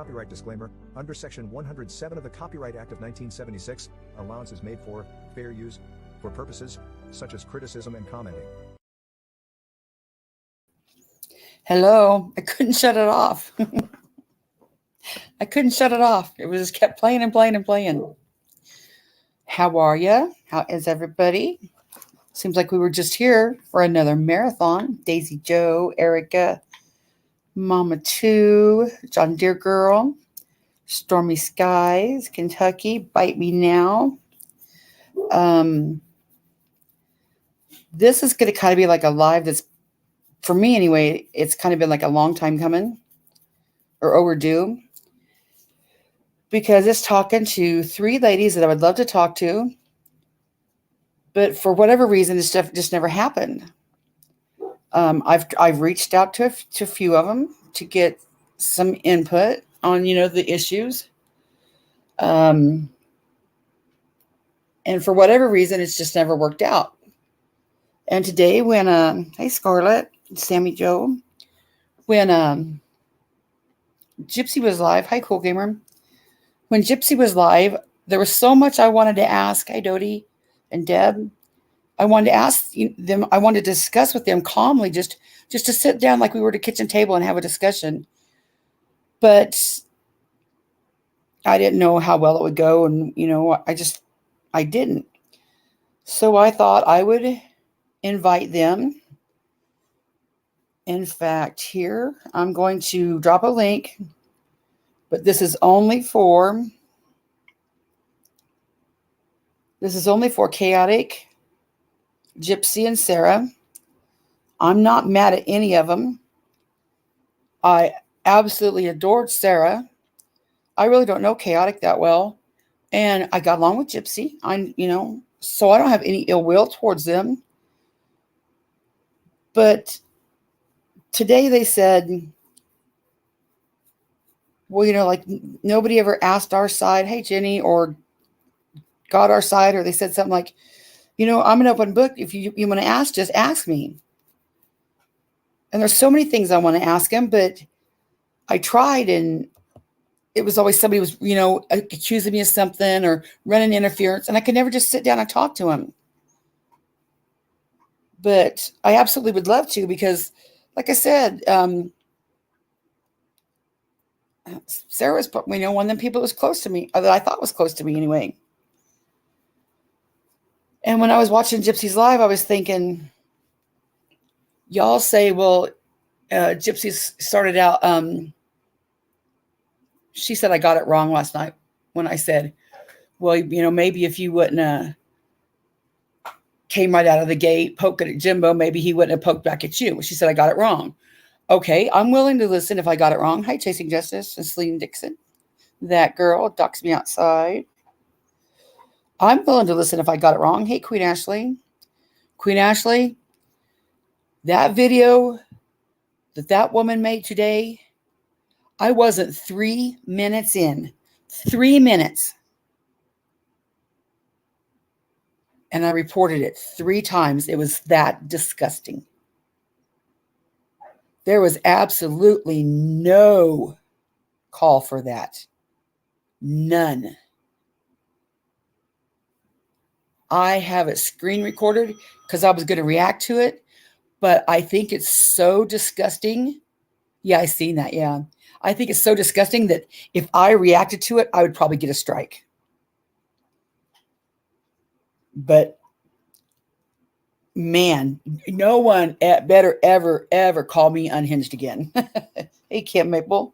Copyright disclaimer. Under Section 107 of the Copyright Act of 1976, allowance is made for fair use for purposes such as criticism and commenting. Hello. I couldn't shut it off. I couldn't shut it off. It was just kept playing and playing and playing. How are you? How is everybody? Seems like we were just here for another marathon. Daisy Joe, Erica, Mama 2, John Deere Girl, Stormy Skies, Kentucky, Bite Me Now. This is going to kind of be like a live that's, for me anyway, it's kind of been like a long time coming or overdue, because it's talking to 3 ladies that I would love to talk to, but for whatever reason, this stuff just never happened. I've reached out to a few of them to get some input on, the issues. And for whatever reason, it's just never worked out. And today when, hey, Scarlett, Sammy Joe, when Gypsy was live, hi, Cool Gamer. When Gypsy was live, there was so much I wanted to ask. Hi, Dodie and Deb. I wanted to ask them. I wanted to discuss with them calmly, just to sit down like we were at a kitchen table and have a discussion. But I didn't know how well it would go, and I didn't. So I thought I would invite them. In fact, here I'm going to drop a link, but this is only for Chaotic, Gypsy, and Sarah. I'm not mad at any of them. I absolutely adored Sarah. I really don't know Chaotic that well, and I got along with Gypsy. So I don't have any ill will towards them. But today they said, well, like nobody ever asked our side, hey, Jenny, or got our side, or they said something like, I'm an open book. If you want to ask, just ask me. And there's so many things I want to ask him, but I tried, and it was always somebody was, accusing me of something or running interference, and I could never just sit down and talk to him. But I absolutely would love to, because, like I said, Sarah was, one of them people that was close to me, or that I thought was close to me anyway. And when I was watching Gypsy's live, I was thinking, y'all say, well, Gypsy started out, she said I got it wrong last night when I said, well, maybe if you wouldn't came right out of the gate poking at Jimbo, maybe he wouldn't have poked back at you. She said I got it wrong. Okay, I'm willing to listen if I got it wrong. Hi, Chasing Justice and Celine Dixon. That girl doxed me outside. I'm willing to listen if I got it wrong. Hey, Queen Ashley. Queen Ashley, that video that woman made today, I wasn't 3 minutes in. 3 minutes. And I reported it 3 times. It was that disgusting. There was absolutely no call for that. None. I have it screen recorded because I was going to react to it, but I think it's so disgusting. Yeah, I seen that. Yeah. I think it's so disgusting that if I reacted to it, I would probably get a strike. But man, no one better ever call me unhinged again. Hey, Kim Maple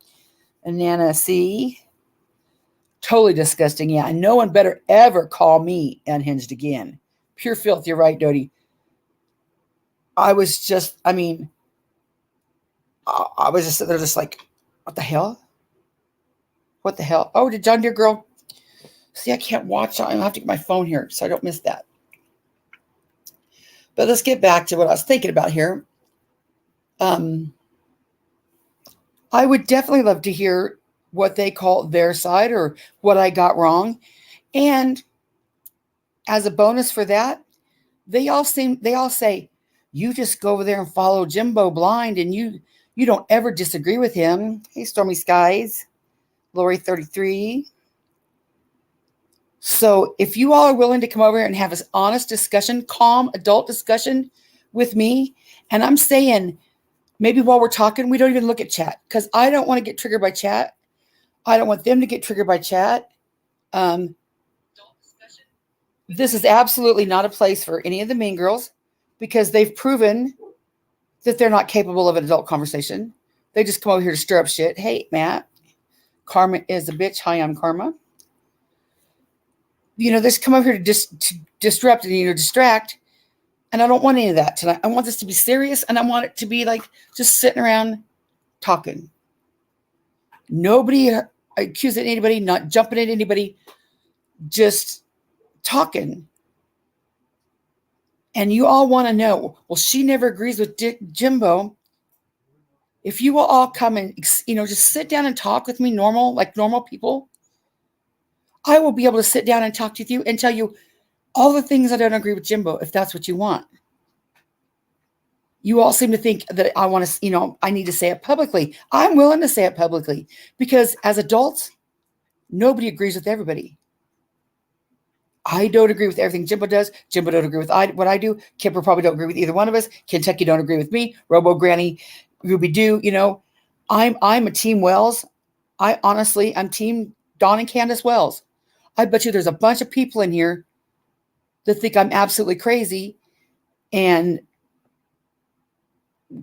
and Nana C. Totally disgusting. Yeah, no one better ever call me unhinged again. Pure filth. You're right, Dodie. I was just sitting there just like, what the hell? What the hell? Oh, did John Deere Girl? See, I can't watch. I have to get my phone here so I don't miss that. But let's get back to what I was thinking about here. I would definitely love to hear what they call their side or what I got wrong. And as a bonus for that, they all say, you just go over there and follow Jimbo blind, and you don't ever disagree with him. Hey, Stormy Skies. Lori 33. So if you all are willing to come over and have an honest discussion, calm adult discussion with me, and I'm saying maybe while we're talking, we don't even look at chat because I don't want to get triggered by chat. I don't want them to get triggered by chat. This is absolutely not a place for any of the mean girls because they've proven that they're not capable of an adult conversation. They just come over here to stir up shit. Hey, Matt, Karma is a bitch. Hi, I'm Karma. They just come over here to disrupt and distract. And I don't want any of that tonight. I want this to be serious, and I want it to be like just sitting around talking. Nobody accusing anybody, not jumping at anybody, just talking. And you all want to know, well, she never agrees with Jimbo. If you will all come and, just sit down and talk with me like normal people, I will be able to sit down and talk with you and tell you all the things I don't agree with Jimbo, if that's what you want. You all seem to think that I want to, I need to say it publicly. I'm willing to say it publicly because as adults, nobody agrees with everybody. I don't agree with everything Jimbo does. Jimbo don't agree with what I do. Kipper probably don't agree with either one of us. Kentucky don't agree with me. Robo Granny, Ruby Doo, I'm a Team Wells. I'm Team Dawn and Candace Wells. I bet you there's a bunch of people in here that think I'm absolutely crazy and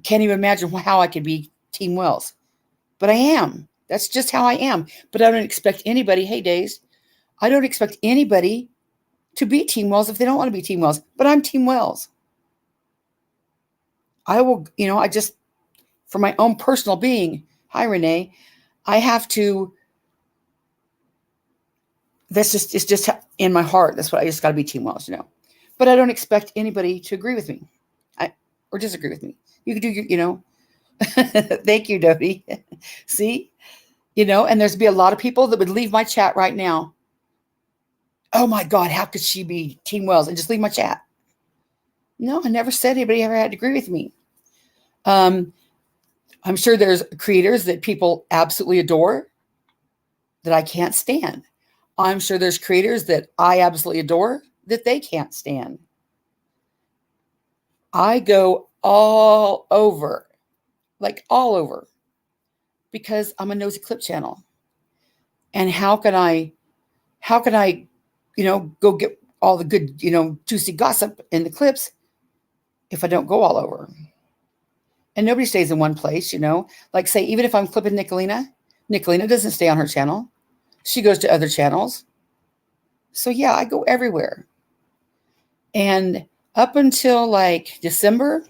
can't even imagine how I could be Team Wells. But I am. That's just how I am. But I don't expect anybody, hey Days, I don't expect anybody to be Team Wells if they don't want to be Team Wells. But I'm Team Wells. I will, for my own personal being, hi Renee, I have to, it's just in my heart. That's what I just got to be Team Wells, But I don't expect anybody to agree with me or disagree with me. You could do, thank you, Dodie. See, and there's be a lot of people that would leave my chat right now. Oh my God, how could she be Team Wells and just leave my chat? No, I never said anybody ever had to agree with me. I'm sure there's creators that people absolutely adore that I can't stand. I'm sure there's creators that I absolutely adore that they can't stand. I go all over, because I'm a nosy clip channel. And how can I, go get all the good, juicy gossip in the clips if I don't go all over? And nobody stays in one place, Like say, even if I'm clipping Nicolina doesn't stay on her channel. She goes to other channels. So yeah, I go everywhere. And up until like December,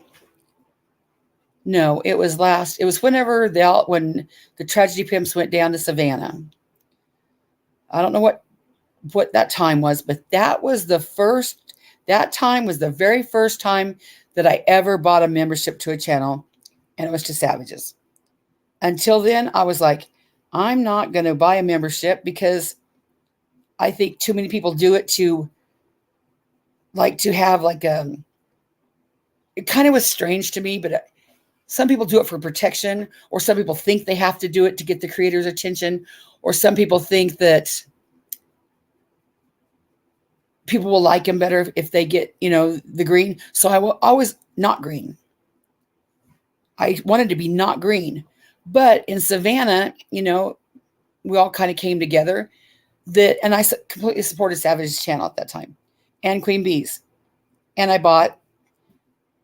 no, it was whenever when the Tragedy Pimps went down to Savannah. I don't know what that time was, but that time was the very first time that I ever bought a membership to a channel, and it was to Savages. Until then, I was like, I'm not going to buy a membership because I think too many people do it to have it kind of was strange to me, but some people do it for protection, or some people think they have to do it to get the creator's attention, or some people think that people will like him better if they get, the green. So I was not green. I wanted to be not green. But in Savannah, we all kind of came together and I completely supported Savage's channel at that time and Queen Bee's. And I bought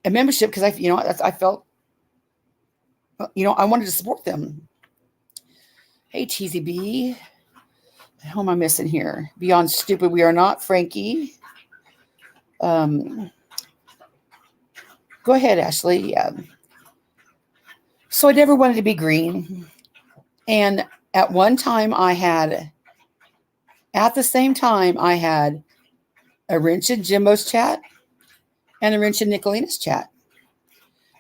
a membership because I felt, I wanted to support them. Hey, TZB. Who am I missing here? Beyond Stupid, We Are Not, Frankie. Go ahead, Ashley. So I never wanted to be green. And at the same time, I had a wrench in Jimbo's chat and a wrench in Nicolina's chat.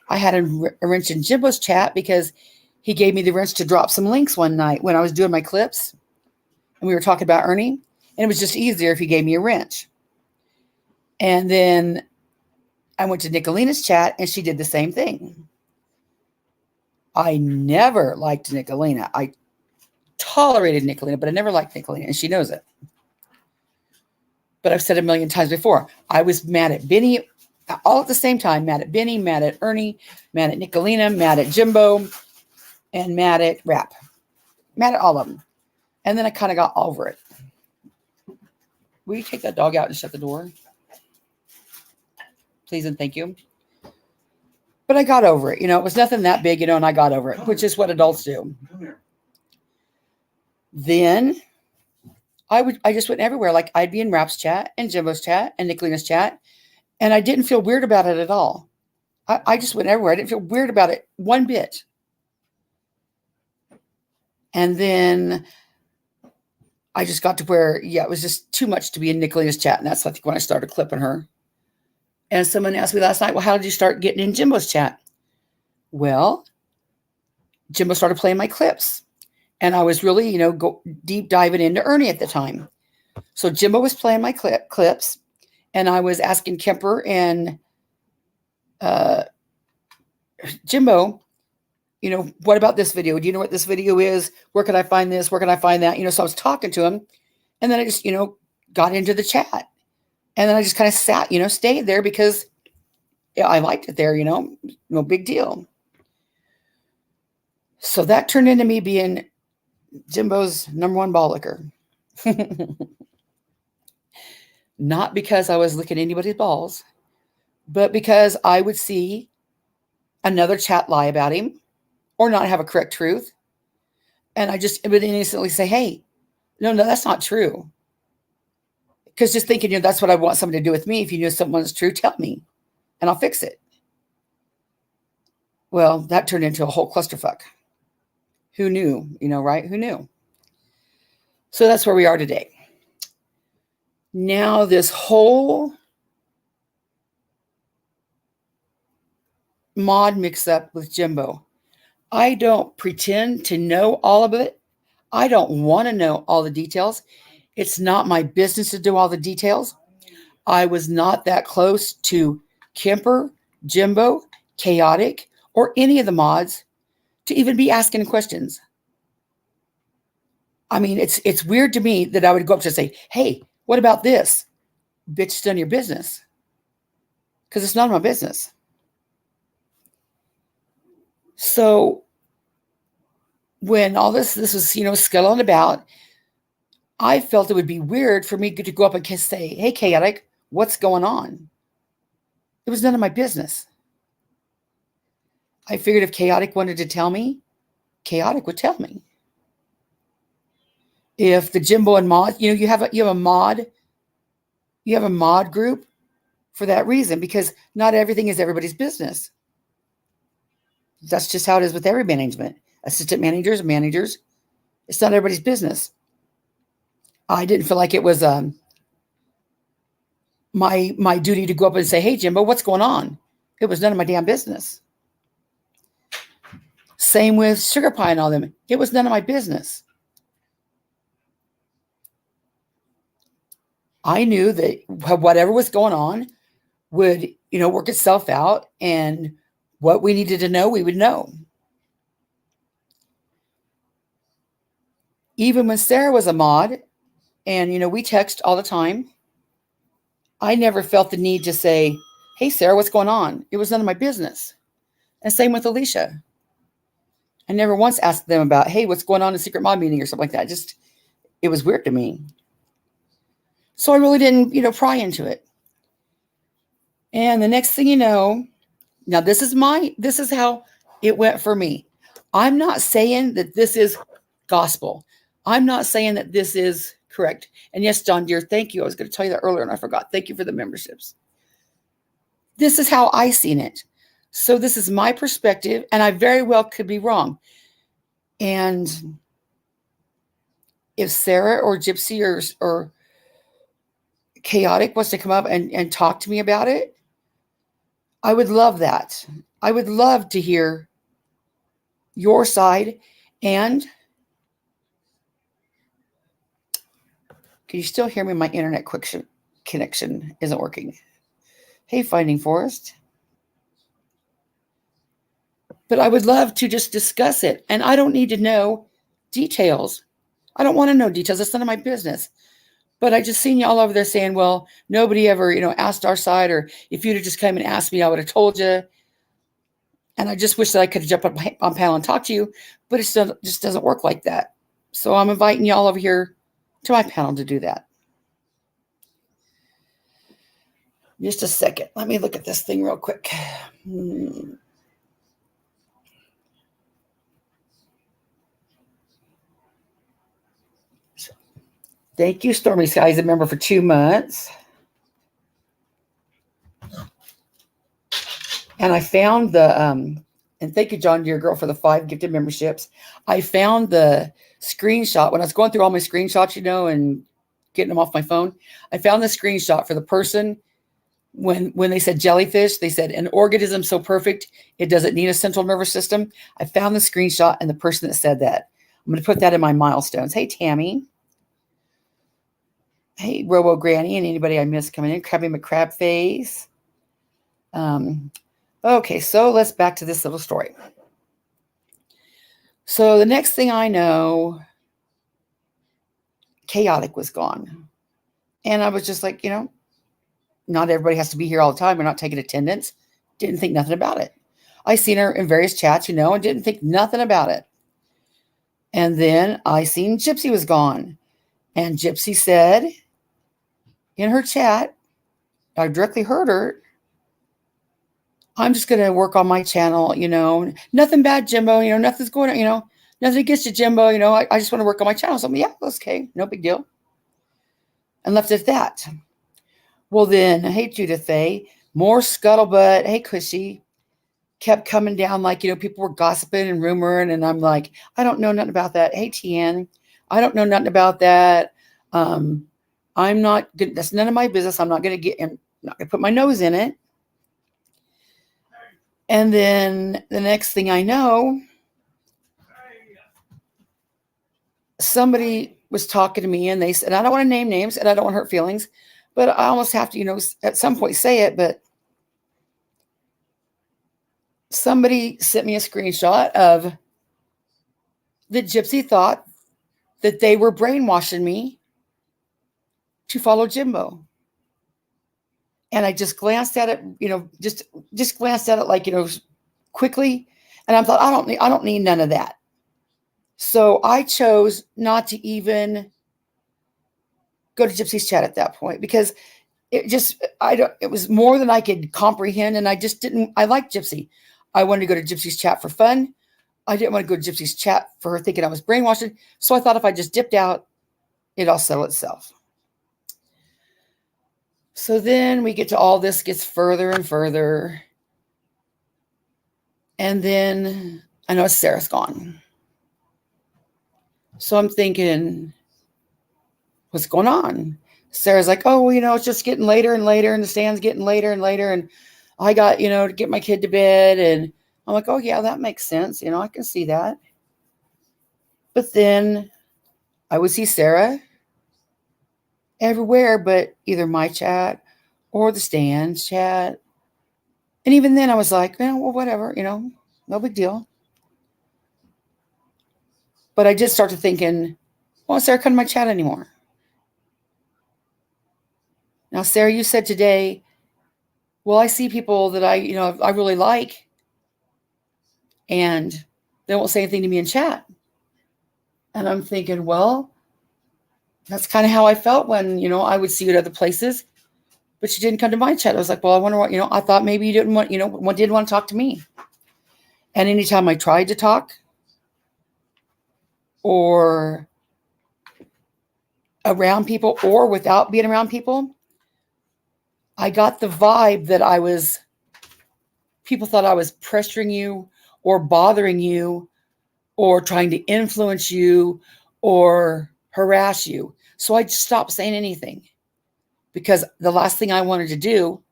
I had a wrench in Jimbo's chat because he gave me the wrench to drop some links one night when I was doing my clips. And we were talking about earning. And it was just easier if he gave me a wrench. And then I went to Nicolina's chat and she did the same thing. I never liked Nicolina. I tolerated Nicolina, but I never liked Nicolina, and she knows it. But I've said it a million times before. I was mad at Benny all at the same time. Mad at Benny, mad at Ernie, mad at Nicolina, mad at Jimbo, and mad at Rap. Mad at all of them. And then I kind of got over it. Will you take that dog out and shut the door? Please and thank you. But I got over it. It was nothing that big, and I got over it, which is what adults do. Then I just went everywhere. Like I'd be in Rap's chat and Jimbo's chat and Nicolina's chat, and I didn't feel weird about it at all. I just went everywhere. I didn't feel weird about it one bit. And then I just got to where, it was just too much to be in Nicolina's chat. And that's, I think, when I started clipping her. And someone asked me last night, well, how did you start getting in Jimbo's chat? Well, Jimbo started playing my clips. And I was really, go deep diving into Ernie at the time. So Jimbo was playing my clips. And I was asking Kemper and Jimbo, what about this video? Do you know what this video is? Where can I find this? Where can I find that? So I was talking to him, and then I just, got into the chat, and then I just kind of sat, stayed there because I liked it there, no big deal. So that turned into me being Jimbo's #1 ball licker. Not because I was licking anybody's balls, but because I would see another chat lie about him or not have a correct truth. And I just would innocently say, hey, no, that's not true. Because just thinking, that's what I want somebody to do with me. If you know someone's true, tell me and I'll fix it. Well, that turned into a whole clusterfuck. Who knew, right? Who knew? So that's where we are today. Now this whole mod mix up with Jimbo. I don't pretend to know all of it. I don't want to know all the details. It's not my business to do all the details. I was not that close to Kemper, Jimbo, Chaotic, or any of the mods to even be asking questions. I mean, it's weird to me that I would go up to say, hey, what about this? Bitch, it's none of your business. Because it's none of my business. So when all this was, scuttling about, I felt it would be weird for me to go up and say, hey, Chaotic, what's going on? It was none of my business. I figured if Chaotic wanted to tell me, Chaotic would tell me. If the Jimbo and mod, you have a mod group for that reason, because not everything is everybody's business. That's just how it is with every management. Assistant managers, it's not everybody's business. I didn't feel like it was my duty to go up and say, hey, Jimbo, what's going on? It was none of my damn business. Same with Sugar Pie and all them. It was none of my business. I knew that whatever was going on would, work itself out, and what we needed to know, we would know. Even when Sarah was a mod, and, we text all the time, I never felt the need to say, hey, Sarah, what's going on? It was none of my business. And same with Alicia. I never once asked them about, hey, what's going on in secret mod meeting or something like that. Just, it was weird to me. So I really didn't, pry into it. And the next thing you know, now this is how it went for me. I'm not saying that this is gospel. I'm not saying that this is correct. And yes, John Deere, thank you. I was going to tell you that earlier and I forgot. Thank you for the memberships. This is how I seen it. So this is my perspective, and I very well could be wrong. And if Sarah or Gypsy or Chaotic wants to come up and talk to me about it, I would love that. I would love to hear your side. And can you still hear me? My internet connection isn't working. Hey, Finding Forest. But I would love to just discuss it. And I don't need to know details. I don't want to know details. It's none of my business. But I just seen y'all over there saying, well, nobody ever, asked our side, or if you'd have just come and asked me, I would have told you. And I just wish that I could have jumped on panel and talked to you, but it just doesn't work like that. So I'm inviting y'all over here to my panel to do that. Just a second. Let me look at this thing real quick. Thank you, Stormy Skies, a member for 2 months. And I found the, and thank you, John Deere Girl, for the 5 gifted memberships. I found the screenshot when I was going through all my screenshots, and getting them off my phone. I found the screenshot for the person when they said jellyfish. They said an organism so perfect it doesn't need a central nervous system. I found the screenshot and the person that said that. I'm going to put that in my milestones. Hey, Tammy. Hey, Robo Granny, and anybody I missed coming in. Krabby McCrab Face. Okay, so let's back to this little story. So the next thing I know, Chaotic was gone. And I was just like, not everybody has to be here all the time. We're not taking attendance. Didn't think nothing about it. I seen her in various chats, and didn't think nothing about it. And then I seen Gypsy was gone. And Gypsy said in her chat, I directly heard her, I'm just going to work on my channel, nothing bad, Jimbo, nothing's going on, nothing against you, Jimbo, I just want to work on my channel. So, yeah, that's okay. No big deal. And left it at that. Well, then, hey, Judith A., more scuttlebutt. Hey, Cushy. Kept coming down like, people were gossiping and rumoring. And I'm like, I don't know nothing about that. Hey, Tien, I don't know nothing about that. I'm not good. That's none of my business. I'm not going to put my nose in it. And then the next thing I know, somebody was talking to me and they said, I don't want to name names and I don't want to hurt feelings, but I almost have to, at some point say it. But somebody sent me a screenshot of that Gypsy thought that they were brainwashing me to follow Jimbo. And I just glanced at it, just glanced at it like, quickly. And I thought, I don't need none of that. So I chose not to even go to Gypsy's chat at that point because it was more than I could comprehend. And I liked Gypsy. I wanted to go to Gypsy's chat for fun. I didn't want to go to Gypsy's chat for her thinking I was brainwashing. So I thought if I just dipped out, it'd all settle itself. So then we get to all this gets further and further. And then I know Sarah's gone. So I'm thinking, what's going on? Sarah's like, oh, it's just getting later and later and the stand's getting later and later. And I got, to get my kid to bed. And I'm like, oh, yeah, that makes sense. I can see that. But then I would see Sarah everywhere, but either my chat or the stand's chat. And even then I was like, well, whatever, no big deal. But I did start to thinking, well, Sarah come to my chat anymore. Now, Sarah, you said today, well, I see people that I really like, and they won't say anything to me in chat. And I'm thinking, well, that's kind of how I felt when, I would see you at other places, but you didn't come to my chat. I was like, well, I wonder what, I thought maybe you didn't want, didn't want to talk to me. And anytime I tried to talk or around people or without being around people, I got the vibe that people thought I was pressuring you or bothering you or trying to influence you or harass you. So I just stopped saying anything because the last thing I wanted to do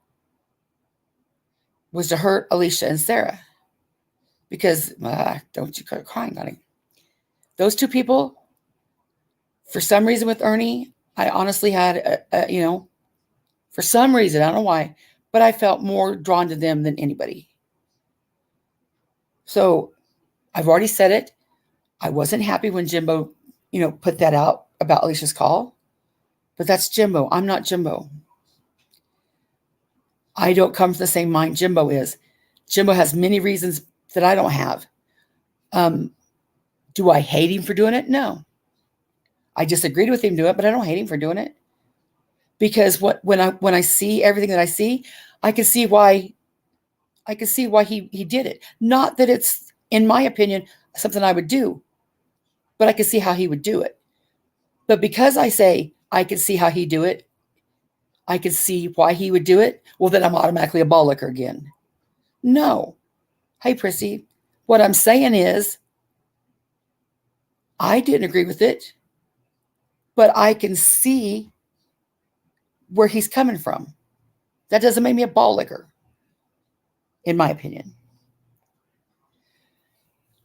was to hurt Alicia and Sarah. Because, don't you start crying, honey. Those two people, for some reason with Ernie, I honestly had, for some reason, I don't know why, but I felt more drawn to them than anybody. So I've already said it. I wasn't happy when Jimbo put that out about Alicia's call. But that's Jimbo. I'm not Jimbo. I don't come from the same mind Jimbo is. Jimbo has many reasons that I don't have. Do I hate him for doing it? No. I disagreed with him doing it, but I don't hate him for doing it. Because when I see everything that I see, I can see why he did it. Not that it's, in my opinion, something I would do, but I can see how he would do it. But because I say I can see how he do it, I can see why he would do it, well, then I'm automatically a ball licker again. No. Hey, Prissy, what I'm saying is I didn't agree with it, but I can see where he's coming from. That doesn't make me a ball licker, in my opinion.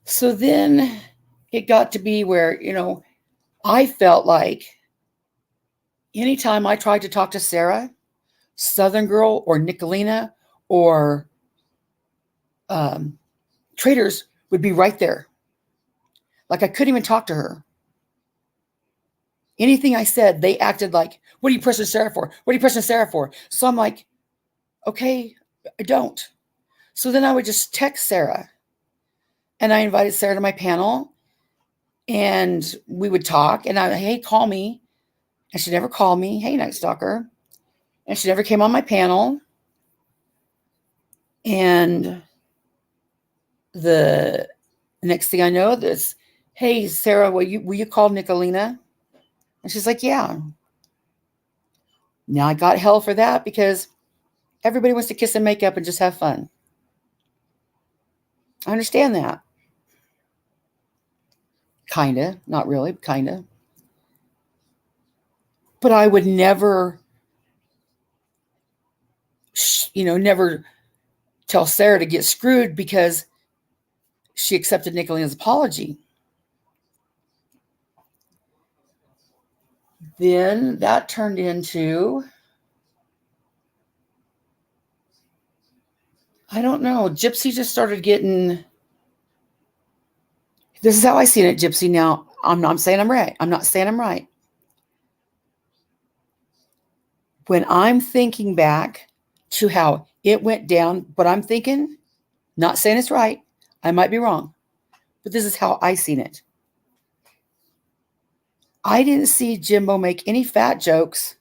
So then it got to be where, I felt like anytime I tried to talk to Sarah, Southern Girl or Nicolina or Traders would be right there. Like I couldn't even talk to her. Anything I said, they acted like, what are you pressing Sarah for? What are you pressing Sarah for? So I'm like, okay, I don't. So then I would just text Sarah. And I invited Sarah to my panel. And we would talk. And hey, call me. And she never called me. Hey, Night Stalker. And she never came on my panel. And the next thing I know, this, hey, Sarah, will you call Nicolina? And she's like, yeah. Now I got hell for that because everybody wants to kiss and make up and just have fun. I understand that. Kinda, not really, kinda. But I would never, never tell Sarah to get screwed because she accepted Nicolina's apology. Then that turned into, I don't know, Gypsy just started getting, this is how I see it, Gypsy. Now, I'm not saying I'm right. I'm not saying I'm right. When I'm thinking back to how it went down, what I'm thinking, not saying it's right, I might be wrong, but this is how I seen it. I didn't see Jimbo make any fat jokes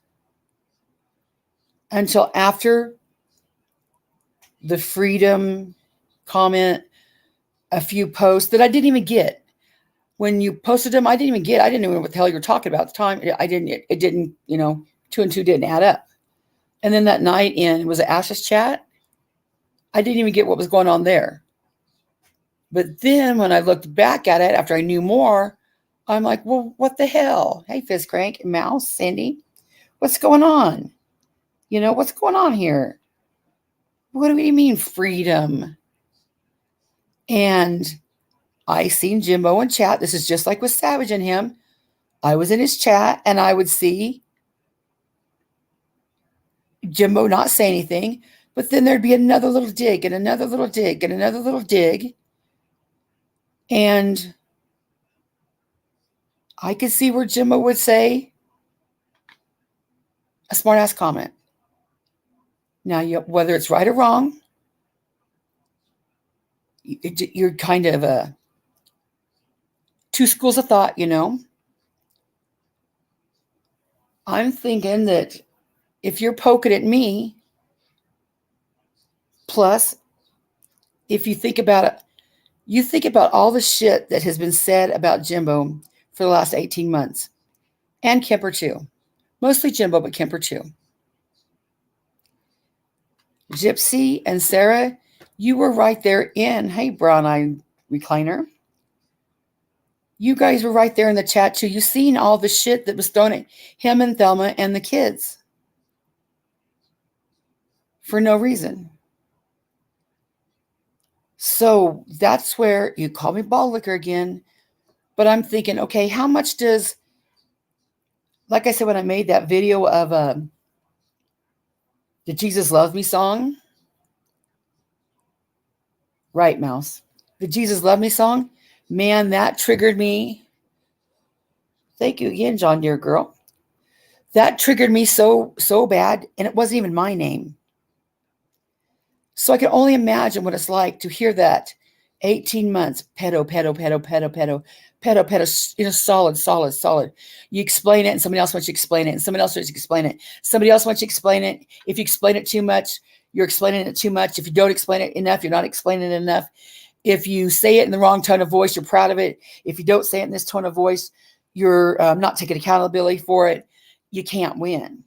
until after the freedom comment, a few posts that I didn't even get. When you posted them, I didn't even know what the hell you were talking about at the time. It didn't, 2 and 2 didn't add up. And then that night was it Ash's chat? I didn't even get what was going on there. But then when I looked back at it after I knew more, I'm like, well, what the hell? Hey, Fizz Crank, Mouse, Cindy, what's going on? What's going on here? What do you mean freedom? And I seen Jimbo in chat. This is just like with Savage and him. I was in his chat and I would see Jimbo not say anything, but then there'd be another little dig and another little dig and another little dig. And I could see where Jimbo would say a smart ass comment. Now, whether it's right or wrong, you're kind of two schools of thought, I'm thinking that if you're poking at me, plus, if you think about it, you think about all the shit that has been said about Jimbo for the last 18 months. And Kemper too. Mostly Jimbo, but Kemper too. Gypsy and Sarah, you were right there in, hey, Brown Eye Recliner. You guys were right there in the chat too. You seen all the shit that was thrown at him and Thelma and the kids. For no reason. So that's where you call me ball licker again. But I'm thinking, okay, how much does, like I said, when I made that video of the Jesus Love Me song. Right, Mouse. The Jesus Love Me song. Man, that triggered me Thank you again, John Deere girl. That triggered me so bad, and it wasn't even my name. So I can only imagine what it's like to hear that 18 months, pedo, solid. You explain it, and somebody else wants you to explain it, and somebody else wants you to explain it. Somebody else wants you to explain it. If you explain it too much, you're explaining it too much. If you don't explain it enough, you're not explaining it enough. If you say it in the wrong tone of voice, you're proud of it. If you don't say it in this tone of voice, you're not taking accountability for it. You can't win.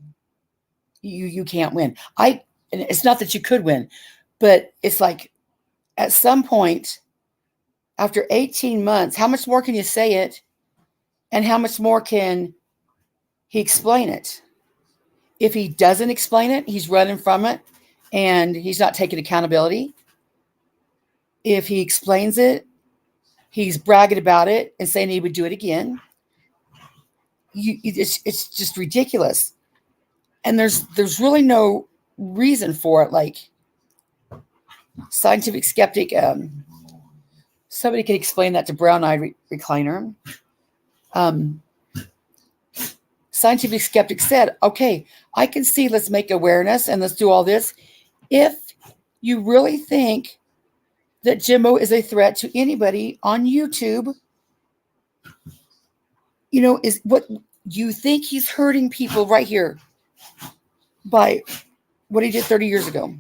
You can't win. And it's not that you could win, but it's like at some point after 18 months, how much more can you say it? And how much more can he explain it? If he doesn't explain it, he's running from it and he's not taking accountability. If he explains it, he's bragging about it and saying he would do it again. It's just ridiculous. And there's really no reason for it. Like scientific skeptic, somebody could explain that to brown-eyed recliner. Scientific skeptic said, okay, I can see, let's make awareness and let's do all this. If you really think that Jimbo is a threat to anybody on YouTube, is what you think he's hurting people right here by what he did 30 years ago?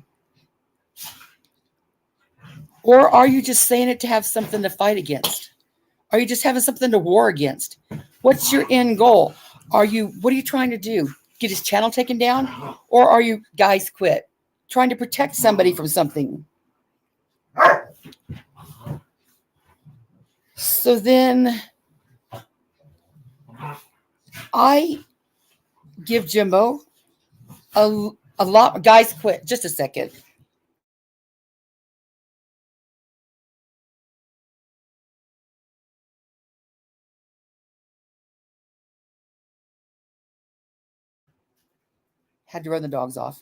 Or are you just saying it to have something to fight against? Are you just having something to war against? What's your end goal? What are you trying to do? Get his channel taken down? Or are you, guys, quit? Trying to protect somebody from something? So then I give Jimbo a lot. Guys, quit. Just a second. Had to run the dogs off.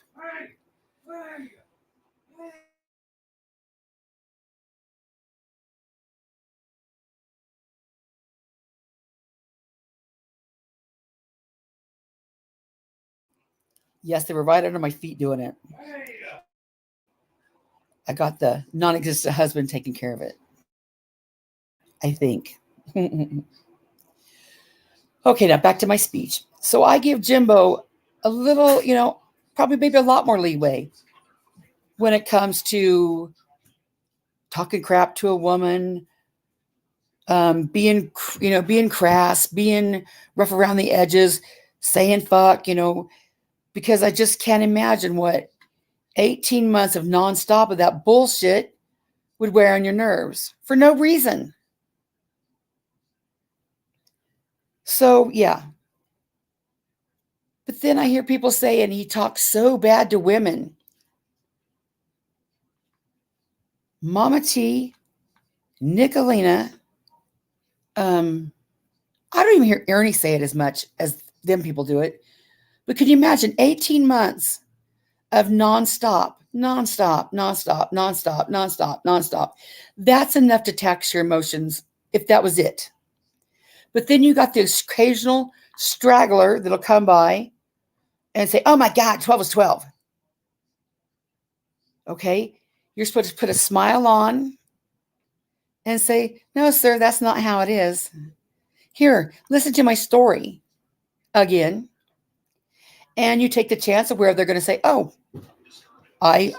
Yes, they were right under my feet doing it. I got the non-existent husband taking care of it, I think. Okay, now back to my speech. So I give Jimbo a little, probably maybe a lot more leeway when it comes to talking crap to a woman, being crass, being rough around the edges, saying fuck, because I just can't imagine what 18 months of nonstop of that bullshit would wear on your nerves for no reason. So, yeah. But then I hear people saying he talks so bad to women. Mama T, Nicolina, I don't even hear Ernie say it as much as them people do it. But can you imagine 18 months of nonstop? That's enough to tax your emotions if that was it. But then you got this occasional straggler that'll come by and say, oh my God, 12 is 12. Okay? You're supposed to put a smile on and say, no, sir, that's not how it is. Here, listen to my story again. And you take the chance of where they're going to say, oh, I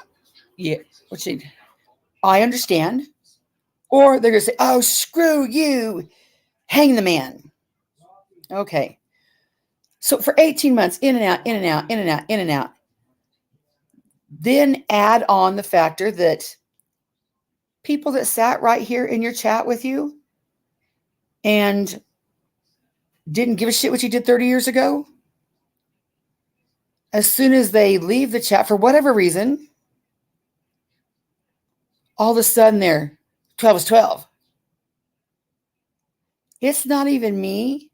understand. Or they're going to say, oh, screw you. Hang the man. Okay. So for 18 months, in and out. Then add on the factor that people that sat right here in your chat with you and didn't give a shit what you did 30 years ago, as soon as they leave the chat for whatever reason, all of a sudden they're 12 is 12. It's not even me,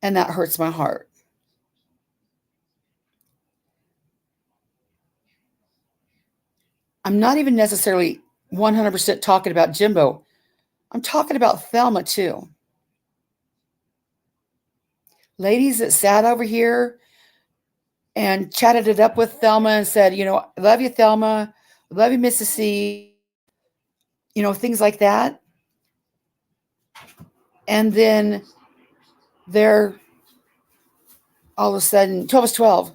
and that hurts my heart. I'm not even necessarily 100% talking about Jimbo. I'm talking about Thelma too. ladies that sat over here and chatted it up with Thelma and said, love you, Thelma, love you, Mrs. C, things like that. And then they're all of a sudden 12 is 12.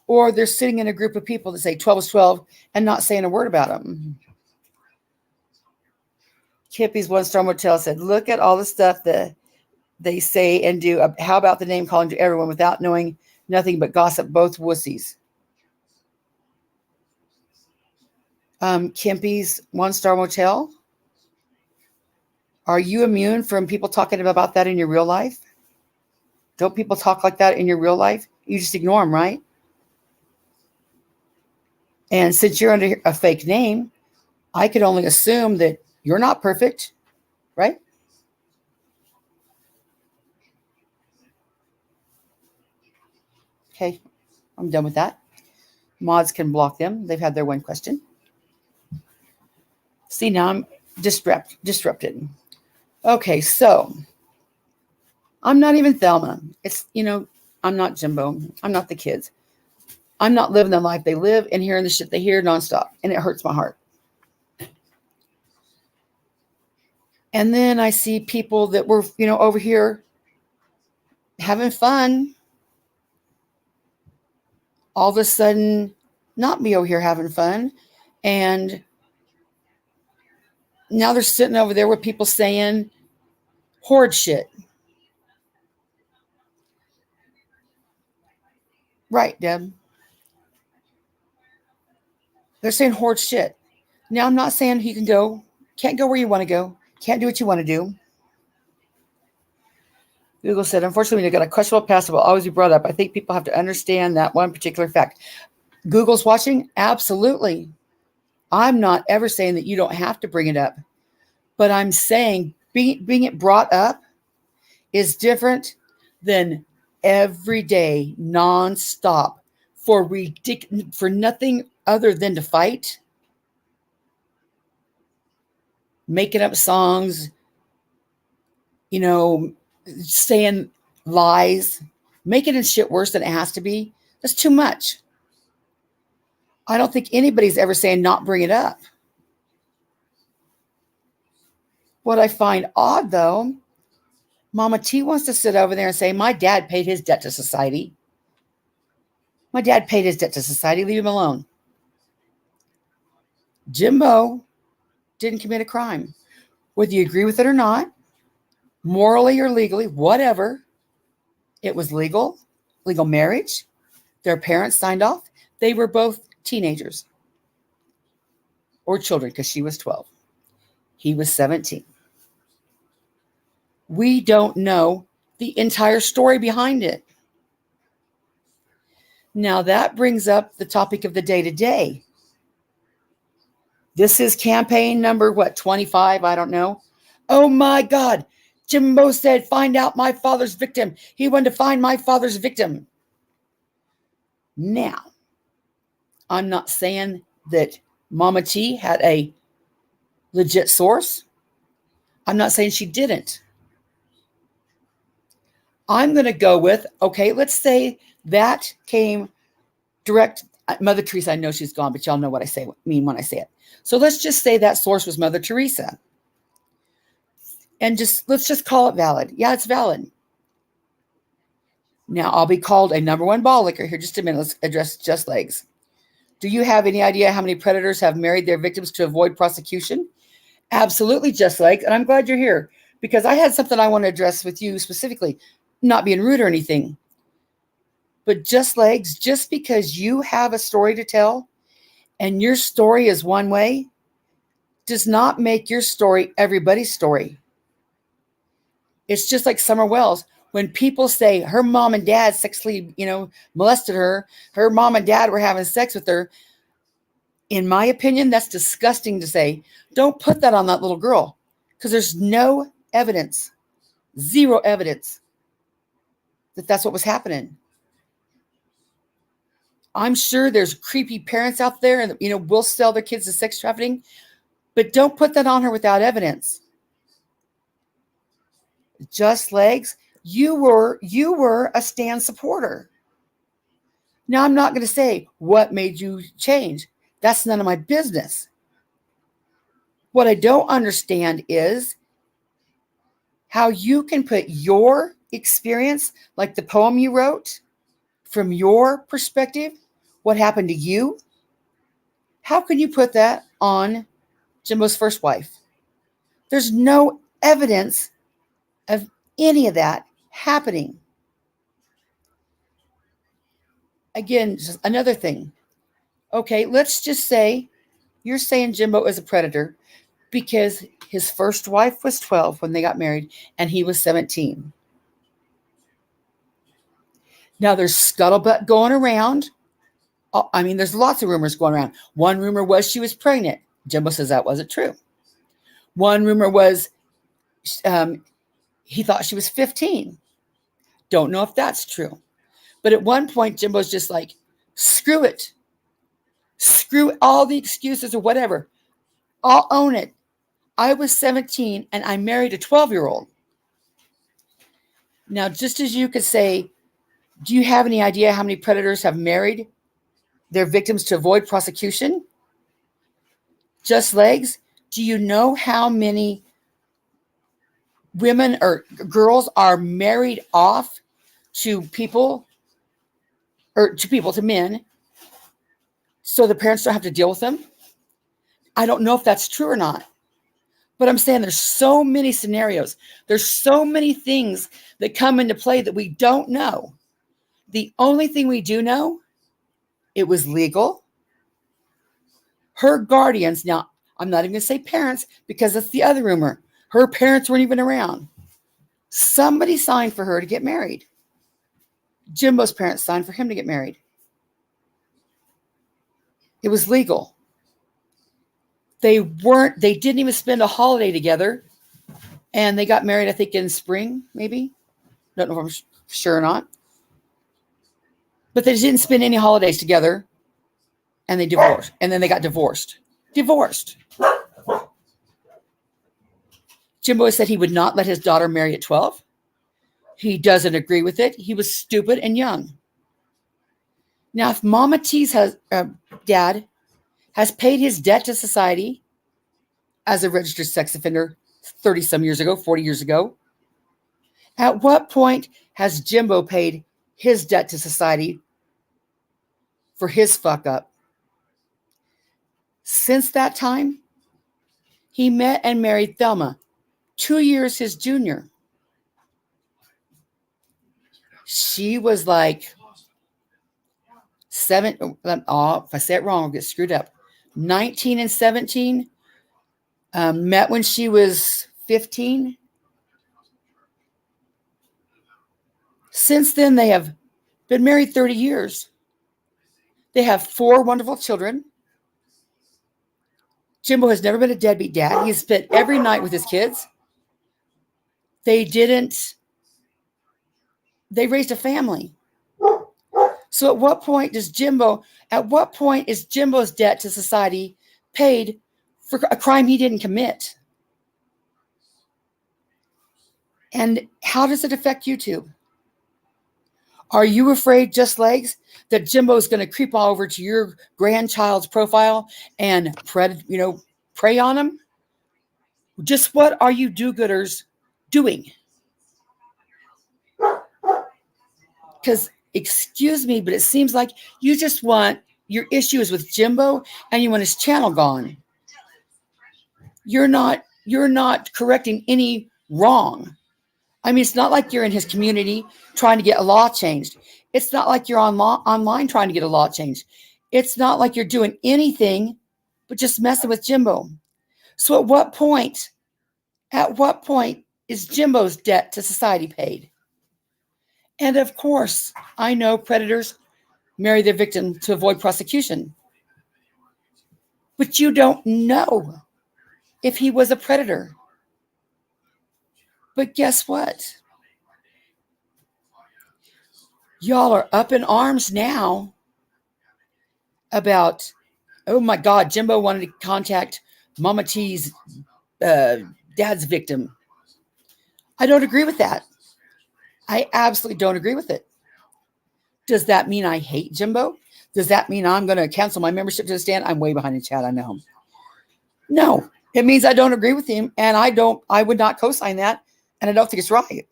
Or they're sitting in a group of people that say 12 is 12 and not saying a word about them. Kippy's one-star motel said, look at all the stuff that they say and do. How about the name calling to everyone without knowing nothing but gossip, both wussies. Kimpy's one-star motel. Are you immune from people talking about that in your real life? Don't people talk like that in your real life? You just ignore them, right? And since you're under a fake name, I could only assume that you're not perfect, right? Okay, I'm done with that. Mods can block them. They've had their one question. See, now I'm disrupted. Okay, so I'm not even Thelma. It's, I'm not Jimbo. I'm not the kids. I'm not living the life they live and hearing the shit they hear nonstop. And it hurts my heart. And then I see people that were, over here having fun. All of a sudden, not be over here having fun. And now they're sitting over there with people saying horrid shit. Right, Deb. They're saying horrid shit. Now, I'm not saying you can't go where you want to go, can't do what you want to do. Google said, unfortunately, when you got a questionable past, it will always be brought up. I think people have to understand that one particular fact. Google's watching? Absolutely. I'm not ever saying that you don't have to bring it up. But I'm saying being it brought up is different than every day, nonstop, for nothing other than to fight, making up songs, saying lies, making it shit worse than it has to be. That's too much. I don't think anybody's ever saying not bring it up. What I find odd, though, Mama T wants to sit over there and say, my dad paid his debt to society. My dad paid his debt to society. Leave him alone. Jimbo didn't commit a crime. Whether you agree with it or not, morally or legally, whatever, it was legal marriage. Their parents signed off. They were both teenagers or children because she was 12. He was 17. We don't know the entire story behind it. Now that brings up the topic of the day today. This is campaign number, 25? I don't know. Oh my God. Jimbo said, find out my father's victim. He wanted to find my father's victim. Now, I'm not saying that Mama T had a legit source. I'm not saying she didn't. I'm going to go with, okay, let's say that came direct. Mother Teresa, I know she's gone, but y'all know what I mean when I say it. So let's just say that source was Mother Teresa. And let's just call it valid. Yeah, it's valid. Now, I'll be called a number one ball licker here just a minute. Let's address Just Legs. Do you have any idea how many predators have married their victims to avoid prosecution? Absolutely, Just Legs. And I'm glad you're here because I had something I want to address with you specifically, not being rude or anything. But Just Legs, just because you have a story to tell and your story is one way, does not make your story everybody's story. It's just like Summer Wells. When people say her mom and dad sexually, molested her, her mom and dad were having sex with her, in my opinion, that's disgusting to say. Don't put that on that little girl because there's no evidence, zero evidence that that's what was happening. I'm sure there's creepy parents out there and, will sell their kids to sex trafficking, but don't put that on her without evidence. Just Legs, You were a Stan supporter. Now, I'm not going to say what made you change. That's none of my business. What I don't understand is how you can put your experience, like the poem you wrote, from your perspective, what happened to you, how can you put that on Jimbo's first wife? There's no evidence of any of that happening. Again, just another thing. Okay, let's just say you're saying Jimbo is a predator because his first wife was 12 when they got married and he was 17. Now there's scuttlebutt going around. I mean, there's lots of rumors going around. One rumor was she was pregnant. Jimbo says that wasn't true. One rumor was he thought she was 15. Don't know if that's true. But at one point, Jimbo's just like, screw it. Screw all the excuses or whatever. I'll own it. I was 17 and I married a 12-year-old. Now, just as you could say, do you have any idea how many predators have married their victims to avoid prosecution? Just legs. Do you know how many women or girls are married off to people or to men so the parents don't have to deal with them? I don't know if that's true or not. But I'm saying there's so many scenarios. There's so many things that come into play that we don't know. The only thing we do know, it was legal. Her guardians, now I'm not even going to say parents because that's the other rumor. Her parents weren't even around. Somebody signed for her to get married. Jimbo's parents signed for him to get married. It was legal. They didn't even spend a holiday together. And they got married, I think, in spring, maybe. Don't know if I'm sure or not. But they didn't spend any holidays together. And they divorced. And then they got divorced. Divorced. Jimbo said he would not let his daughter marry at 12. He doesn't agree with it. He was stupid and young. Now, if Mama T's dad has paid his debt to society as a registered sex offender 30-some years ago, 40 years ago, at what point has Jimbo paid his debt to society for his fuck up? Since that time, he met and married Thelma, 2 years his junior. She was like 7. Oh, if I say it wrong, I'll get screwed up. 19 and 17. Met when she was 15. Since then, they have been married 30 years. They have 4 wonderful children. Jimbo has never been a deadbeat dad. He's spent every night with his kids. They raised a family. So at what point is Jimbo's debt to society paid for a crime he didn't commit? And how does it affect you two? Are you afraid, just legs, that Jimbo's going to creep all over to your grandchild's profile and prey on him? Just what are you do-gooders doing? Because, excuse me, but it seems like you just want your issues with Jimbo and you want his channel gone. You're not correcting any wrong. I mean, it's not like you're in his community trying to get a law changed. It's not like you're online trying to get a law changed. It's not like you're doing anything but just messing with Jimbo. So at what point is Jimbo's debt to society paid? And of course, I know predators marry their victim to avoid prosecution. But you don't know if he was a predator. But guess what? Y'all are up in arms now about, oh my God, Jimbo wanted to contact Mama T's dad's victim. I don't agree with that. I absolutely don't agree with it. Does that mean I hate Jimbo? Does that mean I'm going to cancel my membership to the stand? I'm way behind in chat. I know. No, it means I don't agree with him, and I would not co-sign that, and I don't think it's right.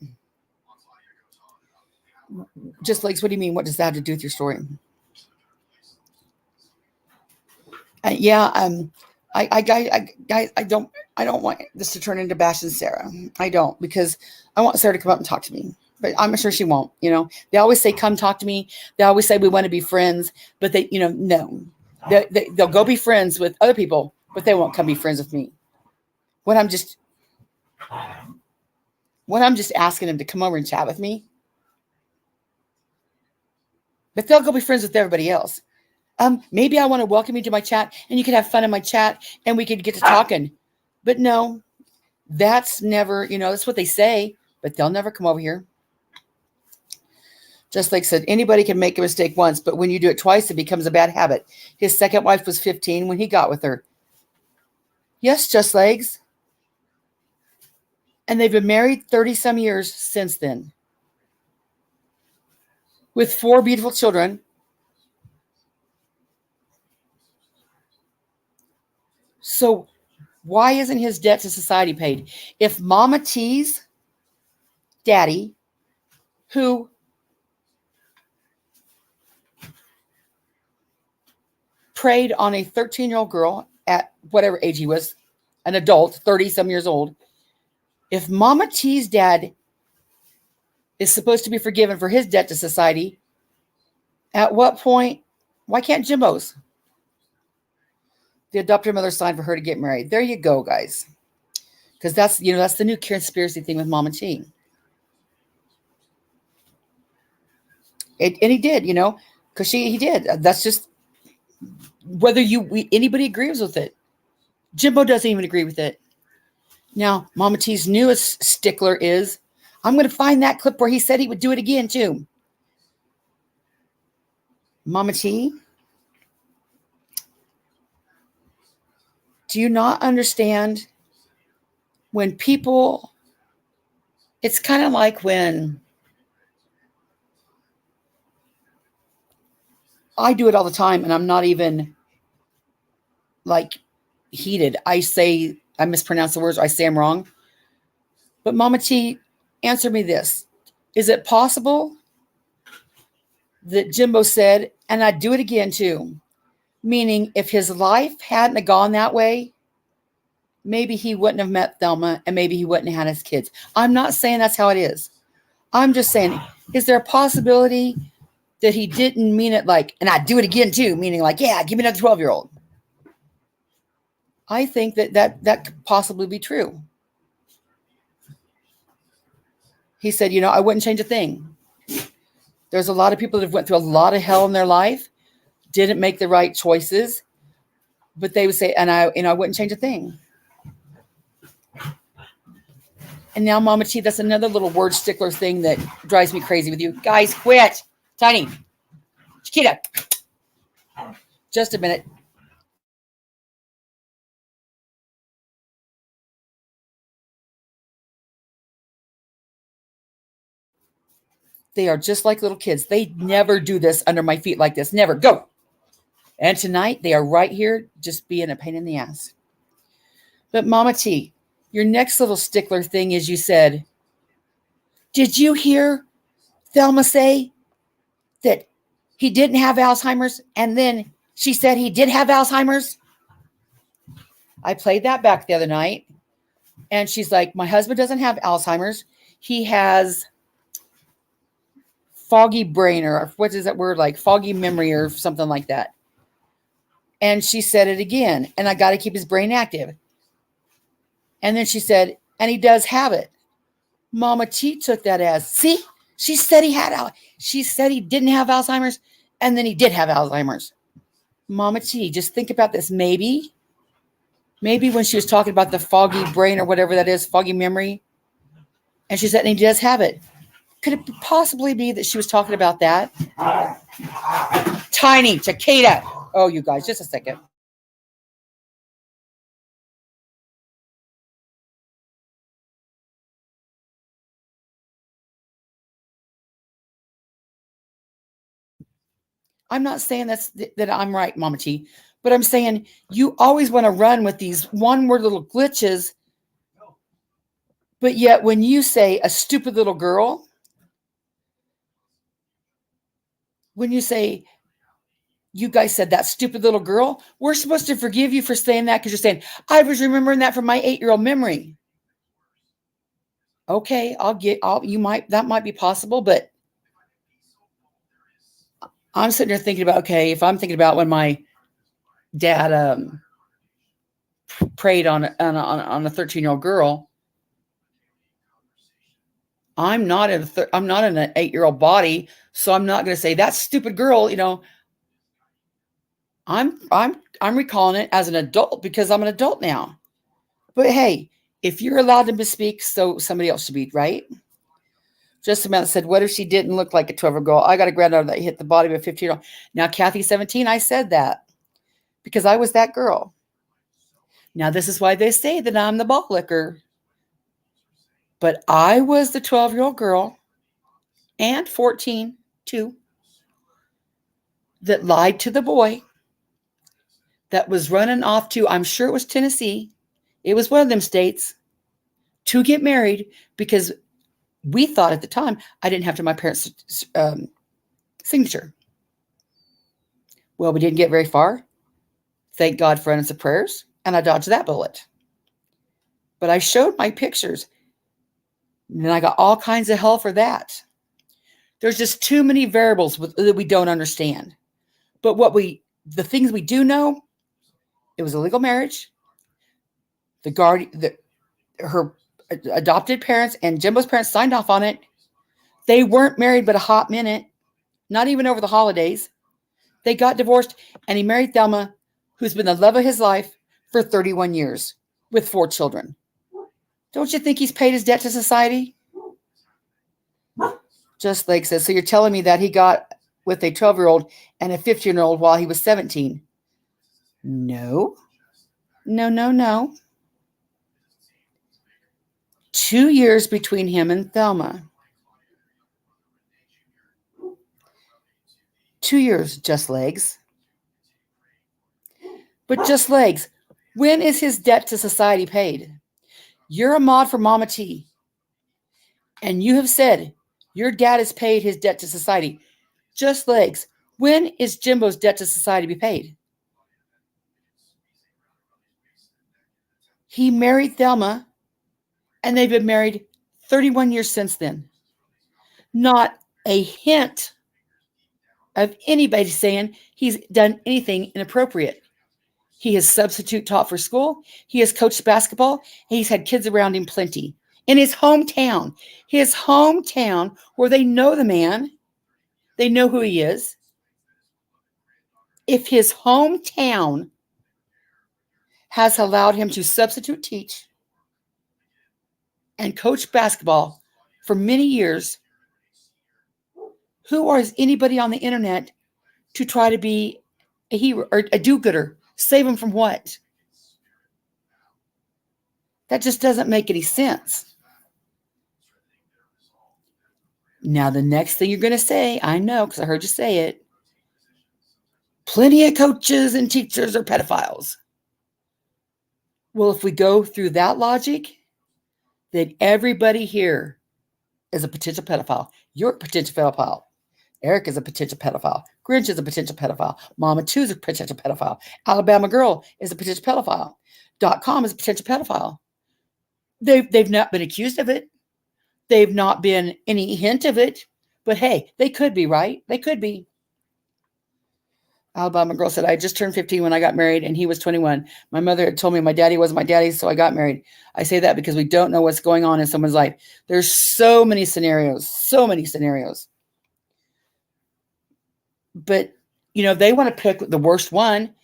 Just Lakes, what do you mean? What does that have to do with your story? Yeah, guys, I don't want this to turn into bashing Sarah. I don't, because I want Sarah to come up and talk to me, but I'm sure she won't. They always say, "Come talk to me." They always say we want to be friends, but they, no, they'll go be friends with other people, but they won't come be friends with me. When I'm just asking them to come over and chat with me, but they'll go be friends with everybody else. Maybe I want to welcome you to my chat, and you can have fun in my chat, and we could get to talking. But no, that's never, that's what they say, but they'll never come over here. Just like said, anybody can make a mistake once, but when you do it twice, it becomes a bad habit. His second wife was 15 when he got with her. Yes, Just Legs. And they've been married 30 some years since then, with 4 beautiful children. So why isn't his debt to society paid? If Mama T's daddy, who preyed on a 13-year-old girl at whatever age he was, an adult, 30 some years old, if Mama T's dad is supposed to be forgiven for his debt to society, at what point, why can't Jimbo's? The adopted mother signed for her to get married. There you go, guys. Because that's the new conspiracy thing with Mama T. And he did, because he did. That's just whether anybody agrees with it. Jimbo doesn't even agree with it. Now, Mama T's newest stickler is, I'm going to find that clip where he said he would do it again, too. Mama T, do you not understand when people, it's kind of like when I do it all the time and I'm not even like heated. I mispronounce the words, or I say I'm wrong. But Mama T, answer me this. Is it possible that Jimbo said, and I'd do it again too, meaning if his life hadn't gone that way, maybe he wouldn't have met Thelma and maybe he wouldn't have had his kids. I'm not saying that's how it is. I'm just saying, is there a possibility that he didn't mean it like, and I'd do it again too, meaning like, yeah, give me another 12-year-old. I think that could possibly be true. He said, I wouldn't change a thing. There's a lot of people that have went through a lot of hell in their life, didn't make the right choices, but they would say, and I wouldn't change a thing. And now, Mama T, that's another little word stickler thing that drives me crazy with you. Guys, quit. Tiny. Chiquita. Just a minute. They are just like little kids. They never do this under my feet like this. Never. Go. And tonight, they are right here just being a pain in the ass. But Mama T, your next little stickler thing is you said, did you hear Thelma say that he didn't have Alzheimer's? And then she said he did have Alzheimer's? I played that back the other night. And she's like, my husband doesn't have Alzheimer's. He has foggy brain, or what is that word, like foggy memory or something like that. And she said it again. And I got to keep his brain active. And then she said, and he does have it. Mama T took that as, see, she said he didn't have Alzheimer's, and then he did have Alzheimer's. Mama T, just think about this. Maybe when she was talking about the foggy brain or whatever that is, foggy memory, and she said, and he does have it. Could it possibly be that she was talking about that? Tiny, Chiquita. Oh, you guys, just a second. I'm not saying that I'm right, Mama T, but I'm saying you always want to run with these one-word little glitches, but yet when you say a stupid little girl, when you say, you guys said that stupid little girl, we're supposed to forgive you for saying that because you're saying, I was remembering that from my 8-year-old memory. Okay, that might be possible, but I'm sitting there thinking about, okay, if I'm thinking about when my dad preyed on a 13-year-old girl, I'm not in an 8-year-old body, so I'm not going to say that stupid girl. I'm recalling it as an adult because I'm an adult now. But hey, if you're allowed to misspeak, so somebody else should be, right? Just Samantha said, what if she didn't look like a 12-year-old girl? I got a granddaughter that hit the body of a 15-year-old. Now, Kathy, 17, I said that because I was that girl. Now, this is why they say that I'm the ball licker. But I was the 12-year-old girl and 14, too, that lied to the boy that was running off to, I'm sure it was Tennessee. It was one of them states to get married because we thought at the time I didn't have to my parents' signature. Well, we didn't get very far. Thank God for answers prayers, and I dodged that bullet. But I showed my pictures, and I got all kinds of hell for that. There's just too many variables that we don't understand. But the things we do know, it was a legal marriage. Her adopted parents and Jimbo's parents signed off on it. They weren't married but a hot minute, not even over the holidays. They got divorced, and he married Thelma, who's been the love of his life for 31 years with 4 children. Don't you think he's paid his debt to society? Just like says, so you're telling me that he got with a 12-year-old and a 15-year-old while he was 17? No. 2 years between him and Thelma. 2 years, just legs. But just legs, when is his debt to society paid? You're a mod for Mama T, and you have said your dad has paid his debt to society. Just legs, when is Jimbo's debt to society be paid? He married Thelma, and they've been married 31 years since then. Not a hint of anybody saying he's done anything inappropriate. He has substitute taught for school. He has coached basketball. He's had kids around him plenty. In his hometown where they know the man, they know who he is. If his hometown has allowed him to substitute teach and coach basketball for many years, who is anybody on the internet to try to be a hero or a do-gooder? Save him from what? That just doesn't make any sense. Now, the next thing you're going to say, I know because I heard you say it, plenty of coaches and teachers are pedophiles. Well, if we go through that logic, then everybody here is a potential pedophile. You're a potential pedophile. Eric is a potential pedophile. Grinch is a potential pedophile. Mama 2 is a potential pedophile. Alabama Girl is a potential pedophile. .com is a potential pedophile. They've not been accused of it. They've not been any hint of it. But hey, they could be, right? They could be. Alabama Girl said, I just turned 15 when I got married, and he was 21. My mother had told me my daddy wasn't my daddy, so I got married. I say that because we don't know what's going on in someone's life. There's so many scenarios. But, they want to pick the worst one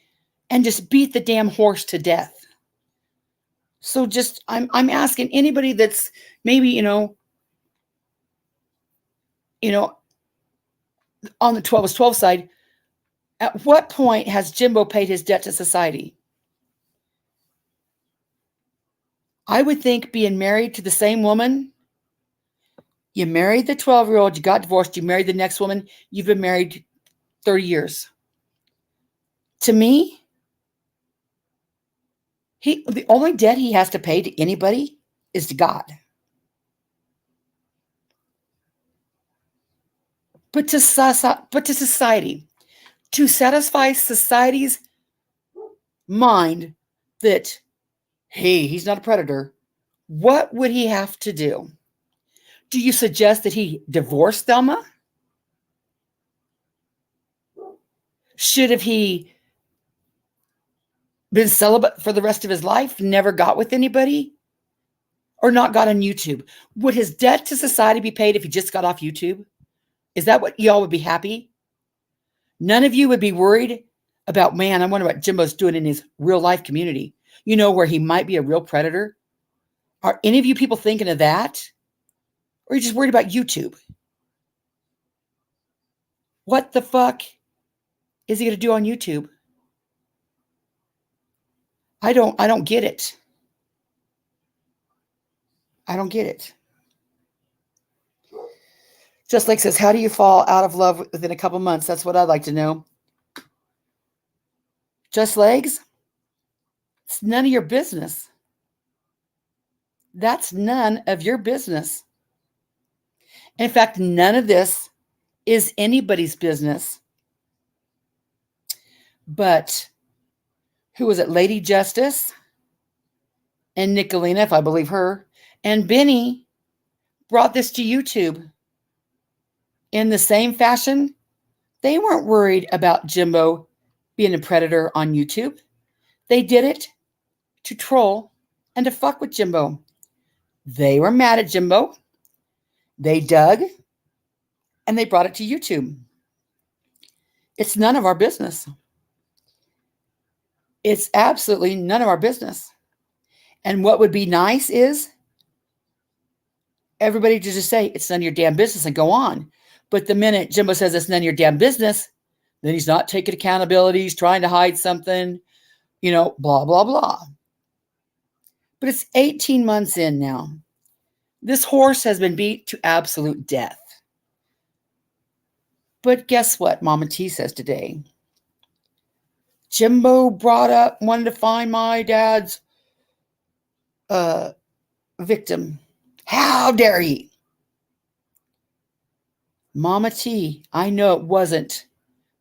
and just beat the damn horse to death. So I'm asking anybody that's maybe, on the 12 is 12 side, at what point has Jimbo paid his debt to society? I would think being married to the same woman, you married the 12-year-old, you got divorced, you married the next woman, you've been married 30 years. To me, the only debt he has to pay to anybody is to God. But to society, to satisfy society's mind that, hey, he's not a predator, what would he have to do? Do you suggest that he divorce Thelma? Should have he been celibate for the rest of his life, never got with anybody, or not got on YouTube? Would his debt to society be paid if he just got off YouTube? Is that what y'all would be happy? None of you would be worried about, man, I wonder what Jimbo's doing in his real life community, where he might be a real predator? Are any of you people thinking of that? Or are you just worried about YouTube? What the fuck is he going to do on YouTube? I don't get it. I don't get it. Just like says, how do you fall out of love within a couple months? That's what I'd like to know. Just legs? It's none of your business. That's none of your business. In fact, none of this is anybody's business. But who was it? Lady Justice and Nicolina, if I believe her, and Benny brought this to YouTube. In the same fashion, they weren't worried about Jimbo being a predator on YouTube. They did it to troll and to fuck with Jimbo. They were mad at Jimbo. They dug and they brought it to YouTube. It's none of our business. It's absolutely none of our business. And what would be nice is everybody to just say, it's none of your damn business and go on. But the minute Jimbo says it's none of your damn business, then he's not taking accountability. He's trying to hide something, blah, blah, blah. But it's 18 months in now. This horse has been beat to absolute death. But guess what Mama T says today? Jimbo wanted to find my dad's victim. How dare he? Mama T, I know it wasn't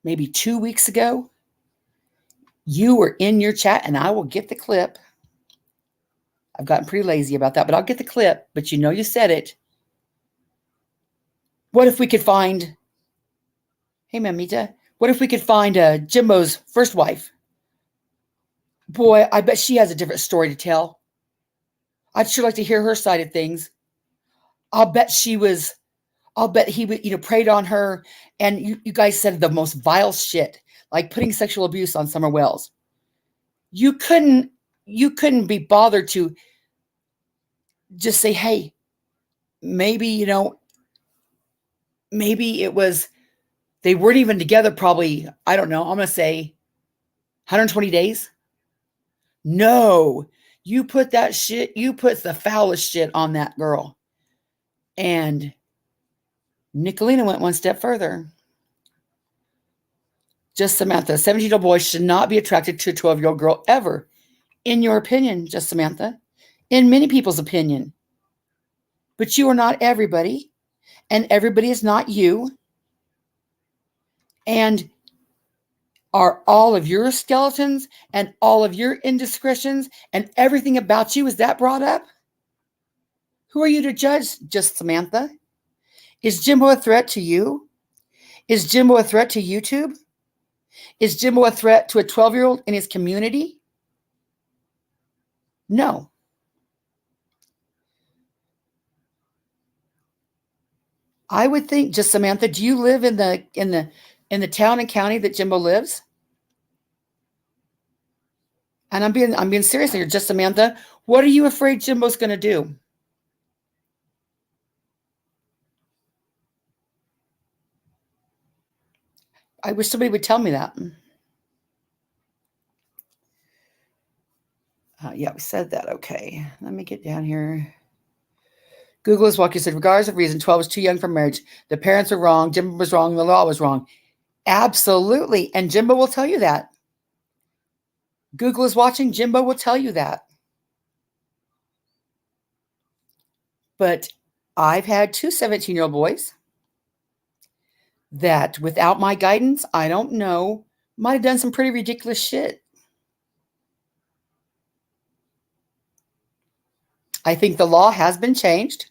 maybe 2 weeks ago. You were in your chat, and I will get the clip. I've gotten pretty lazy about that, but I'll get the clip. But you said it. What if we could find, hey, Mamita, what if we could find Jimbo's first wife? Boy, I bet she has a different story to tell. I'd sure like to hear her side of things. I'll bet he would, preyed on her. And you guys said the most vile shit, like putting sexual abuse on Summer Wells. You couldn't be bothered to just say, hey, maybe, maybe it was, they weren't even together probably, I don't know, I'm going to say 120 days. No, you put the foulest shit on that girl. And Nicolina went one step further. Just Samantha, a 17-year-old boy should not be attracted to a 12-year-old girl ever. In your opinion, just Samantha. In many people's opinion. But you are not everybody. And everybody is not you. And are all of your skeletons and all of your indiscretions and everything about you, is that brought up? Who are you to judge, just Samantha? Is Jimbo a threat to you? Is Jimbo a threat to YouTube? Is Jimbo a threat to a 12-year-old in his community? No. I would think, just Samantha, do you live in the town and county that Jimbo lives? And I'm being serious here, just Samantha. What are you afraid Jimbo's going to do? I wish somebody would tell me that. Yeah, we said that. Okay. Let me get down here. Google is walking said, regardless of reason, 12 is too young for marriage. The parents are wrong. Jimbo was wrong. The law was wrong. Absolutely. And Jimbo will tell you that. Google is watching. Jimbo will tell you that. But I've had two 17-year-old boys that without my guidance, I don't know, might have done some pretty ridiculous shit. I think the law has been changed.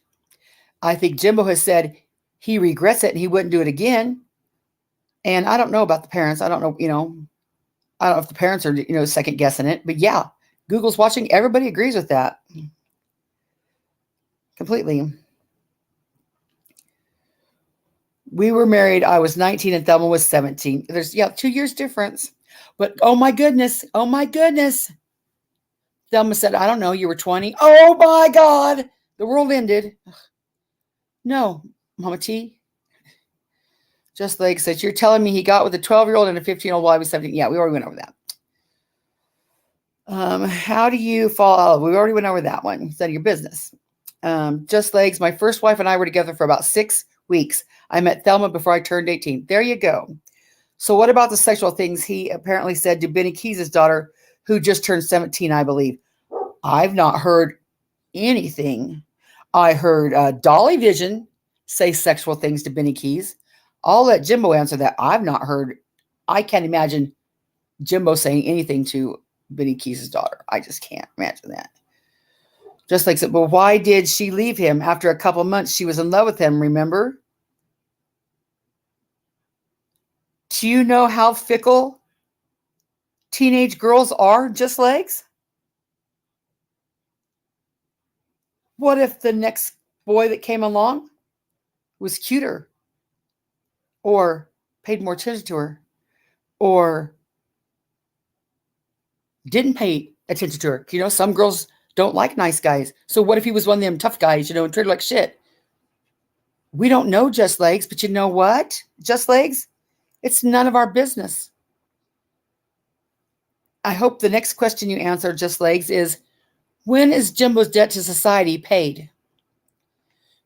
I think Jimbo has said he regrets it and he wouldn't do it again. And I don't know about the parents. I don't know, I don't know if the parents are, second guessing it. But yeah, Google's watching. Everybody agrees with that. Completely. We were married. I was 19 and Thelma was 17. There's 2 years difference. But oh my goodness. Thelma said, I don't know, you were 20. Oh my God. The world ended. No, Mama T. Just like said, you're telling me he got with a 12-year-old and a 15-year-old while he was 17. Yeah, we already went over that. How do you fall out? We already went over that one. It's none of your business. Just legs. My first wife and I were together for about 6 weeks. I met Thelma before I turned 18. There you go. So what about the sexual things he apparently said to Benny Keys' daughter, who just turned 17, I believe? I've not heard anything. I heard Dolly Vision say sexual things to Benny Keys. I'll let Jimbo answer that. I've not heard. I can't imagine Jimbo saying anything to Benny Keys' daughter. I just can't imagine that. Just like, but why did she leave him after a couple months? She was in love with him, remember? Do you know how fickle teenage girls are, just legs? What if the next boy that came along was cuter or paid more attention to her or didn't pay attention to her? Some girls don't like nice guys. So what if he was one of them tough guys, and treated like shit? We don't know, just legs, but you know what? Just legs, it's none of our business. I hope the next question you answer, just legs, is when is Jimbo's debt to society paid?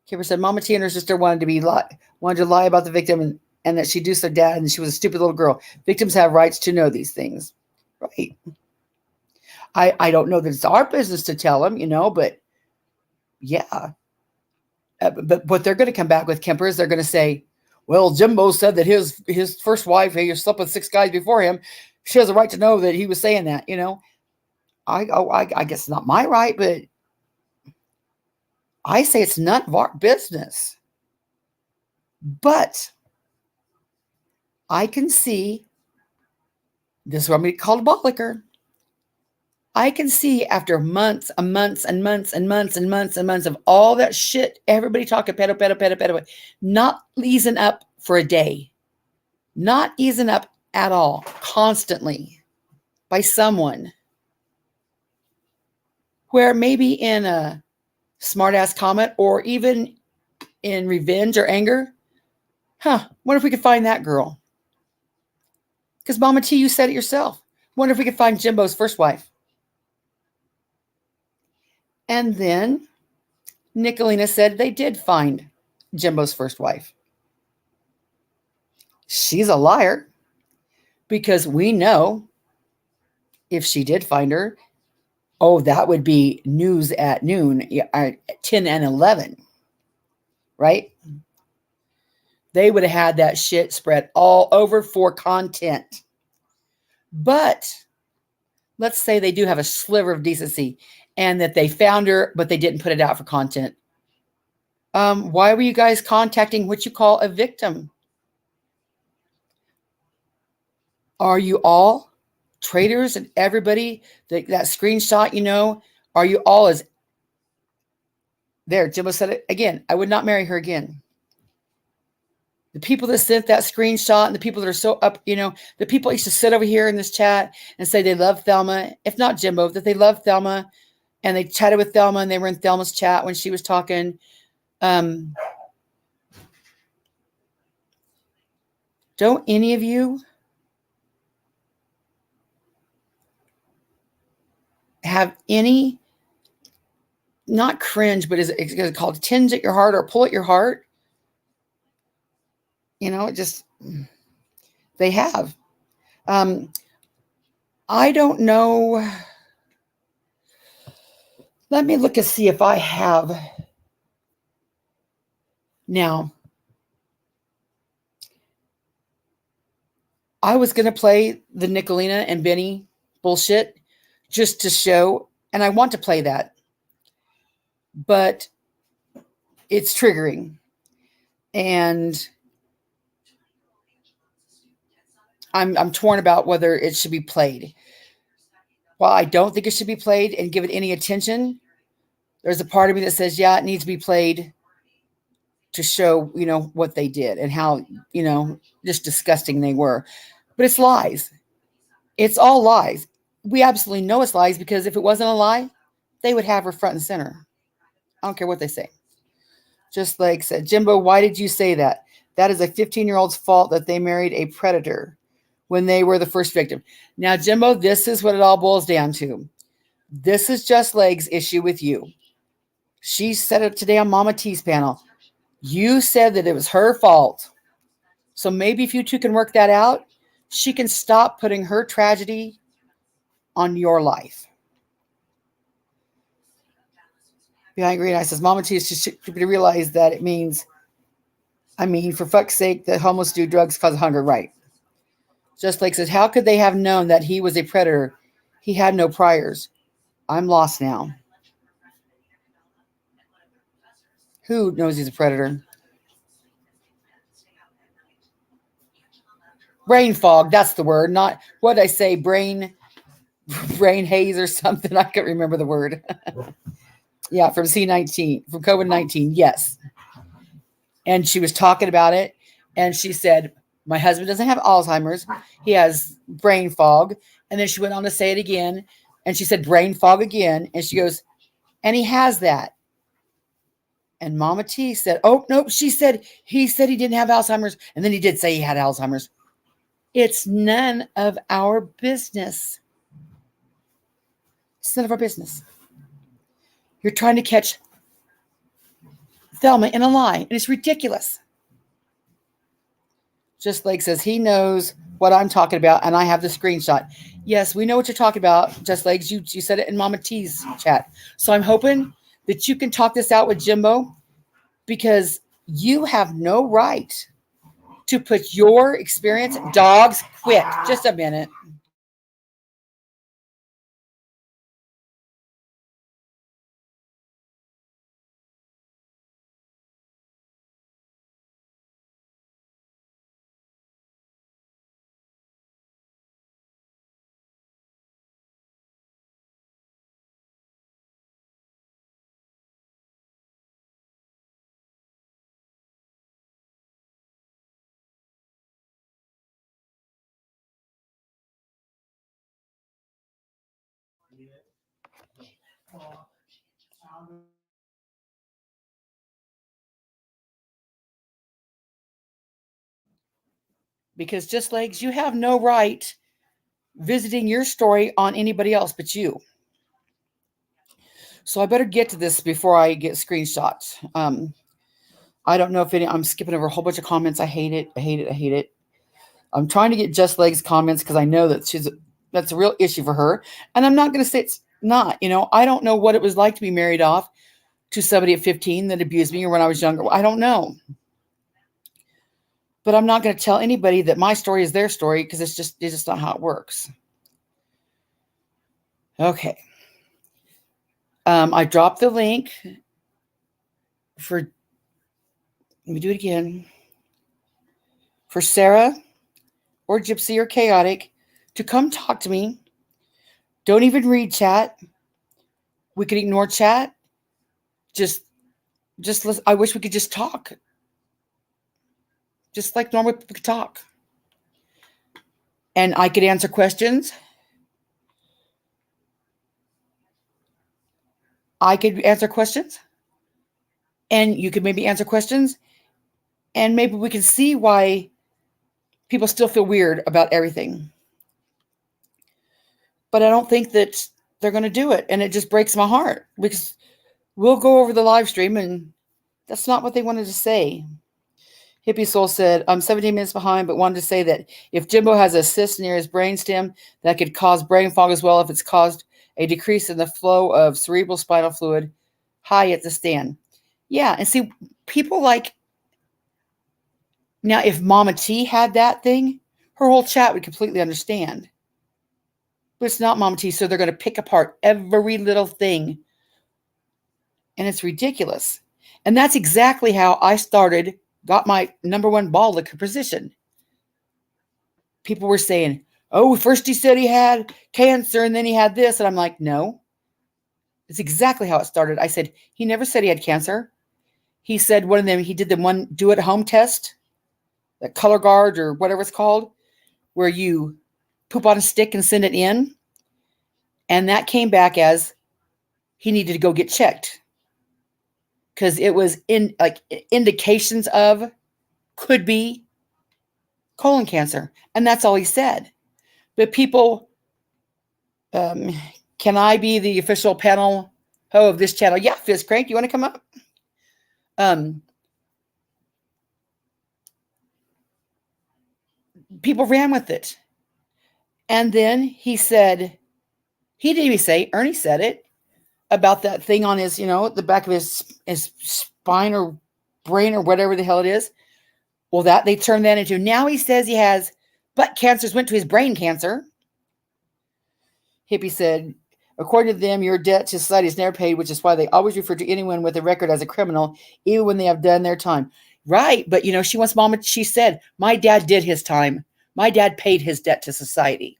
Kipper said, Mama T and her sister wanted to lie about the victim and that she duped their dad and she was a stupid little girl. Victims have rights to know these things. Right. I don't know that it's our business to tell them, but yeah. But what they're going to come back with, Kemper, is they're going to say, well, Jimbo said that his first wife, he slept with 6 guys before him. She has a right to know that he was saying that, I guess it's not my right, but I say it's none of our business. But I can see, this is what I'm going to call a bollicker. I can see after months and months and months and months and months and months of all that shit, everybody talking pedo, not easing up for a day, not easing up at all, constantly by someone, where maybe in a smart-ass comment or even in revenge or anger, wonder if we could find that girl. Because Mama T, you said it yourself. Wonder if we could find Jimbo's first wife. And then Nicolina said they did find Jimbo's first wife. She's a liar because we know if she did find her, that would be news at noon, 10 and 11, right? They would have had that shit spread all over for content. But let's say they do have a sliver of decency and that they found her, but they didn't put it out for content. Why were you guys contacting what you call a victim? Are you all traitors and everybody that screenshot, are you all as there? Jimbo said it again. I would not marry her again. The people that sent that screenshot and the people that are so up, the people used to sit over here in this chat and say they love Thelma, if not Jimbo, that they love Thelma, and they chatted with Thelma and they were in Thelma's chat when she was talking. Don't any of you have any, not cringe, but is it called tinge at your heart or pull at your heart? Just They have. I don't know. Let me look and see if I have. Now, I was going to play the Nicolina and Benny bullshit just to show, and I want to play that, but it's triggering. And I'm torn about whether it should be played. While I don't think it should be played and give it any attention, there's a part of me that says, yeah, it needs to be played to show, what they did and how, just disgusting they were. But it's lies. It's all lies. We absolutely know it's lies because if it wasn't a lie, they would have her front and center. I don't care what they say. Just like said, Jimbo, why did you say that? That is a 15-year-old's fault that they married a predator when they were the first victim. Now, Jimbo, this is what it all boils down to. This is Just Legs' issue with you. She said it today on Mama T's panel. You said that it was her fault. So maybe if you two can work that out, she can stop putting her tragedy on your life. Behind Green Eye says, Mama T is stupid to realize that it means, for fuck's sake, that homeless do drugs cause hunger, right? Just like says, how could they have known that he was a predator? He had no priors. I'm lost now. Who knows he's a predator? Brain fog, that's the word. Not, what did I say, brain haze or something? I can't remember the word. Yeah, from C-19, from COVID-19, yes. And she was talking about it, and she said, my husband doesn't have Alzheimer's. He has brain fog. And then she went on to say it again, and she said brain fog again, and she goes, and he has that. And Mama T said, oh, nope, he said he didn't have Alzheimer's, and then he did say he had Alzheimer's. It's none of our business. It's none of our business. You're trying to catch Thelma in a lie, and it's ridiculous. Just like says, he knows what I'm talking about, and I have the screenshot. Yes, we know what you're talking about, Just Legs. You said it in Mama T's chat. So I'm hoping that you can talk this out with Jimbo, because you have no right to put your experience. Dogs, quit. Just a minute. Because Just Legs, you have no right visiting your story on anybody else but you. So I better get to this before I get screenshots. I don't know if I'm skipping over a whole bunch of comments. I hate it. I'm trying to get Just Legs comments because I know that that's a real issue for her. And I'm not going to say it's not. I don't know what it was like to be married off to somebody at 15 that abused me, or when I was younger. I don't know. But I'm not going to tell anybody that my story is their story, because it's just not how it works. Okay. I dropped the link let me do it again, for Sarah or Gypsy or Chaotic to come talk to me. Don't even read chat. We could ignore chat. Just listen. I wish we could just talk. Just like normal people could talk. And I could answer questions. I could answer questions. And you could maybe answer questions. And maybe we can see why people still feel weird about everything. But I don't think that they're going to do it. And it just breaks my heart, because we'll go over the live stream and that's not what they wanted to say. Hippie Soul said, I'm 17 minutes behind, but wanted to say that if Jimbo has a cyst near his brainstem, that could cause brain fog as well if it's caused a decrease in the flow of cerebral spinal fluid high at the stand. Yeah, and see, people like, now if Mama T had that thing, her whole chat would completely understand. But it's not Mama T, so they're going to pick apart every little thing. And it's ridiculous. And that's exactly how I got my number one ball liquor position. People were saying, oh, first he said he had cancer and then he had this. And I'm like, no, it's exactly how it started. I said, he never said he had cancer. He said one of them, he did the one do it at home test, that color guard or whatever it's called, where you poop on a stick and send it in. And that came back as he needed to go get checked. Because it was in like indications of could be colon cancer. And that's all he said. But people, can I be the official panel of this channel? Yeah, Fizz Crank, you want to come up? People ran with it. And then he said, he didn't even say, Ernie said it, about that thing on his, the back of his spine or brain or whatever the hell it is. Well, that they turned that into, now he says he has butt cancers went to his brain cancer. Hippie said, according to them, your debt to society is never paid, which is why they always refer to anyone with a record as a criminal, even when they have done their time. Right. But, she said, my dad did his time. My dad paid his debt to society.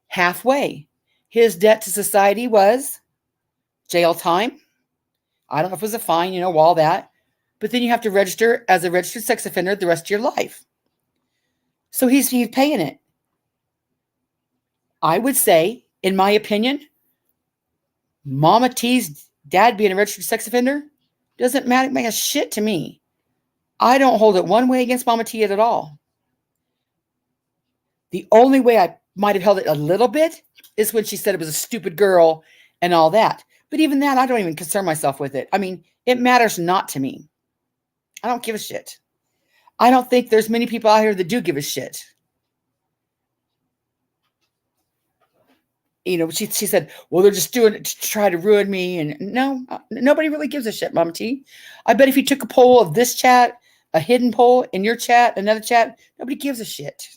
Halfway. His debt to society was jail time. I don't know if it was a fine, all that. But then you have to register as a registered sex offender the rest of your life. So he's paying it. I would say, in my opinion, Mama T's dad being a registered sex offender doesn't make a shit to me. I don't hold it one way against Mama T at all. The only way I might have held it a little bit is when she said it was a stupid girl and all that. But even that, I don't even concern myself with it. I mean, it matters not to me. I don't give a shit. I don't think there's many people out here that do give a shit. She said, well, they're just doing it to try to ruin me. And no, nobody really gives a shit, Mama T. I bet if you took a poll of this chat, a hidden poll in your chat, another chat, nobody gives a shit.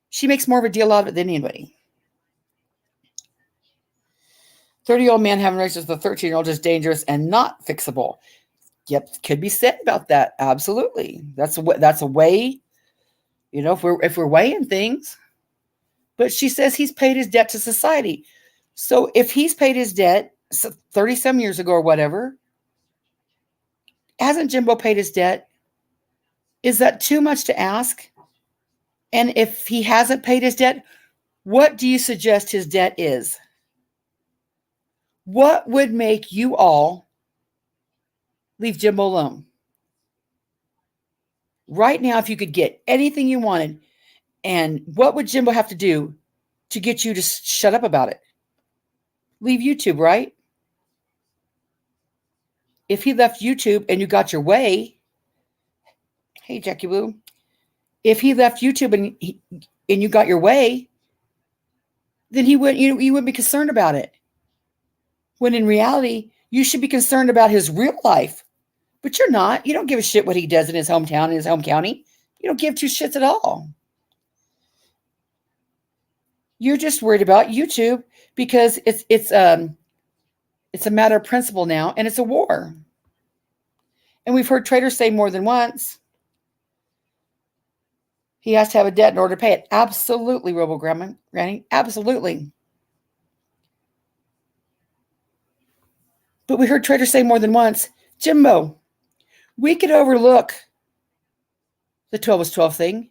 She makes more of a deal out of it than anybody. 30-year-old man having relations with a 13-year-old is dangerous and not fixable. Yep, could be said about that. Absolutely. That's a way, if we're weighing things. But she says he's paid his debt to society. So if he's paid his debt 30-some years ago or whatever, hasn't Jimbo paid his debt? Is that too much to ask? And if he hasn't paid his debt, what do you suggest his debt is? What would make you all leave Jimbo alone? Right now, if you could get anything you wanted, and what would Jimbo have to do to get you to shut up about it? Leave YouTube, right? If he left YouTube and you got your way, hey, Jackie Blue, if he left YouTube and you got your way, then you wouldn't be concerned about it. When in reality, you should be concerned about his real life. But you're not. You don't give a shit what he does in his hometown, in his home county. You don't give two shits at all. You're just worried about YouTube because it's a matter of principle now, and it's a war. And we've heard traders say more than once, he has to have a debt in order to pay it. Absolutely, Granny. Absolutely. But we heard traders say more than once, Jimbo, we could overlook the 12 is 12 thing,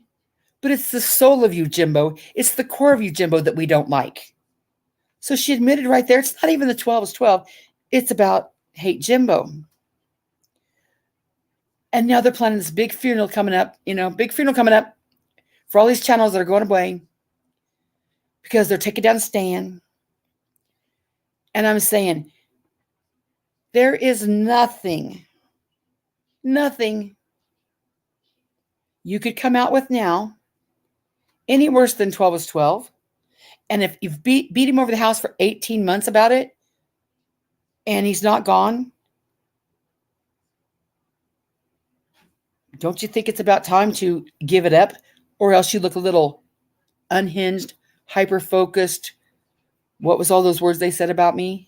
but it's the soul of you, Jimbo. It's the core of you, Jimbo, that we don't like. So she admitted right there, it's not even the 12 is 12. It's about hate Jimbo. And now they're planning this big funeral coming up, for all these channels that are going away because they're taking down a stand. And I'm saying, there is nothing you could come out with now. Any worse than 12 is 12. And if you've beat him over the house for 18 months about it, and he's not gone, don't you think it's about time to give it up? Or else you look a little unhinged, hyper-focused. What was all those words they said about me?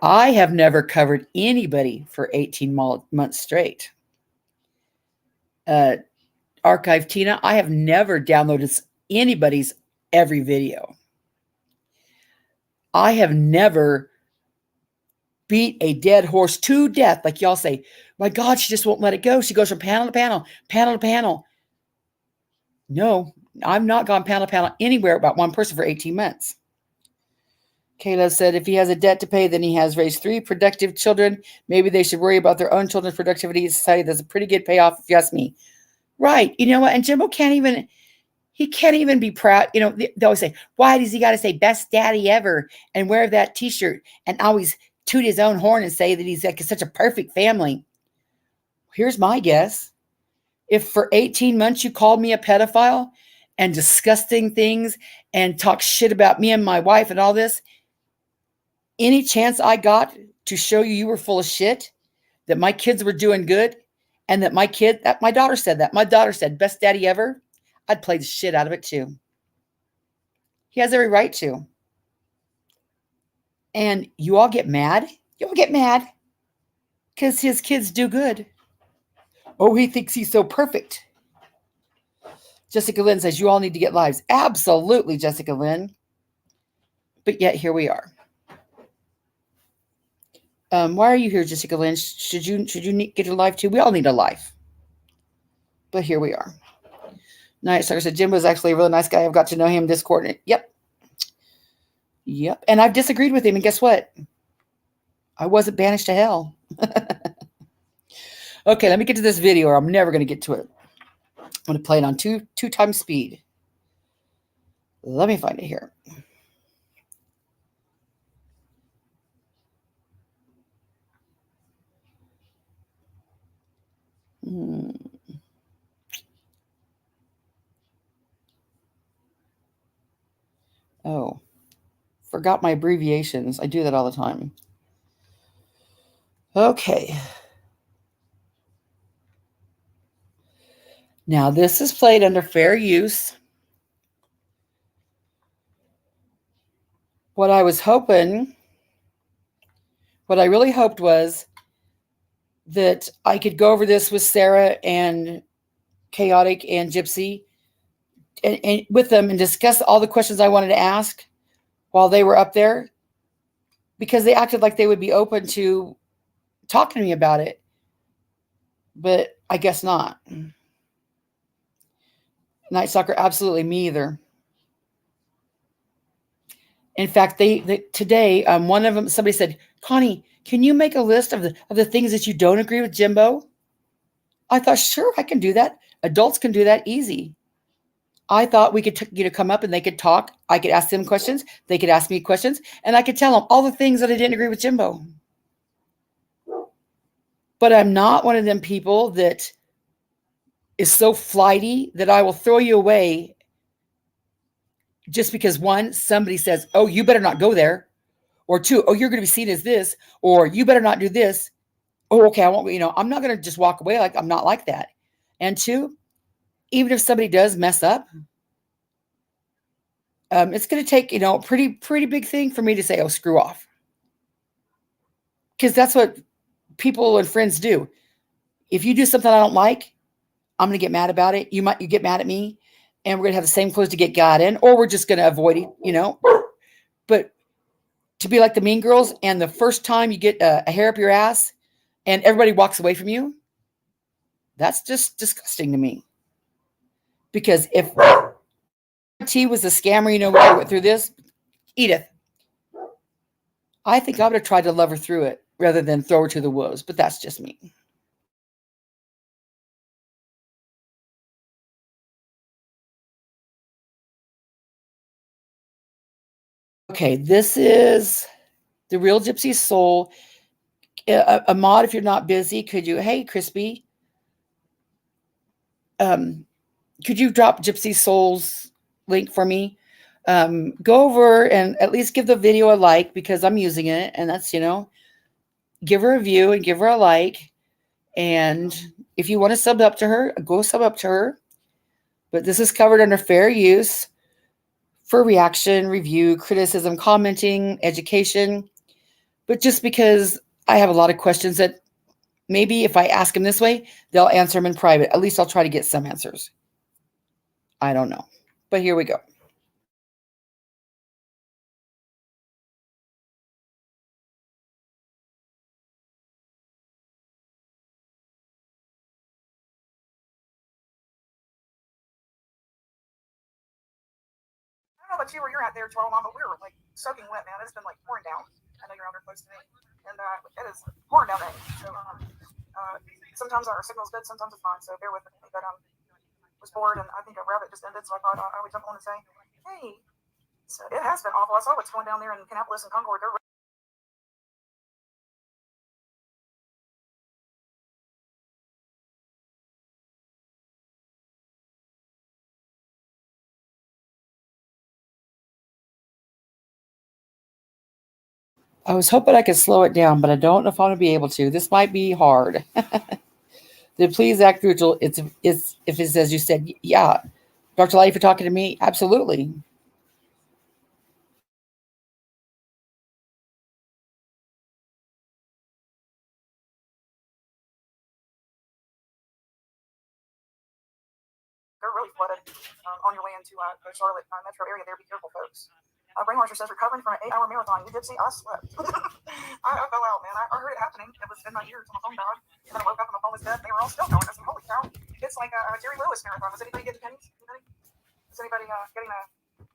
I have never covered anybody for 18 months straight. Archive Tina, I have never downloaded anybody's every video. I have never beat a dead horse to death, like y'all say. My God, she just won't let it go. She goes from panel to panel, panel to panel. No, I've not gone panel to panel anywhere about one person for 18 months. Kayla said, if he has a debt to pay, then he has raised 3 productive children. Maybe they should worry about their own children's productivity in society. That's a pretty good payoff, if you ask me. Right. You know what? And Jimbo can't even be proud. You know, they always say, why does he got to say best daddy ever and wear that t-shirt and always toot his own horn and say that he's like such a perfect family? Here's my guess. If for 18 months you called me a pedophile and disgusting things and talk shit about me and my wife and all this, any chance I got to show you were full of shit, that my kids were doing good, and that my daughter said that. My daughter said, best daddy ever, I'd play the shit out of it too. He has every right to. And you all get mad. You all get mad because his kids do good. Oh, he thinks he's so perfect. Jessica Lynn says, you all need to get lives. Absolutely, Jessica Lynn. But yet here we are. Why are you here, Jessica Lynn? Should you get a life too? We all need a life. But here we are. Night Sucker said, Jimbo's actually a really nice guy. I've got to know him Discord. Yep. And I've disagreed with him. And guess what? I wasn't banished to hell. Okay, let me get to this video or I'm never going to get to it. I'm going to play it on two times speed. Let me find it here. Oh, forgot my abbreviations. I do that all the time. Okay. Now this is played under fair use. What I really hoped was that I could go over this with Sarah and Chaotic and Gypsy and with them and discuss all the questions I wanted to ask while they were up there, because they acted like they would be open to talking to me about it. But I guess not. Night Stalker, absolutely me either. In fact, today, one of them, somebody said, Connie, can you make a list of the things that you don't agree with Jimbo? I thought, sure, I can do that. Adults can do that easy. I thought we could come up and they could talk. I could ask them questions. They could ask me questions. And I could tell them all the things that I didn't agree with Jimbo. But I'm not one of them people that is so flighty that I will throw you away just because, one, somebody says, oh, you better not go there. Or two, oh, you're going to be seen as this. Or you better not do this. Oh, okay, I won't, I'm not going to just walk away. Like, I'm not like that. And two, even if somebody does mess up, it's going to take, a pretty big thing for me to say, oh, screw off. Because that's what people and friends do. If you do something I don't like, I'm going to get mad about it. You get mad at me, and we're going to have the same clothes to get God in, or we're just going to avoid it, But to be like the Mean Girls, and the first time you get a hair up your ass and everybody walks away from you, that's just disgusting to me. Because if T was a scammer, we went through this, Edith, I think I would have tried to love her through it rather than throw her to the wolves, but that's just me. Okay, this is the Real Gypsy Soul. A mod, if you're not busy, could you, hey, Crispy, Could you drop Gypsy Soul's link for me? Go over and at least give the video a like because I'm using it, and that's, give her a view and give her a like. And if you want to sub up to her, go sub up to her. But this is covered under fair use for reaction, review, criticism, commenting, education. But just because I have a lot of questions that maybe if I ask them this way, they'll answer them in private. At least I'll try to get some answers. I don't know. But here we go. I don't know about you where you're at there, Joel, Mom, but we're like soaking wet, man. It's been like pouring down. I know you're out there close to me, and it is pouring down there. So sometimes our signal's good, sometimes it's fine. So bear with me. But was bored, and I think a rabbit just ended, so I thought I would jump on and say, hey. So it has been awful. I saw what's going down there in Kannapolis and Concord. They're I was hoping I could slow it down, but I don't know if I'm going to be able to. This might be hard. The please act neutral. It's if it says you said, yeah, Dr. Light, if you're talking to me, absolutely. really flooded on your way into the Charlotte metro area there. Be careful, folks. Brainwasher says recovering from an 8-hour marathon. You did see I slept. I fell out, man. I heard it happening. It was in my ears when my phone died. And then I woke up and my phone was dead. And they were all still going. I said, holy cow. It's like a Jerry Lewis marathon. Was anybody getting pennies? Anybody? Is anybody getting a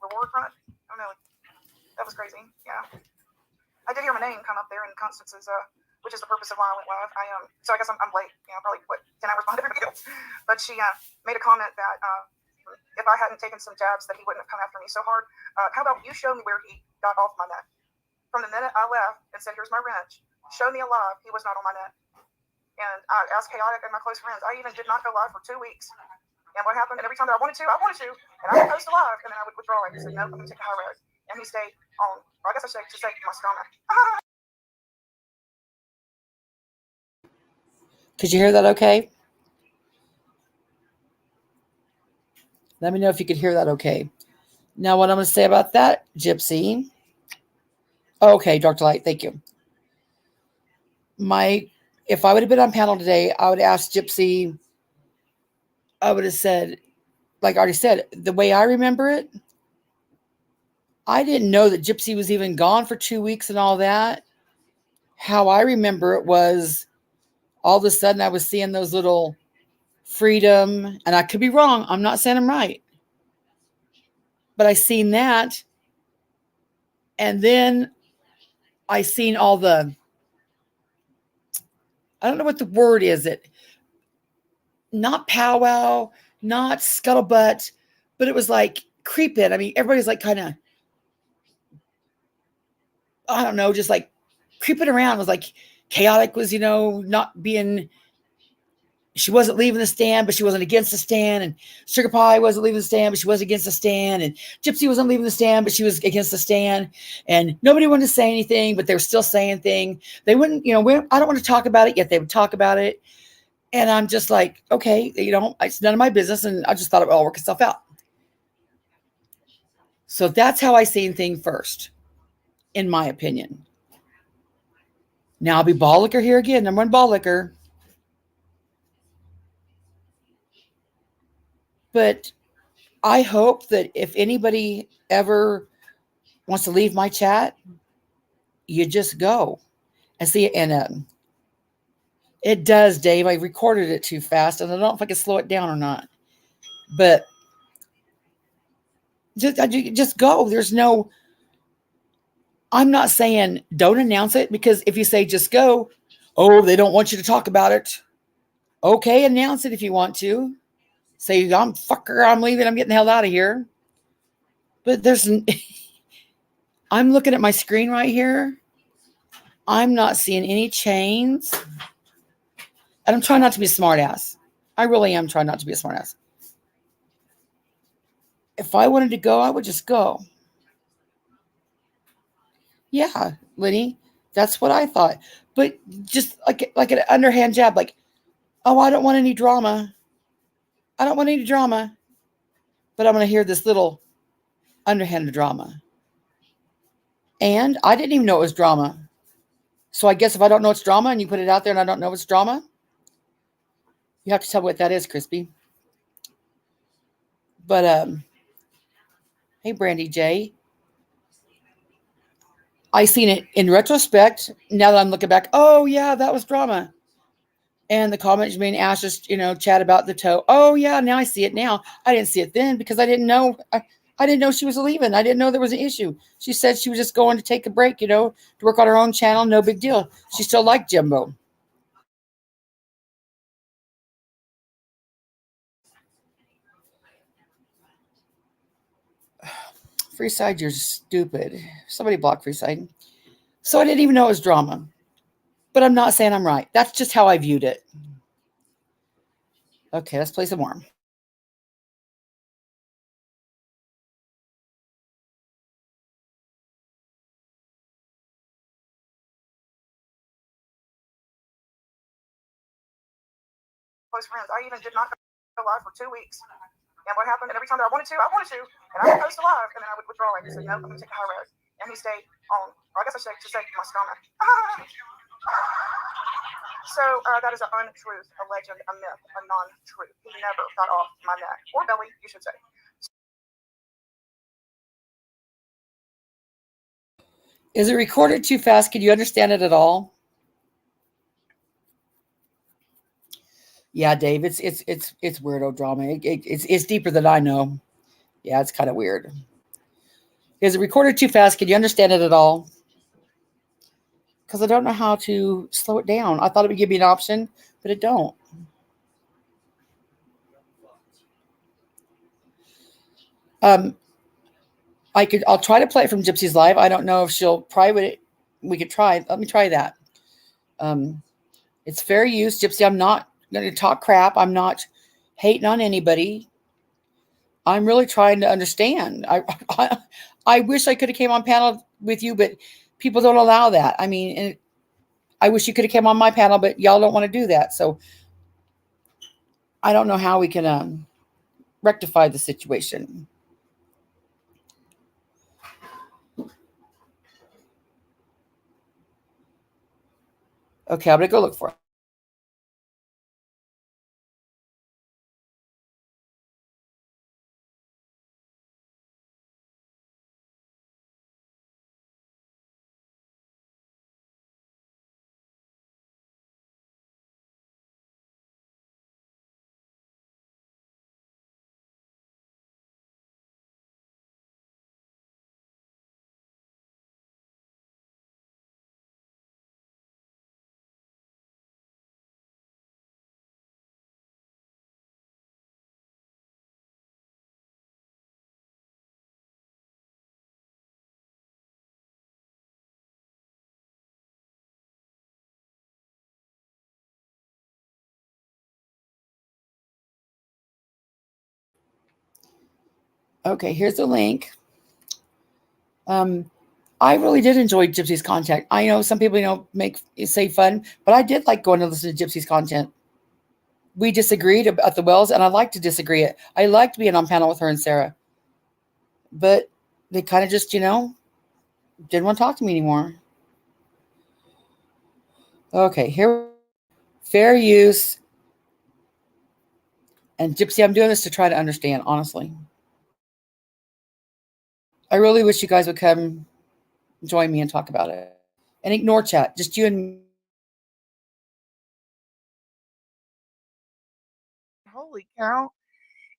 reward from it? I don't know. That was crazy. Yeah. I did hear my name come up there in Constance's, which is the purpose of why I went live. So I guess I'm late. Probably, 10 hours behind everybody else. But she made a comment that if I hadn't taken some jabs that he wouldn't have come after me so hard. How about you show me where he got off my net? From the minute I left and said, here's my wrench, show me alive, he was not on my net. And I asked Chaotic and my close friends. I even did not go live for 2 weeks. And what happened? And every time that I wanted to, and I would post a live, and then I would withdraw it and say, no, I'm going to take the high road. And he stayed on, or I guess I should just say, my stomach. Could you hear that okay? Let me know if you could hear that okay. Now, what I'm going to say about that, Gypsy. Okay, Dr. Light, thank you. If I would have been on panel today, I would ask Gypsy, I would have said, like I already said, the way I remember it, I didn't know that Gypsy was even gone for 2 weeks and all that. How I remember it was all of a sudden I was seeing those little freedom, and I could be wrong. I'm not saying I'm right. But I seen that. And then I seen all the, I don't know what the word is. Not powwow, not scuttlebutt, but it was like creeping. I mean, everybody's like kind of, I don't know, just like creeping around. It was like Chaotic was, not being, she wasn't leaving the stand, but she wasn't against the stand. And Sugar Pie wasn't leaving the stand, but she was against the stand. And Gypsy wasn't leaving the stand, but she was against the stand. And nobody wanted to say anything, but they were still saying things. They wouldn't, I don't want to talk about it, yet they would talk about it. And I'm just like, okay, it's none of my business. And I just thought it would all work itself out. So that's how I seen things first, in my opinion. Now I'll be ball liquor here again. Number one ball liquor. But I hope that if anybody ever wants to leave my chat, you just go and see it. And it does, Dave. I recorded it too fast, and I don't know if I can slow it down or not. But just go. There's no, I'm not saying don't announce it, because if you say just go, oh, they don't want you to talk about it. Okay, announce it if you want to. Say, I'm leaving, I'm getting the hell out of here. But I'm looking at my screen right here. I'm not seeing any chains. And I'm trying not to be a smart ass. I really am trying not to be a smartass. If I wanted to go, I would just go. Yeah, Lenny, that's what I thought. But just like an underhand jab, like, oh, I don't want any drama. I don't want any drama. But I'm going to hear this little underhanded drama. And I didn't even know it was drama. So I guess if I don't know it's drama and you put it out there and I don't know it's drama, you have to tell me what that is, Crispy. But hey, Brandy J, I seen it in retrospect. Now that I'm looking back, oh yeah, that was drama. And the comments being asked, just chat about the toe. Oh yeah, now I see it. Now I didn't see it then because I didn't know. I didn't know she was leaving. I didn't know there was an issue. She said she was just going to take a break, to work on her own channel. No big deal. She still liked Jimbo. Freeside, you're stupid. Somebody block Freeside. So I didn't even know it was drama. But I'm not saying I'm right. That's just how I viewed it. Okay, let's play some more. Close friends. I even did not go live for 2 weeks. And what happened? And every time that I wanted to, and I would post a live, and then I would withdraw it and say, nope, I'm going to take a high road. And he stayed on, or I guess I should say my stomach. So that is an untruth, a legend, a myth, a non-truth. He never got off my neck, or belly, you should say. Is it recorded too fast? Can you understand it at all? Yeah, Dave, it's weirdo drama. It's deeper than I know. Yeah, it's kind of weird. Is it recorded too fast? Can you understand it at all? Because I don't know how to slow it down. I thought it would give me an option, but it don't. I'll try to play it from Gypsy's live. I don't know if she'll private it. We could try. Let me try that. It's fair use, Gypsy. I'm not going to talk crap. I'm not hating on anybody. I'm really trying to understand. I wish I could have came on panel with you, but people don't allow that. I mean, I wish you could have came on my panel, but y'all don't want to do that. So I don't know how we can rectify the situation. Okay, I'm going to go look for it. Okay, here's the link. I really did enjoy Gypsy's content. I know some people, say fun, but I did like going to listen to Gypsy's content. We disagreed about the wells, and I like to disagree it. I liked being on panel with her and Sarah. But they kind of just, didn't want to talk to me anymore. Okay, here, fair use. And Gypsy, I'm doing this to try to understand, honestly. I really wish you guys would come join me and talk about it. And ignore chat, just you and me. Holy cow.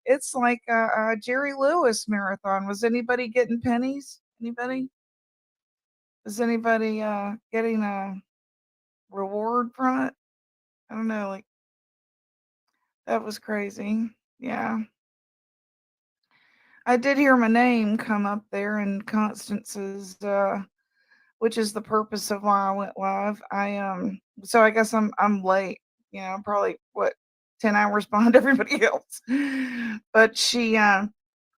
It's like a Jerry Lewis marathon. Was anybody getting pennies? Anybody? Is anybody getting a reward from it? I don't know. Like, that was crazy. Yeah. I did hear my name come up there in Constance's, which is the purpose of why I went live. So I guess I'm late. Probably what 10 hours behind everybody else. But she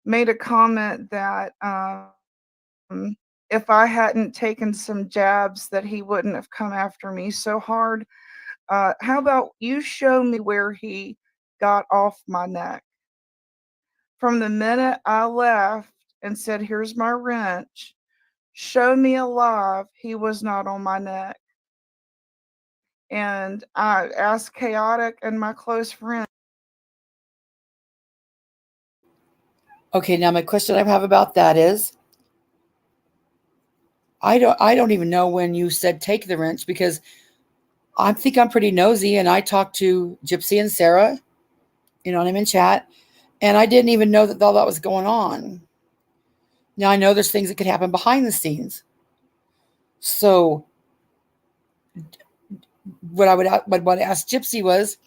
made a comment that if I hadn't taken some jabs, that he wouldn't have come after me so hard. How about you show me where he got off my neck? From the minute I left and said, here's my wrench, show me alive, he was not on my neck. And I asked Chaotic and my close friend. Okay, now my question I have about that is, I don't even know when you said take the wrench, because I think I'm pretty nosy, and I talked to Gypsy and Sarah, and I'm in chat, and I didn't even know that all that was going on. Now I know there's things that could happen behind the scenes. So what I would ask Gypsy was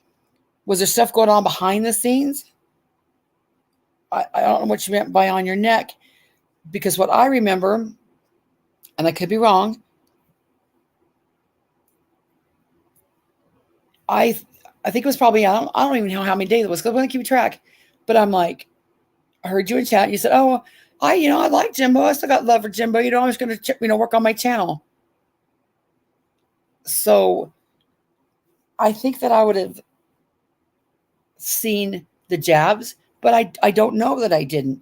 there stuff going on behind the scenes? I don't know what you meant by on your neck, because what I remember, and I could be wrong, I think it was probably, I don't even know how many days it was, because I wasn't keeping track. But I'm like, I heard you in chat, and you said, oh, I like Jimbo. I still got love for Jimbo. I'm just going to, work on my channel. So I think that I would have seen the jabs, but I don't know that I didn't.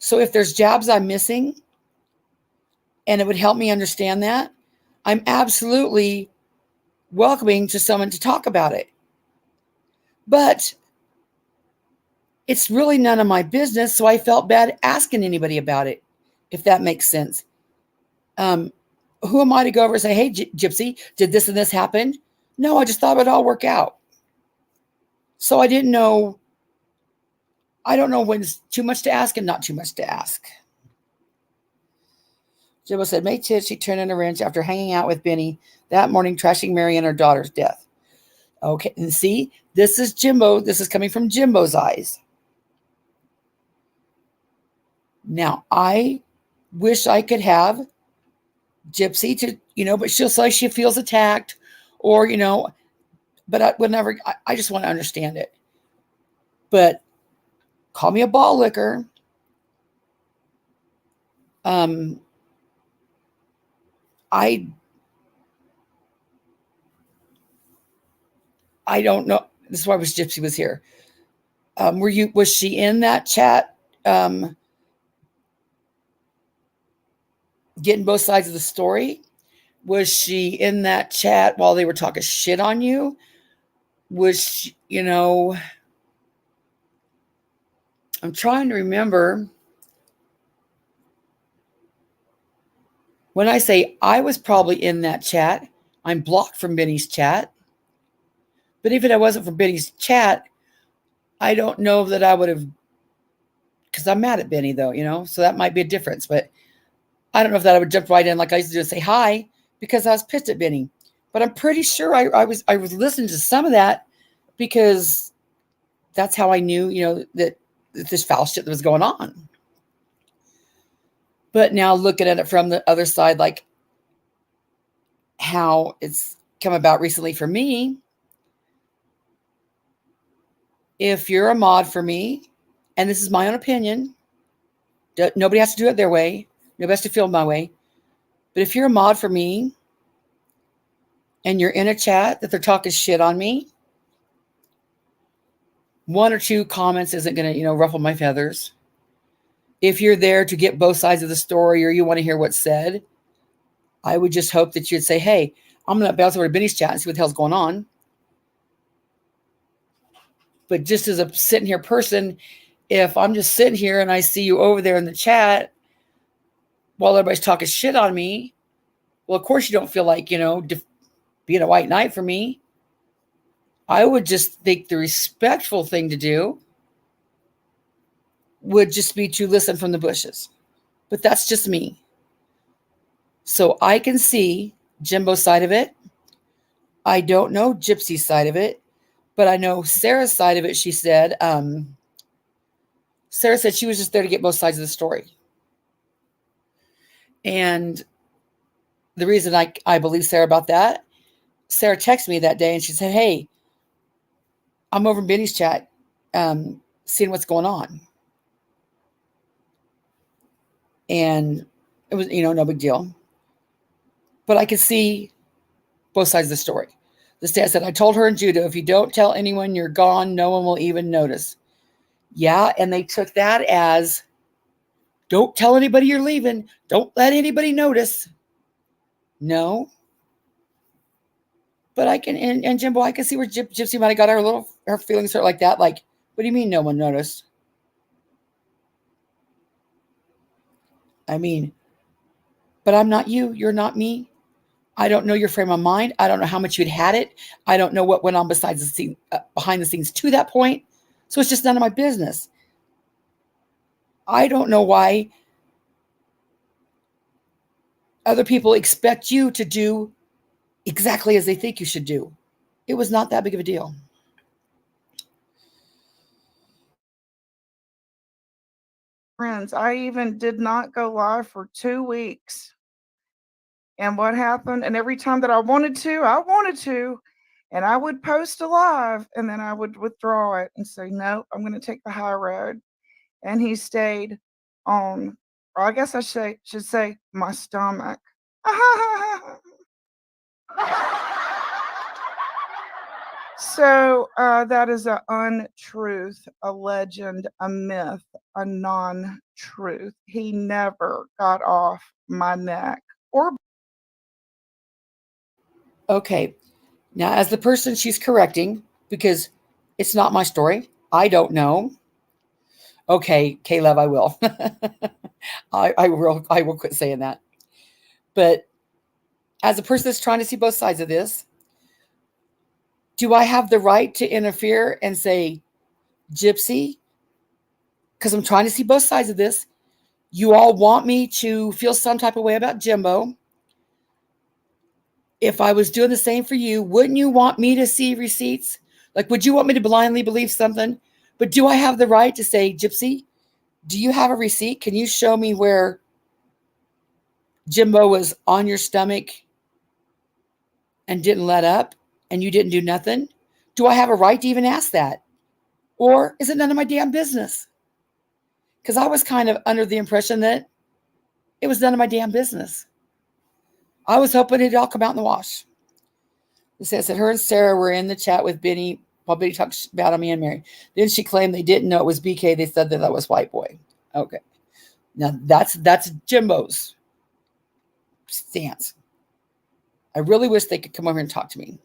So if there's jabs I'm missing, and it would help me understand that, I'm absolutely welcoming to someone to talk about it. But it's really none of my business, so I felt bad asking anybody about it, if that makes sense. Who am I to go over and say, hey, Gypsy, did this and this happen? No, I just thought it would all work out. So I didn't know. I don't know when it's too much to ask and not too much to ask. Jimbo said, May 10th, she turned in a wrench after hanging out with Benny that morning, trashing Mary and her daughter's death. Okay, and see, this is Jimbo. This is coming from Jimbo's eyes. Now, I wish I could have Gypsy to, but she'll say she feels attacked, or, but I just want to understand it. But call me a ball licker. I don't know. This is why Gypsy was here. Was she in that chat? Getting both sides of the story? Was she in that chat while they were talking shit on you? Was she, I'm trying to remember. When I say I was probably in that chat, I'm blocked from Benny's chat. But even if it wasn't for Benny's chat, I don't know that I would have, because I'm mad at Benny though, so that might be a difference. But I don't know if that I would jump right in like I used to do and say hi, because I was pissed at Benny. But I'm pretty sure I was listening to some of that, because that's how I knew, that this foul shit that was going on. But now looking at it from the other side, like how it's come about recently for me, if you're a mod for me, and this is my own opinion, nobody has to do it their way, nobody has to feel my way, but if you're a mod for me and you're in a chat that they're talking shit on me, one or two comments isn't going to, ruffle my feathers. If you're there to get both sides of the story, or you want to hear what's said, I would just hope that you'd say, hey, I'm going to bounce over to Benny's chat and see what the hell's going on. But just as a sitting here person, if I'm just sitting here and I see you over there in the chat while everybody's talking shit on me, well, of course you don't feel like, being a white knight for me. I would just think the respectful thing to do would just be to listen from the bushes. But that's just me. So I can see Jimbo's side of it. I don't know Gypsy's side of it, but I know Sarah's side of it. She said, Sarah said she was just there to get both sides of the story. And the reason I believe Sarah about that, Sarah texted me that day and she said, hey, I'm over in Benny's chat, seeing what's going on. And it was, no big deal. But I could see both sides of the story. The stat said, I told her in judo, if you don't tell anyone you're gone, no one will even notice. Yeah, and they took that as, don't tell anybody you're leaving. Don't let anybody notice. No. But I can, and Jimbo, I can see where Gypsy might have got her feelings hurt like that. Like, what do you mean no one noticed? I mean, but I'm not you. You're not me. I don't know your frame of mind. I don't know how much you'd had it. I don't know what went on behind the scenes to that point. So it's just none of my business. I don't know why other people expect you to do exactly as they think you should do. It was not that big of a deal. Friends, I even did not go live for 2 weeks. And what happened? And every time that I wanted to, and I would post a live, and then I would withdraw it and say, no, I'm going to take the high road. And he stayed on, or I guess I should say, my stomach. So that is an untruth, a legend, a myth, a non-truth. He never got off my neck or. Okay. Now, as the person she's correcting, because it's not my story, I don't know. Okay, Caleb, I will. I will quit saying that. But as a person that's trying to see both sides of this, do I have the right to interfere and say, Gypsy, because I'm trying to see both sides of this, you all want me to feel some type of way about Jimbo. If I was doing the same for you, wouldn't you want me to see receipts? Like, would you want me to blindly believe something? But do I have the right to say, Gypsy, do you have a receipt? Can you show me where Jimbo was on your stomach and didn't let up and you didn't do nothing? Do I have a right to even ask that? Or is it none of my damn business? Because I was kind of under the impression that it was none of my damn business. I was hoping it'd all come out in the wash. It says that her and Sarah were in the chat with Benny while Benny talked about me and Mary. Then she claimed they didn't know it was BK. They said that was white boy. Okay. Now that's Jimbo's stance. I really wish they could come over and talk to me.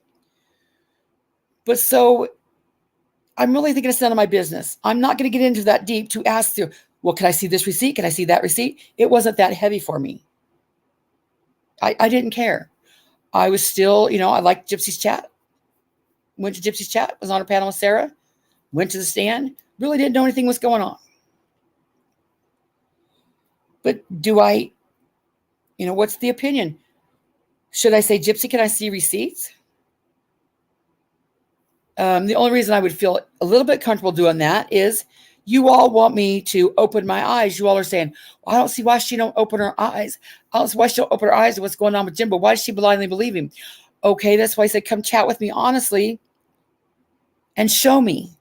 But so I'm really thinking it's none of my business. I'm not going to get into that deep to ask you, well, can I see this receipt? Can I see that receipt? It wasn't that heavy for me. I didn't care. I was still, I liked Gypsy's chat. Went to Gypsy's chat, was on a panel with Sarah, went to the stand, really didn't know anything was going on. But do I, what's the opinion? Should I say, Gypsy, can I see receipts? The only reason I would feel a little bit comfortable doing that is you all want me to open my eyes. You all are saying, well, I don't see why she don't open her eyes. I don't see why she don't open her eyes to what's going on with Jimbo. Why does she blindly believe him? Okay, that's why I said, come chat with me honestly and show me.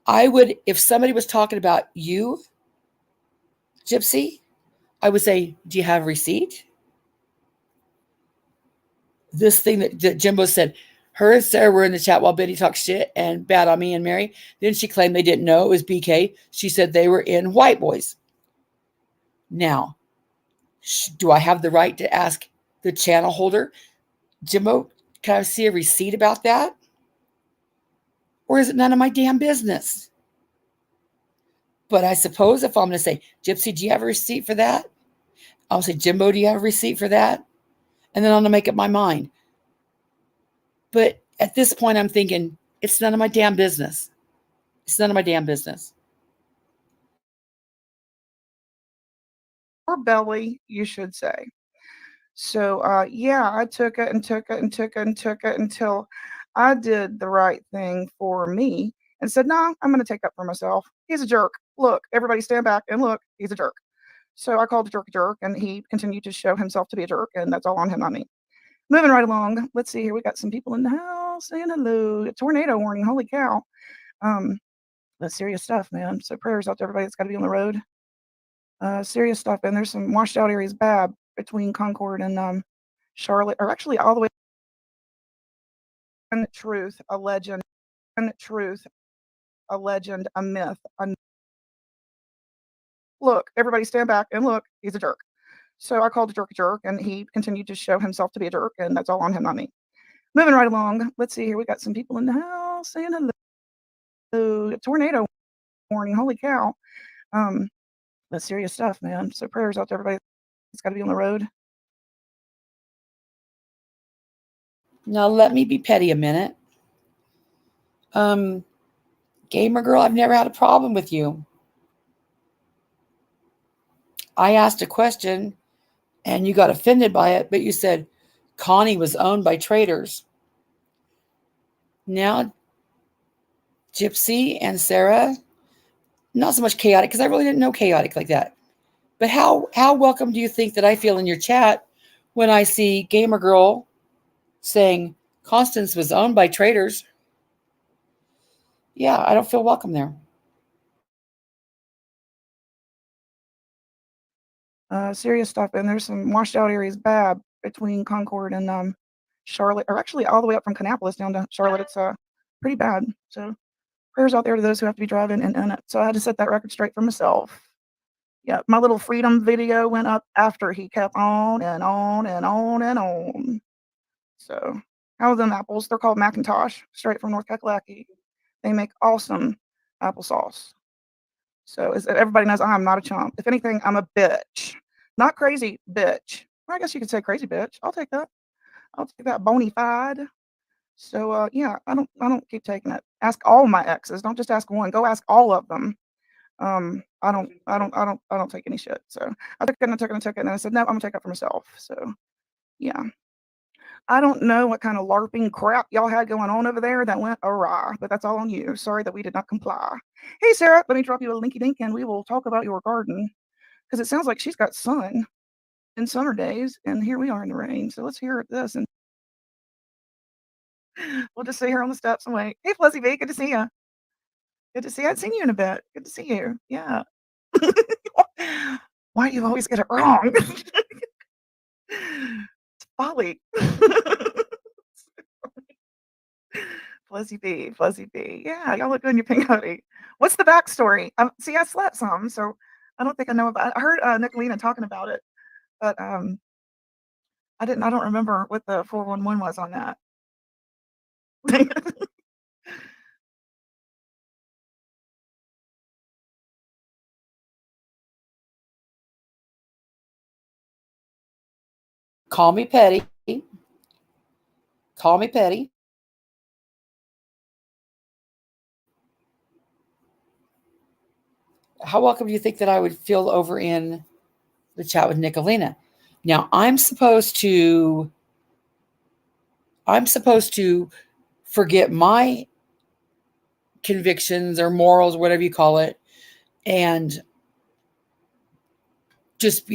I would, if somebody was talking about you, Gypsy, I would say, do you have a receipt? This thing that Jimbo said, her and Sarah were in the chat while Betty talked shit and bad on me and Mary. Then she claimed they didn't know it was BK. She said they were in White Boys. Now, do I have the right to ask the channel holder, Jimbo, can I see a receipt about that? Or is it none of my damn business? But I suppose if I'm going to say, Gypsy, do you have a receipt for that? I'll say, Jimbo, do you have a receipt for that? And then I'm going to make up my mind. But at this point, I'm thinking, it's none of my damn business. It's none of my damn business. Or belly, you should say. So, yeah, I took it until I did the right thing for me and said, no, I'm going to take up for myself. He's a jerk. Look, everybody stand back and look, he's a jerk. So I called the jerk a jerk, and he continued to show himself to be a jerk, and that's all on him, not me. Moving right along. Let's see here. We got some people in the house saying hello. A tornado warning. Holy cow. That's serious stuff, man. So prayers out to everybody that's got to be on the road. Serious stuff. And there's some washed out areas bad between Concord and Charlotte, or actually all the way. Truth, a legend. Truth, a legend, a myth. Look, everybody stand back and look. He's a jerk. So I called the jerk a jerk, and he continued to show himself to be a jerk, and that's all on him, not me. Moving right along. Let's see here. We got some people in the house saying hello. A tornado warning. Holy cow. That's serious stuff, man. So prayers out to everybody that's got to be on the road. Now let me be petty a minute. Gamer girl, I've never had a problem with you. I asked a question and you got offended by it, but you said Connie was owned by traitors. Now, Gypsy and Sarah, not so much chaotic, because I really didn't know chaotic like that. But how welcome do you think that I feel in your chat when I see Gamer Girl saying Constance was owned by traitors? Yeah, I don't feel welcome there. Serious stuff. And there's some washed out areas bad between Concord and Charlotte, or actually all the way up from Kannapolis down to Charlotte. It's pretty bad. So prayers out there to those who have to be driving and in it. So I had to set that record straight for myself. Yeah, my little freedom video went up after he kept on and on and on and on. So how are them apples? They're called Macintosh, straight from North Kakalaki. They make awesome applesauce. So as everybody knows, I'm not a chump. If anything, I'm a bitch. Not crazy, bitch. Well, I guess you could say crazy bitch. I'll take that. I'll take that bony fide. So yeah, I don't keep taking it. Ask all my exes. Don't just ask one. Go ask all of them. I don't take any shit. So I took it and I took it and I took it and I said, no, I'm gonna take it for myself. So yeah. I don't know what kind of LARPing crap y'all had going on over there that went awry, but that's all on you. Sorry that we did not comply. Hey, Sarah, let me drop you a linky dink and we will talk about your garden because it sounds like she's got sun in summer days, and here we are in the rain. So let's hear this, and we'll just sit here on the steps and wait. Hey, Fuzzy B, good to see you. Good to see you. I haven't seen you in a bit. Good to see you. Yeah. Why do you always get it wrong? It's folly. Fuzzy B, Fuzzy B. Yeah, y'all look good in your pink hoodie. What's the backstory? See, I slept some, so I don't think I know about it. I heard Nicolina talking about it, but I don't remember what the 411 was on that. Call me petty. Call me petty. How welcome do you think that I would feel over in the chat with Nicolina? Now I'm supposed to forget my convictions or morals, whatever you call it, and just,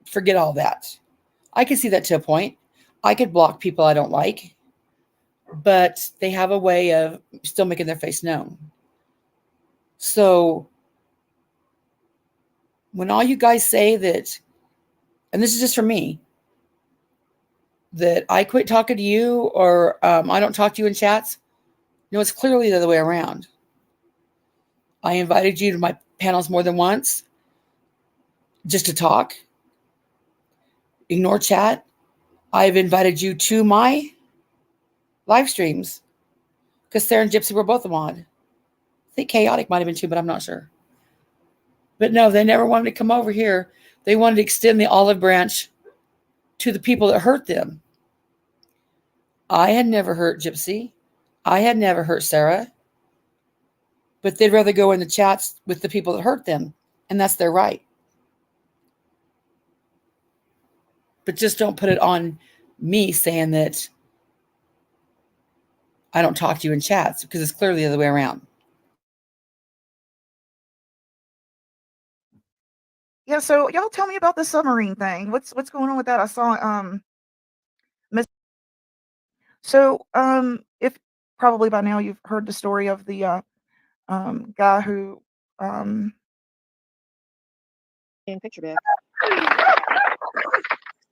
forget all that. I can see that to a point. I could block people I don't like, but they have a way of still making their face known. So when all you guys say that, and this is just for me, that I quit talking to you or I don't talk to you in chats, it's clearly the other way around. I invited you to my panels more than once just to talk. Ignore chat. I've invited you to my live streams because Sarah and Gypsy were both a mod. I think Chaotic might have been too, but I'm not sure. But no, they never wanted to come over here. They wanted to extend the olive branch to the people that hurt them. I had never hurt Gypsy. I had never hurt Sarah. But they'd rather go in the chats with the people that hurt them. And that's their right. But just don't put it on me saying that I don't talk to you in chats, because it's clearly the other way around. Yeah, so y'all tell me about the submarine thing. What's going on with that? I saw Miss so if probably by now you've heard the story of the guy who um And picture back.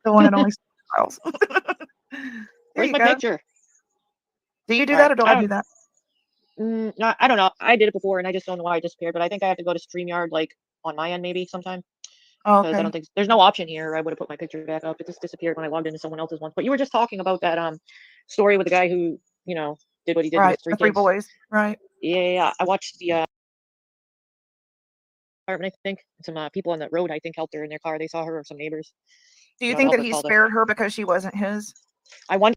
the one and only Styles. There Where's you my go. picture? Do you do All that right. or do I do that? No, I don't know. I did it before, and I just don't know why it disappeared. But I think I have to go to StreamYard like on my end maybe sometime Oh, because I okay. don't think there's no option here. I would have put my picture back up. It just disappeared when I logged into someone else's once. But you were just talking about that story with the guy who did what he did to Right. his three The three kids. boys. Right. Yeah. I watched the apartment. I think some people on the road I think helped her in their car. They saw her or some neighbors. Do you To think help that her he call the. spared her because she wasn't his? I wonder.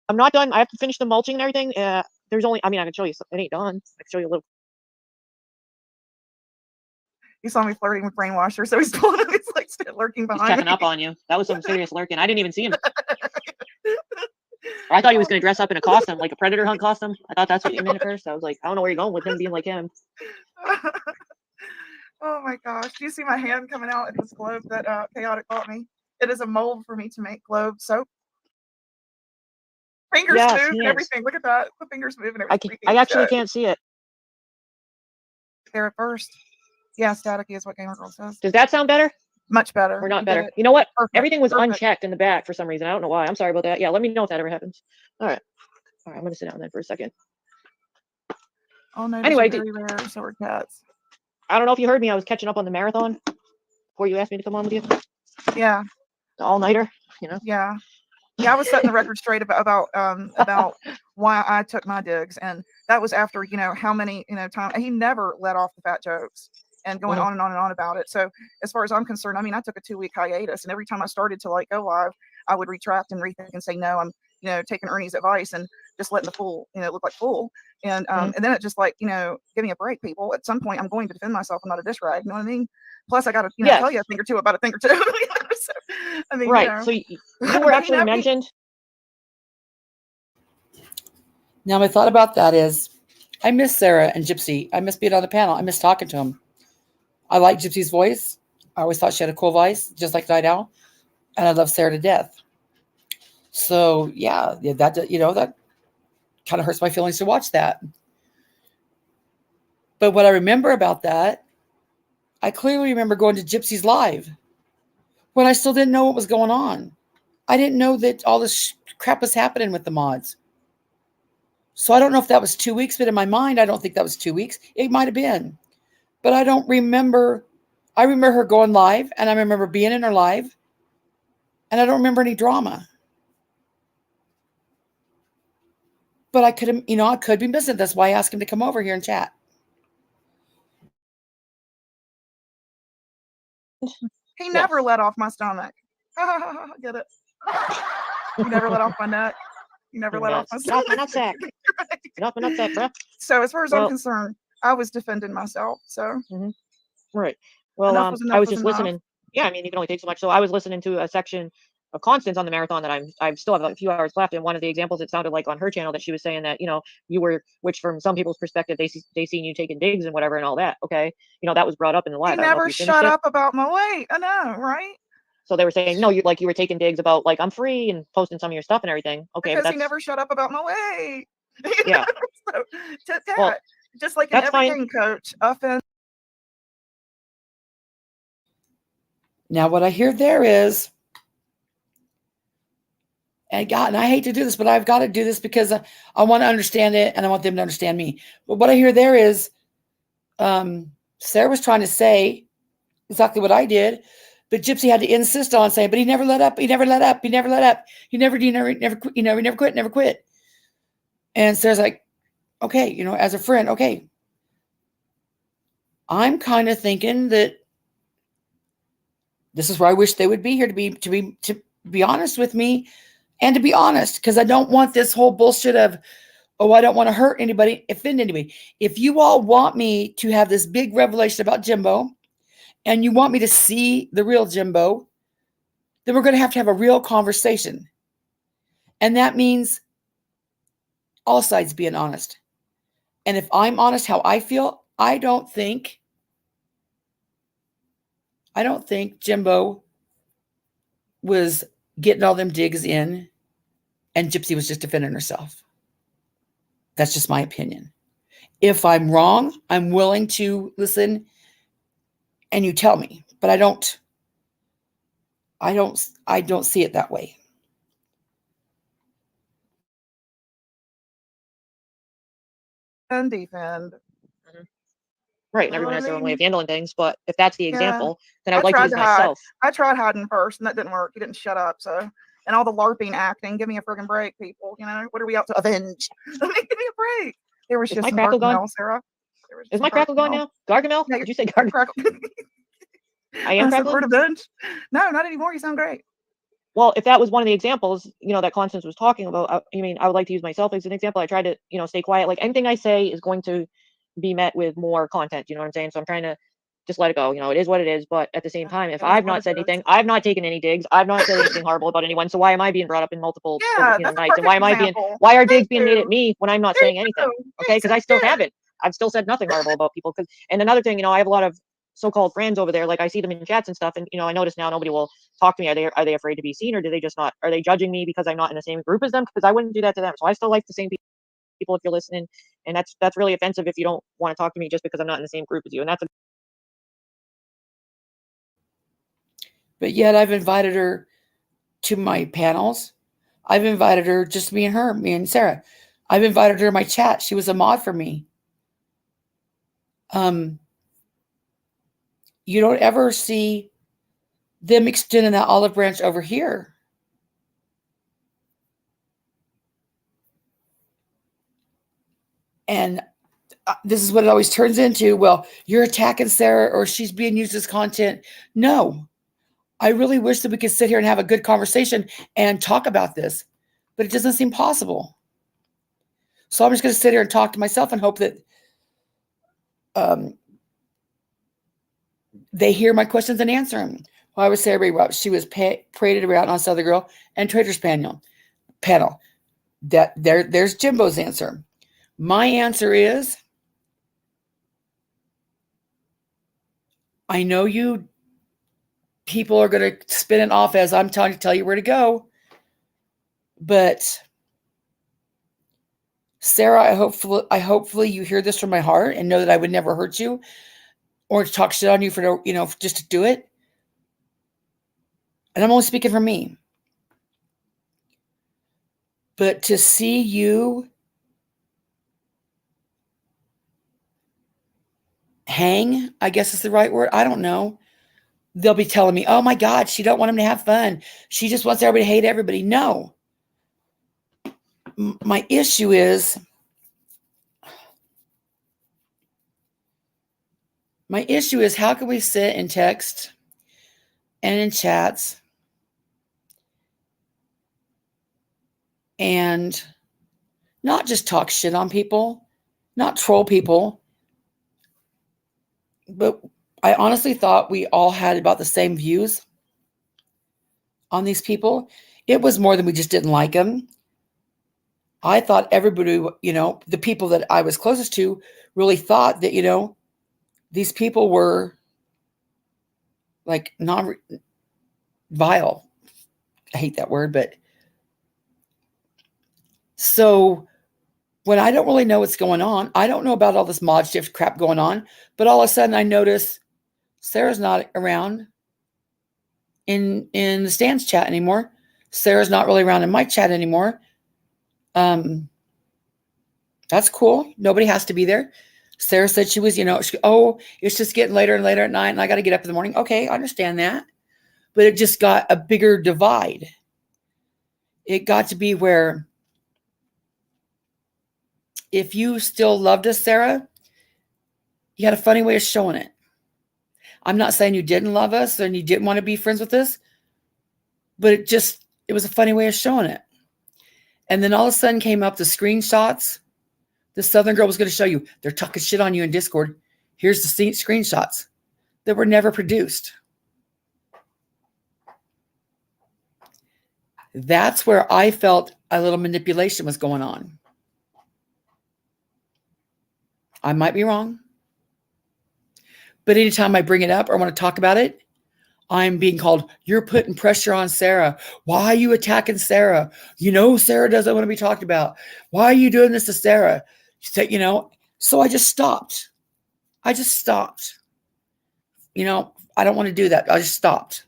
I'm not done. I have to finish the mulching and everything. There's only. I mean, I can show you. It ain't done. I can show you a little. He saw me flirting with Brainwasher, so he's pulling up. He's like lurking He's behind checking me. up on you. That was some serious lurking. I didn't even see him. I thought he was going to dress up in a costume, like a predator hunt costume. I thought that's what you meant at first. I was like, I don't know where you're going with him being like him. Oh my gosh. Do you see my hand coming out at this globe that Chaotic bought me? It is a mold for me to make globe soap. Fingers Yes, move and hands. everything. Look at that. The fingers move and everything. I actually can't see it. There at first. Yeah, staticky is what Gamer Girl says. Does that sound better? Much better. Or not You better? did it. You know what? Perfect. Everything was Perfect. unchecked in the back for some reason. I don't know why. I'm sorry about that. Yeah, let me know if that ever happens. All right. I'm going to sit down then for a second. Oh no, Anyway, very rare. So are cats. I don't know if you heard me. I was catching up on the marathon before you asked me to come on with you. Yeah. The all-nighter, Yeah. Yeah, I was setting the record straight about why I took my digs, and that was after how many time he never let off the fat jokes and going on and on and on about it. So as far as I'm concerned, I mean, I took a 2-week hiatus, and every time I started to go live, I would retract and rethink and say no, I'm taking Ernie's advice and just letting the fool look like fool, and then it just give me a break, people. At some point, I'm going to defend myself. I'm not a dish rag. You know what I mean? Plus, I got to tell you a thing or two about a thing or two. So, I mean, right. So you were actually mentioned. Now, my thought about that is I miss Sarah and Gypsy. I miss being on the panel. I miss talking to them. I like Gypsy's voice. I always thought she had a cool voice, just like Night Owl. And I love Sarah to death. So, yeah, that kind of hurts my feelings to watch that. But what I remember about that, I clearly remember going to Gypsy's live when I still didn't know what was going on. I didn't know that all this crap was happening with the mods. So I don't know if that was 2 weeks, but in my mind, I don't think that was 2 weeks. It might have been. But I don't remember. I remember her going live, and I remember being in her live, and I don't remember any drama. But I could have, I could be missing. That's why I asked him to come over here and chat. He never let off my stomach. Get it? He never let off my neck. You never let off my Get off my nutsack. Get off my nutsack, bro. So as far as I'm concerned, I was defending myself. So right. Well, I was just listening. Yeah, I mean, you can only take so much. So I was listening to a section of Constance on the marathon that I still have a few hours left. And one of the examples, it sounded like on her channel that she was saying that you were, which from some people's perspective they seen you taking digs and whatever and all that. Okay, that was brought up in the live. He never shut up about my weight. I know, right? So they were saying, no, you were taking digs about I'm free and posting some of your stuff and everything. Okay, because he never shut up about my weight. Yeah. So well, just like in every game coach, Now, what I hear there is, and I hate to do this, but I've got to do this because I want to understand it and I want them to understand me. But what I hear there is, Sarah was trying to say exactly what I did, but Gypsy had to insist on saying, but he never let up. He never let up. He never let up. He never quit. And Sarah's like, okay, as a friend, okay. I'm kind of thinking that this is where I wish they would be here to be honest with me and to be honest, because I don't want this whole bullshit of, I don't want to hurt anybody, offend anybody. If you all want me to have this big revelation about Jimbo and you want me to see the real Jimbo, then we're going to have a real conversation. And that means all sides being honest. And if I'm honest how I feel, I don't think I don't think Jimbo was getting all them digs in and Gypsy was just defending herself. That's just my opinion. If I'm wrong, I'm willing to listen and you tell me, but I don't see it that way. And defend. Right, and everyone has their own way of handling things, but if that's the example, then I would like to use myself. I tried hiding first, and that didn't work. He didn't shut up, so. And all the LARPing acting, give me a friggin' break, people. You know, what are we out to avenge? Give me a break. There was just some Gargamel, Sarah. Is my crackle going now? Gargamel? Did you say Gargamel? I am crackling? Word avenge? No, not anymore. You sound great. Well, if that was one of the examples, that Constance was talking about, I would like to use myself as an example. I try to, stay quiet. Like anything I say is going to be met with more content. You know what I'm saying? So I'm trying to just let it go. It is what it is. But at the same time, if I've not said anything, I've not taken any digs, I've not said anything horrible about anyone. So why am I being brought up in multiple nights? And why are digs being made at me when I'm not saying anything? Okay, because I still haven't. I've still said nothing horrible about people. And another thing, I have a lot of so-called friends over there. Like I see them in chats and stuff, and I notice now nobody will talk to me. Are they afraid to be seen, or do they just not? Are they judging me because I'm not in the same group as them? Because I wouldn't do that to them. So I still like the same people if you're listening, and that's really offensive if you don't want to talk to me just because I'm not in the same group as you. And that's but yet I've invited her to my panels. I've invited her, just me and Sarah. I've invited her to my chat. She was a mod for me. You don't ever see them extending that olive branch over here. And this is what it always turns into. Well, you're attacking Sarah or she's being used as content. No, I really wish that we could sit here and have a good conversation and talk about this, but it doesn't seem possible. So I'm just going to sit here and talk to myself and hope that they hear my questions and answer them. Well, I would say she was paraded around on Southern Girl and Trader's panel. There's Jimbo's answer. My answer is, I know you people are going to spin it off as I'm trying to tell you where to go, but Sarah, I hopefully you hear this from my heart and know that I would never hurt you or talk shit on you for just to do it. And I'm only speaking for me. But to see you hang, I guess is the right word. I don't know. They'll be telling me, oh my God, she don't want him to have fun. She just wants everybody to hate everybody. No. My issue is, how can we sit and text and in chats and not just talk shit on people, not troll people, but I honestly thought we all had about the same views on these people. It was more than we just didn't like them. I thought everybody, the people that I was closest to really thought that, these people were like vile. I hate that word, but so when I don't really know what's going on, I don't know about all this mod shift crap going on, but all of a sudden I notice Sarah's not around in the stands chat anymore. Sarah's not really around in my chat anymore. That's cool. Nobody has to be there. Sarah said she was, it's just getting later and later at night and I got to get up in the morning. Okay, I understand that. But it just got a bigger divide. It got to be where if you still loved us, Sarah, you had a funny way of showing it. I'm not saying you didn't love us and you didn't want to be friends with us, but it was a funny way of showing it. And then all of a sudden came up the screenshots. The Southern Girl was going to show you. They're talking shit on you in Discord. Here's the screenshots that were never produced. That's where I felt a little manipulation was going on. I might be wrong. But anytime I bring it up or want to talk about it, I'm being called, you're putting pressure on Sarah. Why are you attacking Sarah? Sarah doesn't want to be talked about. Why are you doing this to Sarah? So I just stopped. I don't want to do that. I just stopped.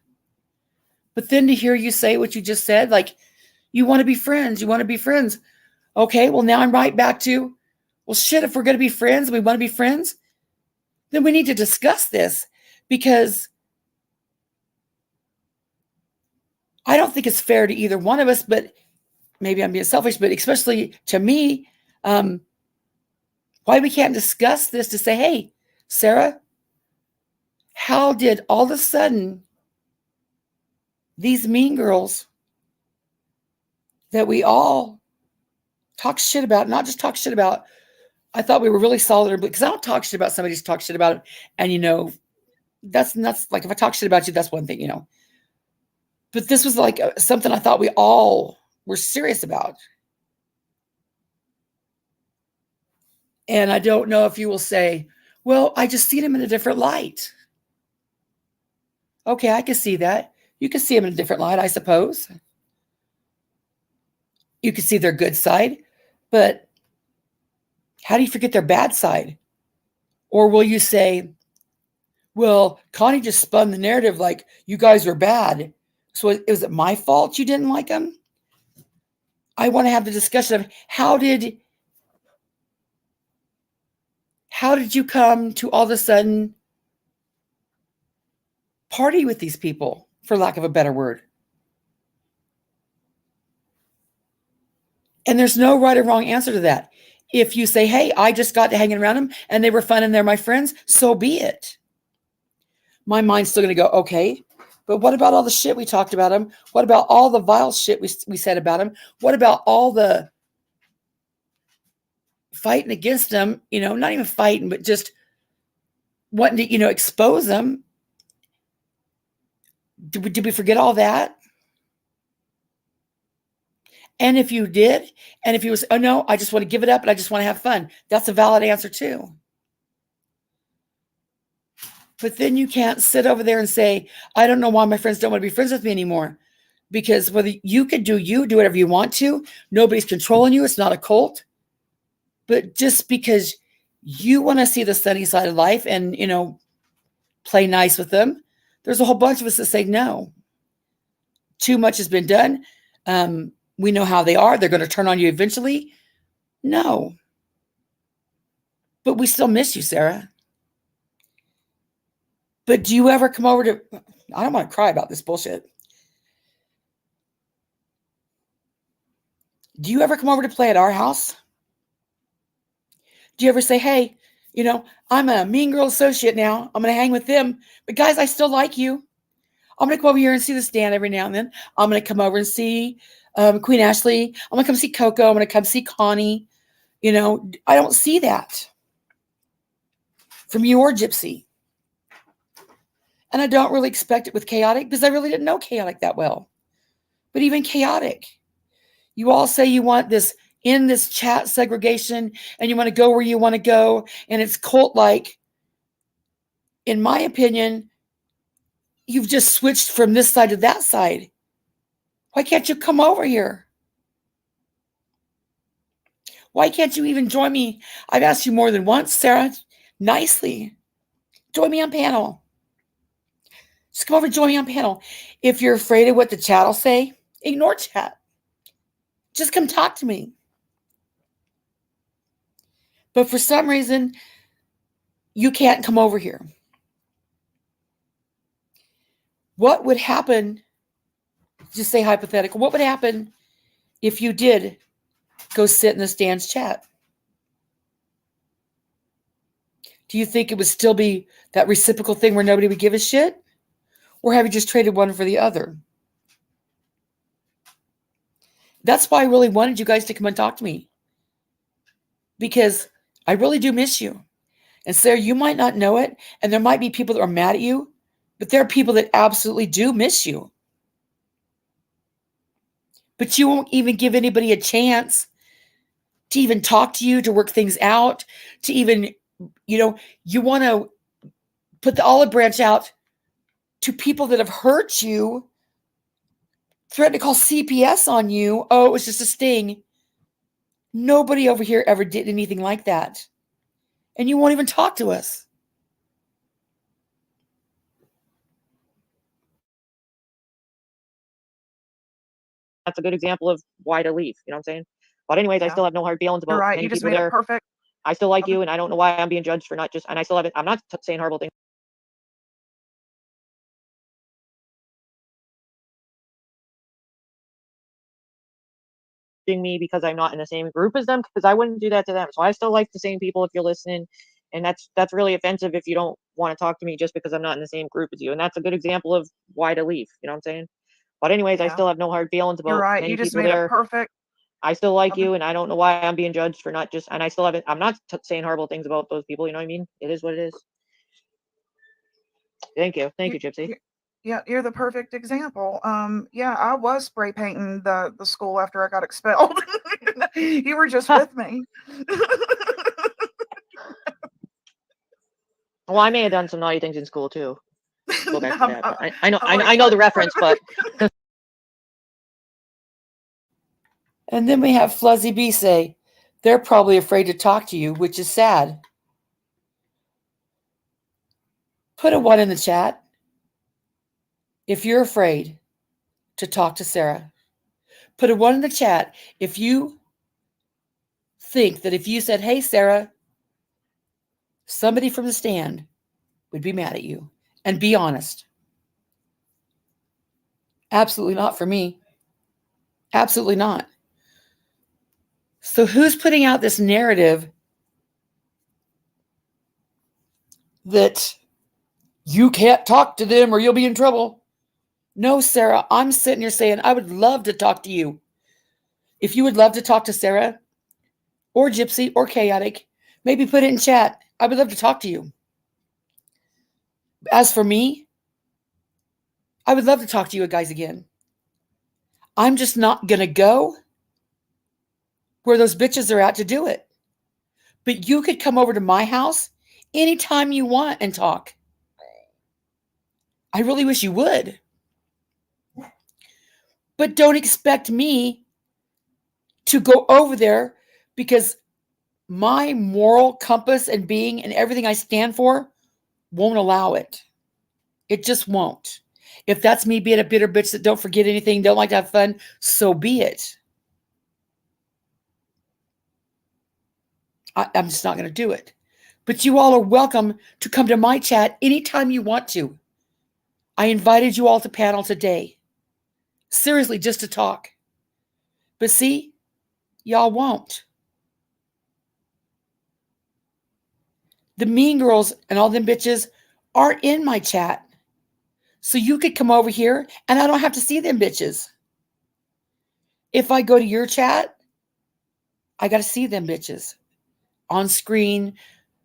But then to hear you say what you just said, like, you want to be friends. You want to be friends. Okay, well, now I'm right back to, well, shit, if we're going to be friends, we want to be friends, then we need to discuss this, because I don't think it's fair to either one of us, but maybe I'm being selfish, but especially to me, why we can't discuss this to say, hey, Sarah, how did all of a sudden these mean girls that we all talk shit about, not just talk shit about, I thought we were really solid, because I don't talk shit about somebody, just talk shit about it. And, that's like, if I talk shit about you, that's one thing, But this was like something I thought we all were serious about. And I don't know if you will say, well, I just seen him in a different light. Okay, I can see that. You can see him in a different light, I suppose. You can see their good side, but how do you forget their bad side? Or will you say, well, Connie just spun the narrative like you guys were bad. So is it my fault you didn't like him? I want to have the discussion of how did you come to all of a sudden party with these people, for lack of a better word? And there's no right or wrong answer to that. If you say, hey, I just got to hanging around them and they were fun and they're my friends, so be it. My mind's still going to go, okay, but what about all the shit we talked about him? What about all the vile shit we said about him? What about all the fighting against him? Not even fighting, but just wanting to, expose them. Did we forget all that? And if you did, and if you was, oh no, I just want to give it up and I just want to have fun, that's a valid answer too. But then you can't sit over there and say, I don't know why my friends don't want to be friends with me anymore. Because whether you could do whatever you want to, nobody's controlling you. It's not a cult. But just because you want to see the sunny side of life and, play nice with them, there's a whole bunch of us that say no. Too much has been done. We know how they are. They're going to turn on you eventually. No. But we still miss you, Sarah. But do you ever come over to, I don't want to cry about this bullshit. Do you ever come over to play at our house? Do you ever say, hey, I'm a mean girl associate now. I'm going to hang with them. But guys, I still like you. I'm going to come over here and see the stand every now and then. I'm going to come over and see Queen Ashley. I'm going to come see Coco. I'm going to come see Connie. I don't see that from you or Gypsy. And I don't really expect it with Chaotic, because I really didn't know Chaotic that well. But even Chaotic, you all say you want this in this chat segregation and you want to go where you want to go. And it's cult-like. In my opinion, you've just switched from this side to that side. Why can't you come over here? Why can't you even join me? I've asked you more than once, Sarah, nicely. Join me on panel. Just come over and join me on panel. If you're afraid of what the chat will say, ignore chat. Just come talk to me. But for some reason, you can't come over here. What would happen, just say hypothetical, what would happen if you did go sit in the stands chat? Do you think it would still be that reciprocal thing where nobody would give a shit? Or have you just traded one for the other? That's why I really wanted you guys to come and talk to me. Because I really do miss you. And Sarah, you might not know it, and there might be people that are mad at you, but there are people that absolutely do miss you. But you won't even give anybody a chance to even talk to you, to work things out, to even, you want to put the olive branch out to people that have hurt you, threatened to call CPS on you. Oh, it was just a sting. Nobody over here ever did anything like that. And you won't even talk to us. That's a good example of why to leave. You know what I'm saying? But anyways, I Yeah. still have no hard feelings You're about right. many You just people made it there. perfect. I still like you, and I don't know why I'm being judged for not just. And I still haven't. I'm not saying horrible things. Me because I'm not in the same group as them, because I wouldn't do that to them. So I still like the same people if you're listening, and that's really offensive if you don't want to talk to me just because I'm not in the same group as you. And that's a good example of why to leave. You know what I'm saying? But anyways, I Yeah. still have no hard feelings You're about right. many You just people made it there. perfect. I still like you, and I don't know why I'm being judged for not just. And I still haven't. I'm not saying horrible things about those people. You know what I mean? It is what it is. Thank you, Gypsy. Yeah, you're the perfect example. Yeah, I was spray painting the school after I got expelled. You were just with me. Well, I may have done some naughty things in school too. Go back to that. But I like, know the reference, but. And then we have Fluzzy B say, they're probably afraid to talk to you, which is sad. Put a 1 in the chat if you're afraid to talk to Sarah. Put a 1 in the chat if you think that if you said, hey, Sarah, somebody from the stand would be mad at you. And be honest. Absolutely not for me. Absolutely not. So who's putting out this narrative that you can't talk to them or you'll be in trouble? No, Sarah, I'm sitting here saying I would love to talk to you. If you would love to talk to Sarah or Gypsy or Chaotic, maybe put it in chat. I would love to talk to you. As for me, I would love to talk to you guys again. I'm just not going to go where those bitches are at to do it. But you could come over to my house anytime you want and talk. I really wish you would. But don't expect me to go over there because my moral compass and being and everything I stand for won't allow it. It just won't. If that's me being a bitter bitch that don't forget anything, don't like to have fun, so be it. I'm just not going to do it. But you all are welcome to come to my chat anytime you want to. I invited you all to panel today. Seriously, just to talk. But see, y'all won't. The mean girls and all them bitches are in my chat. So you could come over here and I don't have to see them bitches. If I go to your chat, I got to see them bitches on screen,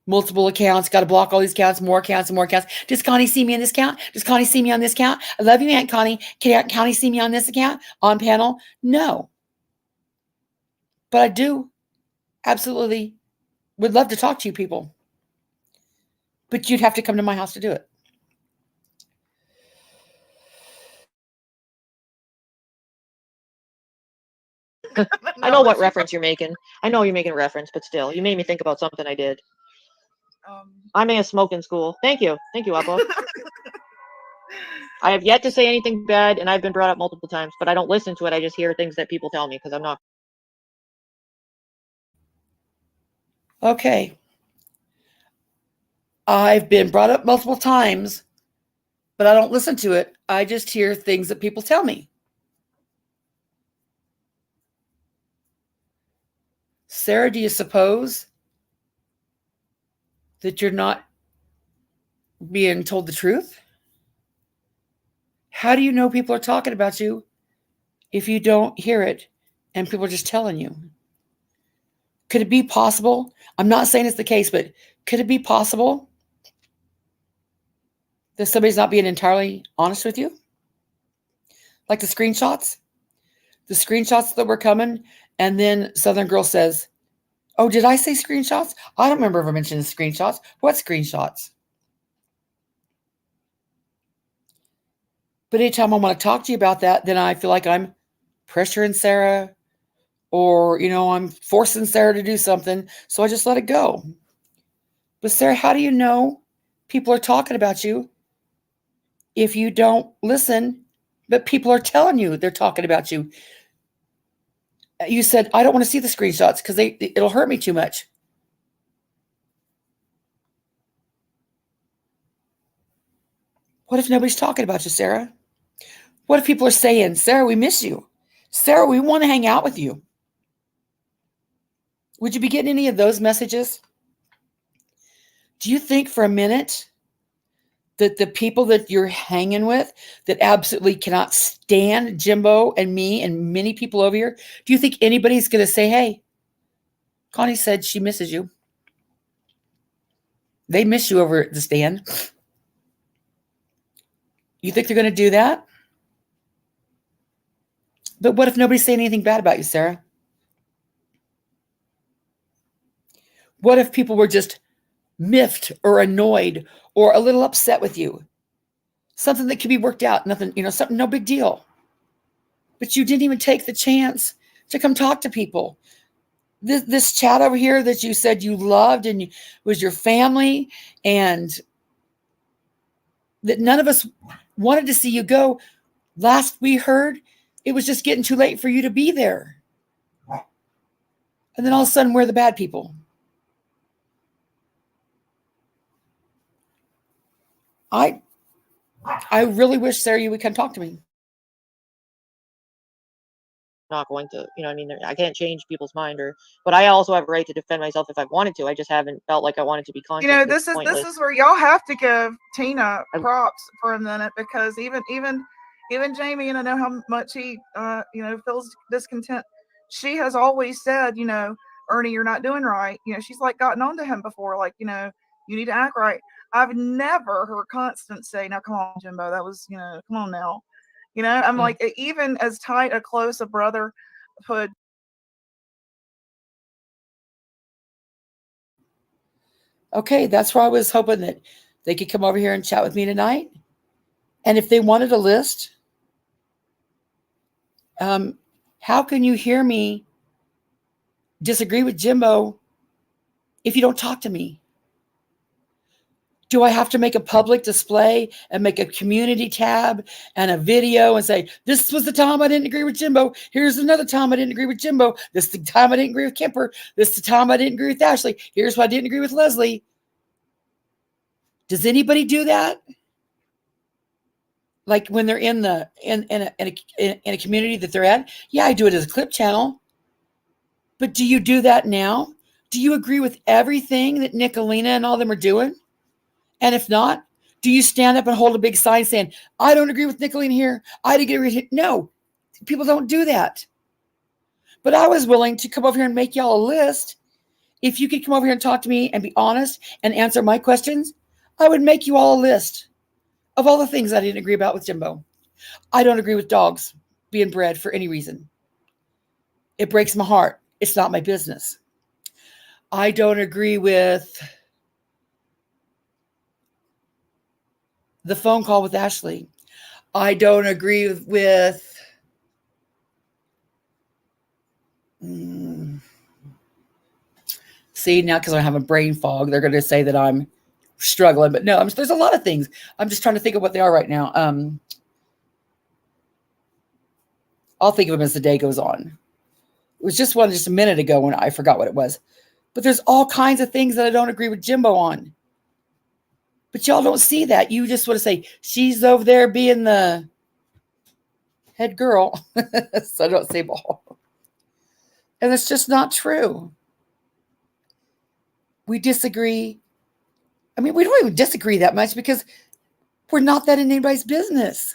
multiple accounts, got to block all these accounts, more accounts and more accounts. Does Connie see me on this account? Does Connie see me on this account? I love you, Aunt Connie. Can Aunt Connie see me on this account? On panel? No. But I do absolutely would love to talk to you people. But you'd have to come to my house to do it. I know what reference you're making. I know you're making a reference, but still, you made me think about something I did. I may have smoked in school. Thank you, Apple. I have yet to say anything bad, and I've been brought up multiple times, but I don't listen to it. I just hear things that people tell me because I'm not. Okay. I've been brought up multiple times, but I don't listen to it. I just hear things that people tell me. Sarah, do you suppose that you're not being told the truth? How do you know people are talking about you if you don't hear it and people are just telling you? Could it be possible? I'm not saying it's the case, but could it be possible that somebody's not being entirely honest with you? Like the screenshots? The screenshots that were coming, and then Southern Girl says, oh, did I say screenshots? I don't remember ever mentioning screenshots. What screenshots? But anytime I want to talk to you about that, then I feel like I'm pressuring Sarah, or, I'm forcing Sarah to do something. So I just let it go. But Sarah, how do you know people are talking about you if you don't listen, but people are telling you they're talking about you? You said, I don't want to see the screenshots because it'll hurt me too much. What if nobody's talking about you, Sarah? What if people are saying, Sarah, we miss you. Sarah, we want to hang out with you. Would you be getting any of those messages? Do you think for a minute that the people that you're hanging with that absolutely cannot stand Jimbo and me and many people over here, do you think anybody's going to say, hey, Connie said she misses you? They miss you over at the stand. You think they're going to do that? But what if nobody's saying anything bad about you, Sarah? What if people were just miffed or annoyed or a little upset with you? Something that could be worked out, nothing, something, no big deal. But you didn't even take the chance to come talk to people. This chat over here that you said you loved and was your family, and that none of us wanted to see you go. Last we heard, it was just getting too late for you to be there. And then all of a sudden, we're the bad people. I really wish, Sarah, you would come talk to me. Not going to, I can't change people's mind, but I also have a right to defend myself if I wanted to. I just haven't felt like I wanted to be conscious. This is where y'all have to give Tina props for a minute, because even Jamie, I know how much he feels discontent. She has always said, Ernie, you're not doing right. She's like gotten on to him before, like, you need to act right. I've never heard Constance say, now come on, Jimbo, that was, come on now. I'm like, even as tight a close a brotherhood. Okay, that's why I was hoping that they could come over here and chat with me tonight. And if they wanted a list, how can you hear me disagree with Jimbo if you don't talk to me? Do I have to make a public display and make a community tab and a video and say, this was the time I didn't agree with Jimbo. Here's another time I didn't agree with Jimbo. This is the time I didn't agree with Kemper. This is the time I didn't agree with Ashley. Here's why I didn't agree with Leslie. Does anybody do that? Like when they're in a community that they're at? Yeah, I do it as a clip channel. But do you do that now? Do you agree with everything that Nicolina and all them are doing? And if not, do you stand up and hold a big sign saying, I don't agree with Nicolina here. I agree with him? No, people don't do that. But I was willing to come over here and make y'all a list. If you could come over here and talk to me and be honest and answer my questions, I would make you all a list of all the things I didn't agree about with Jimbo. I don't agree with dogs being bred for any reason. It breaks my heart. It's not my business. I don't agree with the phone call with Ashley. I don't agree with see, now because I have a brain fog, they're going to say that I'm struggling. But no, there's a lot of things. I'm just trying to think of what they are right now. I'll think of them as the day goes on. It was just one just a minute ago when I forgot what it was. But there's all kinds of things that I don't agree with Jimbo on. But y'all don't see that. You just want to say, she's over there being the head girl. So don't say ball. And it's just not true. We disagree. I mean, we don't even disagree that much because we're not that in anybody's business.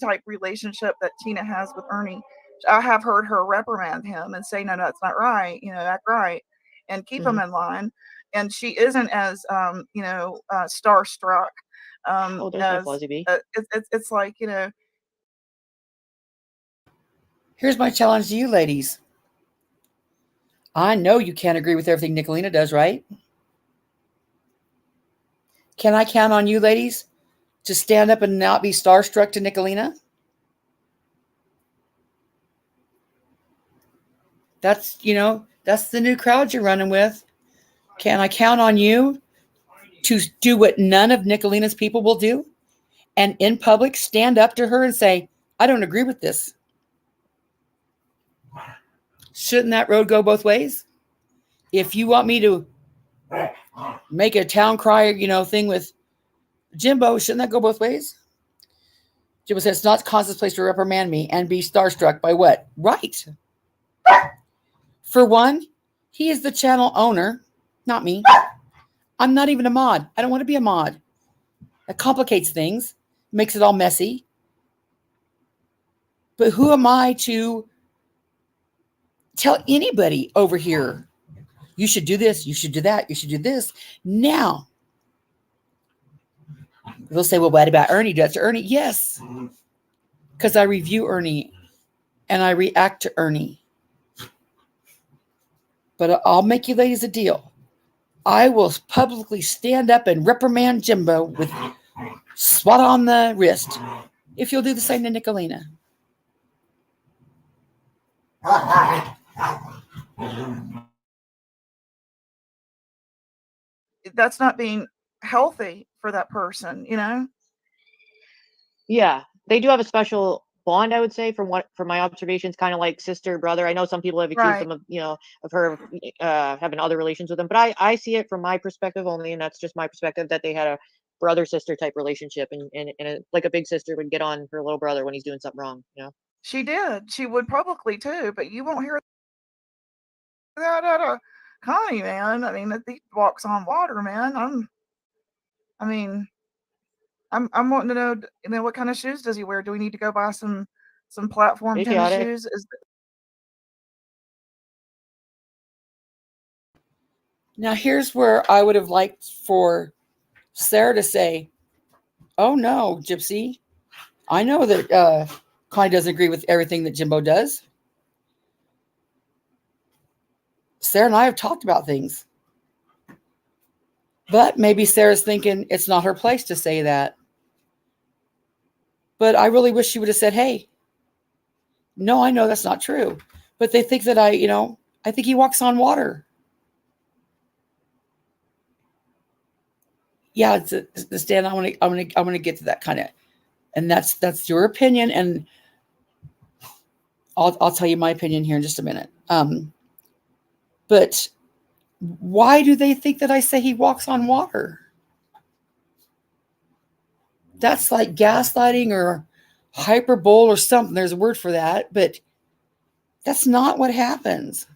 Type relationship that Tina has with Ernie. I have heard her reprimand him and say, no, that's not right. Act right and keep him in line. And she isn't as, starstruck. It's like, Here's my challenge to you ladies. I know you can't agree with everything Nicolina does, right? Can I count on you, ladies, to stand up and not be starstruck to Nicolina? That's, that's the new crowd you're running with. Can I count on you to do what none of Nicolina's people will do? And in public, stand up to her and say, I don't agree with this. Shouldn't that road go both ways? If you want me to make a town crier, thing with Jimbo, shouldn't that go both ways? Jimbo says, it's not Constance's place to reprimand me and be starstruck by what? Right. For one, he is the channel owner, not me. I'm not even a mod. I don't want to be a mod. That complicates things, makes it all messy. But who am I to tell anybody over here, you should do this, you should do that, you should do this? Now, they'll say, well, what about Ernie? Does Ernie? Yes, because I review Ernie and I react to Ernie. But I'll make you ladies a deal. I will publicly stand up and reprimand Jimbo with swat on the wrist if you'll do the same to Nicolina. That's not being healthy for that person, Yeah, they do have a special bond, I would say, from my observations, kind of like sister, brother. I know some people have accused them of, of her having other relations with them, but I see it from my perspective only, and that's just my perspective, that they had a brother sister type relationship, and like a big sister would get on her little brother when he's doing something wrong. She did. She would probably too, but you won't hear that out of Connie, man. I mean, he walks on water, man. I'm wanting to know, what kind of shoes does he wear? Do we need to go buy some platform tennis shoes? Now, here's where I would have liked for Sarah to say, oh, no, Gypsy, I know that Connie doesn't agree with everything that Jimbo does. Sarah and I have talked about things. But maybe Sarah's thinking it's not her place to say that. But I really wish she would have said, hey, no, I know that's not true. But they think that I think he walks on water. Yeah, it's the stand. I want to get to that kind of, and that's your opinion, and I'll tell you my opinion here in just a minute. But why do they think that I say he walks on water? That's like gaslighting or hyperbole or something. There's a word for that, but that's not what happens.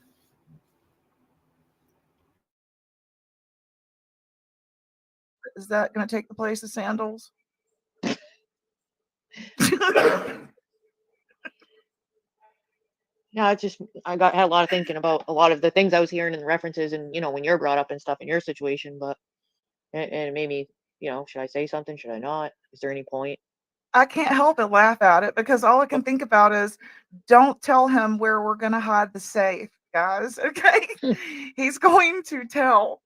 Is that going to take the place of sandals? Yeah, it's just had a lot of thinking about a lot of the things I was hearing and the references, and when you're brought up and stuff in your situation, but and it made me, should I say something? Should I not? Is there any point? I can't help but laugh at it because all I can think about is, don't tell him where we're going to hide the safe, guys. Okay, he's going to tell.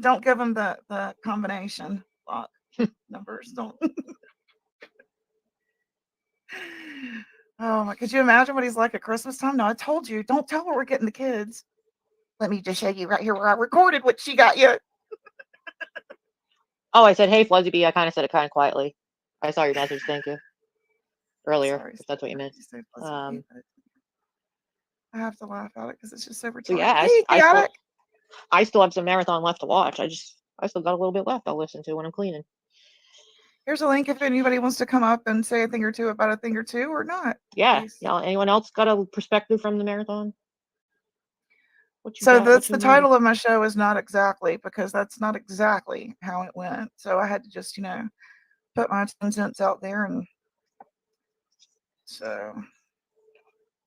Don't give him the combination lock numbers. Don't. Oh my! Could you imagine what he's like at Christmas time? No, I told you, don't tell her we're getting the kids. Let me just show you right here where I recorded what she got you. Oh, I said, hey, Fuzzy B. I kind of said it kind of quietly. I saw your message. Thank you. Earlier, Sorry, if that's what you meant. I have to laugh at it because it's just so retarded. So yeah, I still have some marathon left to watch. I still got a little bit left I'll listen to when I'm cleaning. Here's a link if anybody wants to come up and say a thing or two about a thing or two or not. Yeah. Anyone else got a perspective from the marathon? So that's the title of my show, is Not Exactly, because that's not exactly how it went. So I had to just, put my 10 cents out there. And so.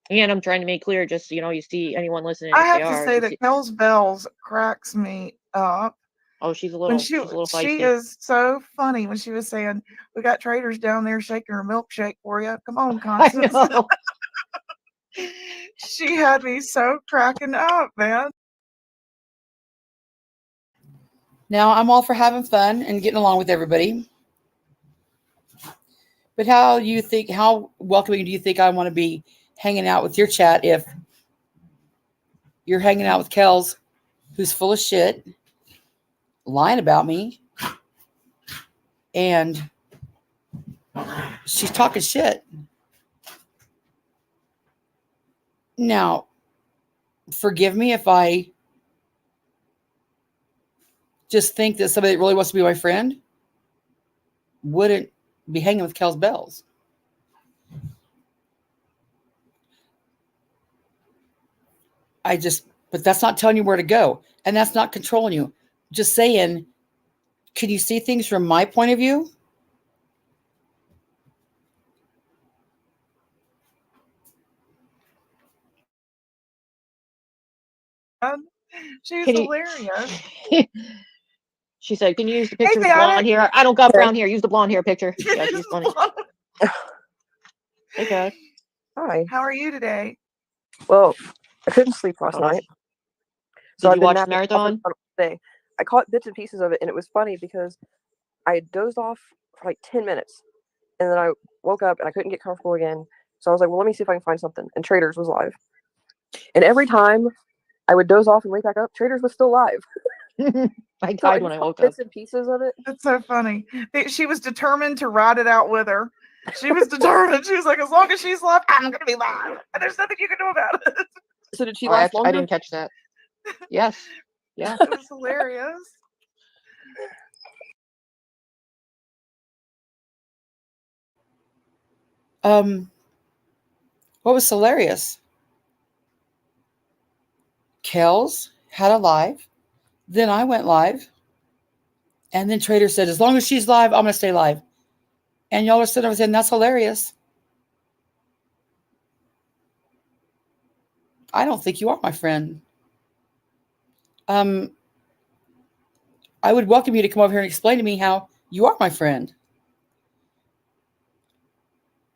And I'm trying to make clear, just, you see anyone listening. I have to say that Kel's Bells cracks me up. Oh, she's a little feisty. She is so funny when she was saying, we got traders down there shaking her milkshake for you. Come on, Constance. She had me so cracking up, man. Now, I'm all for having fun and getting along with everybody. But how welcoming do you think I want to be hanging out with your chat if you're hanging out with Kels, who's full of shit, lying about me, and she's talking shit. Now, forgive me if I just think that somebody that really wants to be my friend wouldn't be hanging with Kels Bells. But that's not telling you where to go. And that's not controlling you. Just saying, can you see things from my point of view? She's Can you- hilarious. She said, "Can you use the picture Hey, with blonde Janet. hair? I don't got brown hair. Use the blonde hair picture." Yeah, she's funny. Hey, Kat. Hi. How are you today? Well, I couldn't sleep last night. Did I've you been watch the napping off and marathon? on all day. I caught bits and pieces of it, and it was funny because I dozed off for like 10 minutes, and then I woke up and I couldn't get comfortable again. So I was like, well, let me see if I can find something. And Traders was live. And every time I would doze off and wake back up, Traders was still live. I died when I woke up. Bits and pieces of it. That's so funny. She was determined to ride it out with her. She was determined. She was like, as long as she's live, I'm going to be live. And there's nothing you can do about it. So did she last longer? I didn't catch that. Yes. Yeah. It was hilarious. What was hilarious? Kels had a live. Then I went live. And then Trader said, as long as she's live, I'm going to stay live. And y'all are sitting over saying, that's hilarious. I don't think you are my friend. I would welcome you to come over here and explain to me how you are my friend.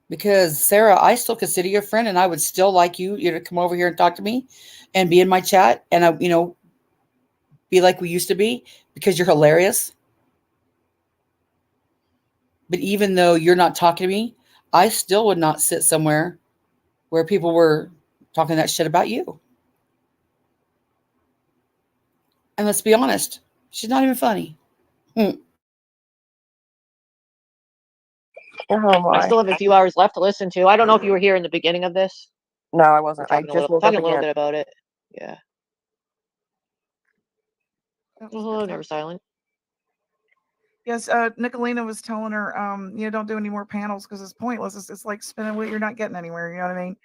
Because, Sarah, I still consider you a friend, and I would still like you to come over here and talk to me and be in my chat and, be like we used to be, because you're hilarious. But even though you're not talking to me, I still would not sit somewhere where people were talking that shit about you. And let's be honest, she's not even funny. Oh I still have a few hours left to listen to. I don't know if you were here in the beginning of this. No, I wasn't. I Talking just woke up a little again. bit about it. Yeah. Oh, never silent. Yes, Nicolina was telling her, don't do any more panels because it's pointless. It's like spinning wheel. You're not getting anywhere. You know what I mean?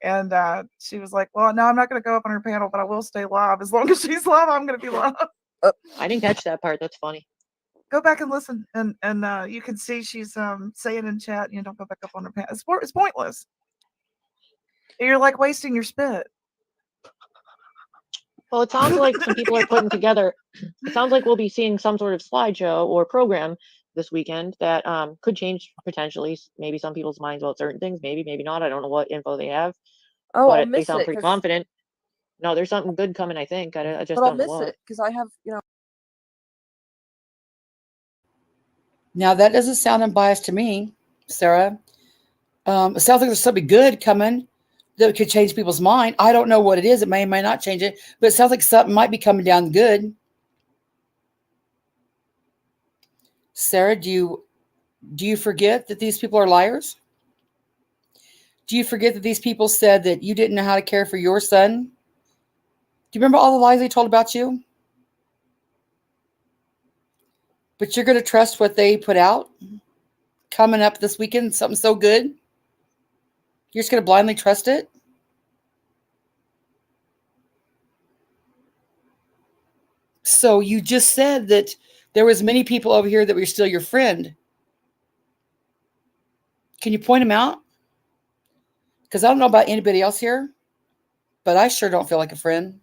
And she was like, well, no, I'm not going to go up on her panel, but I will stay live. As long as she's live, I'm going to be live. I didn't catch that part. That's funny. Go back and listen. And you can see she's saying in chat, don't go back up on her panel. It's pointless. You're like wasting your spit. Well, it sounds like some people are putting together. It sounds like we'll be seeing some sort of slideshow or program this weekend that could change potentially maybe some people's minds about certain things. Maybe not. I don't know what info they have. Oh, but I'll miss they sound it, pretty confident. No, there's something good coming, I think. I just but I'll don't know miss what. it because I have, Now, that doesn't sound unbiased to me, Sarah. It sounds like there's something good coming that could change people's mind. I don't know what it is. It may or may not change it, but it sounds like something might be coming down good. Sarah, do you forget that these people are liars? Do you forget that these people said that you didn't know how to care for your son? Do you remember all the lies they told about you? But you're going to trust what they put out coming up this weekend, something so good? You're just going to blindly trust it? So you just said that there was many people over here that were still your friend. Can you point them out? Because I don't know about anybody else here, but I sure don't feel like a friend.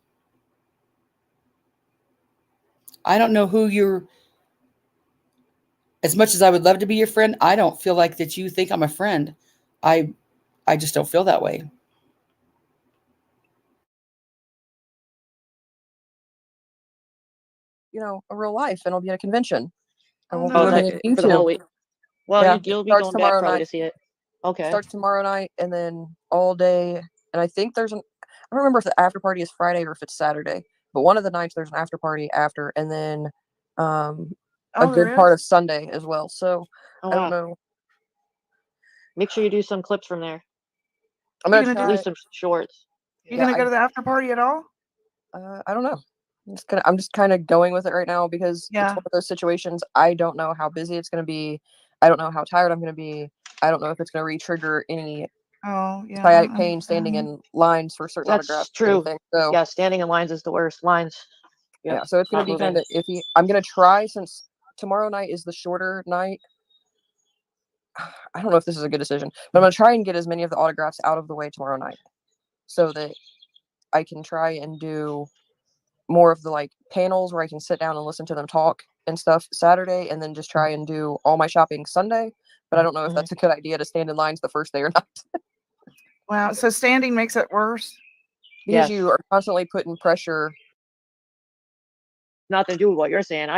I don't know who you're, as much as I would love to be your friend, I don't feel like that you think I'm a friend. I just don't feel that way. a real life, and I'll be at a convention. I Oh, won't no. be living in For the whole YouTube. week. Well, Yeah, you'll it be starts going back tomorrow probably night. to see it. Okay. Starts tomorrow night, and then all day. And I think I don't remember if the after party is Friday or if it's Saturday. But one of the nights there's an after party after, and then a Oh, good there part is? of Sunday as well. So Oh, I don't wow. know. Make sure you do some clips from there. I'm You gonna gonna At try. least some shorts. You Yeah, gonna go to the after party at all? I don't know. I'm just kind of going with it right now because it's Yeah. one of those situations. I don't know how busy it's gonna be. I don't know how tired I'm gonna be. I don't know if it's gonna re-trigger any Oh, yeah. sciatic pain standing understand. in lines for certain That's autographs or true. anything. So Yeah, standing in lines is the worst. Lines. Yep. yeah, so it's gonna Not be moving. kind of iffy. I'm gonna try, since tomorrow night is the shorter night. I don't know if this is a good decision, but I'm gonna try and get as many of the autographs out of the way tomorrow night, so that I can try and do more of the like panels where I can sit down and listen to them talk and stuff Saturday, and then just try and do all my shopping Sunday. But I don't know if Mhm. that's a good idea to stand in lines the first day or not, Wow. So standing makes it worse? because Yes. you are constantly putting pressure. Nothing to do with what you're saying.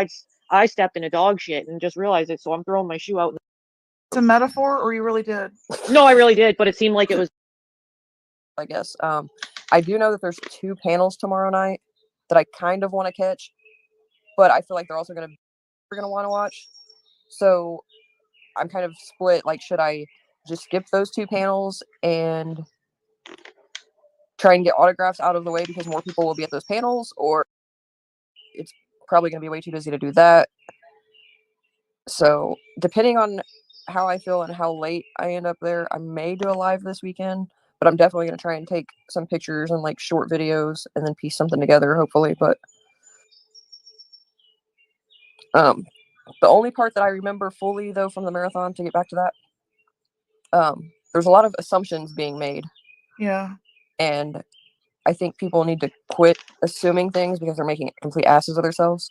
I stepped in a dog shit and just realized it, so I'm throwing my shoe out. It's a metaphor, or you really did? No, I really did, but it seemed like it was. I guess. I do know that there's 2 panels tomorrow night that I kind of want to catch, but I feel like they're also gonna want to watch. So I'm kind of split. Like, should I just skip those 2 panels and try and get autographs out of the way because more people will be at those panels, or it's probably going to be way too busy to do that? So depending on how I feel and how late I end up there, I may do a live this weekend, but I'm definitely going to try and take some pictures and like short videos and then piece something together, hopefully. But the only part that I remember fully, though, from the marathon, to get back to that, there's a lot of assumptions being made. Yeah. And I think people need to quit assuming things because they're making complete asses of themselves.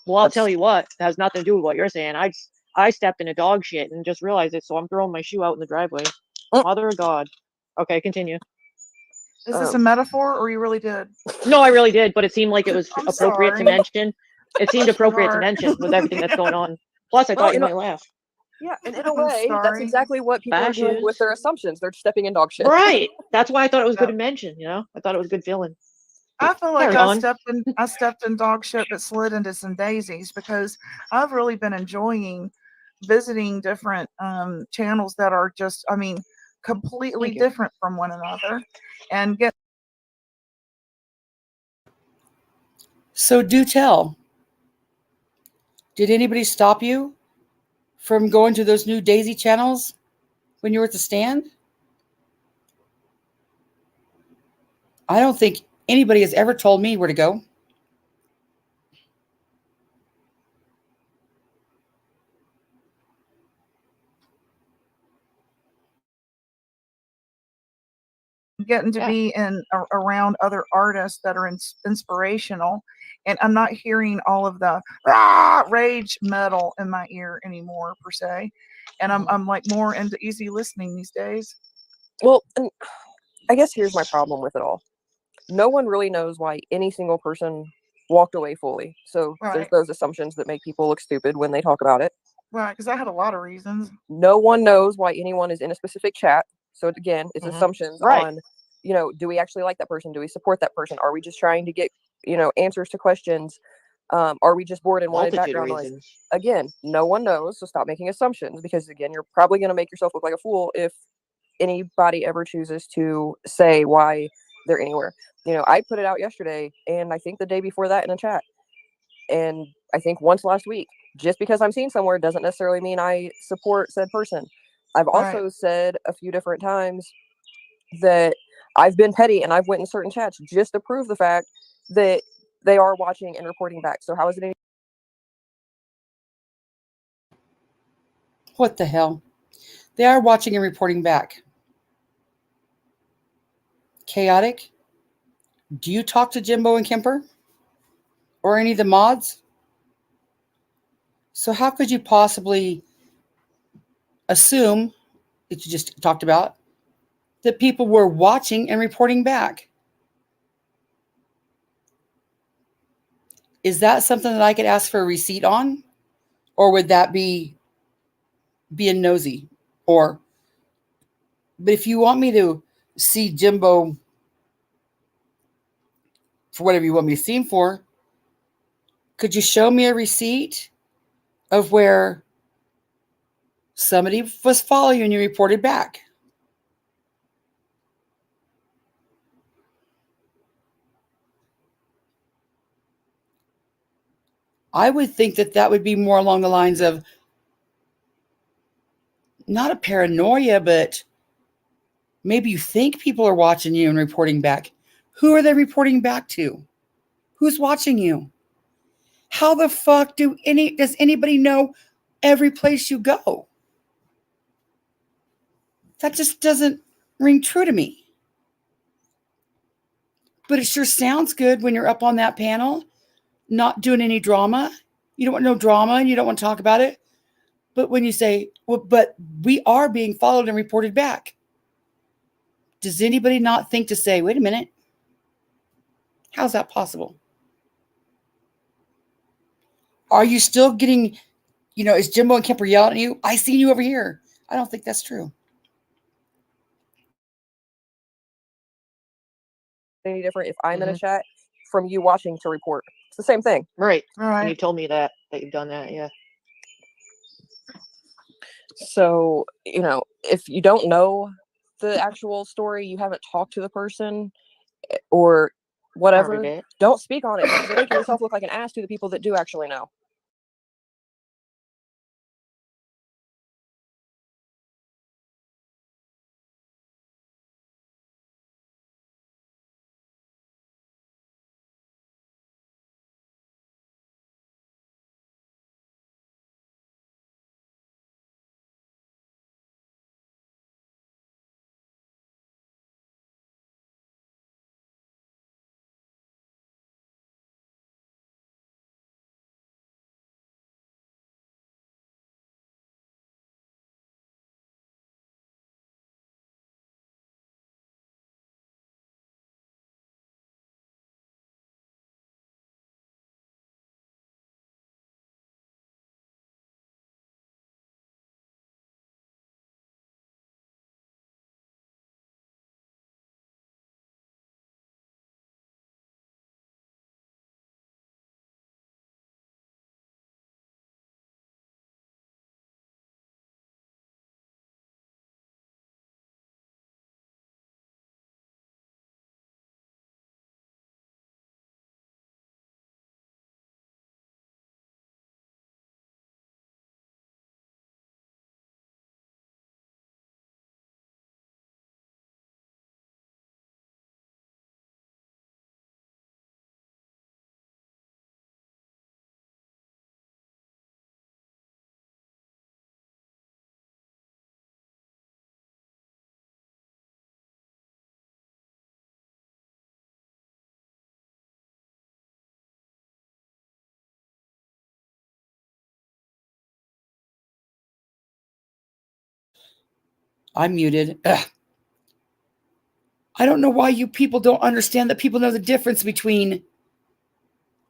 Well, I'll tell you what. It has nothing to do with what you're saying. I stepped in a dog shit and just realized it, so I'm throwing my shoe out in the driveway. Mother of God. Okay, continue. Is this a metaphor, or you really did? No, I really did, but it seemed like it was I'm appropriate to sorry. mention. It seemed appropriate to Sweetheart. mention with everything that's going on. Plus, I thought you might laugh. Yeah, and in a I'm way, that's sorry. exactly what people are doing with Bashes. their assumptions. They're stepping in dog shit. Right. That's why I thought it was good Yep. to mention, you know? I thought it was a good feeling. I feel like Carry on. I stepped in dog shit but slid into some daisies, because I've really been enjoying visiting different channels that are just, I mean, completely Thank you. different from one another, and get. So do tell. Did anybody stop you from going to those new Daisy channels when you were at the stand? I don't think anybody has ever told me where to go. Getting to be in around other artists that are inspirational, and I'm not hearing all of the rage metal in my ear anymore, per se, and I'm like more into easy listening these days. Well, and I guess here's my problem with it all. No one really knows why any single person walked away fully. So there's those assumptions that make people look stupid when they talk about it. Right, because I had a lot of reasons. No one knows why anyone is in a specific chat. So again, it's assumptions on, do we actually like that person? Do we support that person? Are we just trying to get, answers to questions? Are we just bored and wanted background noise? Again, no one knows. So stop making assumptions, because again, you're probably going to make yourself look like a fool if anybody ever chooses to say why they're anywhere. I put it out yesterday, and I think the day before that in a chat, and I think once last week. Just because I'm seen somewhere doesn't necessarily mean I support said person. I've also said a few different times that I've been petty, and I've went in certain chats just to prove the fact that they are watching and reporting back. So how is it any? What the hell? They are watching and reporting back. Chaotic? Do you talk to Jimbo and Kemper? Or any of the mods? So how could you possibly assume that you just talked about that people were watching and reporting back? is that something that I could ask for a receipt on? Or would that be being nosy? But if you want me to see Jimbo for whatever you want me to see him for, could you show me a receipt of where somebody was following you and you reported back? I would think that would be more along the lines of not a paranoia, but maybe you think people are watching you and reporting back. Who are they reporting back to? Who's watching you? How the fuck does anybody know every place you go? That just doesn't ring true to me. But it sure sounds good when you're up on that panel, not doing any drama. You don't want no drama and you don't want to talk about it. But when you say, well, but we are being followed and reported back, does anybody not think to say, wait a minute, how's that possible? Are you still getting, is Jimbo and Kemper yelling at you? I seen you over here. I don't think that's true. Any different if I'm in a chat from you watching to report? It's the same thing. Right. All right. And you told me that you've done that. Yeah. So, if you don't know the actual story, you haven't talked to the person or whatever, don't speak on it because you're making yourself look like an ass to the people that do actually know. I'm muted. Ugh. I don't know why you people don't understand that people know the difference between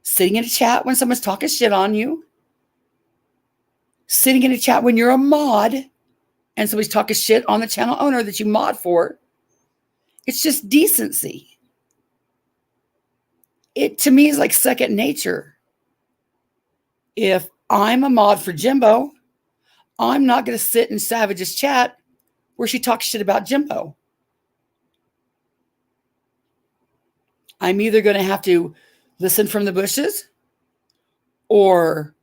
sitting in a chat when someone's talking shit on you, sitting in a chat when you're a mod and somebody's talking shit on the channel owner that you mod for. It's just decency. It, to me, is like second nature. If I'm a mod for Jimbo, I'm not going to sit in Savage's chat where she talks shit about Jimbo. I'm either going to have to listen from the bushes or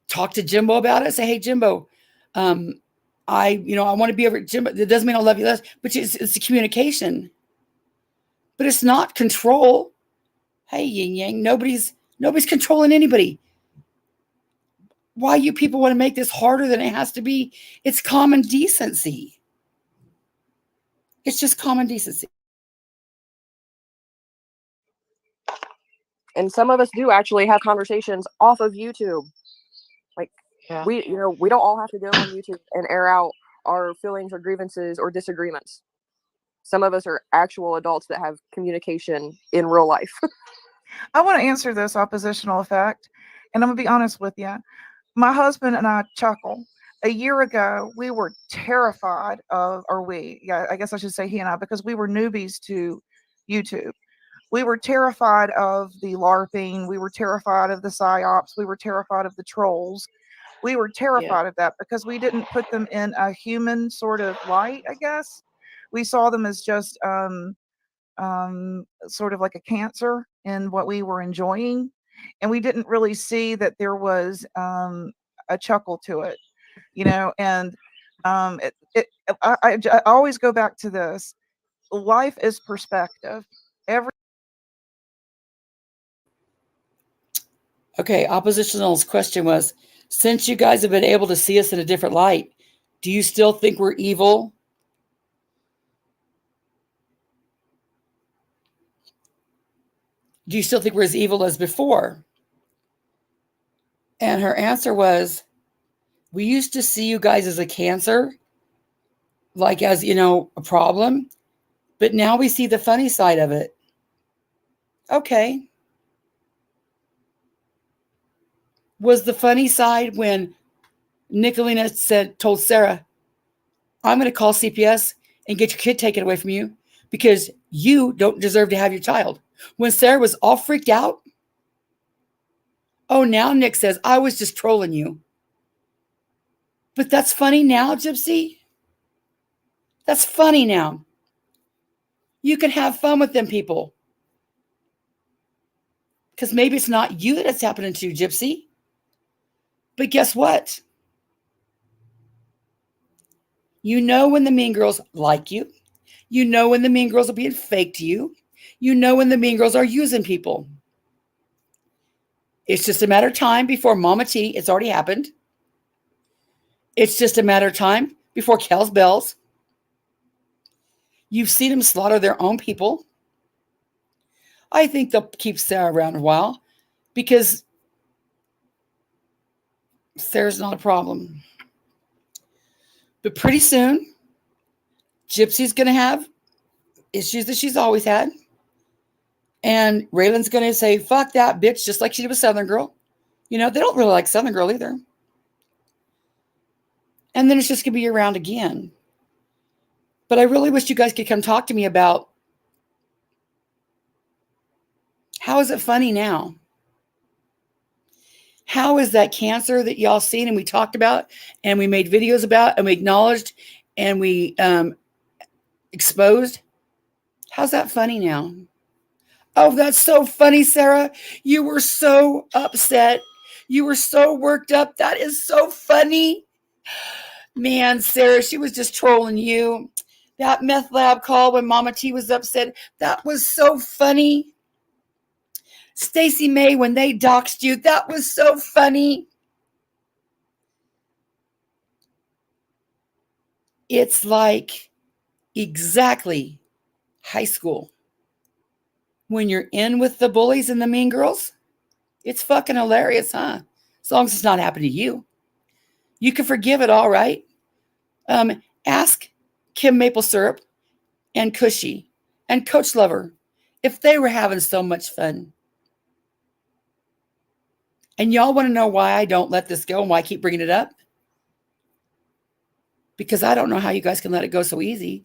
talk to Jimbo about it. Say, hey, Jimbo, I want to be over at Jimbo. That doesn't mean I'll love you less, but it's a communication. But it's not control. Hey, yin yang, nobody's controlling anybody. Why you people want to make this harder than it has to be? It's common decency. It's just common decency. And some of us do actually have conversations off of YouTube. Like we don't all have to go on YouTube and air out our feelings or grievances or disagreements. Some of us are actual adults that have communication in real life. I want to answer this oppositional effect, and I'm gonna be honest with you. My husband and I chuckle. A year ago, we were terrified of, or we, yeah, I guess I should say he and I, because we were newbies to YouTube. We were terrified of the LARPing. We were terrified of the psyops. We were terrified of the trolls. We were terrified of that because we didn't put them in a human sort of light, I guess. We saw them as just sort of like a cancer in what we were enjoying. And we didn't really see that there was a chuckle to it, you know. And I always go back to this. Life is perspective. Okay, oppositional's question was, since you guys have been able to see us in a different light, do you still think we're evil? Do you still think we're as evil as before? And her answer was, we used to see you guys as a cancer, like as, you know, a problem, but now we see the funny side of it. Okay. Was the funny side when Nicolina told Sarah, I'm going to call CPS and get your kid taken away from you because you don't deserve to have your child? When Sarah was all freaked out? Oh, now Nick says, I was just trolling you. But that's funny now, Gypsy. That's funny now. You can have fun with them people. Because maybe it's not you that it's happening to, Gypsy. But guess what? You know when the mean girls like you. You know when the mean girls are being fake to you. You know when the mean girls are using people. It's just a matter of time before Mama T, it's already happened. It's just a matter of time before Kel's Bells. You've seen them slaughter their own people. I think they'll keep Sarah around a while because Sarah's not a problem. But pretty soon, Gypsy's going to have issues that she's always had. And Raylan's going to say, fuck that bitch, just like she did with Southern Girl. You know, they don't really like Southern Girl either. And then it's just going to be around again. But I really wish you guys could come talk to me about how is it funny now? How is that cancer that y'all seen and we talked about and we made videos about and we acknowledged and we exposed? How's that funny now? Oh, that's so funny, Sarah. You were so upset. You were so worked up. That is so funny. Man, Sarah, she was just trolling you. That meth lab call when Mama T was upset, that was so funny. Stacey May, when they doxed you, that was so funny. It's like exactly high school. When you're in with the bullies and the mean girls, it's fucking hilarious, huh? As long as it's not happening to you. You can forgive it all, right? Ask Kim Maple Syrup and Cushy and Coach Lover if they were having so much fun. And y'all want to know why I don't let this go and why I keep bringing it up? Because I don't know how you guys can let it go so easy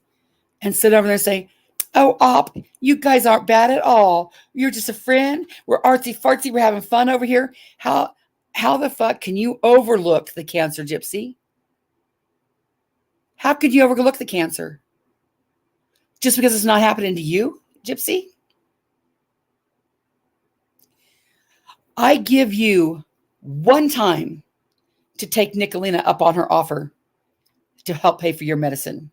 and sit over there and say, oh, Op, you guys aren't bad at all. You're just a friend. We're artsy fartsy. We're having fun over here. How the fuck can you overlook the cancer, Gypsy? How could you overlook the cancer? Just because it's not happening to you, Gypsy? I give you one time to take Nicolina up on her offer to help pay for your medicine.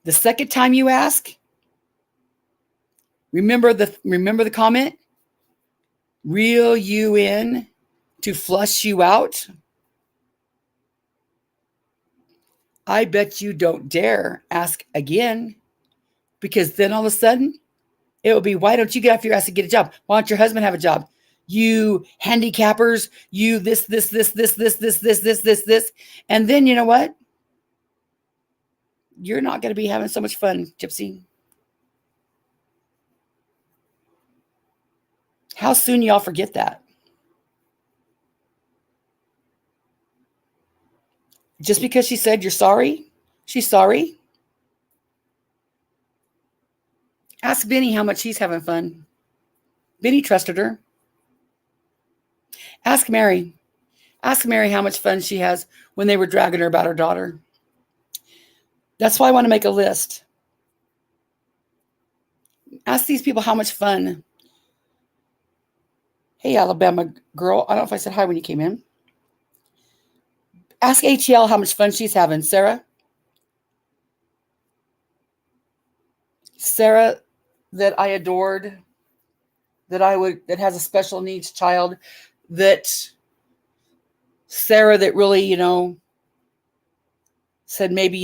The second time you ask, remember the comment? Reel you in to flush you out? I bet you don't dare ask again, because then all of a sudden it will be, why don't you get off your ass and get a job? Why don't your husband have a job? You handicappers, you this. And then you know what? You're not going to be having so much fun, Gypsy. How soon y'all forget that? Just because she said you're sorry, she's sorry. Ask Benny how much he's having fun. Benny trusted her. Ask Mary. Ask Mary how much fun she has when they were dragging her about her daughter. That's why I want to make a list. Ask these people how much fun. Hey, Alabama girl. I don't know if I said hi when you came in. Ask ATL how much fun she's having. Sarah? Sarah that I adored, that has a special needs child, that Sarah that really, said maybe,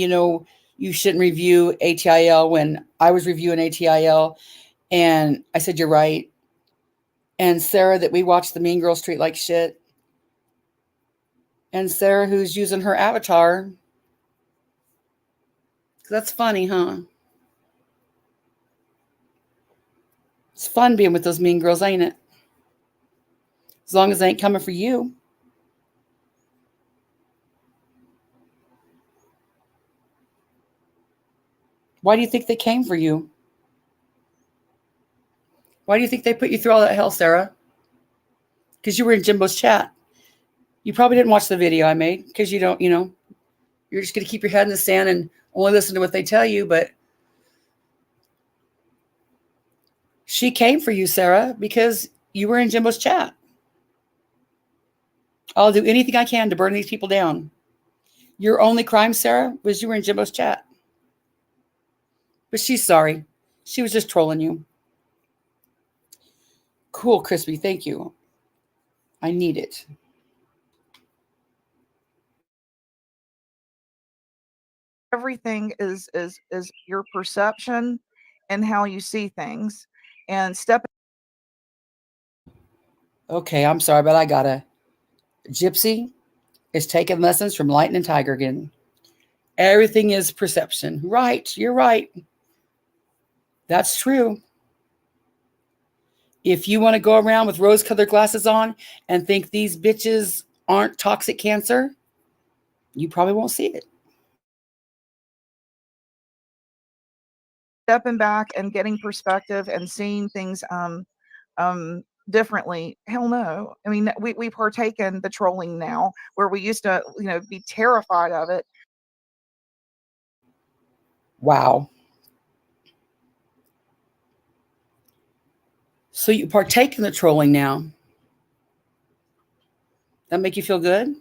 you shouldn't review ATIL when I was reviewing ATIL. And I said, you're right. And Sarah that we watched the Mean Girls treat like shit. And Sarah who's using her avatar. That's funny, huh? It's fun being with those mean girls, ain't it? As long as they ain't coming for you. Why do you think they came for you? Why do you think they put you through all that hell, Sarah? Because you were in Jimbo's chat. You probably didn't watch the video I made because you don't, you're just going to keep your head in the sand and only listen to what they tell you. But she came for you, Sarah, because you were in Jimbo's chat. I'll do anything I can to burn these people down. Your only crime, Sarah, was you were in Jimbo's chat. But she's sorry. She was just trolling you. Cool, Crispy. Thank you. I need it. Everything is your perception and how you see things. And Okay, I'm sorry, but I gotta. Gypsy is taking lessons from Lightning Tiger again. Everything is perception. Right, you're right. That's true. If you want to go around with rose-colored glasses on and think these bitches aren't toxic cancer, you probably won't see it. Stepping back and getting perspective and seeing things differently. Hell no. I mean, we partake in the trolling now, where we used to, be terrified of it. Wow. So you partake in the trolling now. That make you feel good?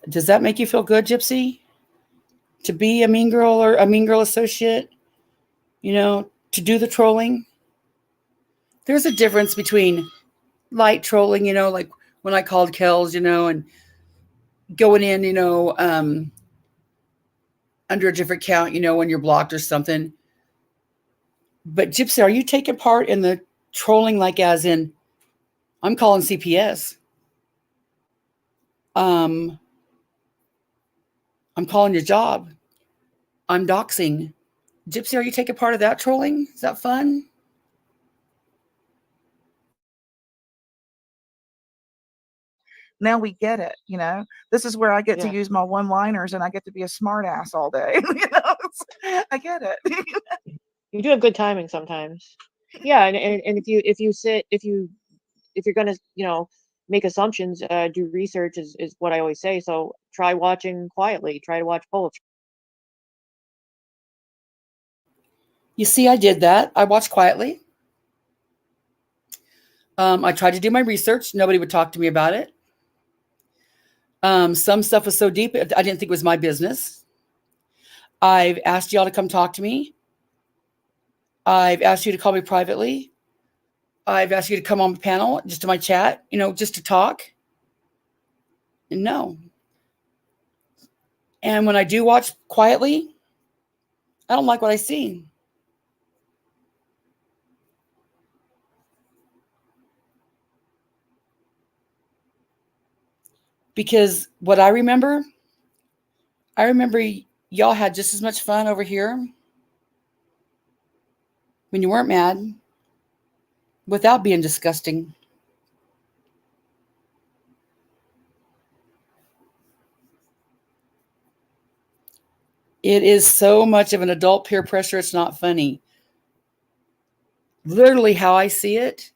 Does that make you feel good, Gypsy? To be a mean girl or a mean girl associate? To do the trolling? There's a difference between light trolling, like when I called Kells, and going in, under a different count, when you're blocked or something. But Gypsy, are you taking part in the trolling, like as in, I'm calling CPS. I'm calling your job. I'm doxing. Gypsy, are you taking part of that trolling? Is that fun? Now we get it. This is where I get to use my one-liners and I get to be a smart ass all day. I get it. You do have good timing sometimes. Yeah, and if you're gonna make assumptions, do research is what I always say. So try watching quietly. Try to watch both. You see, I did that. I watched quietly. I tried to do my research. Nobody would talk to me about it. Some stuff was so deep, I didn't think it was my business. I've asked y'all to come talk to me. I've asked you to call me privately. I've asked you to come on the panel, just to my chat, just to talk. And no. And when I do watch quietly, I don't like what I see. Because what I remember y'all had just as much fun over here when you weren't mad without being disgusting. It is so much of an adult peer pressure, it's not funny. Literally, how I see it,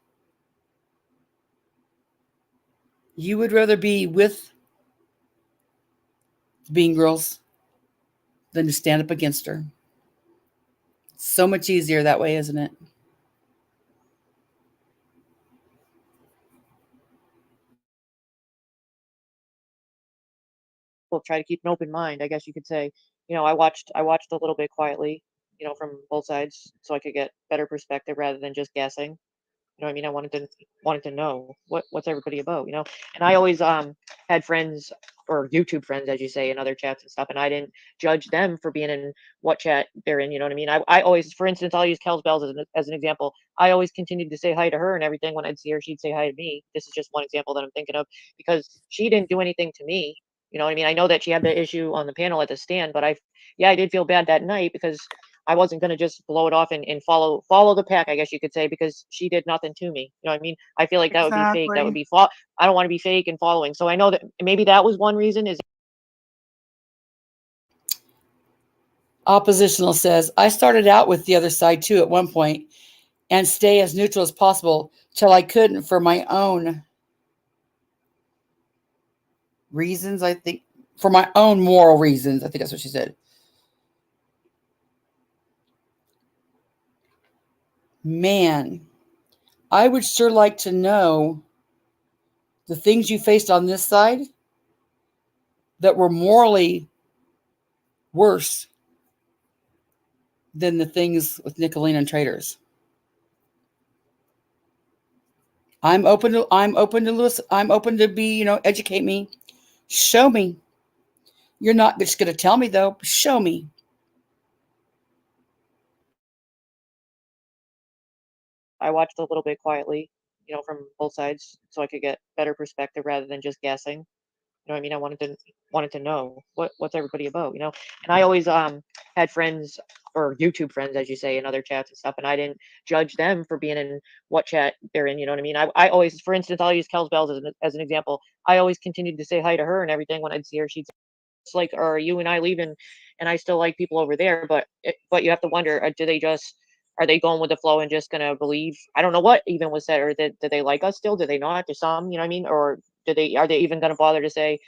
you would rather be with the Bean Girls than to stand up against her. So much easier that way, isn't it? We'll try to keep an open mind, I guess you could say. I watched a little bit quietly, from both sides so I could get better perspective rather than just guessing. You know what I mean? I wanted to know what's everybody about, And I always had friends or YouTube friends, as you say, in other chats and stuff, and I didn't judge them for being in what chat they're in. You know what I mean? I always, for instance, I'll use Kel's Bells as an example. I always continued to say hi to her and everything. When I'd see her, she'd say hi to me. This is just one example that I'm thinking of because she didn't do anything to me. You know what I mean? I know that she had the issue on the panel at the stand, but I did feel bad that night because I wasn't gonna just blow it off and follow the pack, I guess you could say, because she did nothing to me. You know what I mean? I feel like that would be fake. That would Exactly. be I don't want to be fake and following. So I know that maybe that was one reason. Is Oppositional says, I started out with the other side too at one point and stay as neutral as possible till I couldn't for my own reasons, I think. For my own moral reasons. I think that's what she said. Man, I would sure like to know the things you faced on this side that were morally worse than the things with Nicolene and Traders. I'm open to listen. I'm open to be, educate me. Show me. You're not just going to tell me though. Show me. I watched a little bit quietly, from both sides so I could get better perspective rather than just guessing. You know what I mean? I wanted to know what's everybody about, And I always had friends or YouTube friends, as you say, in other chats and stuff, and I didn't judge them for being in what chat they're in. You know what I mean? I always, for instance, I'll use Kel's Bells as an example. I always continued to say hi to her and everything. When I'd see her, she'd say, "It's like, are you and I leaving?" And I still like people over there, but you have to wonder, are they going with the flow and just gonna believe? I don't know what even was said, or did they like us still? Do they not? Do some, you know what I mean? Or are they even gonna bother to say,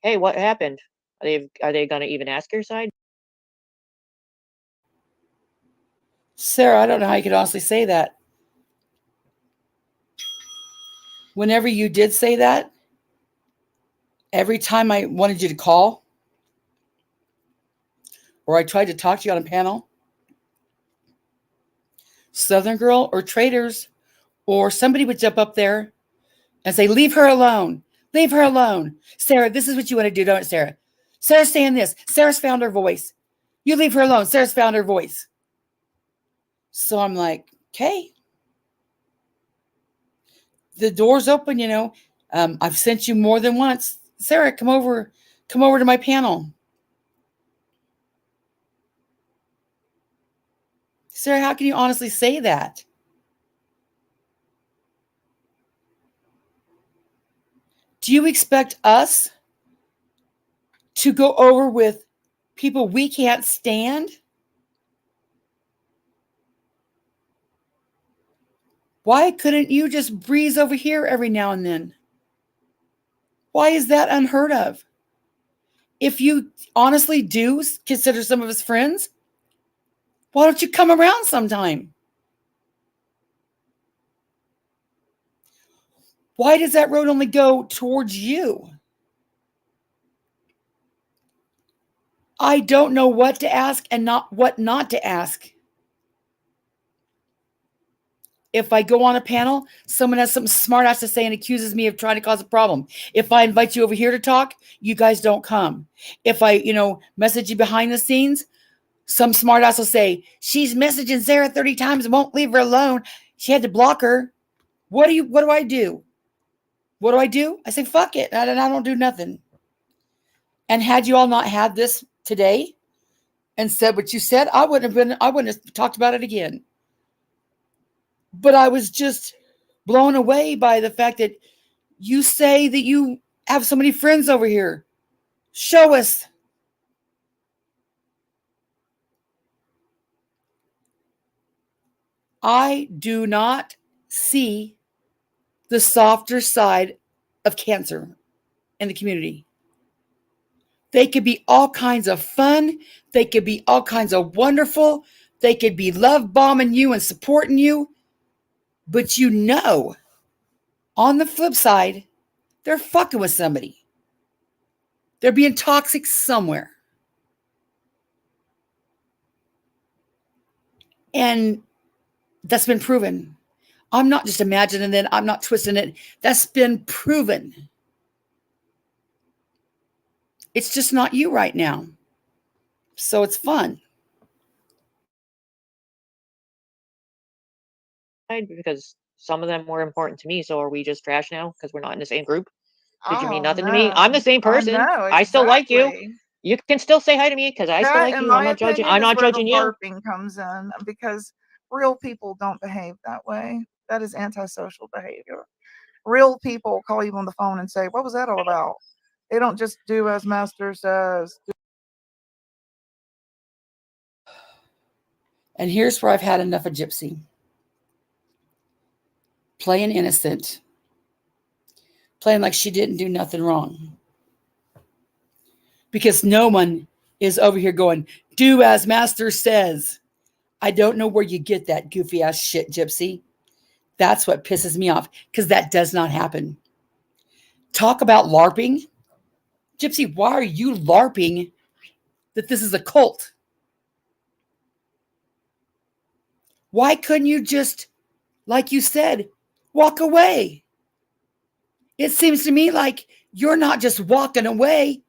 "Hey, what happened?" Are they gonna even ask your side? Sarah, I don't know how you could honestly say that. Whenever you did say that, every time I wanted you to call or I tried to talk to you on a panel, Southern Girl or Traders or somebody would jump up there and say, leave her alone. Leave her alone. Sarah, this is what you want to do, don't it, Sarah? Sarah's saying this. Sarah's found her voice. You leave her alone. Sarah's found her voice. So I'm like, okay. The door's open, I've sent you more than once. Sarah, come over to my panel. Sarah, how can you honestly say that? Do you expect us to go over with people we can't stand? Why couldn't you just breeze over here every now and then? Why is that unheard of? If you honestly do consider some of us friends, why don't you come around sometime? Why does that road only go towards you? I don't know what to ask and what not to ask. If I go on a panel, someone has something smart ass to say and accuses me of trying to cause a problem. If I invite you over here to talk, you guys don't come. If I, message you behind the scenes, some smart ass will say, she's messaging Sarah 30 times and won't leave her alone. She had to block her. What do I do? What do I do? I say, fuck it. I don't do nothing. And had you all not had this today and said what you said, I wouldn't have talked about it again. But I was just blown away by the fact that you say that you have so many friends over here. Show us. I do not see the softer side of cancer in the community. They could be all kinds of fun. They could be all kinds of wonderful. They could be love bombing you and supporting you. But you know, on the flip side, they're fucking with somebody. They're being toxic somewhere. And that's been proven. I'm not just imagining it. I'm not twisting it. That's been proven. It's just not you right now. So it's fun. Because some of them were important to me. So are we just trash now because we're not in the same group? Did you mean nothing to me? I'm the same person. I still like you. You can still say hi to me because I still like you. I'm not judging. I'm not judging you. LARPing comes in because real people don't behave that way. That is antisocial behavior. Real people call you on the phone and say, "What was that all about?" They don't just do as Master says. And here's where I've had enough of Gypsy. Playing innocent. Playing like she didn't do nothing wrong. Because no one is over here going, do as Master says. I don't know where you get that goofy ass shit, Gypsy. That's what pisses me off, because that does not happen. Talk about LARPing. Gypsy, why are you LARPing that this is a cult? Why couldn't you just, like you said, walk away? It seems to me like you're not just walking away.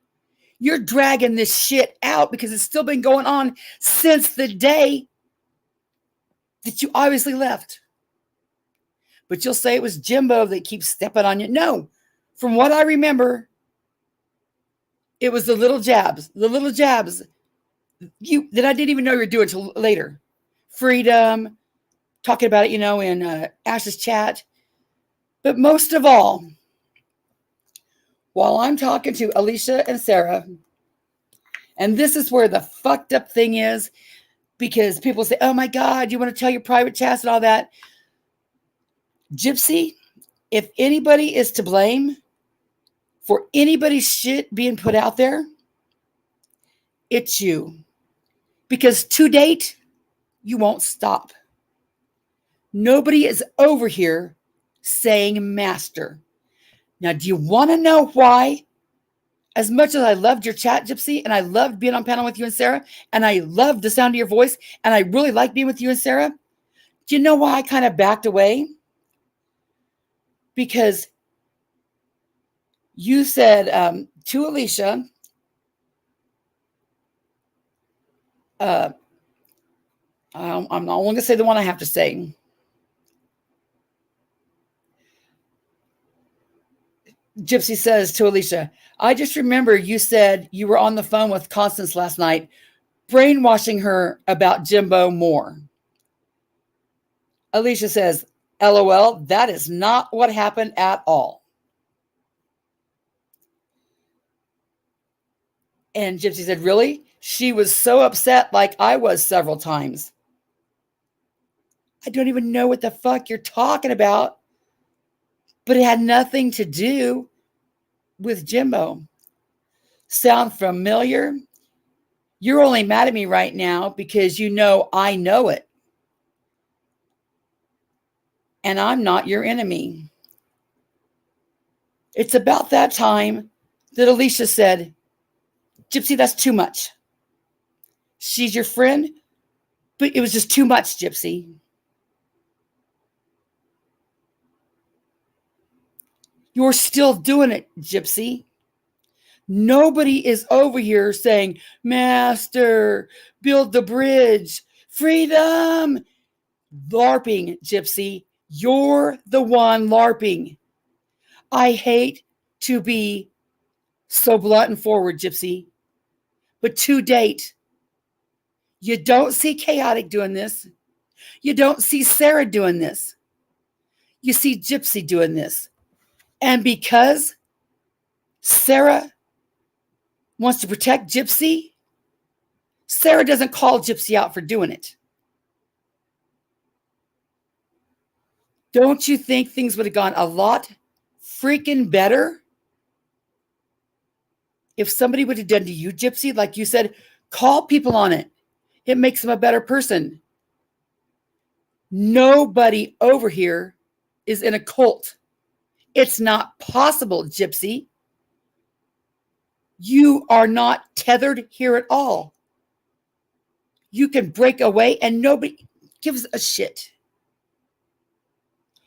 You're dragging this shit out because it's still been going on since the day that you obviously left. But you'll say it was Jimbo that keeps stepping on you. No, from what I remember, it was the little jabs that I didn't even know you were doing until later. Freedom, talking about it, in Ash's chat. But most of all, while I'm talking to Alicia and Sarah, and this is where the fucked up thing is, because people say, oh my God, you want to tell your private chats and all that. Gypsy, if anybody is to blame for anybody's shit being put out there, it's you. Because to date, you won't stop. Nobody is over here saying Master. Now, do you want to know why? As much as I loved your chat, Gypsy, and I loved being on panel with you and Sarah, and I loved the sound of your voice, and I really liked being with you and Sarah, do you know why I kind of backed away? Because you said to Alicia, I'm not going to say the one I have to say. Gypsy says to Alicia, I just remember you said you were on the phone with Constance last night, brainwashing her about Jimbo more. Alicia says, LOL, that is not what happened at all. And Gypsy said, really? She was so upset like I was several times. I don't even know what the fuck you're talking about. But it had nothing to do with Jimbo. Sound familiar? You're only mad at me right now because you know I know it. And I'm not your enemy. It's about that time that Alicia said, Gypsy, that's too much. She's your friend, but it was just too much, Gypsy. You're still doing it, Gypsy. Nobody is over here saying, Master, build the bridge, freedom. LARPing, Gypsy. You're the one LARPing. I hate to be so blunt and forward, Gypsy. But to date, you don't see Chaotic doing this. You don't see Sarah doing this. you see Gypsy doing this. And because Sarah wants to protect Gypsy, Sarah doesn't call Gypsy out for doing it. Don't you think things would have gone a lot freaking better if somebody would have done to you, Gypsy, like you said, call people on it. It makes them a better person. Nobody over here is in a cult. It's not possible, Gypsy. You are not tethered here at all. You can break away and nobody gives a shit.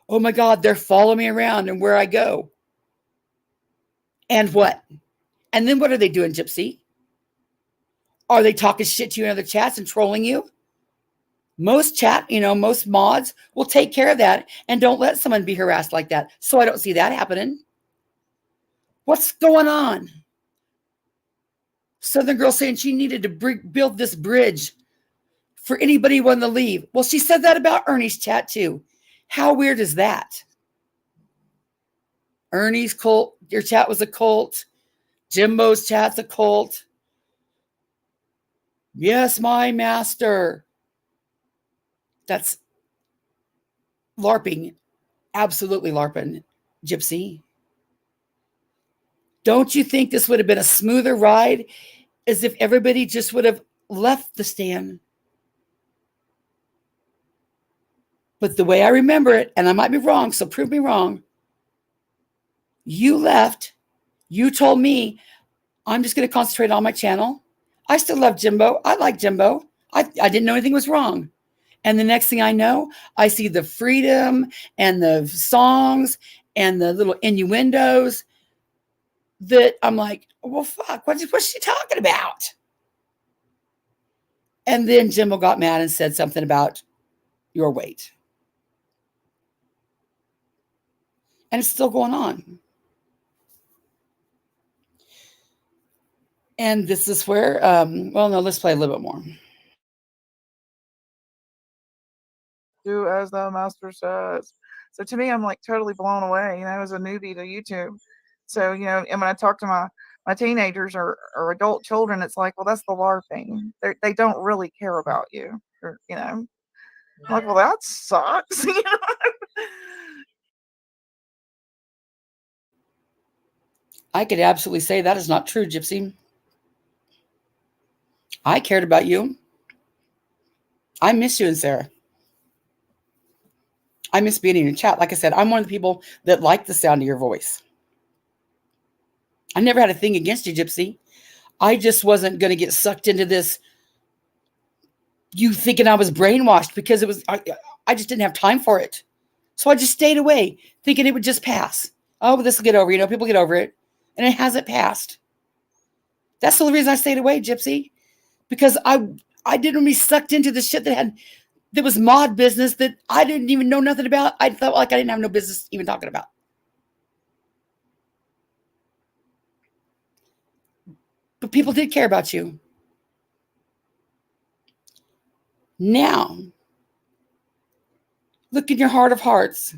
Oh my God, they're following me around and where I go. And what? And then what are they doing, Gypsy? Are they talking shit to you in other chats and trolling you? Most most mods will take care of that and don't let someone be harassed like that. So I don't see that happening. What's going on? Southern Girl saying she needed to build this bridge for anybody wanting to leave. Well, she said that about Ernie's chat too. How weird is that? Ernie's cult, your chat was a cult. Jimbo's chat's a cult. Yes, my master. That's LARPing. Absolutely LARPing, Gypsy. Don't you think this would have been a smoother ride as if everybody just would have left the stand? But the way I remember it, and I might be wrong, so prove me wrong, you left. You told me, I'm just going to concentrate on my channel. I still love Jimbo. I like Jimbo. I didn't know anything was wrong. And the next thing I know, I see the freedom and the songs and the little innuendos that I'm like, well, fuck, what's she talking about? And then Jimbo got mad and said something about your weight. And it's still going on. And this is where, let's play a little bit more. Do as the master says. So to me, I'm like totally blown away, as a newbie to YouTube. So, and when I talk to my teenagers or adult children, it's like, well, that's the LARPing. They don't really care about you. I'm like, well, that sucks. I could absolutely say that is not true, Gypsy. I cared about you. I miss you and Sarah. I miss being in your chat. Like I said, I'm one of the people that like the sound of your voice. I never had a thing against you, Gypsy. I just wasn't going to get sucked into this, you thinking I was brainwashed, because I just didn't have time for it. So I just stayed away, thinking it would just pass. Oh, this will get over. People get over it. And it hasn't passed. That's the only reason I stayed away, Gypsy. Because I didn't want to be sucked into the shit that was mod business that I didn't even know nothing about. I felt like I didn't have no business even talking about. But people did care about you. Now, look in your heart of hearts.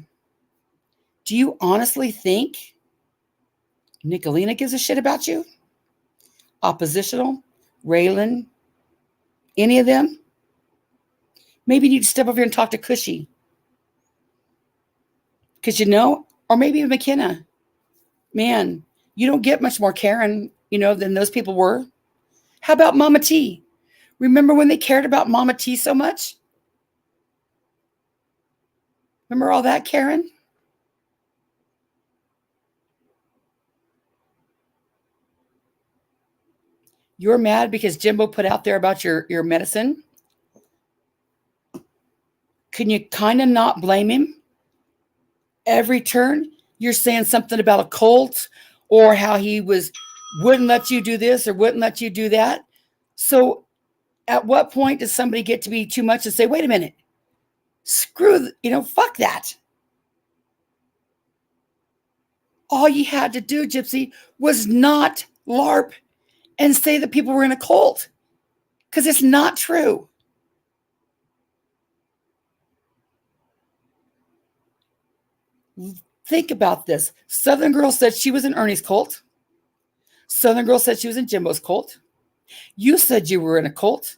Do you honestly think Nicolina gives a shit about you? Oppositional? Raylan? Any of them? Maybe you need to step over here and talk to Cushy. Because or maybe McKenna. Man, you don't get much more Karen, than those people were. How about Mama T? Remember when they cared about Mama T so much? Remember all that, Karen? You're mad because Jimbo put out there about your medicine? Can you kind of not blame him? Every turn, you're saying something about a cult or how he wouldn't let you do this or wouldn't let you do that. So at what point does somebody get to be too much and say, wait a minute, fuck that. All you had to do, Gypsy, was not LARP and say that people were in a cult, because it's not true. Think about this. Southern Girl said she was in Ernie's cult. Southern Girl said she was in Jimbo's cult. You said you were in a cult.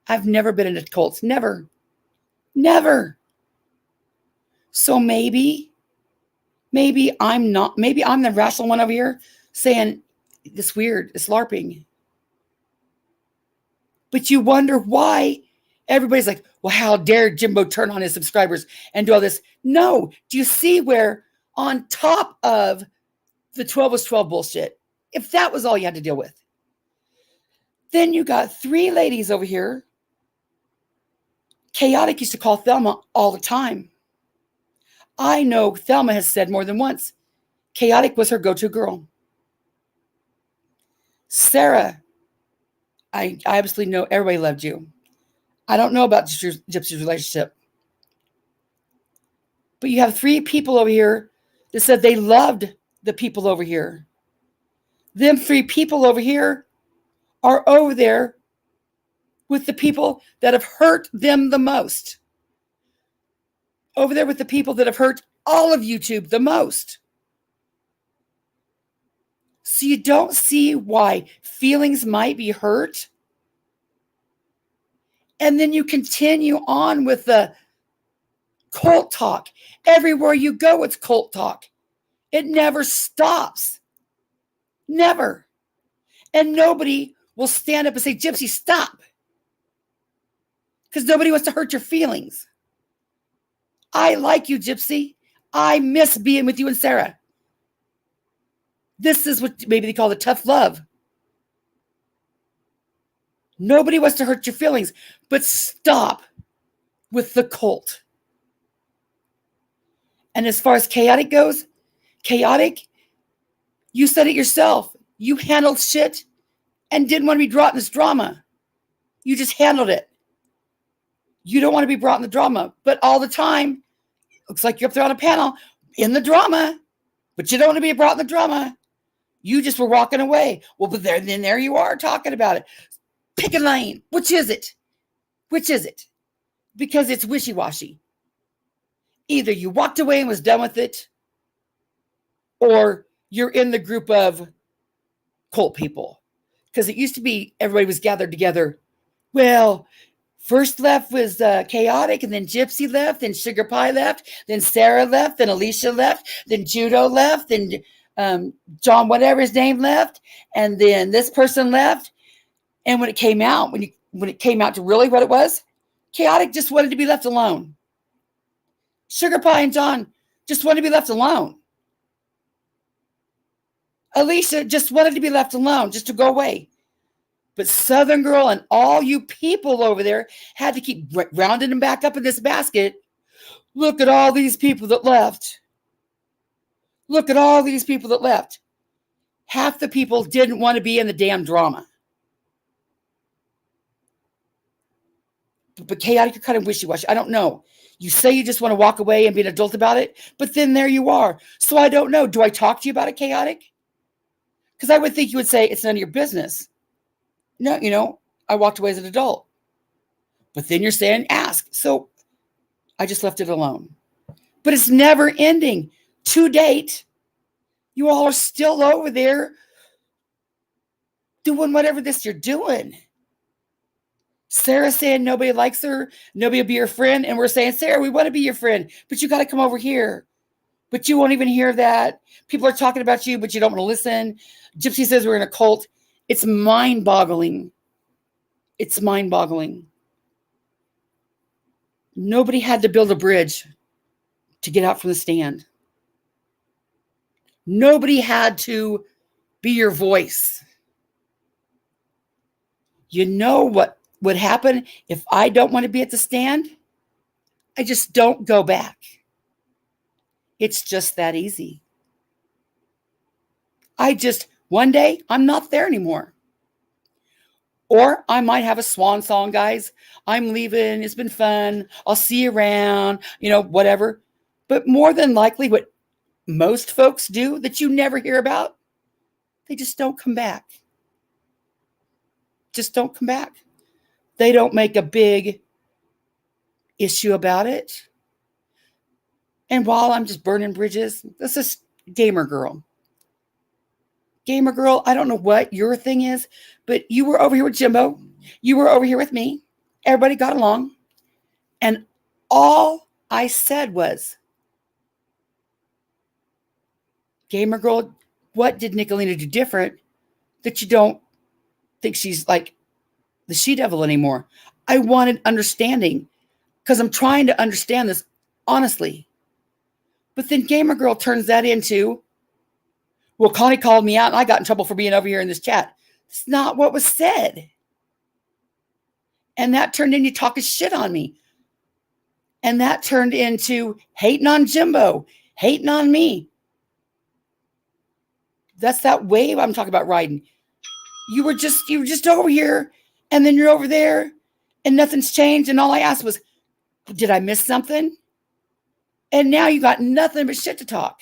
I've never been in a cult. Never. Never. So maybe I'm not, maybe I'm the rational one over here saying this weird, it's LARPing. But you wonder why everybody's like, well, how dare Jimbo turn on his subscribers and do all this? No. Do you see where on top of the 12 was 12 bullshit, if that was all you had to deal with, then you got 3 ladies over here. Chaotic used to call Thelma all the time. I know Thelma has said more than once, Chaotic was her go-to girl. Sarah, I absolutely know everybody loved you. I don't know about Gypsy's relationship. But you have 3 people over here that said they loved the people over here. Them 3 people over here are over there with the people that have hurt them the most. Over there with the people that have hurt all of YouTube the most. So you don't see why feelings might be hurt. And then you continue on with the cult talk. Everywhere you go, it's cult talk. It never stops. Never. And nobody will stand up and say, Gypsy, stop. Because nobody wants to hurt your feelings. I like you, Gypsy. I miss being with you and Sarah. This is what maybe they call the tough love. Nobody wants to hurt your feelings, but stop with the cult. And as far as Chaotic goes, Chaotic, you said it yourself. You handled shit and didn't want to be brought in this drama. You just handled it. You don't want to be brought in the drama, but all the time, looks like you're up there on a panel in the drama, but you don't want to be brought in the drama. You just were walking away. Well, but then there you are talking about it. Pick a lane. Which is it? Which is it? Because it's wishy-washy. Either you walked away and was done with it, or you're in the group of cult people. Because it used to be everybody was gathered together. Well, first left was Chaotic, and then Gypsy left, then Sugar Pie left, then Sarah left, then Alicia left, then Judo left, then John, whatever his name, left, and then this person left. And when it came out, when it came out to really what it was, Chaotic just wanted to be left alone. Sugar Pie and John just wanted to be left alone. Alicia just wanted to be left alone, just to go away. But Southern Girl and all you people over there had to keep rounding them back up in this basket. Look at all these people that left. Look at all these people that left. Half the people didn't want to be in the damn drama. But Chaotic, you're kind of wishy-washy. I don't know. You say you just want to walk away and be an adult about it, but then there you are. So I don't know. Do I talk to you about it, Chaotic? Because I would think you would say it's none of your business. No, I walked away as an adult. But then you're saying ask. So I just left it alone. But it's never ending. To date, you all are still over there doing whatever this you're doing. Sarah's saying nobody likes her, nobody will be your friend, and we're saying, Sarah, we want to be your friend, but you got to come over here. But you won't even hear that. People are talking about you, but you don't want to listen. Gypsy says we're in a cult. It's mind-boggling. It's mind-boggling. Nobody had to build a bridge to get out from the stand. Nobody had to be your voice. You know what would happen if I don't want to be at the stand? I just don't go back. It's just that easy. One day, I'm not there anymore. Or I might have a swan song, guys. I'm leaving. It's been fun. I'll see you around, whatever. But more than likely, what most folks do that you never hear about, they just don't come back. Just don't come back. They don't make a big issue about it. And while I'm just burning bridges, this is gamer girl. Gamer girl, I don't know what your thing is, but you were over here with Jimbo. You were over here with me. Everybody got along. And all I said was, gamer girl, what did Nicolina do different that you don't think she's like the she-devil anymore? I wanted understanding because I'm trying to understand this honestly. But then gamer girl turns that into, well, Connie called me out and I got in trouble for being over here in this chat. It's not what was said. And that turned into talking shit on me. And that turned into hating on Jimbo, hating on me. That's that wave I'm talking about riding. You were just over here, and then you're over there, and nothing's changed. And all I asked was, did I miss something? And now you got nothing but shit to talk.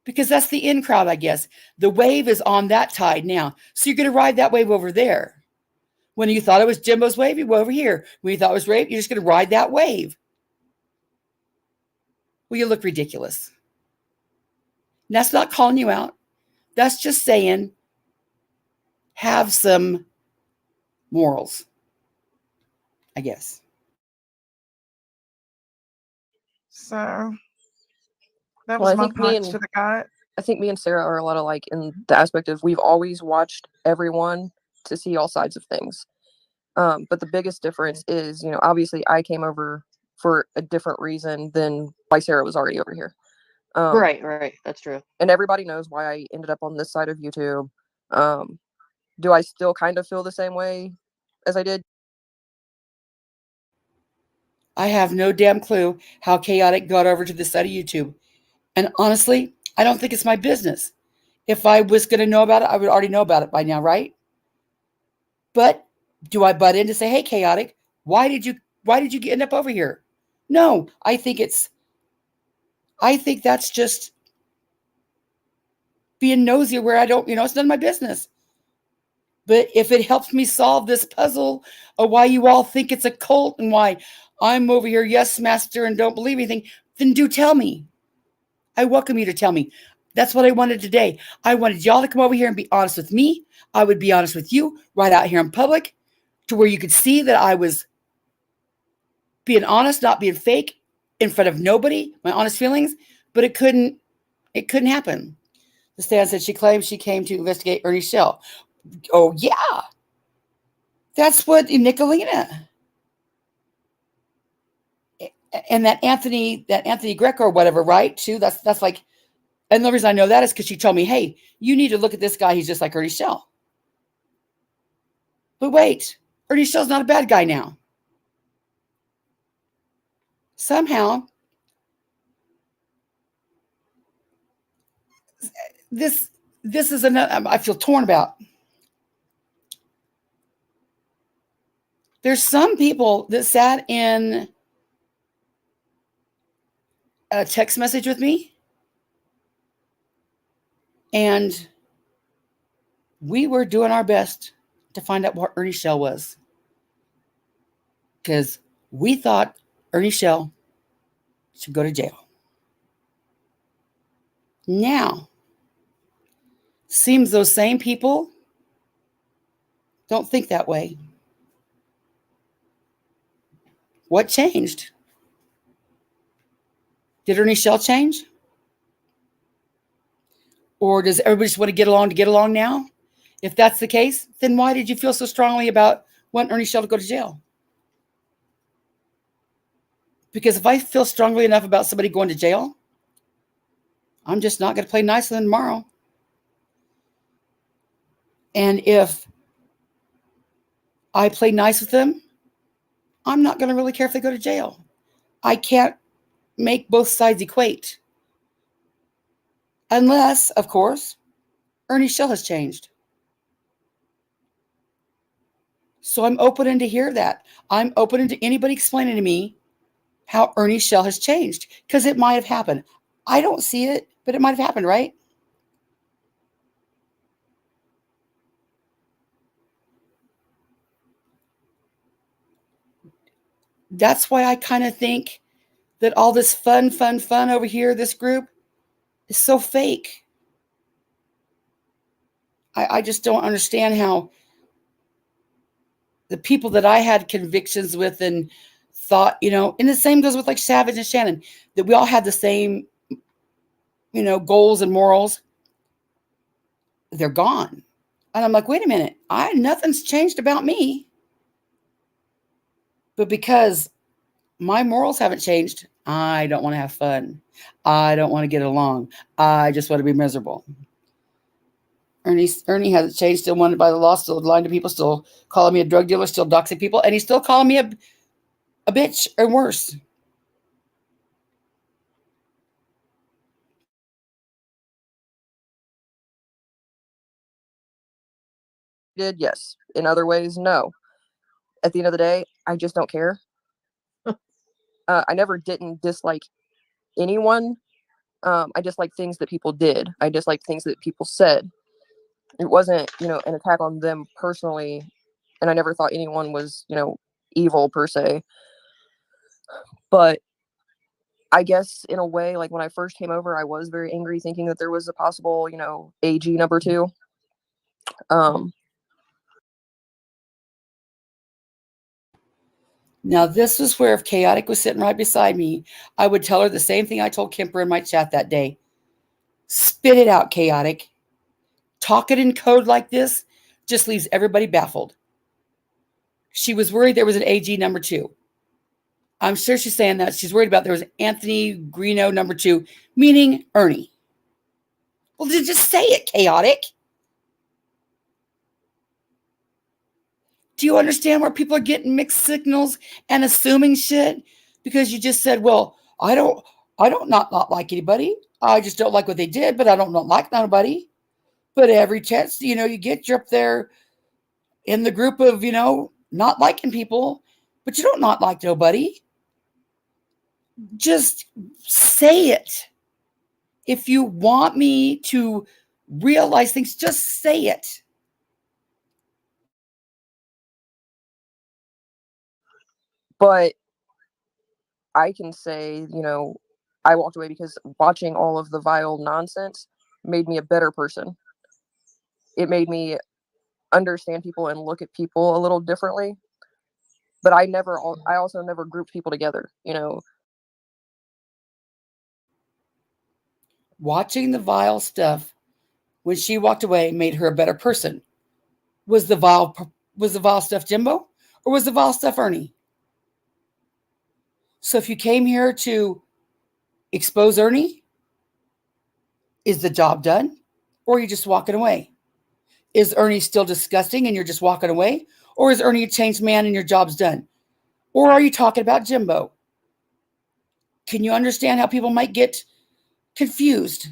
Because that's the in crowd, I guess. The wave is on that tide now. So you're going to ride that wave over there. When you thought it was Jimbo's wave, you go over here. When you thought it was Rape, you're just going to ride that wave. Well, you look ridiculous. And that's not calling you out. That's just saying, have some morals, I guess. So that was my punch to the gut. I think me and Sarah are a lot alike in the aspect of we've always watched everyone to see all sides of things. But the biggest difference is, obviously I came over for a different reason than why Sarah was already over here. Right. That's true. And everybody knows why I ended up on this side of YouTube. Do I still kind of feel the same way as I did? I have no damn clue how Chaotic got over to this side of YouTube. And honestly, I don't think it's my business. If I was going to know about it, I would already know about it by now, right? But do I butt in to say, hey, Chaotic, why did you end up over here? No, I think that's just being nosy where I don't, it's none of my business. But if it helps me solve this puzzle of why you all think it's a cult and why I'm over here, yes, master, and don't believe anything, then do tell me. I welcome you to tell me. That's what I wanted today. I wanted y'all to come over here and be honest with me. I would be honest with you right out here in public to where you could see that I was being honest, not being fake in front of nobody, my honest feelings, but it couldn't happen. The stand said she claims she came to investigate Ernie Shell. Oh, yeah. That's what Nicolina and that Anthony Greco or whatever, right? Too. That's like, and the reason I know that is because she told me, hey, you need to look at this guy. He's just like Ernie Shell. But wait, Ernie Shell's not a bad guy now. Somehow, this is another I feel torn about. There's some people that sat in a text message with me, and we were doing our best to find out what Ernie Shell was. Because we thought Ernie Shell should go to jail. Now, seems those same people don't think that way. What changed? Did Ernie Shell change? Or does everybody just want to get along now? If that's the case, then why did you feel so strongly about wanting Ernie Shell to go to jail? Because if I feel strongly enough about somebody going to jail, I'm just not going to play nice with them tomorrow. And if I play nice with them, I'm not going to really care if they go to jail. I can't make both sides equate. Unless, of course, Ernie Shell has changed. So I'm open to hear that. I'm open to anybody explaining to me how Ernie Shell has changed. Because it might have happened. I don't see it, but it might have happened, right? That's why I kind of think that all this fun over here, this group, is so fake. I just don't understand how the people that I had convictions with and thought, and the same goes with like Savage and Shannon, that we all had the same, goals and morals. They're gone. And I'm like, wait a minute, nothing's changed about me. But because my morals haven't changed, I don't want to have fun. I don't want to get along. I just want to be miserable. Ernie hasn't changed, still wanted by the law, still lying to people, still calling me a drug dealer, still doxing people, and he's still calling me a bitch or worse. Did, yes. In other ways, no. At the end of the day, I just don't care. I never didn't dislike anyone. I dislike things that people did. I dislike things that people said. It wasn't, an attack on them personally, and I never thought anyone was, evil per se. But I guess in a way, like when I first came over, I was very angry, thinking that there was a possible, AG number 2. Now, this was where if Chaotic was sitting right beside me, I would tell her the same thing I told Kemper in my chat that day. Spit it out, Chaotic. Talk it in code like this just leaves everybody baffled. She was worried there was an AG number 2. I'm sure she's saying that. She's worried about there was Anthony Greeno number 2, meaning Ernie. Well, just say it, Chaotic. Do you understand where people are getting mixed signals and assuming shit? Because you just said, well, I don't not like anybody. I just don't like what they did, but I don't not like nobody. But every chance, you get, you're up there in the group of, not liking people, but you don't not like nobody. Just say it. If you want me to realize things, just say it. But I can say, I walked away because watching all of the vile nonsense made me a better person. It made me understand people and look at people a little differently. But I also never grouped people together, Watching the vile stuff when she walked away made her a better person. Was the vile stuff Jimbo, or was the vile stuff Ernie? So if you came here to expose Ernie, is the job done? Or are you just walking away? Is Ernie still disgusting and you're just walking away? Or is Ernie a changed man and your job's done? Or are you talking about Jimbo? Can you understand how people might get confused?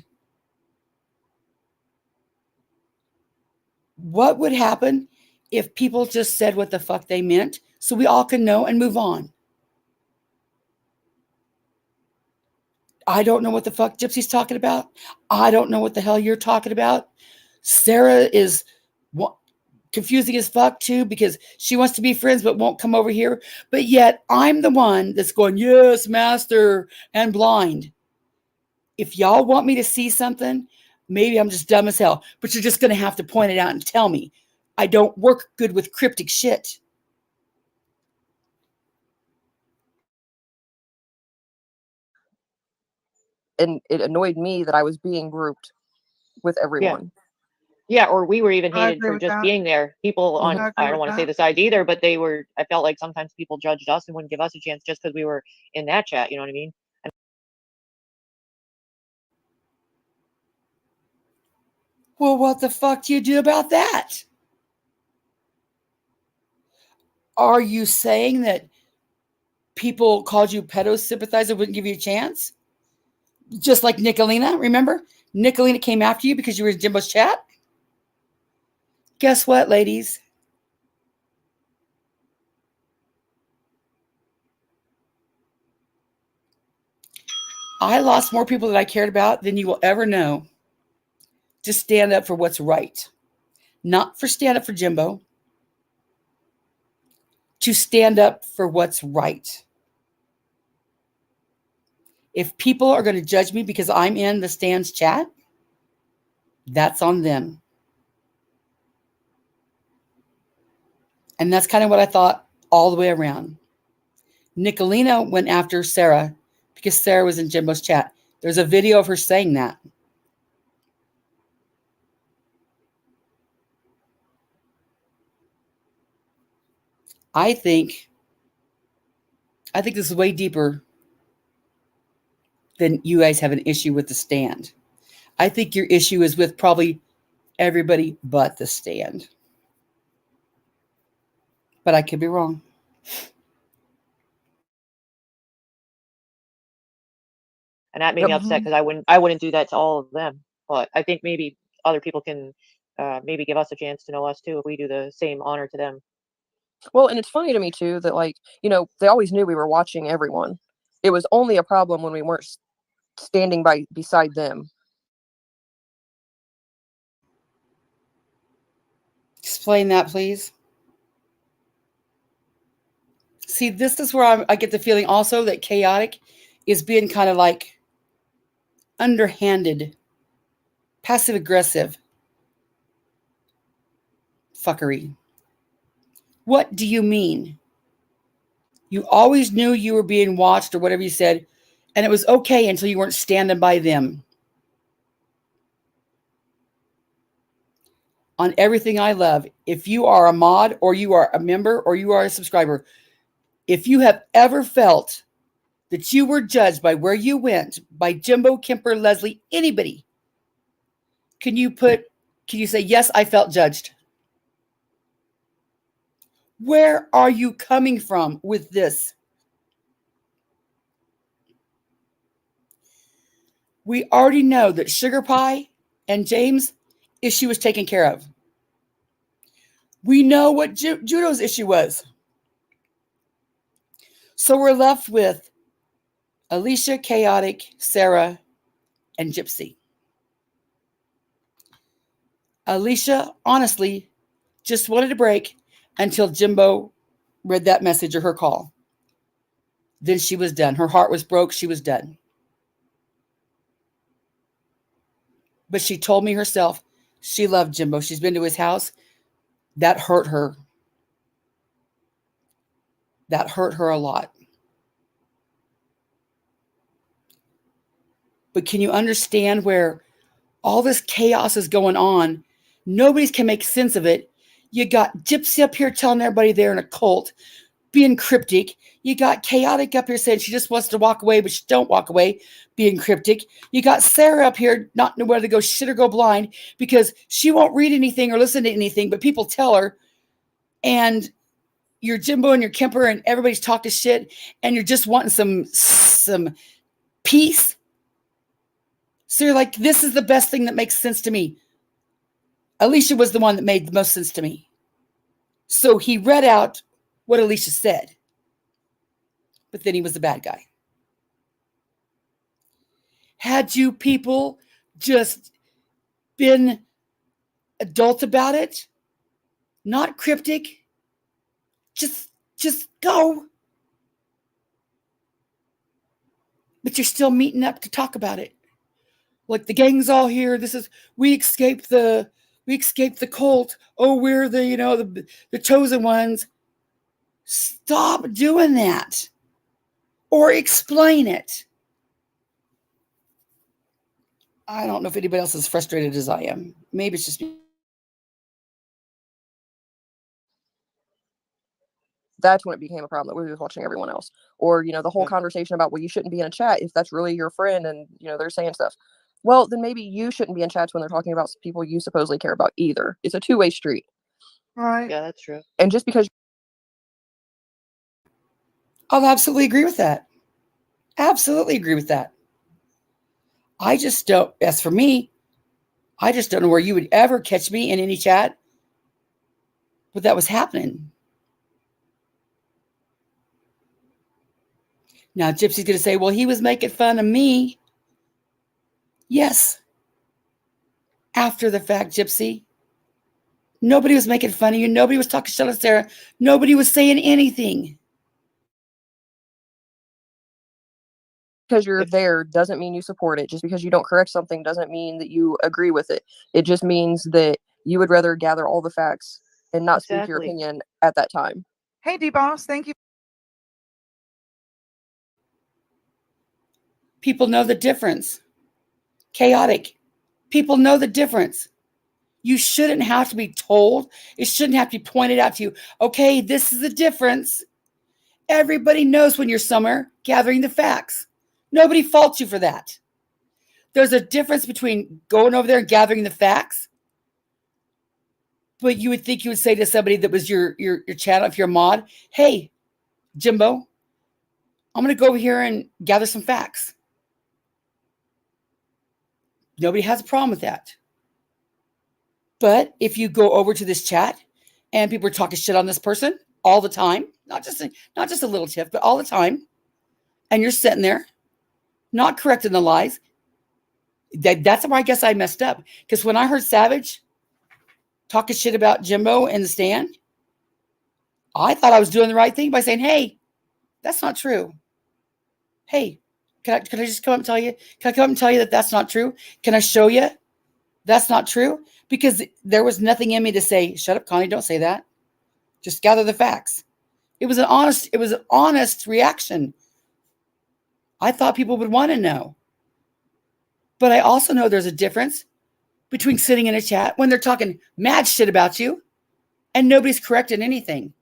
What would happen if people just said what the fuck they meant so we all can know and move on? I don't know what the fuck Gypsy's talking about. I don't know what the hell you're talking about. Sarah is confusing as fuck too, because she wants to be friends but won't come over here. But yet I'm the one that's going, yes, master, and blind. If y'all want me to see something, maybe I'm just dumb as hell, but you're just going to have to point it out and tell me. I don't work good with cryptic shit. And it annoyed me that I was being grouped with everyone. Yeah, or we were even hated for just being there. People on, I don't want to say the sides either, but I felt like sometimes people judged us and wouldn't give us a chance just because we were in that chat, you know what I mean? Well, what the fuck do you do about that? Are you saying that people called you pedo sympathizer, wouldn't give you a chance? Just like Nicolina, remember? Nicolina came after you because you were in Jimbo's chat? Guess what, ladies? I lost more people that I cared about than you will ever know to stand up for what's right. Not for stand up for Jimbo. To stand up for what's right. If people are going to judge me because I'm in the stands chat, that's on them. And that's kind of what I thought all the way around. Nicolina went after Sarah because Sarah was in Jimbo's chat. There's a video of her saying that. I think this is way deeper than you guys have an issue with the stand. I think your issue is with probably everybody but the stand. But I could be wrong. And that made me upset because I wouldn't do that to all of them. But I think maybe other people can maybe give us a chance to know us too if we do the same honor to them. Well, and it's funny to me too that, like, you know, they always knew we were watching everyone. It was only a problem when we weren't standing beside them. Explain that, please. See, this is where I get the feeling also that chaotic is being kind of like underhanded, passive aggressive fuckery. What do you mean? You always knew you were being watched or whatever you said, and it was okay until you weren't standing by them. On everything I love, if you are a mod or you are a member or you are a subscriber, if you have ever felt that you were judged by where you went, by Jimbo, Kemper, Leslie, anybody, can you say, yes, I felt judged? Where are you coming from with this? We already know that Sugar Pie and James' issue was taken care of. We know what Judo's issue was. So we're left with Alicia, Chaotic, Sarah, and Gypsy. Alicia, honestly, just wanted a break until Jimbo read that message or her call. Then she was done. Her heart was broke. She was done. But she told me herself she loved Jimbo. She's been to his house. That hurt her. That hurt her a lot. But can you understand where all this chaos is going on? Nobody can make sense of it. You got Gypsy up here telling everybody they're in a cult, being cryptic. You got Chaotic up here saying she just wants to walk away, but she don't walk away, being cryptic. You got Sarah up here not knowing whether to go shit or go blind because she won't read anything or listen to anything, but people tell her. And you're Jimbo and your Kemper and everybody's talking shit and you're just wanting some peace. So you're like, this is the best thing that makes sense to me. Alicia was the one that made the most sense to me. So he read out what Alicia said. But then he was the bad guy. Had you people just been adult about it, not cryptic, just go. But you're still meeting up to talk about it. Like the gang's all here. We escaped the cult. Oh, we're the chosen ones. Stop doing that. Or explain it. I don't know if anybody else is frustrated as I am. Maybe it's just me. That's when it became a problem that we was watching everyone else. Or, the whole conversation about, well, you shouldn't be in a chat if that's really your friend and, they're saying stuff. Well, then maybe you shouldn't be in chats when they're talking about people you supposedly care about either. It's a two-way street. Right. Yeah, that's true. And just because... I'll absolutely agree with that. Absolutely agree with that. I just don't, as for me, I just don't know where you would ever catch me in any chat. But that was happening. Now, Gypsy's going to say, well, he was making fun of me. Yes. After the fact, Gypsy. Nobody was making fun of you. Nobody was talking shit on Sarah. Nobody was saying anything. because you're there doesn't mean you support it. Just because you don't correct something doesn't mean that you agree with it. It just means that you would rather gather all the facts and not speak your opinion at that time. Hey, D-Boss, thank you. People know the difference. Chaotic. People know the difference. You shouldn't have to be told. It shouldn't have to be pointed out to you. Okay, this is the difference. Everybody knows when you're somewhere gathering the facts. Nobody faults you for that. There's a difference between going over there and gathering the facts. But you would think you would say to somebody that was your channel, if you're a mod, hey, Jimbo, I'm going to go over here and gather some facts. Nobody has a problem with that. But if you go over to this chat and people are talking shit on this person all the time, not just a little tiff, but all the time, and you're sitting there not correcting the lies, that's where I guess I messed up. Because when I heard Savage talking shit about Jimbo in the stand, I thought I was doing the right thing by saying, hey, that's not true. Hey, can I just come up and tell you? Can I come up and tell you that that's not true? Can I show you that's not true? Because there was nothing in me to say, shut up, Connie, don't say that. Just gather the facts. It was an honest reaction. I thought people would want to know. But I also know there's a difference between sitting in a chat when they're talking mad shit about you and nobody's correcting anything.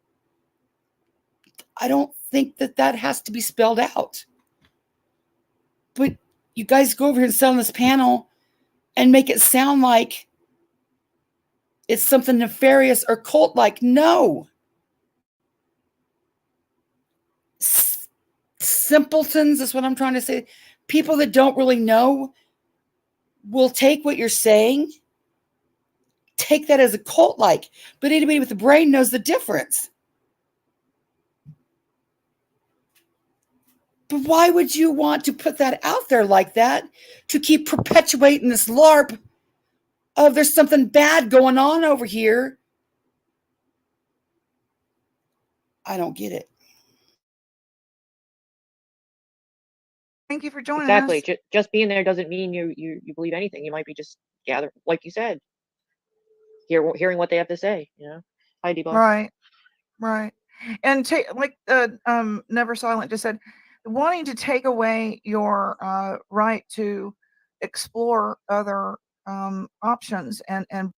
I don't think that has to be spelled out. But you guys go over here and sit on this panel and make it sound like it's something nefarious or cult-like. No. Simpletons is what I'm trying to say. People that don't really know will take what you're saying, take that as a cult-like. But anybody with a brain knows the difference. But why would you want to put that out there like that to keep perpetuating this LARP of there's something bad going on over here? I don't get it. Thank you for joining us. Exactly. Just being there doesn't mean you believe anything. You might be just gathering, like you said, hearing what they have to say. You know, hi, D-Boss. Right. And like Never Silent just said, wanting to take away your right to explore other options and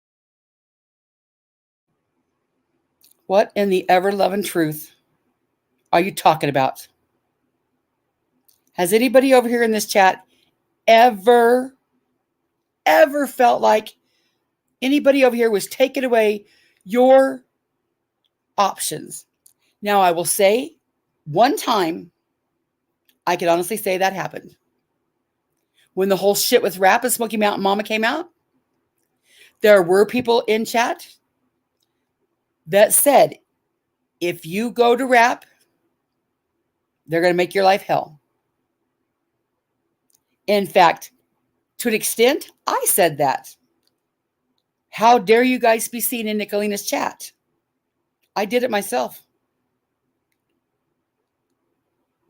what in the ever-loving truth are you talking about? Has anybody over here in this chat ever felt like anybody over here was taking away your options? Now, I will say one time, I can honestly say that happened. When the whole shit with rap and Smoky Mountain Mama came out, there were people in chat that said, if you go to rap, they're going to make your life hell. In fact, to an extent, I said that. How dare you guys be seen in Nicolina's chat? I did it myself.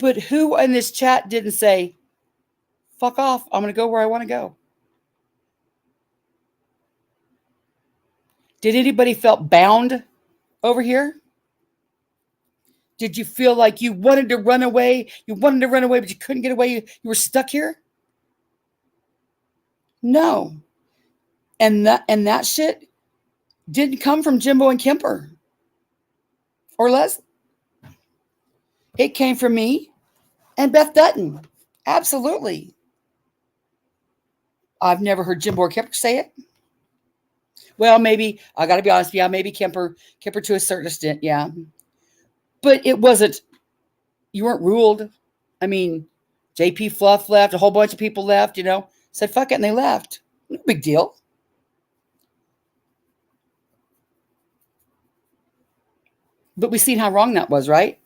But who in this chat didn't say, fuck off, I'm going to go where I want to go? Did anybody felt bound over here? Did you feel like you wanted to run away? You wanted to run away, but you couldn't get away. You were stuck here? No. And that shit didn't come from Jimbo and Kemper or Les. It came from me and Beth Dutton. Absolutely. I've never heard Jimbo or Kemper say it. Well, maybe, I got to be honest, yeah, maybe Kemper to a certain extent, yeah. But it wasn't, you weren't ruled. I mean, JP Fluff left, a whole bunch of people left, said fuck it, and they left. No big deal. But we've seen how wrong that was, right?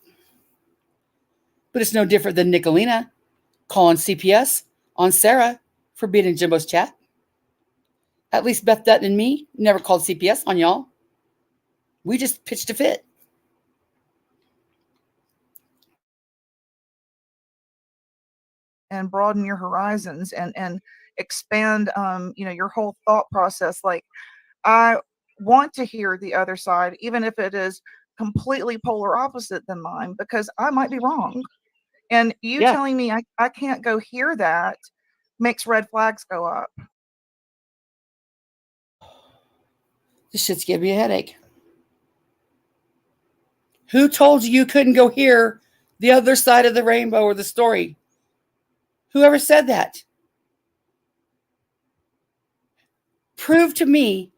But it's no different than Nicolina calling CPS on Sarah for being in Jimbo's chat. At least Beth Dutton and me never called CPS on y'all. We just pitched a fit. and broaden your horizons and expand, your whole thought process. Like, I want to hear the other side, even if it is completely polar opposite than mine, because I might be wrong. And you Yeah. telling me I can't go hear that makes red flags go up. This shit's giving me a headache. Who told you couldn't go hear the other side of the rainbow or the story? Whoever said that? Prove to me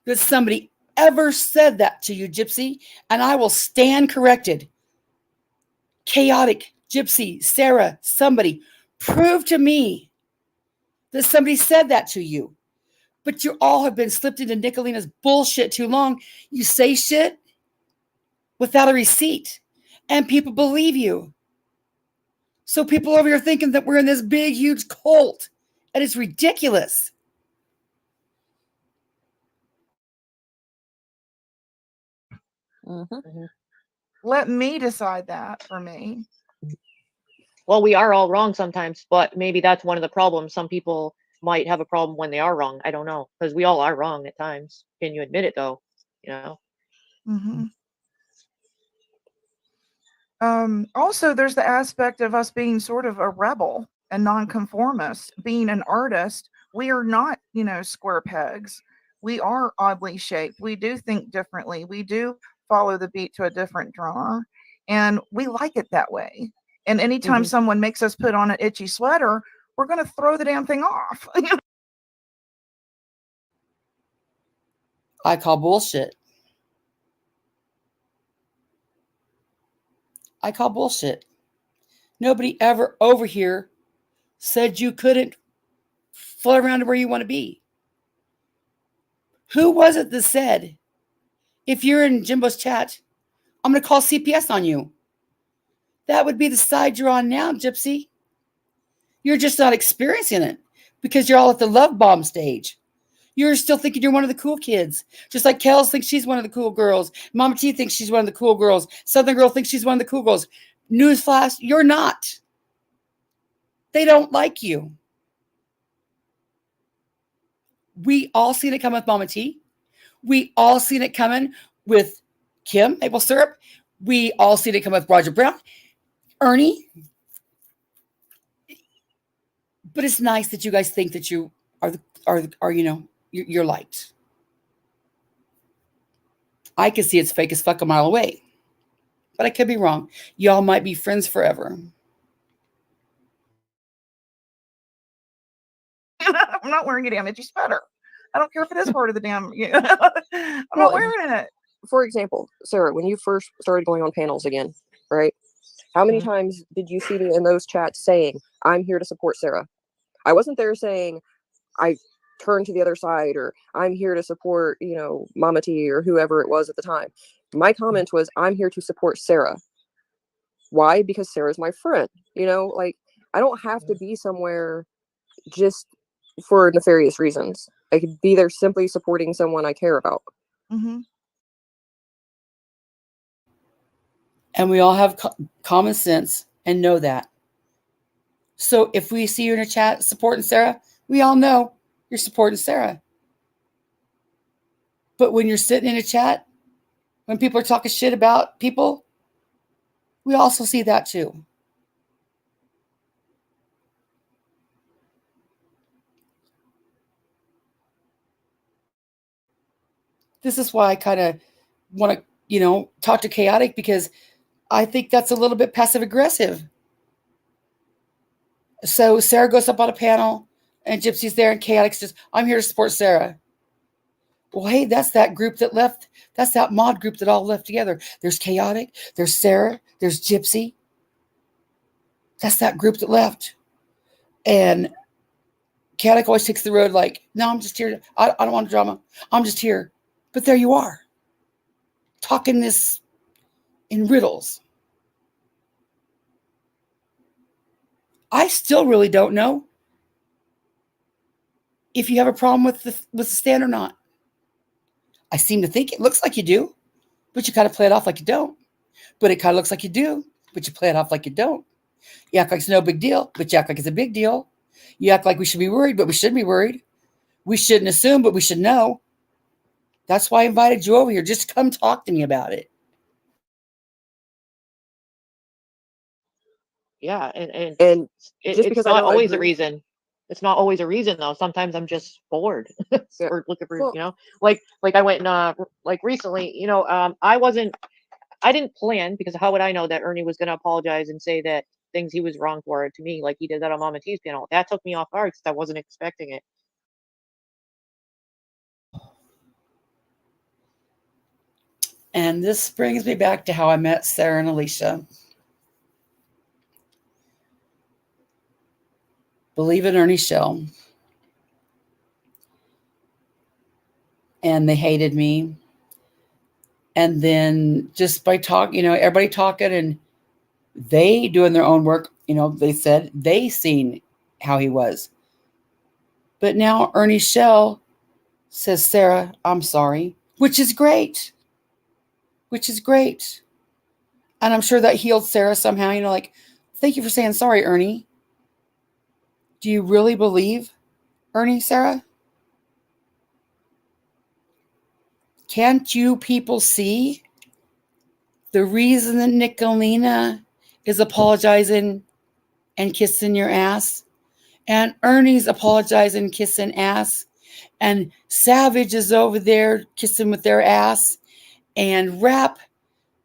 that somebody ever said that to you, Gypsy, and I will stand corrected. Chaotic, Gypsy, Sarah, somebody, prove to me that somebody said that to you. But you all have been slipped into Nicolina's bullshit too long. You say shit without a receipt, and people believe you. So people over here thinking that we're in this big, huge cult, and it's ridiculous. Mm-hmm. Let me decide that for me. Well, we are all wrong sometimes, but maybe that's one of the problems. Some people might have a problem when they are wrong. I don't know, because we all are wrong at times. Can you admit it though? You know. Mm-hmm. Also, there's the aspect of us being sort of a rebel and nonconformist. Being an artist, we are not, square pegs. We are oddly shaped. We do think differently. We do follow the beat to a different drummer, and we like it that way. And anytime someone makes us put on an itchy sweater, we're going to throw the damn thing off. I call bullshit. I call bullshit. Nobody ever over here said you couldn't float around to where you want to be. Who was it that said, if you're in Jimbo's chat, I'm going to call CPS on you? That would be the side you're on now, Gypsy. You're just not experiencing it because you're all at the love bomb stage. You're still thinking you're one of the cool kids. Just like Kels thinks she's one of the cool girls. Mama T thinks she's one of the cool girls. Southern Girl thinks she's one of the cool girls. Newsflash, you're not. They don't like you. We all seen it coming with Mama T. We all seen it coming with Kim, maple syrup. We all seen it coming with Roger Brown, Ernie. But it's nice that you guys think that you are you're liked. I can see it's fake as fuck a mile away, but I could be wrong. Y'all might be friends forever. I'm not wearing a damn itchy sweater. I don't care if it is part of the damn. I'm not wearing it. For example, Sarah, when you first started going on panels again, right? How many times did you see me in those chats saying, I'm here to support Sarah? I wasn't there saying, I turned to the other side, or I'm here to support, Mama T or whoever it was at the time. My comment was, I'm here to support Sarah. Why? Because Sarah's my friend. I don't have to be somewhere just for nefarious reasons. I could be there simply supporting someone I care about. Mm-hmm. And we all have common sense and know that. So if we see you in a chat supporting Sarah, we all know you're supporting Sarah. But when you're sitting in a chat, when people are talking shit about people, we also see that too. This is why I kind of want to, talk to Chaotic, because I think that's a little bit passive aggressive. So Sarah goes up on a panel and Gypsy's there and Chaotic's just, I'm here to support Sarah. Well, hey, that's that group that left. That's that mod group that all left together. There's Chaotic, there's Sarah, there's Gypsy. That's that group that left. And Chaotic always takes the road like, no, I'm just here. I don't want drama. I'm just here. But there you are, talking this in riddles. I still really don't know if you have a problem with the stand or not. I seem to think it looks like you do, but you kind of play it off like you don't. But it kind of looks like you do, but you play it off like you don't. You act like it's no big deal, but you act like it's a big deal. You act like we should be worried, but we shouldn't be worried. We shouldn't assume, but we should know. That's why I invited you over here. Just come talk to me about it. Yeah, and And just it's because I not don't always a agree, reason. It's not always a reason though. Sometimes I'm just bored yeah. or looking for, Well, you know, like I went and like recently, you know, I didn't plan, because how would I know that Ernie was going to apologize and say that things he was wrong for to me, like he did that on Mama T's panel. That took me off guard because I wasn't expecting it. And this brings me back to how I met Sarah and Alicia. Believe in Ernie Shell. And they hated me. And then just by talking, you know, everybody talking and they doing their own work, you know, they said they seen how he was. But now Ernie Shell says, Sarah, I'm sorry, which is great. Which is great. And I'm sure that healed Sarah somehow, you know, like, thank you for saying sorry, Ernie. Do you really believe Ernie, Sarah? Can't you people see the reason that Nicolina is apologizing and kissing your ass? And Ernie's apologizing, kissing ass. And Savage is over there kissing with their ass. And Rap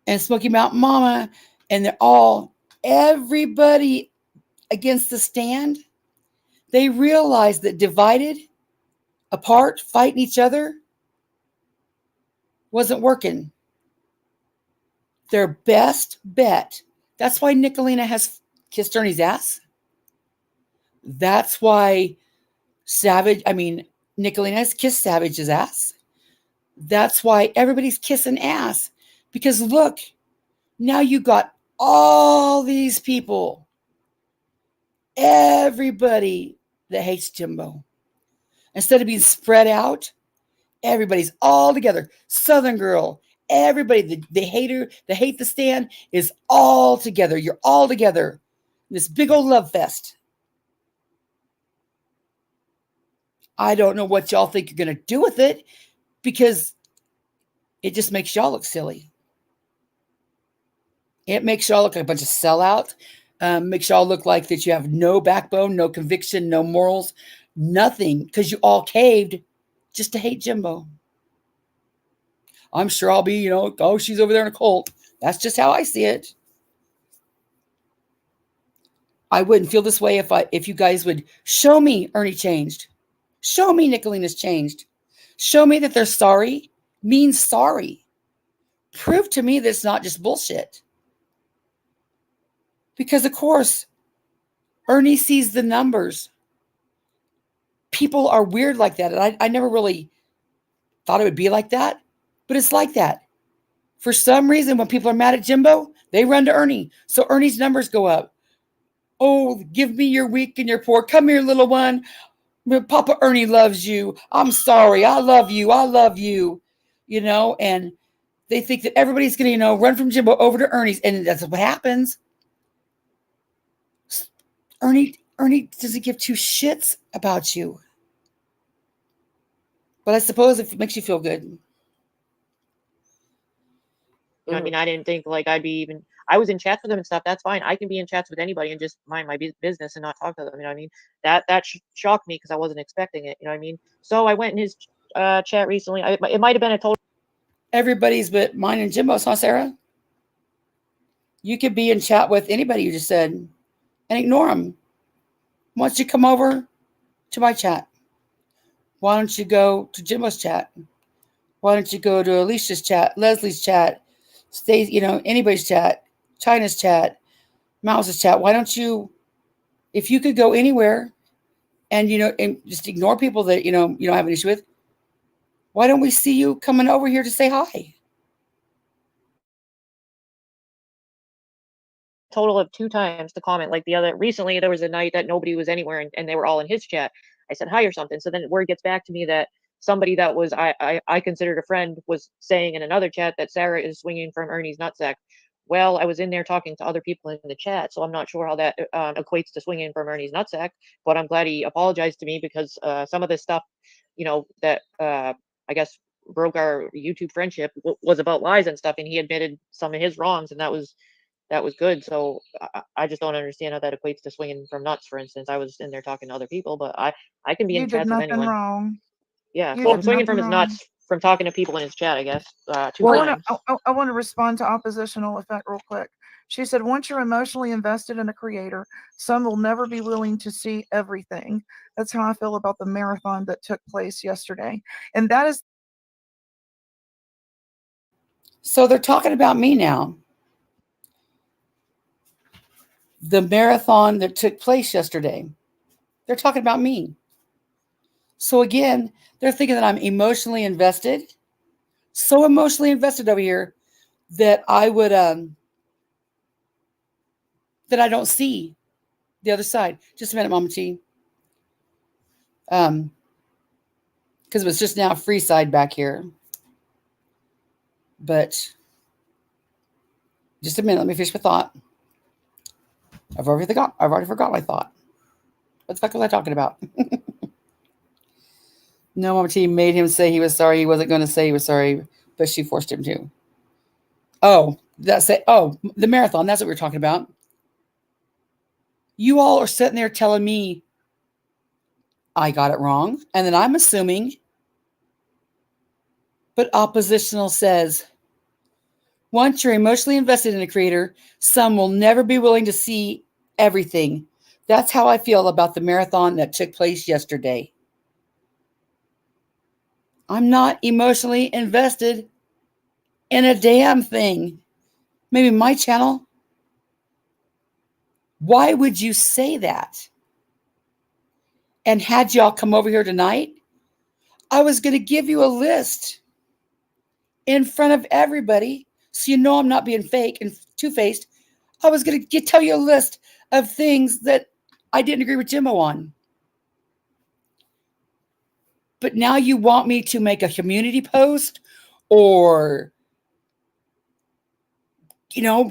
and Smoky Mountain Mama. And they're all, everybody against the stand. They realize that divided, apart, fighting each other wasn't working. Their best bet. That's why Nicolina has kissed Ernie's ass. That's why Nicolina has kissed Savage's ass. That's why everybody's kissing ass. Because look, now you got all these people, everybody that hates Jimbo. Instead of being spread out, everybody's all together. Southern Girl, everybody, the hater, the hate the stand is all together. You're all together. This big old love fest. I don't know what y'all think you're going to do with it, because it just makes y'all look silly. It makes y'all look like a bunch of sellouts. Makes y'all look like that you have no backbone, no conviction, no morals, nothing, because you all caved just to hate Jimbo. I'm sure I'll be, oh, she's over there in a cult. That's just how I see it. I wouldn't feel this way if you guys would show me Ernie changed. Show me Nicolina's changed. Show me that they're sorry means sorry. Prove to me that it's not just bullshit. Because, of course, Ernie sees the numbers. People are weird like that. And I never really thought it would be like that. But it's like that. For some reason, when people are mad at Jimbo, they run to Ernie. So Ernie's numbers go up. Oh, give me your weak and your poor. Come here, little one. Papa Ernie loves you. I'm sorry. I love you. I love you. And they think that everybody's going to, run from Jimbo over to Ernie's. And that's what happens. Ernie doesn't give two shits about you. But I suppose if it makes you feel good. I mean, I didn't think like I'd be even, I was in chats with them and stuff. That's fine. I can be in chats with anybody and just mind my business and not talk to them. You know what I mean? That shocked me because I wasn't expecting it. You know what I mean? So I went in his chat recently. It might have been a total. Everybody's but mine and Jimbo's, huh, Sarah? You could be in chat with anybody you just said and ignore them. Why don't you come over to my chat? Why don't you go to Jimbo's chat? Why don't you go to Alicia's chat, Leslie's chat, anybody's chat, China's chat, Mouse's chat? Why don't you, if you could go anywhere and, and just ignore people that, you don't have an issue with, why don't we see you coming over here to say hi? Total of 2 times to comment. Like recently there was a night that nobody was anywhere and they were all in his chat. I said hi or something. So then word gets back to me that somebody that was I considered a friend was saying in another chat that Sarah is swinging from Ernie's nutsack. well, I was in there talking to other people in the chat, so I'm not sure how that equates to swinging from Ernie's nutsack. But I'm glad he apologized to me, because some of this stuff, that I guess broke our YouTube friendship was about lies and stuff, and he admitted some of his wrongs, and that was good. So I just don't understand how that equates to swinging from nuts. For instance, I was in there talking to other people, but I can be in You did chats with nothing anyone. wrong. Yeah, You well, did I'm swinging from nothing his wrong. nuts from talking to people in his chat, I guess. Two I times. want to respond to oppositional effect real quick. She said, once you're emotionally invested in a creator, some will never be willing to see everything. That's how I feel about the marathon that took place yesterday. And that is. So they're talking about me now. The marathon that took place yesterday, they're talking about me. So again, they're thinking that I'm emotionally invested. So emotionally invested over here that I would, that I don't see the other side. Just a minute, Mama T. Because it was just now a free side back here. But just a minute, let me finish my thought. I've already forgot my thought. What the fuck was I talking about? No, Mama T made him say he was sorry. He wasn't going to say he was sorry, but she forced him to. Oh, that's it. Oh, the marathon. That's what we're talking about. You all are sitting there telling me I got it wrong, and then I'm assuming. But oppositional says, once you're emotionally invested in a creator, some will never be willing to see everything. That's how I feel about the marathon that took place yesterday. I'm not emotionally invested in a damn thing. Maybe my channel. Why would you say that? And had y'all come over here tonight, I was going to give you a list in front of everybody, so you know I'm not being fake and two-faced. I was going to tell you a list of things that I didn't agree with Jimbo on. But now you want me to make a community post or,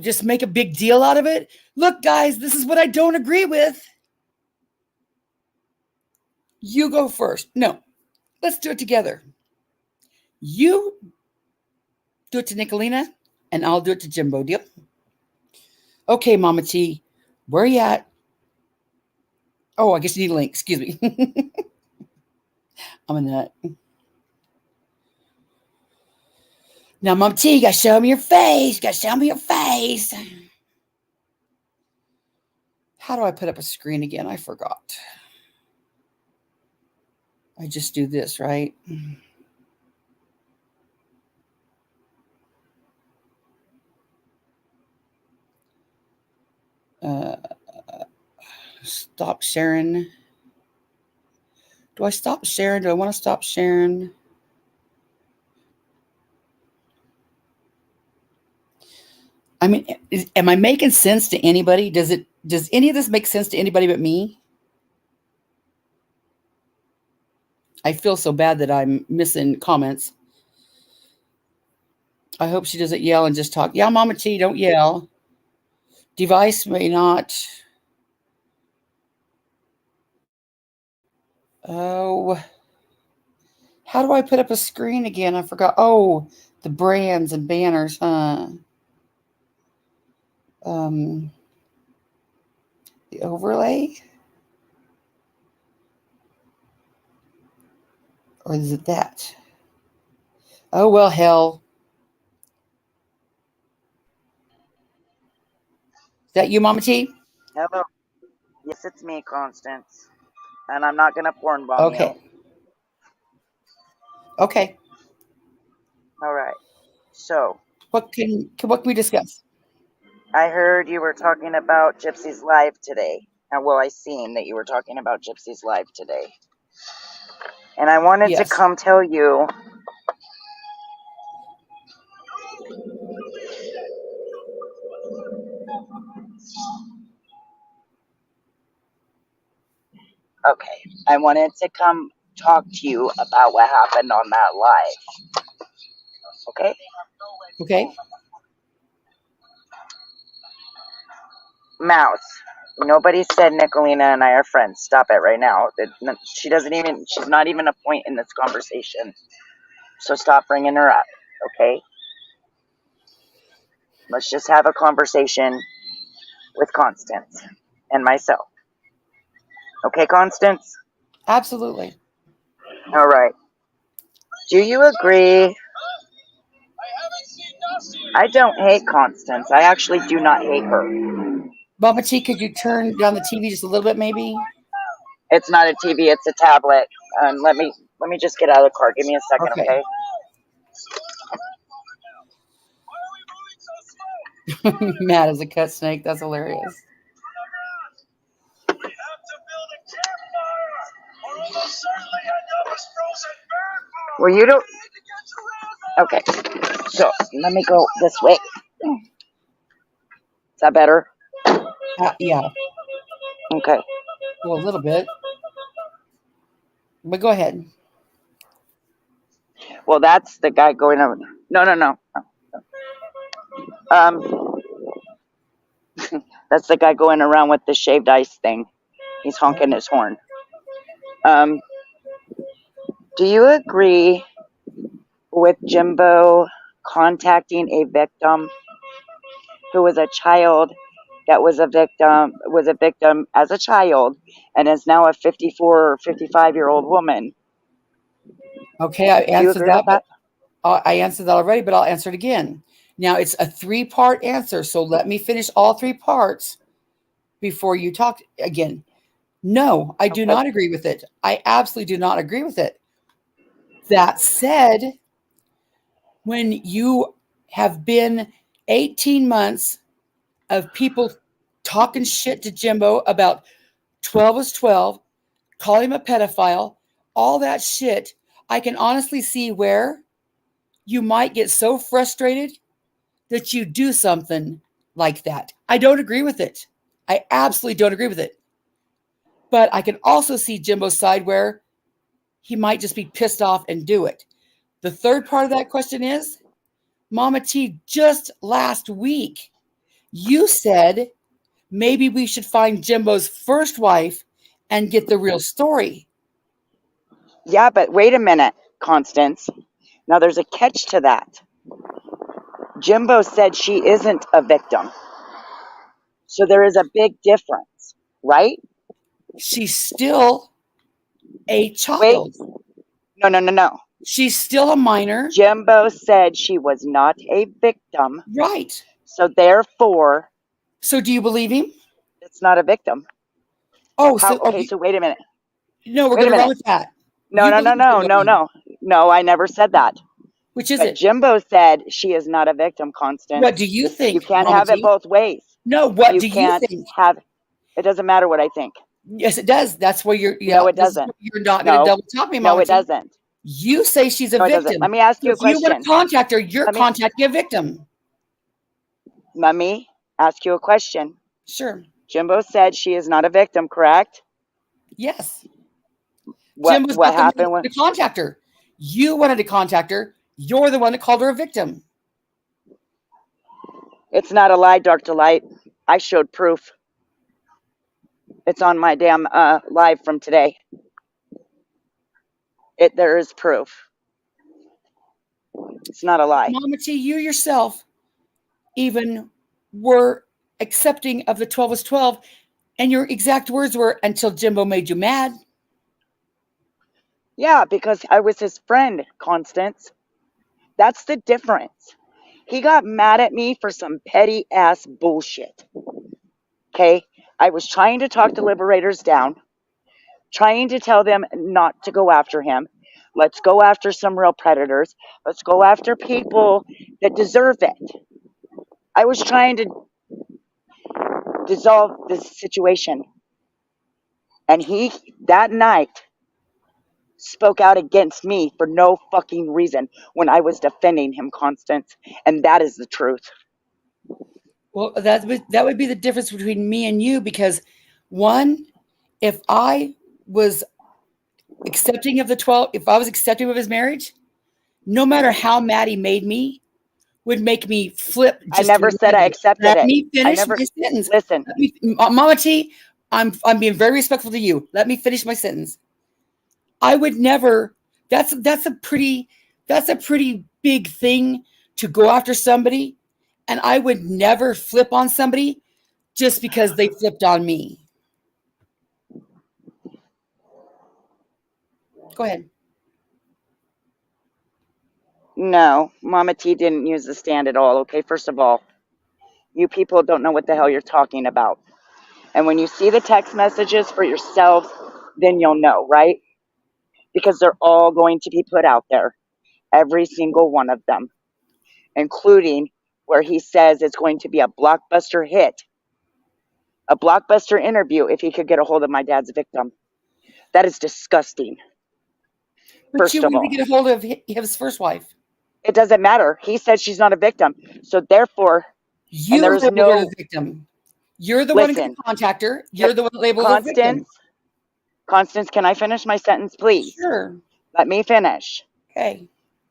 just make a big deal out of it. Look, guys, this is what I don't agree with. You go first. No, let's do it together. You do it to Nicolina, and I'll do it to Jimbo. Deal? Okay, Mama T, where you at? Oh, I guess you need a link. Excuse me. I'm a nut. Now, Mama T, you gotta show me your face. You gotta show me your face. How do I put up a screen again? I forgot. I just do this, right? Stop sharing. Do I stop sharing? Do I want to stop sharing? I mean, am I making sense to anybody? Does any of this make sense to anybody but me? I feel so bad that I'm missing comments. I hope she doesn't yell and just talk. Yeah, Mama T, don't yell. Device may not. Oh, how do I put up a screen again? I forgot. Oh, the brands and banners, huh? The overlay? Or is it that? Oh, well, hell. Is that you, Mama T? Hello. Yes, it's me, Constance. And I'm not going to porn bomb Okay. you. Okay. All right. So, What can we discuss? I heard you were talking about Gypsy's live today. And well, I seen that you were talking about Gypsy's live today. And I wanted to come tell you. Okay. I wanted to come talk to you about what happened on that live. Okay? Okay. Mouse. Nobody said Nicolina and I are friends. Stop it right now. She's not even a point in this conversation. So stop bringing her up, okay? Let's just have a conversation with Constance and myself. Okay, Constance? Absolutely. All right. Do you agree? I don't hate Constance. I actually do not hate her. Mama T, could you turn down the TV just a little bit, maybe? It's not a TV, it's a tablet. Let me just get out of the car. Give me a second, okay? Mad as a cut snake. That's hilarious. Well, you don't. Okay, so let me go this way. Is that better? Yeah. Okay. Well, a little bit. But go ahead. Well, that's the guy going over. No. That's the guy going around with the shaved ice thing. He's honking his horn. Do you agree with Jimbo contacting a victim who was a child that was a victim as a child and is now a 54 or 55-year-old woman? Okay, I answered that. I answered that already, but I'll answer it again. Now, it's a 3-part answer, so let me finish all 3 parts before you talk again. No, I do not agree with it. I absolutely do not agree with it. That said, when you have been 18 months of people talking shit to Jimbo about 12 is 12, calling him a pedophile, all that shit, I can honestly see where you might get so frustrated that you do something like that. I don't agree with it. I absolutely don't agree with it. But I can also see Jimbo's side where he might just be pissed off and do it. The third part of that question is, Mama T, just last week, you said maybe we should find Jimbo's first wife and get the real story. Yeah, but wait a minute, Constance. Now there's a catch to that. Jimbo said she isn't a victim. So there is a big difference, right? She's still a child. Wait. No. She's still a minor. Jimbo said she was not a victim. Right. So therefore... So do you believe him? It's not a victim. Oh, okay, so wait a minute. No, we're going to run with that. No. No, I never said that. Which is it? Jimbo said she is not a victim, Constance. What do you think? You can't have it both ways. No, what do you think? It doesn't matter what I think. Yes, it does. That's where you're... No, it doesn't. You're not going to double talk me, Mama. No, it doesn't. You say she's a victim. Let me ask you a question. If you want to contact her, you're contacting a victim. Let me ask you a question. Sure. Jimbo said she is not a victim, correct? Yes. What happened when... to contact her? You wanted to contact her. You're the one that called her a victim. It's not a lie, Dark Delight. I showed proof. It's on my damn live from today. There is proof. It's not a lie. Mama T, you yourself even were accepting of the 12 is 12, and your exact words were, until Jimbo made you mad. Yeah, because I was his friend, Constance. That's the difference. He got mad at me for some petty ass bullshit. Okay? I was trying to talk the liberators down, trying to tell them not to go after him. Let's go after some real predators. Let's go after people that deserve it. I was trying to dissolve this situation. And he, that night, spoke out against me for no fucking reason when I was defending him, Constance. And that is the truth. Well, that would be the difference between me and you, because one, if I was accepting of the 12, if I was accepting of his marriage, no matter how mad he made me, would make me flip. I never said I accepted Let it. me I finish never my sentence. listen. Mama T, I'm being very respectful to you. Let me finish my sentence. I would never. That's a pretty big thing to go after somebody, and I would never flip on somebody just because they flipped on me. Go ahead. No, Mama T didn't use the stand at all. Okay, first of all, you people don't know what the hell you're talking about. And when you see the text messages for yourselves, then you'll know, right? Because they're all going to be put out there, every single one of them, including where he says it's going to be a blockbuster hit, a blockbuster interview if he could get a hold of my dad's victim. That is disgusting. But First you of wanted all, to get a hold of his first wife. it doesn't matter. He said she's not a victim. So therefore, You and there is labeled her no the victim. You're the one who listen. can contact her. You're the one that labeled her victim. Constance, can I finish my sentence, please? Sure. Let me finish. Okay.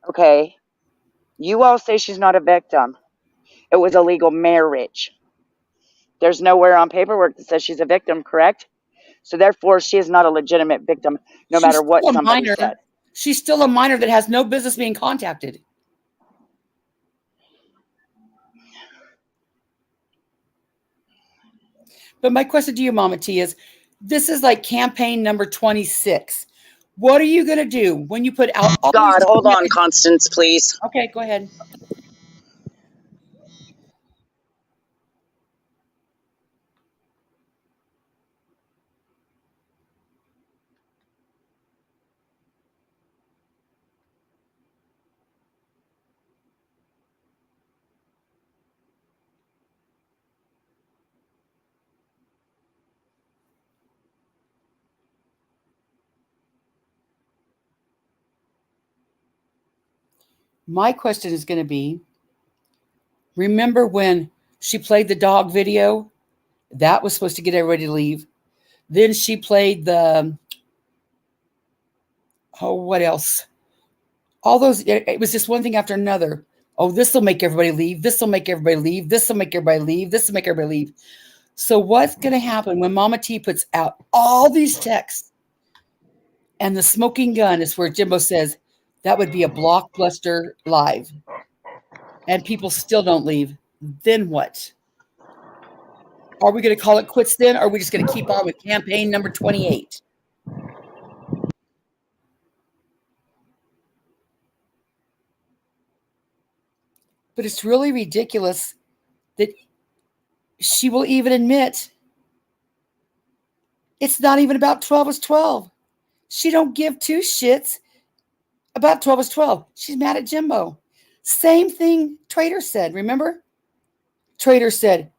Okay. You all say she's not a victim. It was a legal marriage. There's nowhere on paperwork that says she's a victim, correct? So therefore, she is not a legitimate victim, no She's matter what still a somebody minor. said. She's still a minor that has no business being contacted. But my question to you, Mama T, is this is like campaign number 26. What are you going to do when you put out all God, these... hold on, Constance, please. Okay, go ahead. My question is going to be, remember when she played the dog video? That was supposed to get everybody to leave. Then she played the... Oh, what else? All those... It was just one thing after another. Oh, this will make everybody leave. This will make everybody leave. This will make everybody leave. This will make everybody leave. So what's going to happen when Mama T puts out all these texts and the smoking gun is where Jimbo says that would be a blockbuster live and people still don't leave? Then what? Are we going to call it quits then? Or are we just going to keep on with campaign number 28? But it's really ridiculous that she will even admit it's not even about 12 is 12. She don't give two shits about 12 is 12. She's mad at Jimbo. Same thing Trader said, remember? Trader said,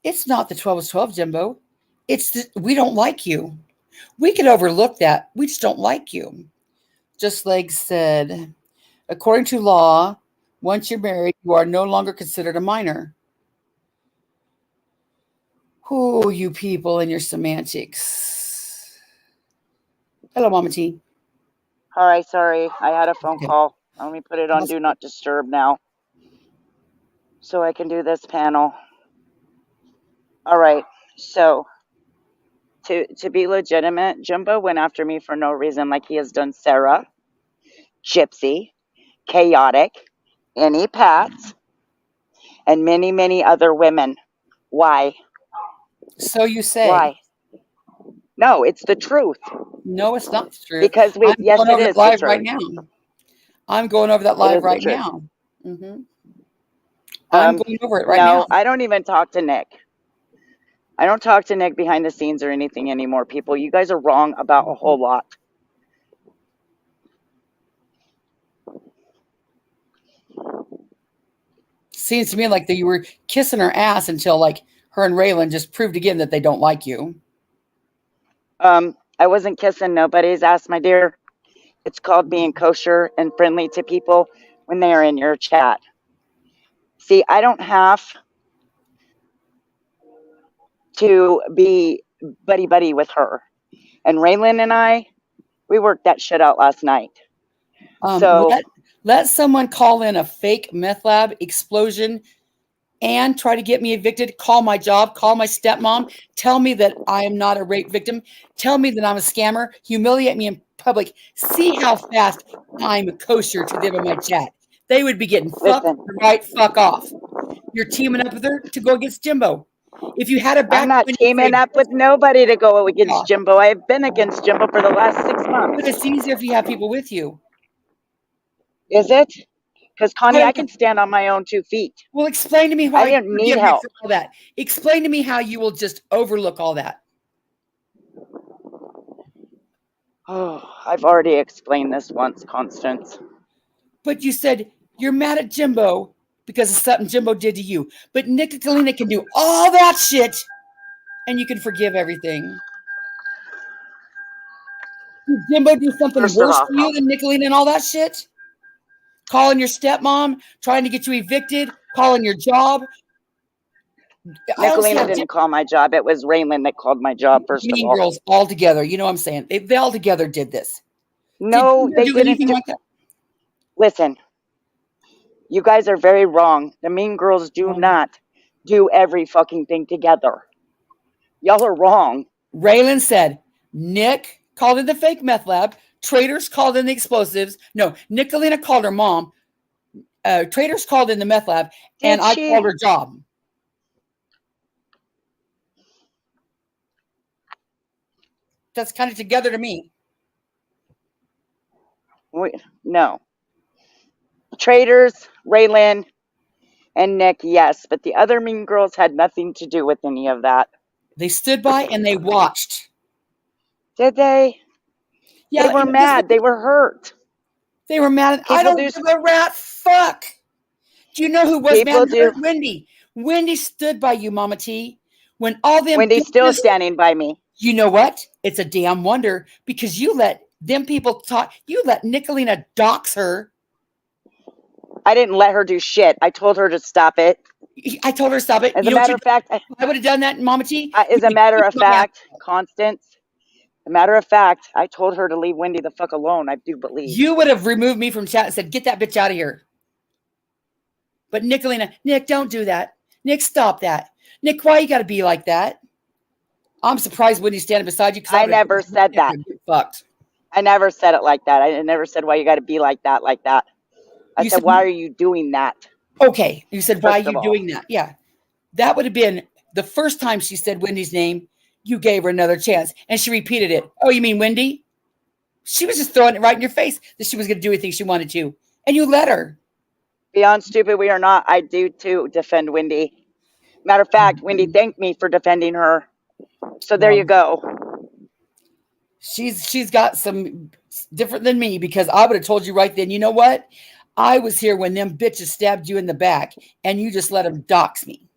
it's not the 12 is 12, Jimbo. It's we don't like you. We can overlook that. We just don't like you. Just like said, according to law, once you're married, you are no longer considered a minor. Who you people and your semantics. Hello, Mama T. All right, sorry. I had a phone Okay. call. Let me put it on Do Not Disturb now so I can do this panel. All right. So to be legitimate, Jimbo went after me for no reason like he has done Sarah, Gypsy, Chaotic, Annie Pats, and many, many other women. Why? So you say. Why? No, it's the truth. No, it's not the truth. Because yes, it is live the right truth. now. I'm going over that live right now. Mm-hmm. I'm going over it right now. No, I don't even talk to Nick. I don't talk to Nick behind the scenes or anything anymore, people. You guys are wrong about a whole lot. Seems to me like that you were kissing her ass until like her and Raylan just proved again that they don't like you. I wasn't kissing nobody's ass, my dear. It's called being kosher and friendly to people when they are in your chat. See, I don't have to be buddy-buddy with her. And Raylan and I, we worked that shit out last night. So Let someone call in a fake meth lab explosion and try to get me evicted, call my job, call my stepmom, tell me that I am not a rape victim, tell me that I'm a scammer, humiliate me in public. See how fast I'm kosher to them in my chat. They would be getting fucked Listen, right fuck off. You're teaming up with her to go against Jimbo. If you had a back, I'm not teaming up with nobody to go against Jimbo. I've been against Jimbo for the last 6 but months. it's easier if you have people with you. Is it? Because Connie, I I can stand on my own 2 feet. Well, explain to me I why didn't you need forgive me help. for all that. Explain to me how you will just overlook all that. Oh, I've already explained this once, Constance. But you said you're mad at Jimbo because of something Jimbo did to you. But Nicolina can do all that shit and you can forgive everything. Did Jimbo do something First of worse all, to you than Nicolina and all that shit? Calling your stepmom, trying to get you evicted, calling your job. I don't see how Nicolina didn't call my job. It was Raylan that called my job, first of Mean all. Girls all together. You know what I'm saying? They all together did this. No, did they do didn't anything do. like that? Listen, you guys are very wrong. The Mean Girls do not do every fucking thing together. Y'all are wrong. Raylan said Nick called in the fake meth lab. Traders called in the explosives. No, Nicolina called her mom. Traders called in the meth lab, and I called her job. That's kind of together to me. No. Traders, Raylan, and Nick, yes. But the other Mean Girls had nothing to do with any of that. They stood by and they watched. Did they? Yeah, they were mad. They were hurt. They were mad. I don't give a rat fuck. Do you know who was mad at her? Wendy. Wendy stood by you, Mama T. When all them Wendy's still standing by me. You know what? It's a damn wonder because you let them people talk. You let Nicolina dox her. I didn't let her do shit. I told her to stop it. I told her to stop it. As a matter of fact, I would have done that, Mama T. As a matter of fact, Constance, a matter of fact, I told her to leave Wendy the fuck alone. I do believe. You would have removed me from chat and said, get that bitch out of here. But Nicolina, Nick, don't do that. Nick, stop that. Nick, why you got to be like that? I'm surprised Wendy's standing beside you. I never said that. Fucked. I never said it like that. I never said why you got to be like that, like that. I said, why are you doing that? Okay. You said, why are you doing that? Yeah. That would have been the first time she said Wendy's name. You gave her another chance. And she repeated it. Oh, you mean Wendy? She was just throwing it right in your face that she was going to do anything she wanted to. And you let her. Beyond stupid, we are not. I do too defend Wendy. Matter of fact, Wendy thanked me for defending her. So there you go. She's got some different than me because I would have told you right then, you know what? I was here when them bitches stabbed you in the back and you just let them dox me.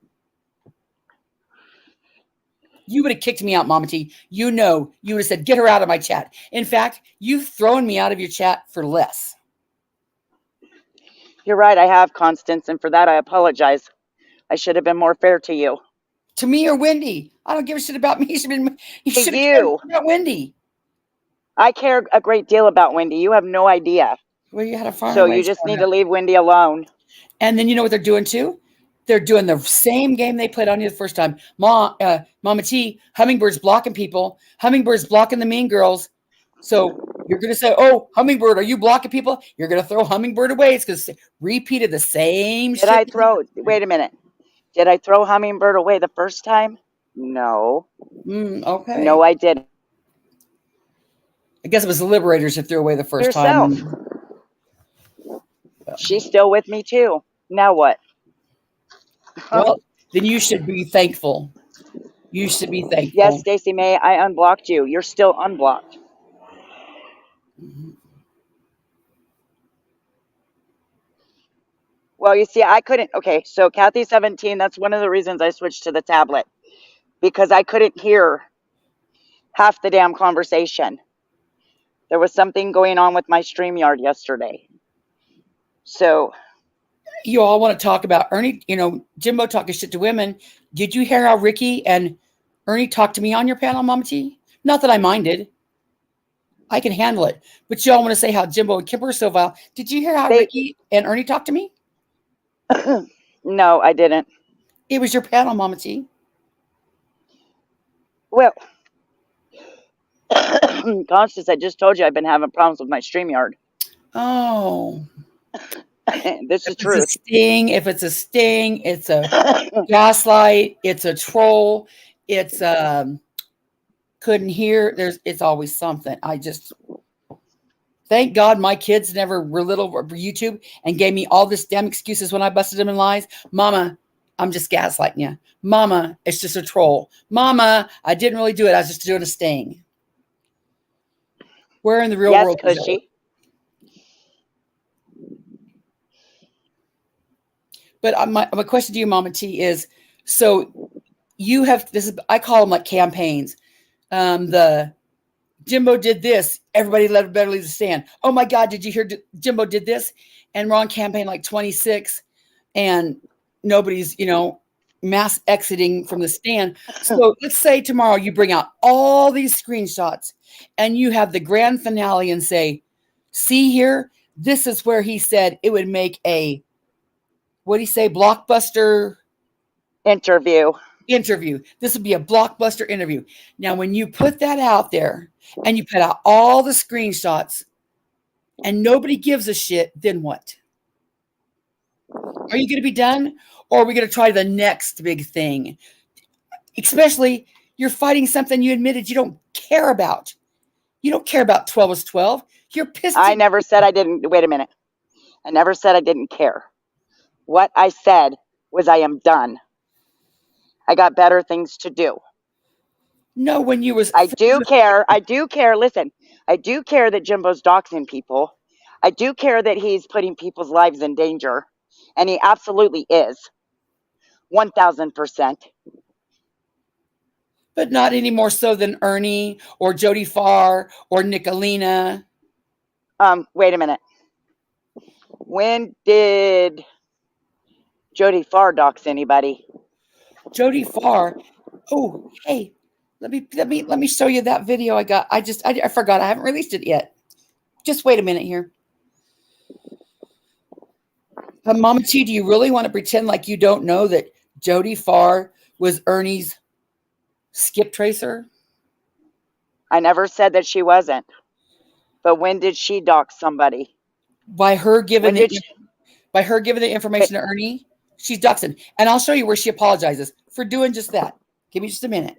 You would have kicked me out, Mama T. You know, you would have said, get her out of my chat. In fact, you've thrown me out of your chat for less. You're right. I have, Constance. And for that, I apologize. I should have been more fair to you. To me or Wendy? I don't give a shit about me. You should have cared about Wendy. I care a great deal about Wendy. You have no idea. Well, you had a farm. So you just need to leave Wendy alone. And then you know what they're doing too? They're doing the same game they played on you the first time. Mama T, Hummingbird's blocking people. Hummingbird's blocking the Mean Girls. So you're going to say, oh, Hummingbird, are you blocking people? You're going to throw Hummingbird away. It's because repeated the same shit. Wait a minute. Did I throw Hummingbird away the first time? No. Okay. No, I didn't. I guess it was the Liberators that threw away the first time. She's still with me too. Now what? Well, then you should be thankful. You should be thankful. Yes, Stacey May, I unblocked you. You're still unblocked. Well, you see, I couldn't. Okay, so Kathy 17, that's one of the reasons I switched to the tablet. Because I couldn't hear half the damn conversation. There was something going on with my StreamYard yesterday. So you all want to talk about Ernie, Jimbo talking shit to women. Did you hear how Ricky and Ernie talked to me on your panel, Mama T? Not that I minded. I can handle it. But y'all want to say how Jimbo and Kimber are so vile. Did you hear how They- Ricky and Ernie talked to me? No, I didn't. It was your panel, Mama T. Well, Constance, I just told you I've been having problems with my StreamYard. Oh. This is If it's a truth. sting, it's a gaslight, it's a troll, it's couldn't hear. It's always something. I just thank God my kids never were little for YouTube and gave me all this damn excuses when I busted them in lies. Mama, I'm just gaslighting you. Mama, it's just a troll. Mama, I didn't really do it. I was just doing a sting. Where in the real Yes, world is that? cushy. But my question to you, Mama T, is so you have this is I call them like campaigns. The Jimbo did this. Everybody better leave the stand. Oh my God, did you hear Jimbo did this? And we're on campaign like 26, and nobody's mass exiting from the stand. So let's say tomorrow you bring out all these screenshots, and you have the grand finale and say, "See here, this is where he said it would make a." What do you say? Blockbuster interview. This would be a blockbuster interview. Now, when you put that out there and you put out all the screenshots and nobody gives a shit, then what? Are you going to be done? Or are we going to try the next big thing? Especially, you're fighting something you admitted you don't care about. You don't care about 12 is 12. You're pissed. I never said I didn't. Wait a minute. I never said I didn't care. What I said was I am done. I got better things to do. No, when you was... I do care. Listen, I do care that Jimbo's doxing people. I do care that he's putting people's lives in danger. And he absolutely is. 1,000%. But not any more so than Ernie or Jody Farr or Nicolina. Wait a minute. When did Jody Farr dox anybody? Jody Farr. Oh, hey, let me show you that video I got. I forgot. I haven't released it yet. Just wait a minute here. Mama T, do you really want to pretend like you don't know that Jody Farr was Ernie's skip tracer? I never said that she wasn't. But when did she dox somebody? By her giving the information to Ernie, she's doxing. And I'll show you where she apologizes for doing just that. Give me just a minute.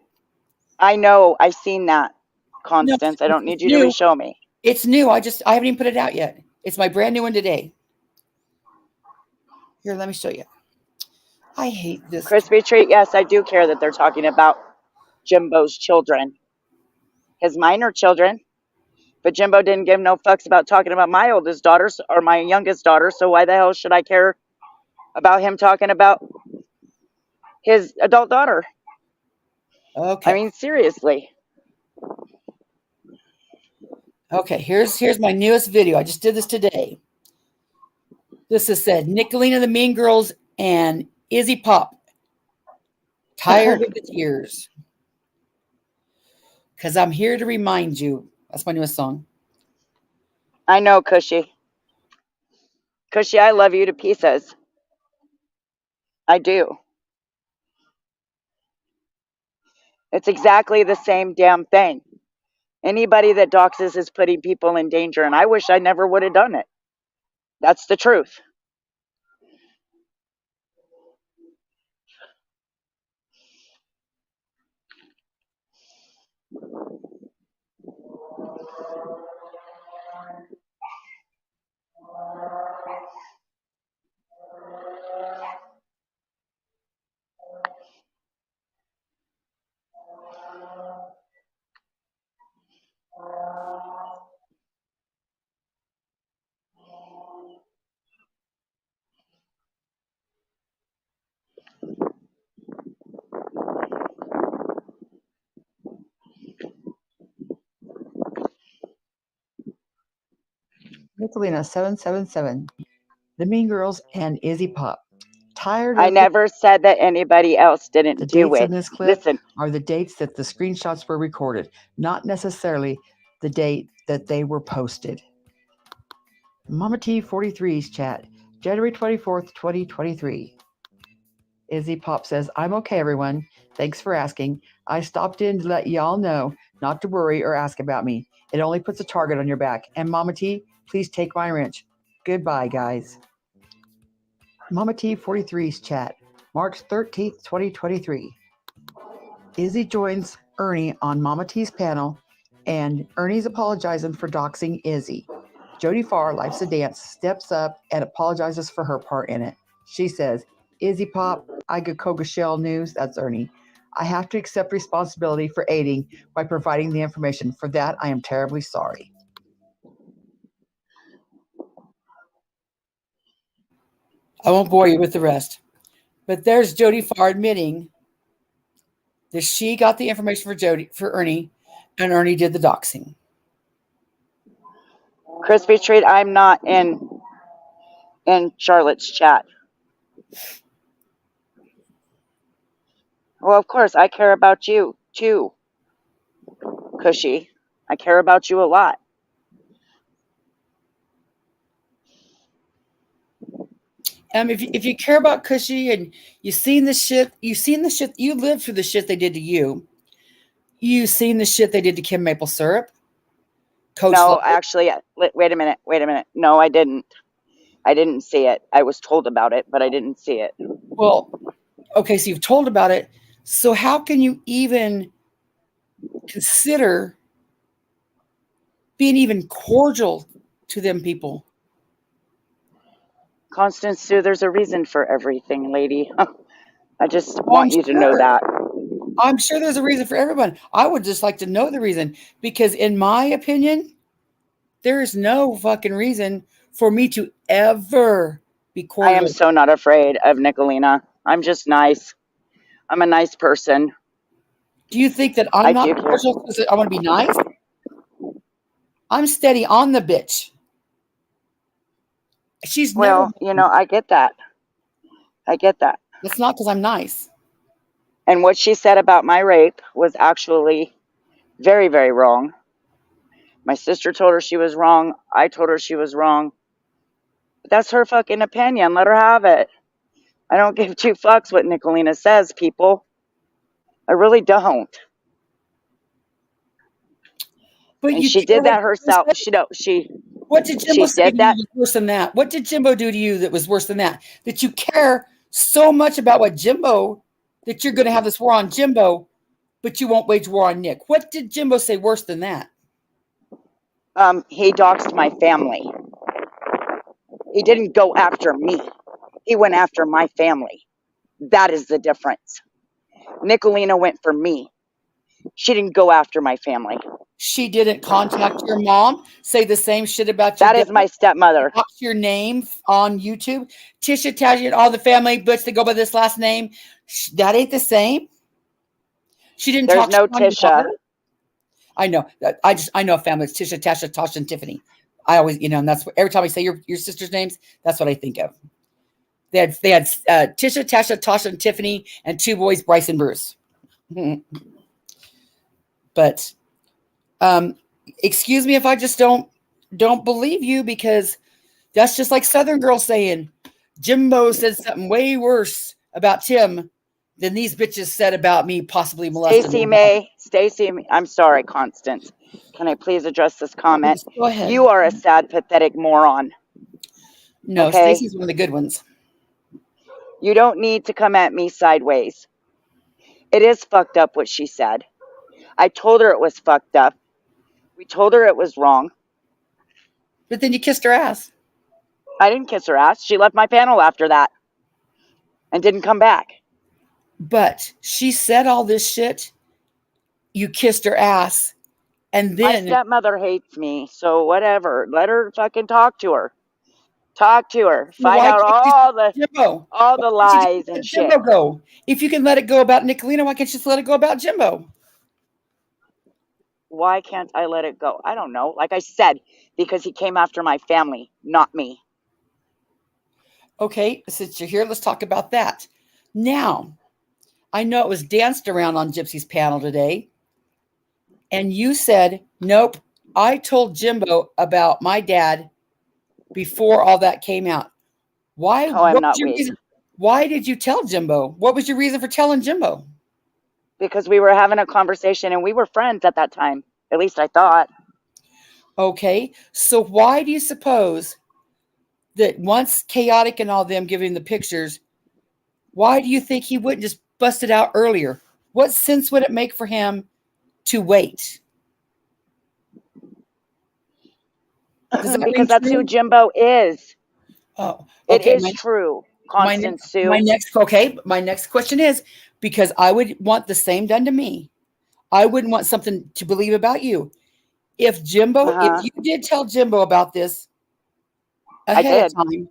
I know. I've seen that, Constance. No, I don't need you to re-show me. It's new. I haven't even put it out yet. It's my brand new one today. Here, let me show you. I hate this. Crispy treat. Yes, I do care that they're talking about Jimbo's children. His minor children. But Jimbo didn't give no fucks about talking about my oldest daughter or my youngest daughter. So why the hell should I care about him talking about his adult daughter? Okay. I mean, seriously. Okay, here's my newest video. I just did this today. This is said, Nicolina the Mean Girls and Izzy Pop. Tired of the tears. Because I'm here to remind you. That's my newest song. I know, Cushy. Cushy, I love you to pieces. I do. It's exactly the same damn thing. Anybody that doxes is putting people in danger, and I wish I never would have done it. That's the truth. Nicolina 777. The Mean Girls and Izzy Pop. Tired. I never said that anybody else didn't do it. The dates in this clip are the dates that the screenshots were recorded, not necessarily the date that they were posted. Mama T43's chat, January 24th, 2023. Izzy Pop says, I'm okay, everyone. Thanks for asking. I stopped in to let y'all know not to worry or ask about me. It only puts a target on your back. And Mama T, please take my wrench. Goodbye, guys. Mama T43's chat, March 13th, 2023. Izzy joins Ernie on Mama T's panel, and Ernie's apologizing for doxing Izzy. Jody Farr, Life's a Dance, steps up and apologizes for her part in it. She says, Izzy Pop, I Koga Shell News, that's Ernie. I have to accept responsibility for aiding by providing the information. For that, I am terribly sorry. I won't bore you with the rest. But there's Jody Farr admitting that she got the information for Ernie, and Ernie did the doxing. Crispy Treat, I'm not in Charlotte's chat. Well, of course, I care about you too, Cushy. I care about you a lot. If you care about Cushy and you've seen the shit, you lived through the shit they did to you. You've seen the shit they did to Kim Maple Syrup. Coach no, Love. Actually, wait a minute. No, I didn't. I didn't see it. I was told about it, but I didn't see it. Well, okay, so you've told about it. So how can you even consider being even cordial to them people? Constance Sue, there's a reason for everything, lady. I just want you to know that. I'm sure there's a reason for everyone. I would just like to know the reason, because in my opinion, there is no fucking reason for me to ever be cordial. I am so not afraid of Nicolina. I'm just nice. I'm a nice person. Do you think that I'm not cordial because I want to be nice? I'm steady on the bitch. She's well, I get that. It's not because I'm nice. And what she said about my rape was actually very, very wrong. My sister told her she was wrong. I told her she was wrong. But that's her fucking opinion. Let her have it. I don't give two fucks what Nicolina says, people. I really don't. But she did that herself. What did Jimbo say to you that was worse than that? What did Jimbo do to you that was worse than that? That you care so much about what Jimbo, that you're going to have this war on Jimbo, but you won't wage war on Nick. What did Jimbo say worse than that? He doxed my family. He didn't go after me. He went after my family. That is the difference. Nicolina went for me. She didn't go after my family. She didn't contact your mom, say the same shit about you. That is my stepmother. Dox your name on YouTube. Tisha, Tasha, and all the family butch that go by this last name. That ain't the same. She didn't There's talk no Tisha. I know. I know a family. It's Tisha, Tasha, Tasha, and Tiffany. I always, and that's what, every time I say your sister's names, that's what I think of. They had Tisha, Tasha, Tasha, and Tiffany, and two boys, Bryce and Bruce. But excuse me if I just don't believe you, because that's just like Southern Girl saying Jimbo said something way worse about Tim than these bitches said about me possibly molesting. Stacey, I'm sorry, Constance. Can I please address this comment? Go ahead. You are a sad, pathetic moron. No, okay? Stacey's one of the good ones. You don't need to come at me sideways. It is fucked up what she said. I told her it was fucked up. We told her it was wrong. But then you kissed her ass. I didn't kiss her ass. She left my panel after that and didn't come back. But she said all this shit. You kissed her ass. And then my stepmother hates me, so whatever. Let her fucking talk to her. Talk to her. Find out all the lies and shit. Jimbo go. If you can let it go about Nicolina, why can't you just let it go about Jimbo? Why can't I let it go? I don't know. Like I said, because he came after my family, not me. Okay, since you're here, let's talk about that. Now, I know it was danced around on Gypsy's panel today. And you said, nope, I told Jimbo about my dad before all that came out. Why? Oh, I'm What was not your weak. reason? Why did you tell Jimbo? What was your reason for telling Jimbo? Because we were having a conversation and we were friends at that time. At least I thought. Okay, so why do you suppose that once Chaotic and all them giving the pictures, why do you think he wouldn't just bust it out earlier? What sense would it make for him to wait? Does that ring Because that's who true? Jimbo is. Oh, It okay. is true, My Constance next, my Sue. next, okay. My next question is, because I would want the same done to me. I wouldn't want something to believe about you. If Uh-huh. you did tell Jimbo about this I ahead of did. time,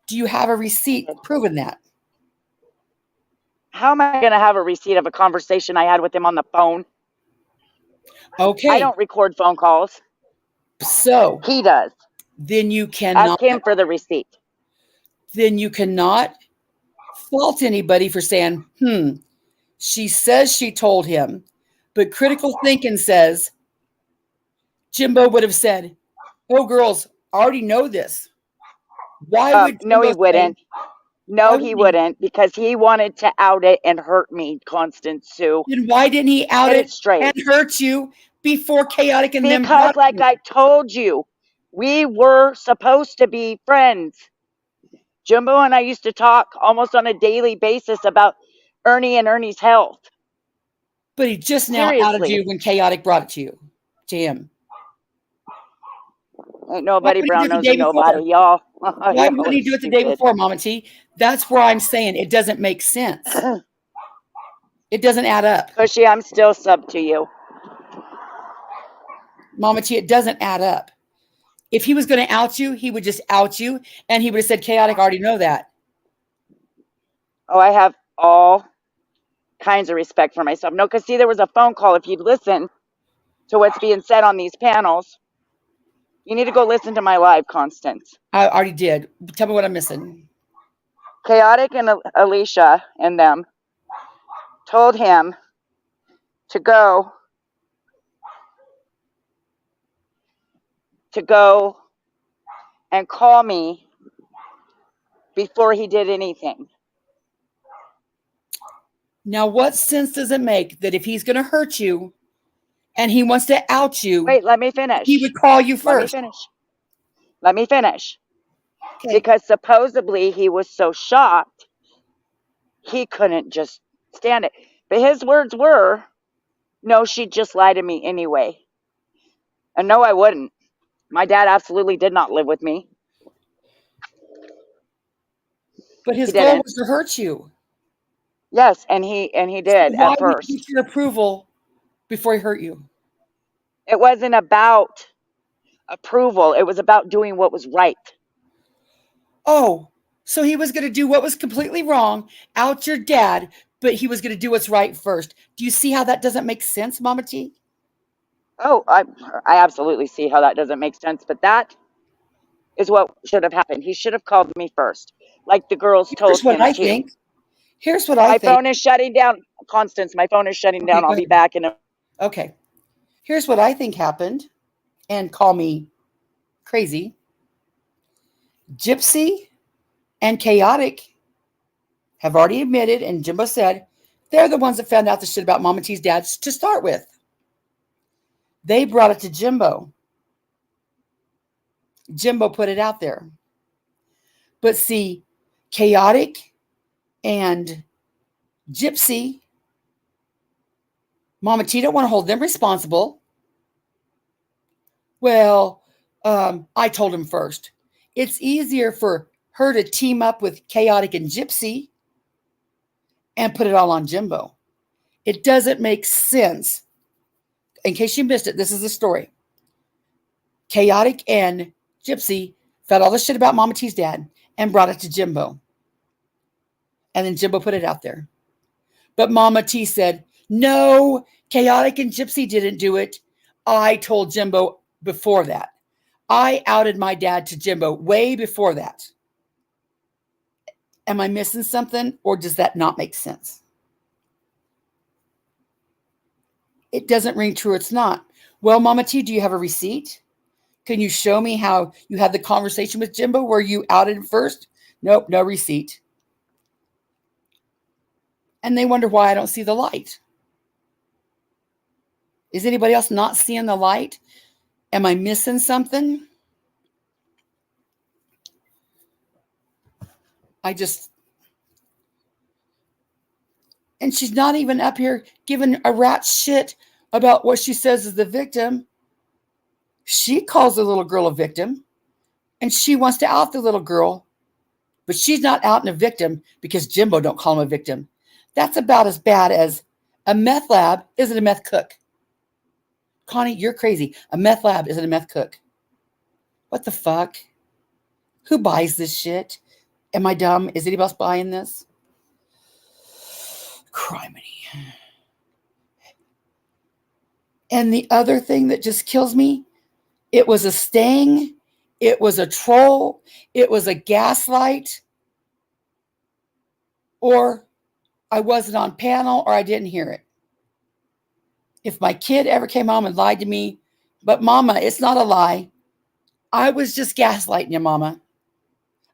do you have a receipt proving that? How am I going to have a receipt of a conversation I had with him on the phone? I Okay, don't record phone calls. so He does. then you Ask cannot him for the receipt. fault anybody for saying, she says she told him, but critical thinking says Jimbo would have said, oh, girls, I already know this. Why would No, Jimbo he wouldn't. why No, would he he? wouldn't, because he wanted to out it and hurt me, Constance Sue. Then why didn't he out Get it it straight. and hurt you before Chaotic and them Because, brought like you? I told you, we were supposed to be friends. Jimbo and I used to talk almost on a daily basis about Ernie and Ernie's health. But he just now outed Seriously. you when Chaotic brought it to him. Ain't Why nobody wouldn't he brown do it the day nosing before? nobody, y'all. Why Y'all wouldn't are he do it the day stupid. before, Mama T? That's where I'm saying it doesn't make sense. It doesn't add up. Cushy, I'm still sub to you. Mama T, it doesn't add up. If he was going to out you, he would just out you, and he would have said, Chaotic, I already know that. Oh, I have all kinds of respect for myself. No, because see, there was a phone call. If you'd listen to what's being said on these panels, you need to go listen to my live, Constance. I already did. Tell me what I'm missing. Chaotic and Alicia and them told him to go and call me before he did anything. Now, what sense does it make that if he's going to hurt you and he wants to out you, Wait, let me finish. he would call you first? Let me finish. Okay. Because supposedly he was so shocked, he couldn't just stand it. But his words were, no, she'd just lie to me anyway. And no, I wouldn't. My dad absolutely did not live with me. But his He goal didn't. was to hurt you. Yes, and he did So why at would he first. get your approval before he hurt you? It wasn't about approval. It was about doing what was right. Oh, so he was going to do what was completely wrong, out your dad, but he was going to do what's right first. Do you see how that doesn't make sense, Mama T? Oh, I absolutely see how that doesn't make sense, but that is what should have happened. He should have called me first, like the girls told Here's what him I to. think. Here's what I My think. phone is shutting down. Constance, my phone is shutting Okay, down. go I'll be ahead. back in a... Okay. Here's what I think happened, and call me crazy. Gypsy and Chaotic have already admitted, and Jimbo said, they're the ones that found out the shit about Mama T's dad to start with. They brought it to Jimbo. Jimbo put it out there. But see, Chaotic and Gypsy, Mama T don't want to hold them responsible. Well, I told him first. It's easier for her to team up with Chaotic and Gypsy and put it all on Jimbo. It doesn't make sense. In case you missed it, this is the story. Chaotic and Gypsy found all this shit about Mama T's dad and brought it to Jimbo. And then Jimbo put it out there. But Mama T said, no, Chaotic and Gypsy didn't do it. I told Jimbo before that. I outed my dad to Jimbo way before that. Am I missing something, or does that not make sense? It doesn't ring true. It's not. Well, Mama T, do you have a receipt? Can you show me how you had the conversation with Jimbo where you outed him first? Nope, no receipt. And they wonder why I don't see the light. Is anybody else not seeing the light? Am I missing something? And she's not even up here giving a rat's shit about what she says is the victim. She calls the little girl a victim, and she wants to out the little girl, but she's not outing a victim because Jimbo don't call him a victim. That's about as bad as a meth lab isn't a meth cook. Connie, you're crazy. A meth lab isn't a meth cook. What the fuck? Who buys this shit? Am I dumb? Is anybody else buying this? Criminy. And the other thing that just kills me, it was a sting, it was a troll, it was a gaslight, or I wasn't on panel or I didn't hear it. If my kid ever came home and lied to me, but Mama, it's not a lie. I was just gaslighting you, Mama.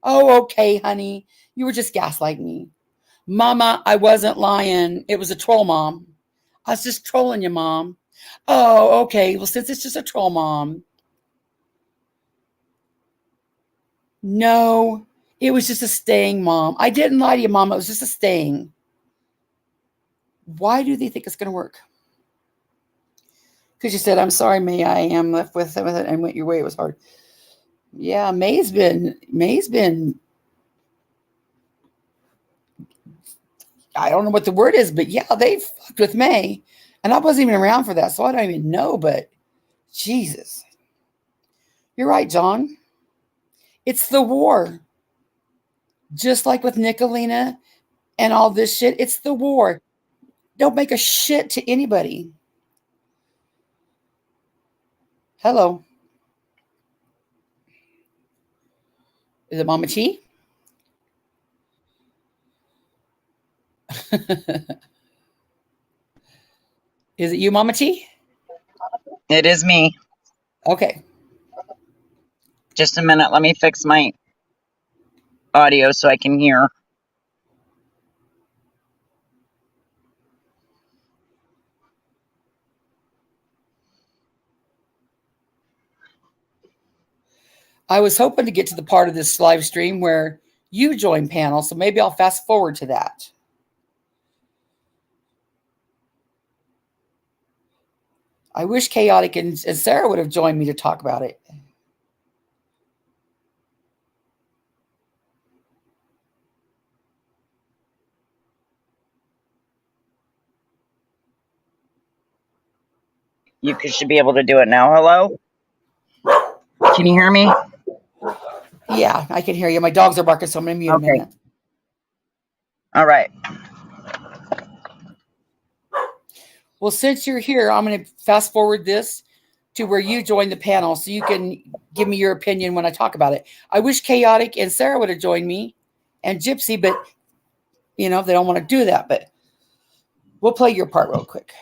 Oh, okay, honey. You were just gaslighting me. Mama, I wasn't lying. It was a troll, Mom. I was just trolling you, Mom. Oh, okay. Well, since it's just a troll, Mom. No, it was just a sting, Mom. I didn't lie to you, Mom. It was just a sting. Why do they think it's going to work? Because you said, I'm sorry, May, I am left with it and went your way. It was hard. Yeah, May's been, I don't know what the word is, but yeah, they fucked with May. And I wasn't even around for that, so I don't even know, but Jesus. You're right, John. It's the war. Just like with Nicolina and all this shit, it's the war. Don't make a shit to anybody. Hello. Is it Mama T? Is it you, Mama T? It is me. Okay. Just a minute. Let me fix my audio so I can hear. I was hoping to get to the part of this live stream where you join panel, so maybe I'll fast forward to that. I wish Chaotic and Sarah would have joined me to talk about it. You should be able to do it now. Hello? Can you hear me? Yeah, I can hear you. My dogs are barking, so I'm going to mute a minute. All right. Well, since you're here, I'm going to fast forward this to where you join the panel so you can give me your opinion when I talk about it. I wish Chaotic and Sarah would have joined me and Gypsy, but, they don't want to do that. But we'll play your part real quick.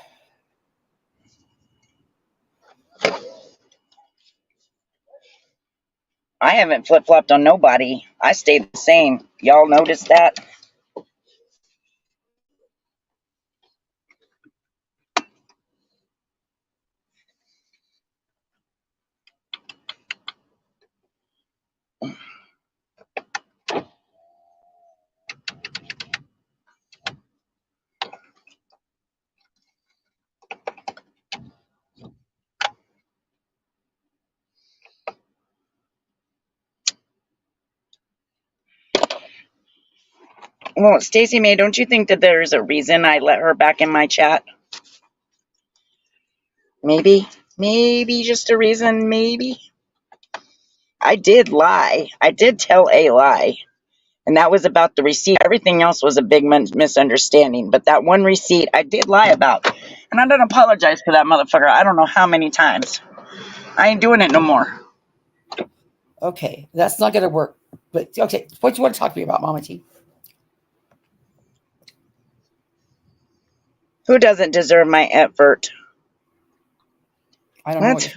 I haven't flip-flopped on nobody. I stayed the same. Y'all notice that? Well, Stacey May, don't you think that there's a reason I let her back in my chat? Maybe just a reason, maybe. I did lie. I did tell a lie. And that was about the receipt. Everything else was a big misunderstanding. But that one receipt I did lie about. And I don't apologize for that motherfucker. I don't know how many times. I ain't doing it no more. Okay, that's not going to work. But, okay, what do you want to talk to me about, Mama T? Who doesn't deserve my effort? I don't know What?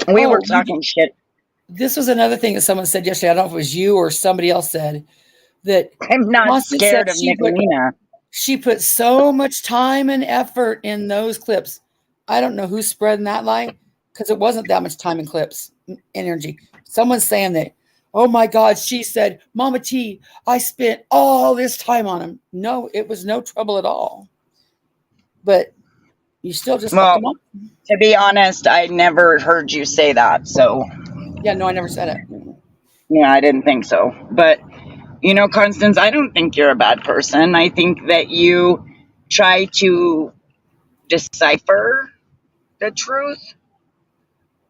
what We were talking shit. This was another thing that someone said yesterday. I don't know if it was you or somebody else said that I'm not Constance scared said of Nicolina. she put so much time and effort in those clips. I don't know who's spreading that lie because it wasn't that much time and clips energy. Someone's saying that, oh my God, she said, Mama T, I spent all this time on him. No, it was no trouble at all. But you still just fucked him up. To be honest, I never heard you say that. So, Yeah, no, I never said it. yeah, I didn't think so. But, you know, Constance, I don't think you're a bad person. I think that you try to decipher the truth.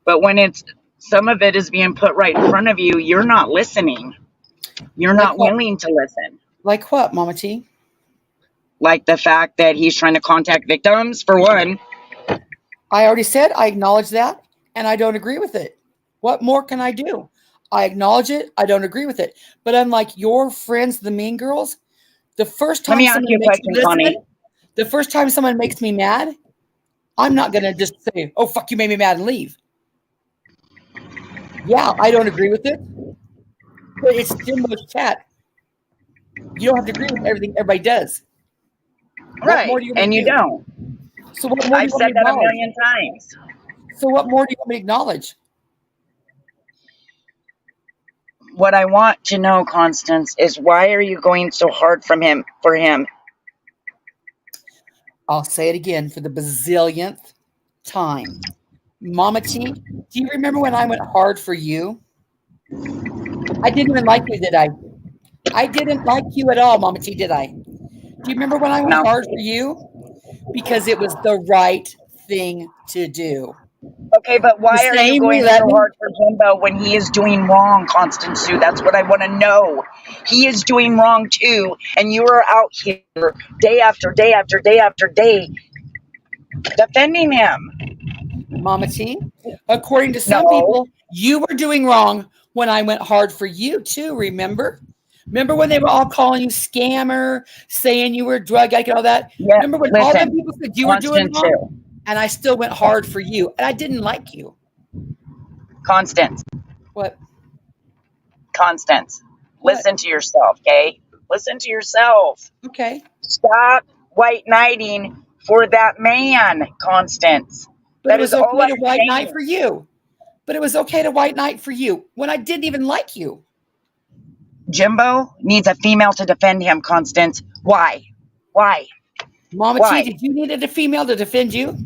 But when some of it is being put right in front of you, you're not listening. You're Like not what? willing to listen. Like what, Mama T? Like the fact that he's trying to contact victims, for one. I already said I acknowledge that, and I don't agree with it. What more can I do? I acknowledge it. I don't agree with it. But unlike your friends, the mean girls, the first time Let me ask you a question, Connie. the first time someone makes me mad, I'm not going to just say, oh, fuck, you made me mad and leave. Yeah, I don't agree with it. But it's Jimbo's chat. You don't have to agree with everything everybody does. Right, and you don't. So what more I've do you want said me to that a acknowledge? million times. So what more do you want me to acknowledge? What I want to know, Constance, is why are you going so hard for him? I'll say it again for the bazillionth time. Mama T, do you remember when I went hard for you? I didn't even like you, did I? I didn't like you at all, Mama T, did I? Do you remember when I went hard for you? Because it was the right thing to do. Okay, but why are you going so hard for Jimbo when he is doing wrong, Constance Sue? That's what I want to know. He is doing wrong too, and you are out here day after day after day after day defending him. Mama T, according to some people, you were doing wrong when I went hard for you too, remember? Remember when they were all calling you scammer, saying you were a drug addict and all that? Yeah, remember when all them people said you were doing wrong? Sue. And I still went hard for you. And I didn't like you. Constance. What? Constance. What? Listen to yourself, okay? Listen to yourself. Okay. Stop white knighting for that man, Constance. But it was okay to white knight for you. But it was okay to white knight for you when I didn't even like you. Jimbo needs a female to defend him, Constance. Why? Mama T, did you need a female to defend you?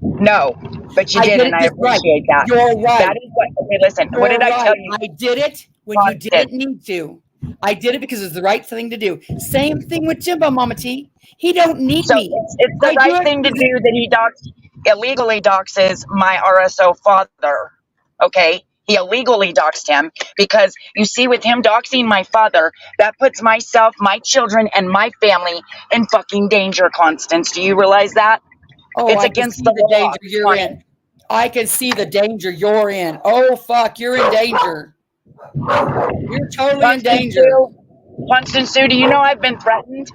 No, but you did, and I appreciate that. You're right. That is what. Okay, listen. What did I tell you? I did it when you didn't need to. I did it because it was the right thing to do. Same thing with Jimbo, Mama T. He don't need me. It's the right thing to do that he illegally doxes my RSO father. Okay? He illegally doxed him because you see, with him doxing my father, that puts myself, my children, and my family in fucking danger, Constance. Do you realize that? Oh, it's against the danger you're in. I can see the danger you're in. Oh, fuck, you're in danger. You're totally in danger. Constance Sue, do you know I've been threatened?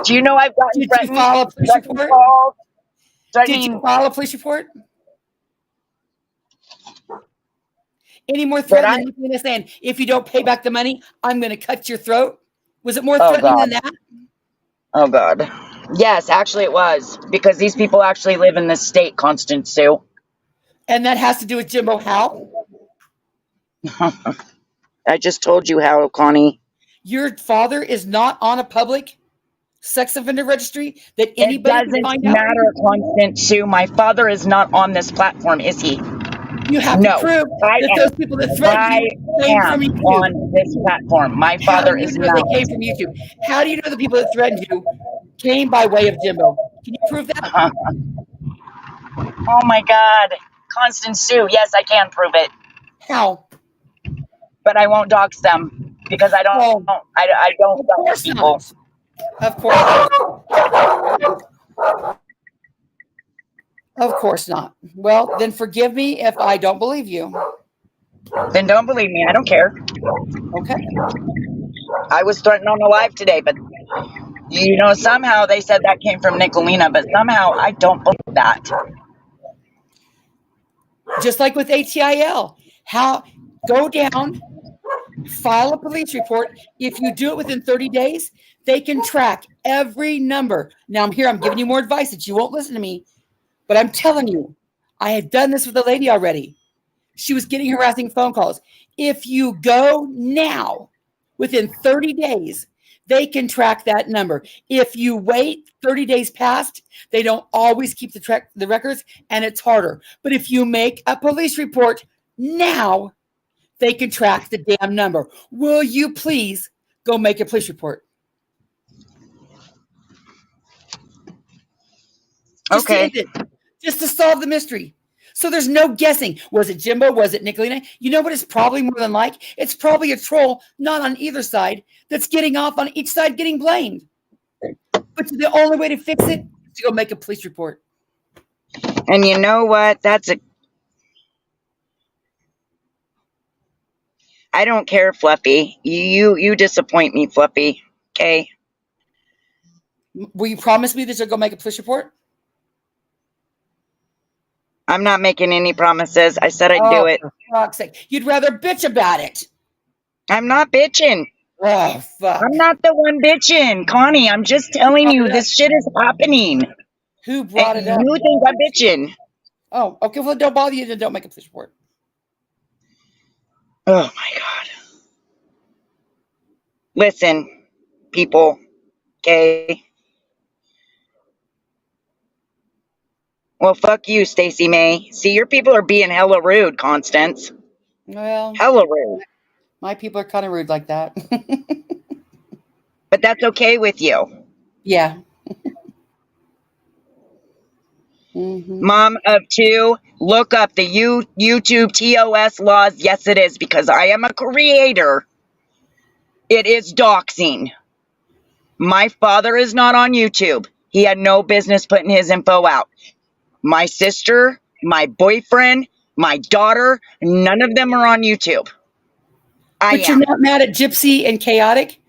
Do you know I've gotten threatened? Did you file a police report? Did you file a police report? Any more threatening than saying, if you don't pay back the money, I'm going to cut your throat? Was it more threatening than that? Oh, God. Yes, actually it was. Because these people actually live in this state, Constance Sue. And that has to do with Jimbo how? I just told you how, Connie. Your father is not on a public sex offender registry that anybody can find out? It doesn't matter, Constance Sue. My father is not on this platform, is he? You have to prove that those people that threatened you came from YouTube. On this platform. My father is not. They came from YouTube. How do you know the people that threatened you came by way of Jimbo? Can you prove that? Oh my God. Constance Sue, yes, I can prove it. How? But I won't dox them because I don't I don't dox people. Of course. Of course not. Well, then forgive me if I don't believe you. Then don't believe me. I don't care. Okay. I was threatened on a live today, but You know, somehow they said that came from Nicolina, but somehow I don't believe that. Just like with ATIL, go down, file a police report. If you do it within 30 days, they can track every number. Now I'm giving you more advice that you won't listen to me, but I'm telling you, I had done this with a lady already. She was getting harassing phone calls. If you go now, within 30 days, they can track that number. If you wait 30 days past, they don't always keep the records, and it's harder. But if you make a police report now, they can track the damn number. Will you please go make a police report? Just to end it. Just to solve the mystery. So there's no guessing. Was it Jimbo? Was it Nicolina? You know what it's probably more than like? It's probably a troll, not on either side, that's getting off on each side getting blamed. But the only way to fix it is to go make a police report. And you know what? I don't care, Fluffy. You disappoint me, Fluffy. Okay? Will you promise me that you'll go make a police report? I'm not making any promises. I said I'd do it. For fuck's sake. You'd rather bitch about it. I'm not bitching. Oh, fuck. I'm not the one bitching. Connie, I'm just telling you, this shit is happening. Who brought it up? You think I'm bitching. Oh, okay. Well, don't bother you. Then don't make a police report. Oh, my God. Listen, people, okay? Well, fuck you, Stacey May. See, your people are being hella rude, Constance. Well, hella rude. My people are kind of rude like that. But that's okay with you. Yeah. Mm-hmm. Mom of two, look up the YouTube TOS laws. Yes, it is, because I am a creator. It is doxing. My father is not on YouTube. He had no business putting his info out. My sister, my boyfriend, my daughter, none of them are on YouTube. But you're not mad at Gypsy and Chaotic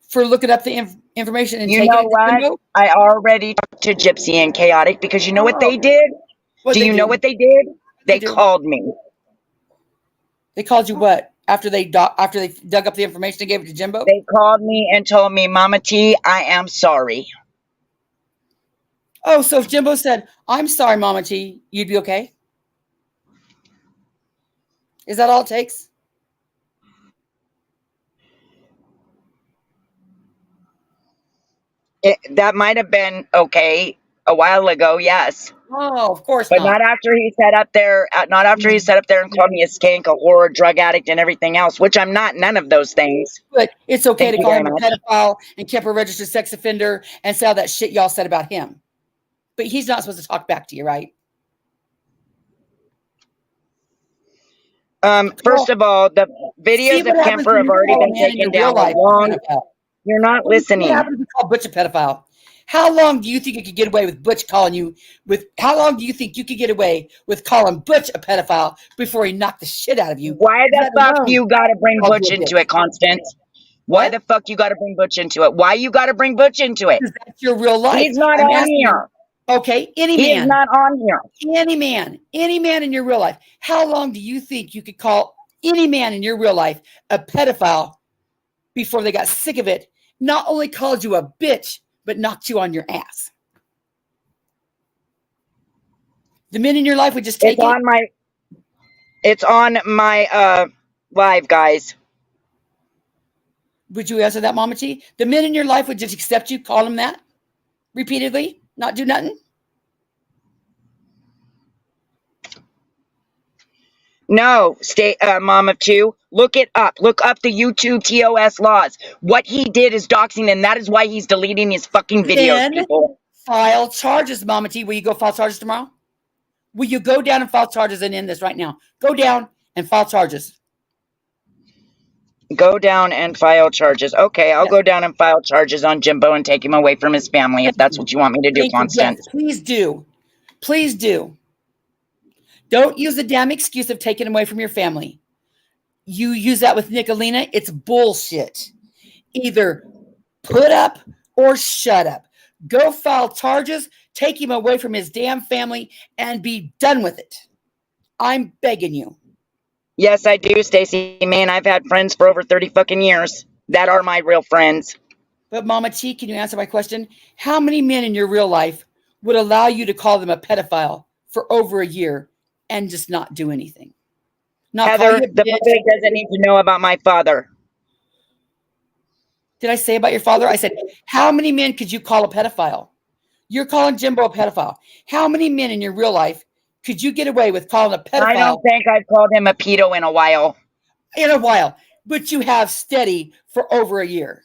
for looking up the information and you taking know it to what? Jimbo? I already talked to Gypsy and Chaotic because you know what they did? Do you know what they did? They called me. They called you what? After they dug up the information and gave it to Jimbo? They called me and told me, Mama T, I am sorry. Oh, so if Jimbo said, I'm sorry, Mama T, you'd be okay? Is that all it takes? That might have been okay a while ago, yes. Oh, of course but not after he sat up there. Not after he sat up there and called me a skank, a whore, a drug addict, and everything else, which I'm not. None of those things. But it's okay Thank to you call very him a much. pedophile and keep a registered sex offender and say all that shit y'all said about him. But he's not supposed to talk back to you, right? First of all, the videos of Kemper have already been taken down. You're not listening. What happens if you call Butch a pedophile? How long do you think you could get away with Butch calling you how long do you think you could get away with calling Butch a pedophile before he knocked the shit out of you? Why the fuck you gotta bring Butch into it, Constance? Why the fuck you gotta bring Butch into it? Why you gotta bring Butch into it? That's your real life. He's not on here. Okay, any man. He's not on here. Any man in your real life. How long do you think you could call any man in your real life a pedophile before they got sick of it? Not only called you a bitch, but knocked you on your ass. The men in your life would just take it. It's on my live, guys. Would you answer that, Mama T? The men in your life would just accept you, call them that repeatedly, not do nothing? No, mom of two. Look it up. Look up the YouTube TOS laws. What he did is doxing, and that is why he's deleting his fucking videos, Then people. File charges, Mama T. Will you go file charges tomorrow? Will you go down and file charges and end this right now? Go down and file charges. Go down and file charges. Okay, I'll go down and file charges on Jimbo and take him away from his family if that's what you want me to do, Constance. Yes, please do. Please do. Don't use the damn excuse of taking away from your family. You use that with Nicolina. It's bullshit. Either put up or shut up. Go file charges, take him away from his damn family, and be done with it. I'm begging you. Yes, I do, Stacy. Man, I've had friends for over 30 fucking years that are my real friends. But Mama T, can you answer my question? How many men in your real life would allow you to call them a pedophile for over a year and just not do anything? Not Heather, call you a the bitch. public doesn't need to know about my father. Did I say about your father? I said, how many men could you call a pedophile? You're calling Jimbo a pedophile. How many men in your real life could you get away with calling a pedophile? I don't think I've called him a pedo in a while. In a while, but you have steady for over a year.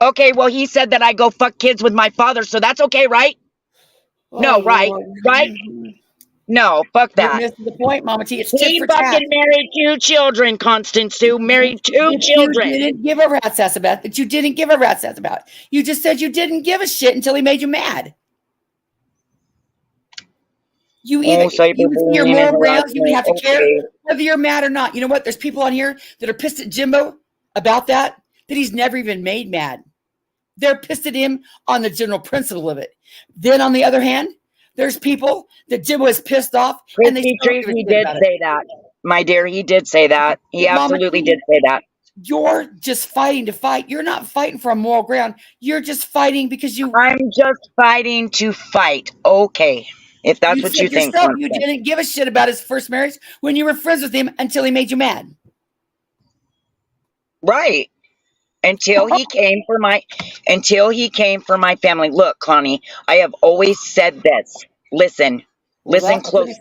Okay, well, he said that I go fuck kids with my father, so that's okay, right? No, right? Lord. Right? No, fuck You're that. missing the point, Mama T. It's tit He for tat. fucking married 2 children, Constance Sue. Married 2 children. You didn't give a rat's ass about that. You didn't give a rat's ass about. You just said you didn't give a shit until he made you mad. You either your moral grounds, you have to care whether you're mad or not. You know what? There's people on here that are pissed at Jimbo about that he's never even made mad. They're pissed at him on the general principle of it. Then on the other hand, there's people that Jimbo is pissed off. And he did say that, my dear. He did say that. He absolutely did say that. You're just fighting to fight. You're not fighting for a moral ground. You're just fighting because you. I'm just fighting to fight. Okay. If that's what you think. You didn't give a shit about his first marriage when you were friends with him until he made you mad. Right. Until he came for my family. Look, Connie, I have always said this. Listen closely.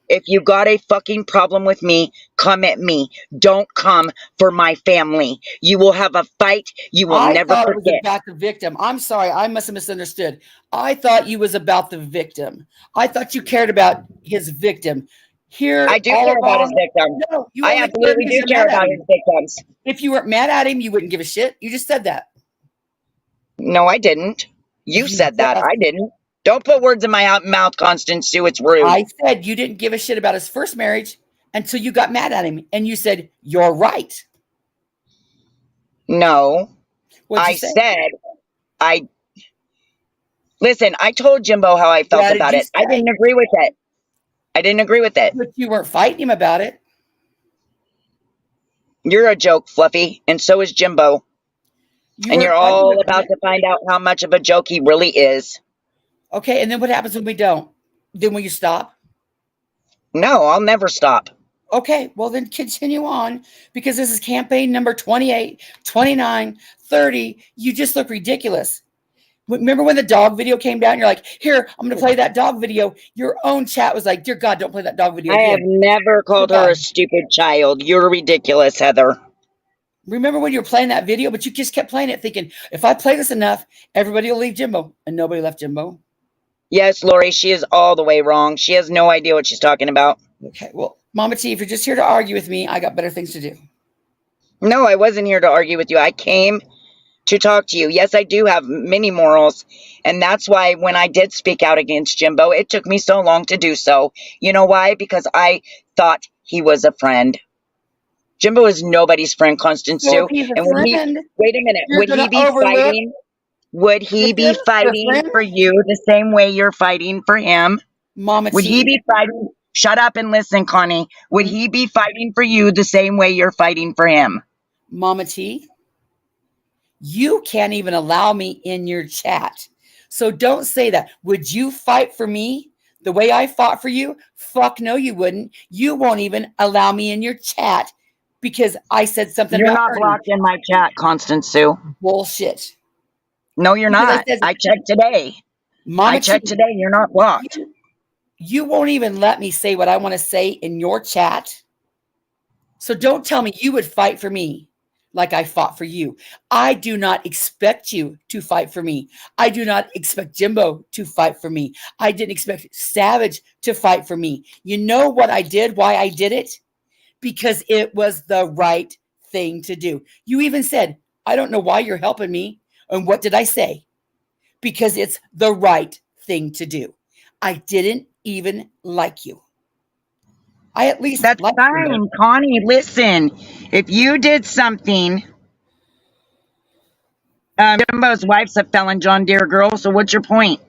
If you got a fucking problem with me, come at me. Don't come for my family. You will have a fight you will never forget. I thought it was about the victim. I'm sorry, I must have misunderstood. I thought you was about the victim. I thought you cared about his victim. Here, I do care about his victim. No, I absolutely do care about his victims. If you weren't mad at him, you wouldn't give a shit. You just said that. No, I didn't. You said that. I didn't. Don't put words in my mouth, Constance Sue. It's rude. I said you didn't give a shit about his first marriage until you got mad at him. And you said, you're right. No. Listen, I told Jimbo how I felt about it. I didn't agree with it. But you weren't fighting him about it. You're a joke, Fluffy. And so is Jimbo. And you're all about to find out how much of a joke he really is. Okay, and then what happens when we don't? Then will you stop? No, I'll never stop. Okay, well then continue on, because this is campaign number 28, 29, 30. You just look ridiculous. Remember when the dog video came down? You're like, here, I'm going to play that dog video. Your own chat was like, dear God, don't play that dog video again. I have never called her a stupid child. You're ridiculous, Heather. Remember when you were playing that video, but you just kept playing it thinking, if I play this enough, everybody will leave Jimbo. And nobody left Jimbo. Yes, Lori, she is all the way wrong. She has no idea what she's talking about. Okay, well, Mama T, if you're just here to argue with me, I got better things to do. No, I wasn't here to argue with you. I came to talk to you. Yes, I do have many morals. And that's why when I did speak out against Jimbo, it took me so long to do so. You know why? Because I thought he was a friend. Jimbo is nobody's friend, Constance Sue. And when he, wait a minute, would he be fighting? Would he be fighting for you the same way you're fighting for him? Mama Would he be fighting? Shut up and listen, Connie. Would he be fighting for you the same way you're fighting for him? Mama T, you can't even allow me in your chat. So don't say that. Would you fight for me the way I fought for you? Fuck no, you wouldn't. You won't even allow me in your chat because I said something. You're not blocked in my chat, Constance Sue. Bullshit. No, you're not. I checked today. I checked today. You're not blocked. You won't even let me say what I want to say in your chat. So don't tell me you would fight for me like I fought for you. I do not expect you to fight for me. I do not expect Jimbo to fight for me. I didn't expect Savage to fight for me. You know what I did, why I did it? Because it was the right thing to do. You even said, I don't know why you're helping me. And what did I say? Because it's the right thing to do. I didn't even like you. I at least that's fine, Connie. Listen, if you did something Jimbo's wife's a felon John Deere girl, so what's your point?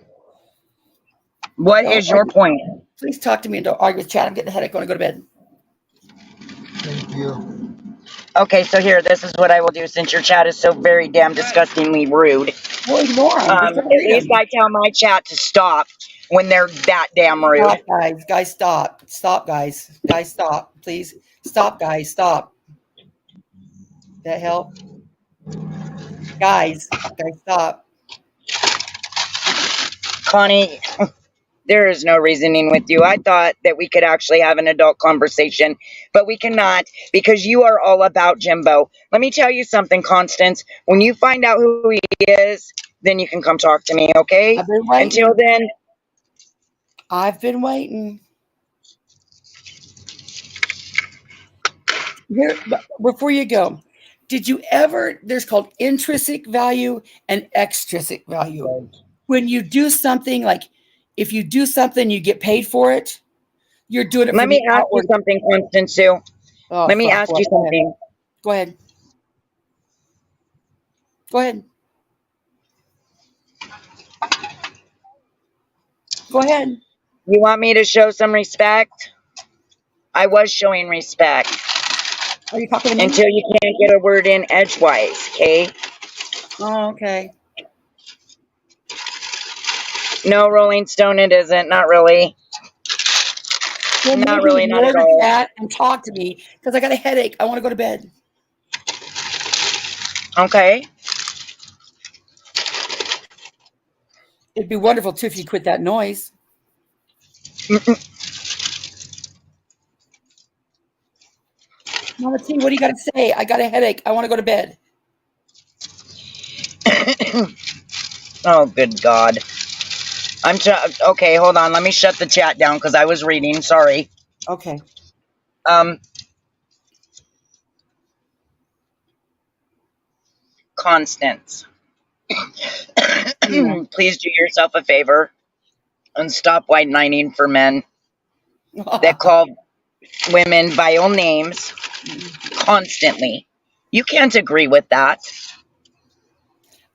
What Don't is your argue. point? Please talk to me and don't argue with chat. I'm getting a headache. I want to go to bed. Thank you. Okay, so here, this is what I will do since your chat is so very damn disgustingly rude. Well, ignore them. Just At don't read least them. I tell my chat to stop when they're that damn rude. Stop, guys. Guys, stop. Stop, guys. Guys, stop. Please. Stop, guys. Stop. That help? Guys, stop. Connie, there is no reasoning with you. I thought that we could actually have an adult conversation, but we cannot because you are all about Jimbo. Let me tell you something, Constance. When you find out who he is, then you can come talk to me, okay? I've been waiting. Until then, I've been waiting. Here, before you go, did you ever, there's called intrinsic value and extrinsic value. When you do something, like if you do something, you get paid for it, you're doing it for let me ask outward. you something, Constance Sue. Oh, let me ask you something. Go ahead. Go ahead. Go ahead. You want me to show some respect? I was showing respect. Are you talking to me? Until you can't get a word in edgewise, okay? Oh, okay. No, Rolling Stone, it isn't. Not really. Well, Not really, not at all. Chat and talk to me because I got a headache. I want to go to bed. Okay. It'd be wonderful too if you quit that noise. Mama T, what do you got to say? I got a headache. I want to go to bed. Oh, good God. Okay, hold on. Let me shut the chat down because I was reading. Sorry. Okay. Constance. Please do yourself a favor and stop white knighting for men that call women vile names constantly. You can't agree with that.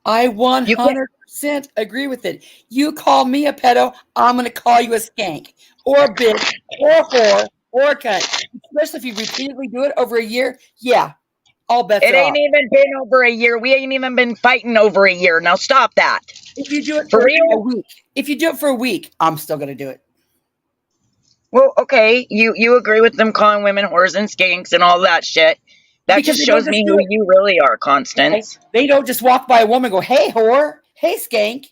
I 100% agree with it. You call me a pedo, I'm going to call you a skank or a bitch or a whore or a cunt. Especially if you repeatedly do it over a year. Yeah, all bets It are ain't off. even been over a year. We ain't even been fighting over a year. Now stop that. If you do it for for real? a week, if you do it for a week, I'm still going to do it. Well, okay, you agree with them calling women whores and skanks and all that shit. That Because just shows me who you really are, Constance. Okay? They don't just walk by a woman and go, hey, whore, hey, skank.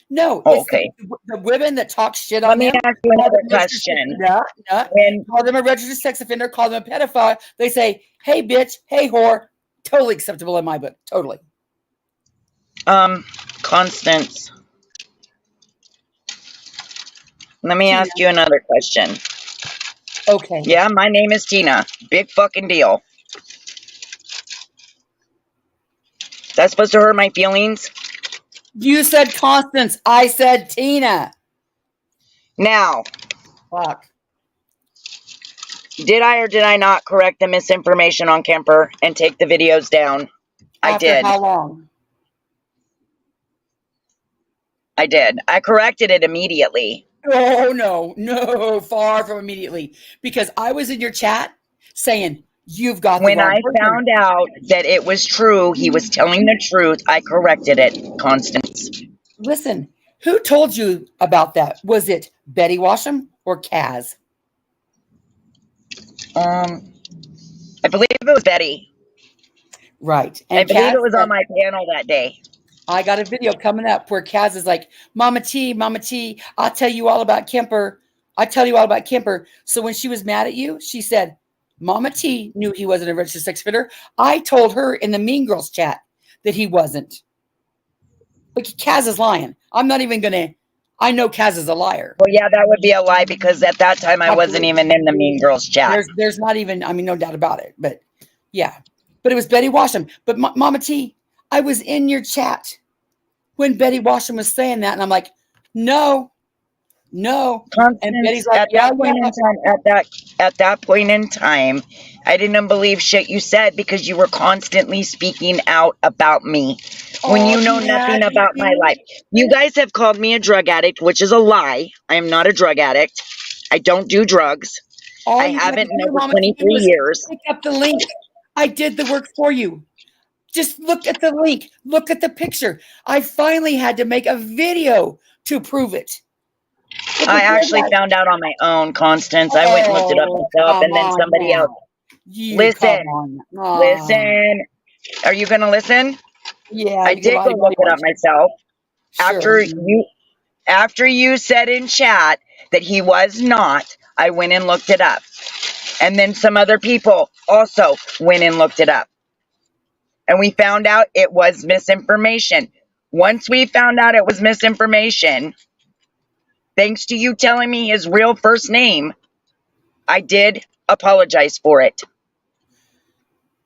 No, Oh, it's the women that talk shit on Let me them. ask you another question. Call them a registered sex offender, call them a pedophile. They say, hey, bitch, hey, whore. Totally acceptable in my book. Totally. Constance. Let me ask you another question. Okay. Yeah, my name is Tina. Big fucking deal. That's supposed to hurt my feelings? You said Constance. I said Tina. Now. Fuck. Did I or did I not correct the misinformation on Kemper and take the videos down? I did. How long? I did. I corrected it immediately. Oh, no, far from immediately. Because I was in your chat saying, you've got the When wrong I person. found out that it was true, he was telling the truth, I corrected it, Constance. Listen, who told you about that? Was it Betty Washam or Kaz? I believe it was Betty. Right. And I believe Kaz it was on my panel that day. I got a video coming up where Kaz is like, Mama T, I'll tell you all about Kemper. I tell you all about Kemper. So when she was mad at you, she said, Mama T knew he wasn't a registered sex offender. I told her in the Mean Girls chat that he wasn't. But Kaz is lying. I'm not even going to, I know Kaz is a liar. Well, yeah, that would be a lie because at that time I wasn't even in the Mean Girls chat. There's not even, I mean, no doubt about it. But yeah, but it was Betty Washam. But Mama T, I was in your chat when Betty Washam was saying that. And I'm like, no, No. And Constance, Betty's like, at yeah, that point yeah. in time, at that point in time, I didn't believe shit you said because you were constantly speaking out about me when you know nothing had about my to. life. You guys have called me a drug addict, which is a lie. I am not a drug addict. I don't do drugs. All I you had haven't to in do, over Mama T, 23 was years. pick up the link. I did the work for you. Just look at the link. Look at the picture. I finally had to make a video to prove it. But I before actually that, found out on my own, Constance. I went and looked it up myself, come and then on somebody else. now. You come Listen, on. listen. Are you going to listen? Yeah, I you can did lie go all look you it up want. myself. Sure. After you said in chat that he was not, I went and looked it up. And then some other people also went and looked it up. And we found out it was misinformation. Once we found out it was misinformation, thanks to you telling me his real first name, I did apologize for it.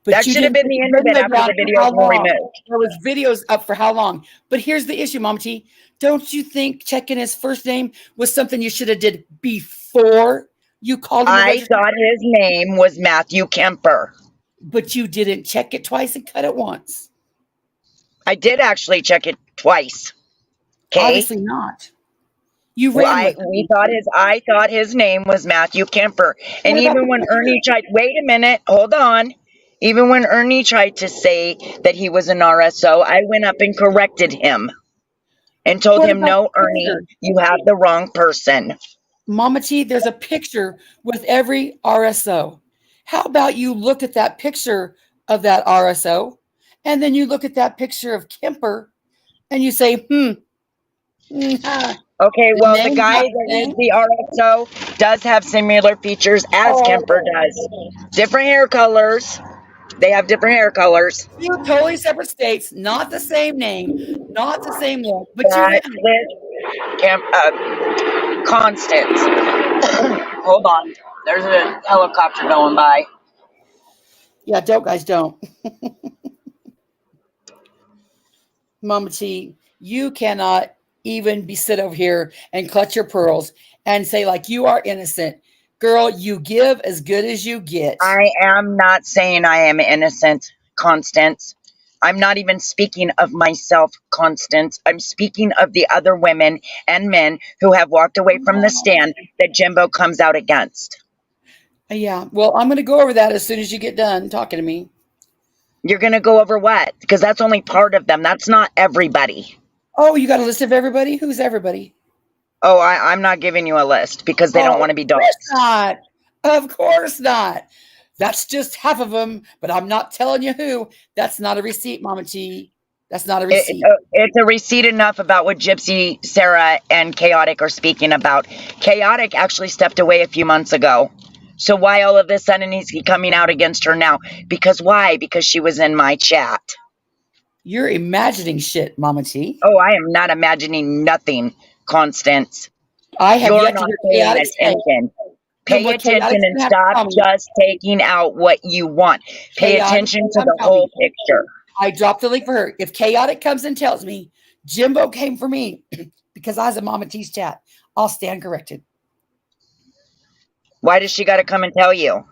But That you should have didn't been put the the end of it video after down the for videos how were long? removed. There was videos up for how long? But here's the issue, Mama T. Don't you think checking his first name was something you should have did before you called him a I registered? thought his name was Matthew Kemper. But you didn't check it twice and cut it once. I did actually check it twice. Okay. Obviously not. You ran with it. I thought his name was Matthew Kemper. And What about even the when picture? Ernie tried, wait a minute, hold on. Even when Ernie tried to say that he was an RSO, I went up and corrected him and told What him, about no, the Ernie, picture? you have the wrong person. Mama T, there's a picture with every RSO. How about you look at that picture of that RSO, and then you look at that picture of Kemper, and you say, Okay, the well, the name's guy not the that is same. the RSO does have similar features as Kemper does. Different hair colors. They have different hair colors. Two totally separate states, not the same name, not the same look, but you But ran. with Constance. Hold on. There's a helicopter going by. Yeah, don't. Mama T, you cannot even be sit over here and clutch your pearls and say like you are innocent. Girl, you give as good as you get. I am not saying I am innocent, Constance. I'm not even speaking of myself, Constance. I'm speaking of the other women and men who have walked away from the stand that Jimbo comes out against. Yeah, well, I'm going to go over that as soon as you get done talking to me. You're going to go over what? Because that's only part of them. That's not everybody. Oh, you got a list of everybody? Who's everybody? Oh, I'm not giving you a list because they don't want to be dogs. Not. Of course not. That's just half of them, but I'm not telling you who. That's not a receipt, Mama T. That's not a receipt. It's a receipt enough about what Gypsy, Sarah, and Chaotic are speaking about. Chaotic actually stepped away a few months ago. So why all of a sudden is he coming out against her now? Because why? Because she was in my chat. You're imagining shit, Mama T. Oh, I am not imagining nothing, Constance. I have You're yet not to paying hear Chaotic attention. Pay attention and have to stop tell me. just taking out what you want. Pay Chaotic attention to come the tell me. whole picture. I dropped the link for her. If Chaotic comes and tells me Jimbo came for me because I was in Mama T's chat, I'll stand corrected. Why does she got to come and tell you?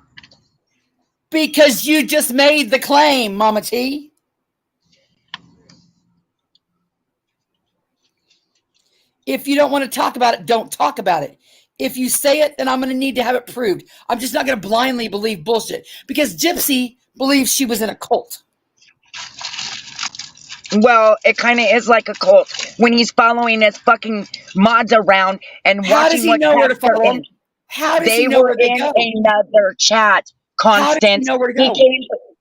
Because you just made the claim, Mama T. If you don't want to talk about it, don't talk about it. If you say it, then I'm going to need to have it proved. I'm just not going to blindly believe bullshit because Gypsy believes she was in a cult. Well, it kind of is like a cult when he's following his fucking mods around and How does watching he what know where to chats they're follow in. him? How does They he know were where they in go? another chat, How does he Constance. know where to go?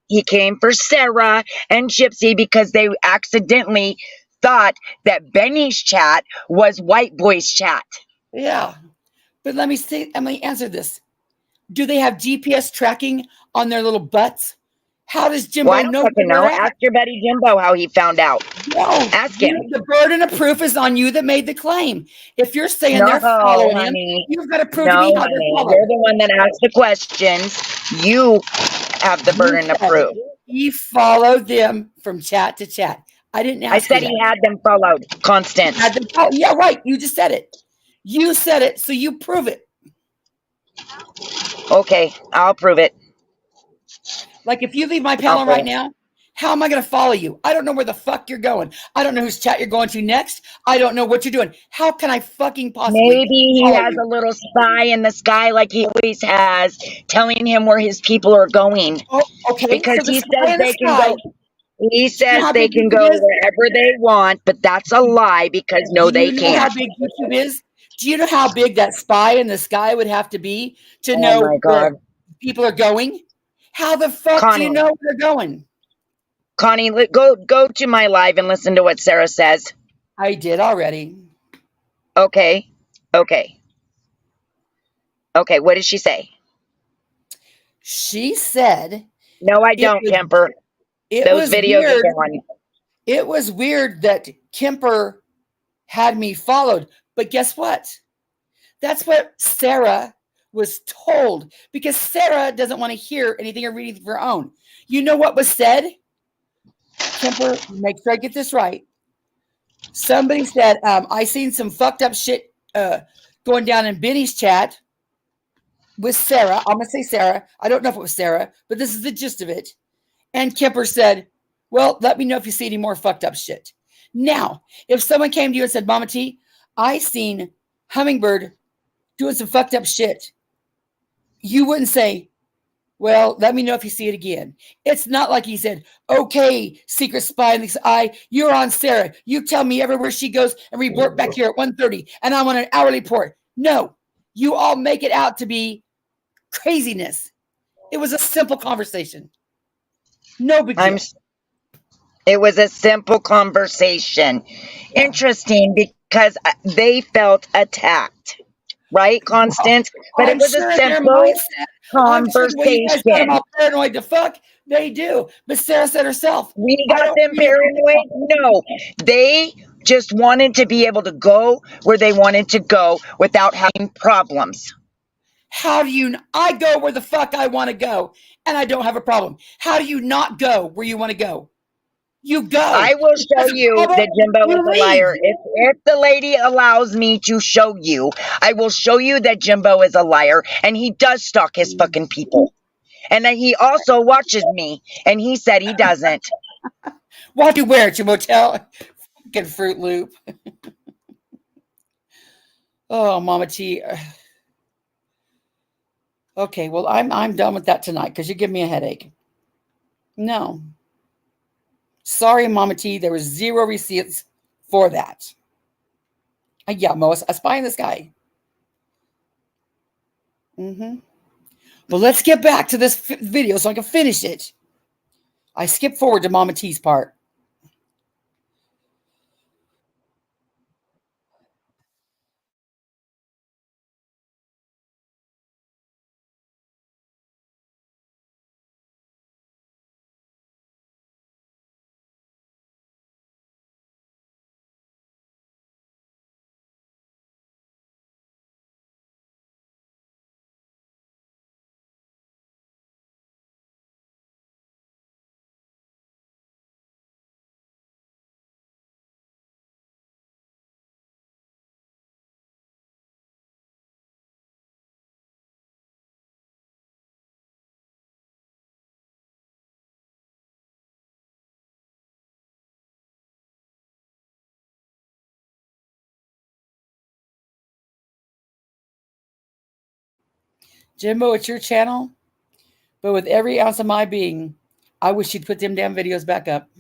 He came for Sarah and Gypsy because they accidentally thought that Benny's chat was White Boy's chat. Yeah. But let me answer this. Do they have GPS tracking on their little butts? How does Jimbo Well, I don't know fucking where know. they're at? Ask your buddy Jimbo how he found out. No, Ask him. the burden of proof is on you that made the claim. If you're saying No, they're following honey. him, you've got to prove No, to me how honey. they're following. You're the one that asked the questions. You have the burden of proof. He followed them from chat to chat. I didn't ask I said you he that. had them followed, Constance. Yeah, right. You just said it. You said it, so you prove it. Okay, I'll prove it. Like if you leave my panel right now, how am I going to follow you? I don't know where the fuck you're going. I don't know whose chat you're going to next. I don't know what you're doing. How can I fucking possibly Maybe he has a little spy in the sky like he always has, telling him where his people are going. Oh, okay. Because So the he spy says in the they can sky. go. He Do you know says how they big can YouTube go is? wherever they want, but that's a lie because no, Do they you know how can't. big YouTube is? Do you know how big that spy in the sky would have to be to Oh know my where God. people are going? How the fuck do you Connie, know where they're going? Connie, go to my live and listen to what Sarah says. I did already. Okay. Okay. Okay. What did she say? She said No, I it don't, was Kemper. it Those was videos weird. are gone. It was weird that Kemper had me followed. But guess what? That's what Sarah was told because Sarah doesn't want to hear anything or read anything of her own. You know what was said? Kemper, make sure I get this right. Somebody said, I seen some fucked up shit going down in Benny's chat with Sarah. I'm going to say Sarah. I don't know if it was Sarah, but this is the gist of it. And Kemper said, well, let me know if you see any more fucked up shit. Now, if someone came to you and said, Mama T, I seen Hummingbird doing some fucked up shit, you wouldn't say, well, let me know if you see it again. It's not like he said, okay, secret spy in the eye, you're on Sarah. You tell me everywhere she goes and report back here at 1:30 and I want an hourly report. No, you all make it out to be craziness. It was a simple conversation. No big deal. It was a simple conversation. Yeah. Interesting because they felt attacked. Right, Constance? But it was sure a simple conversation. Sure the way you guys got them all paranoid to fuck, they do. But Sarah said herself, we got them paranoid? No. They just wanted to be able to go where they wanted to go without having problems. How do you? I go where the fuck I want to go, and I don't have a problem. How do you not go where you want to go? You go. I will show you that Jimbo is a liar. If the lady allows me to show you, I will show you that Jimbo is a liar and he does stalk his fucking people. And that he also watches me and he said he doesn't. Why do you wear it, your motel? Fucking Fruit Loop. Oh, Mama T. Okay, well, I'm done with that tonight because you give me a headache. No. Sorry, Mama T. There was 0 receipts for that. Yeah, Mo, a spy in the sky. Well, let's get back to this video so I can finish it. I skipped forward to Mama T's part. Jimbo, it's your channel, but with every ounce of my being, I wish you'd put them damn videos back up.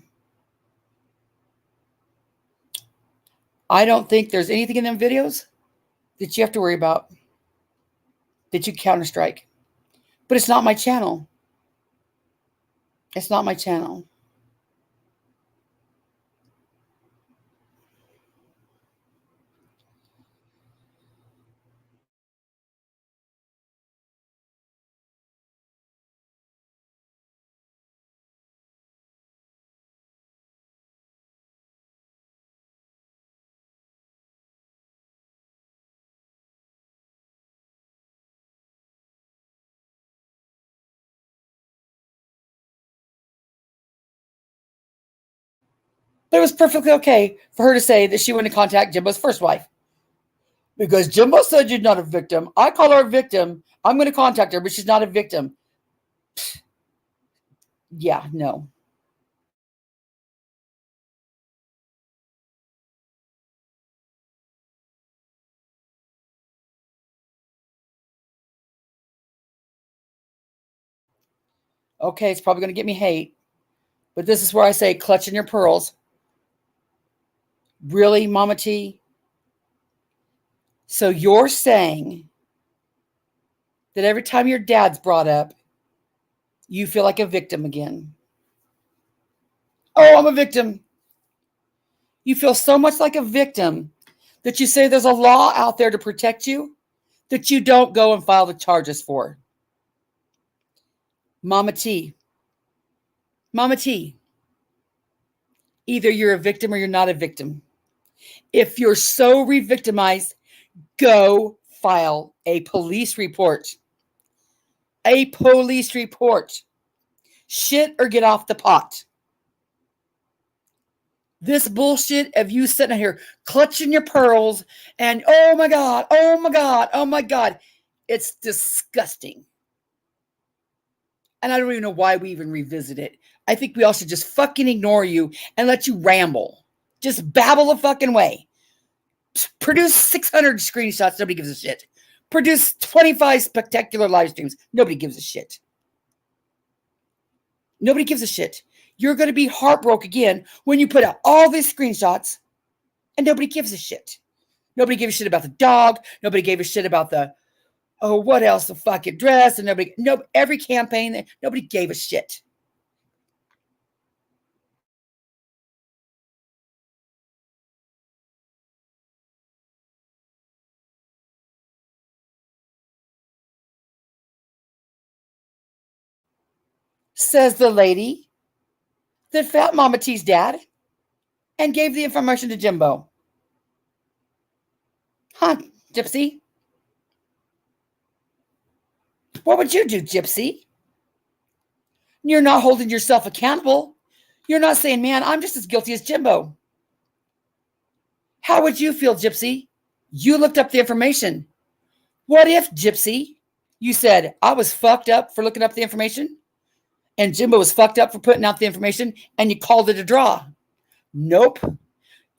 I don't think there's anything in them videos that you have to worry about, that you counter-strike. But it's not my channel. It's not my channel. But it was perfectly okay for her to say that she went to contact Jimbo's first wife. Because Jimbo said you're not a victim. I call her a victim. I'm going to contact her, but she's not a victim. Yeah, no. Okay, it's probably going to get me hate. But this is where I say clutching your pearls. Really, Mama T? So you're saying that every time your dad's brought up, you feel like a victim again. Oh, I'm a victim. You feel so much like a victim that you say there's a law out there to protect you that you don't go and file the charges for. Mama T. Mama T. Either you're a victim or you're not a victim. If you're so re-victimized, go file a police report. A police report. Shit or get off the pot. This bullshit of you sitting here clutching your pearls and oh my God, oh my God, oh my God. It's disgusting. And I don't even know why we even revisit it. I think we all should just fucking ignore you and let you ramble. Just babble the fucking way. Produce 600 screenshots. Nobody gives a shit. Produce 25 spectacular live streams. Nobody gives a shit. Nobody gives a shit. You're going to be heartbroken again when you put out all these screenshots and nobody gives a shit. Nobody gave a shit about the dog. Nobody gave a shit about the, oh, what else? The fucking dress. And every campaign, nobody gave a shit. Says the lady that found Mama T's dad and gave the information to Jimbo. Huh, Gypsy? What would you do, Gypsy? You're not holding yourself accountable. You're not saying, man, I'm just as guilty as Jimbo. How would you feel, Gypsy? You looked up the information. What if, Gypsy, you said, I was fucked up for looking up the information and Jimbo was fucked up for putting out the information and you called it a draw? Nope.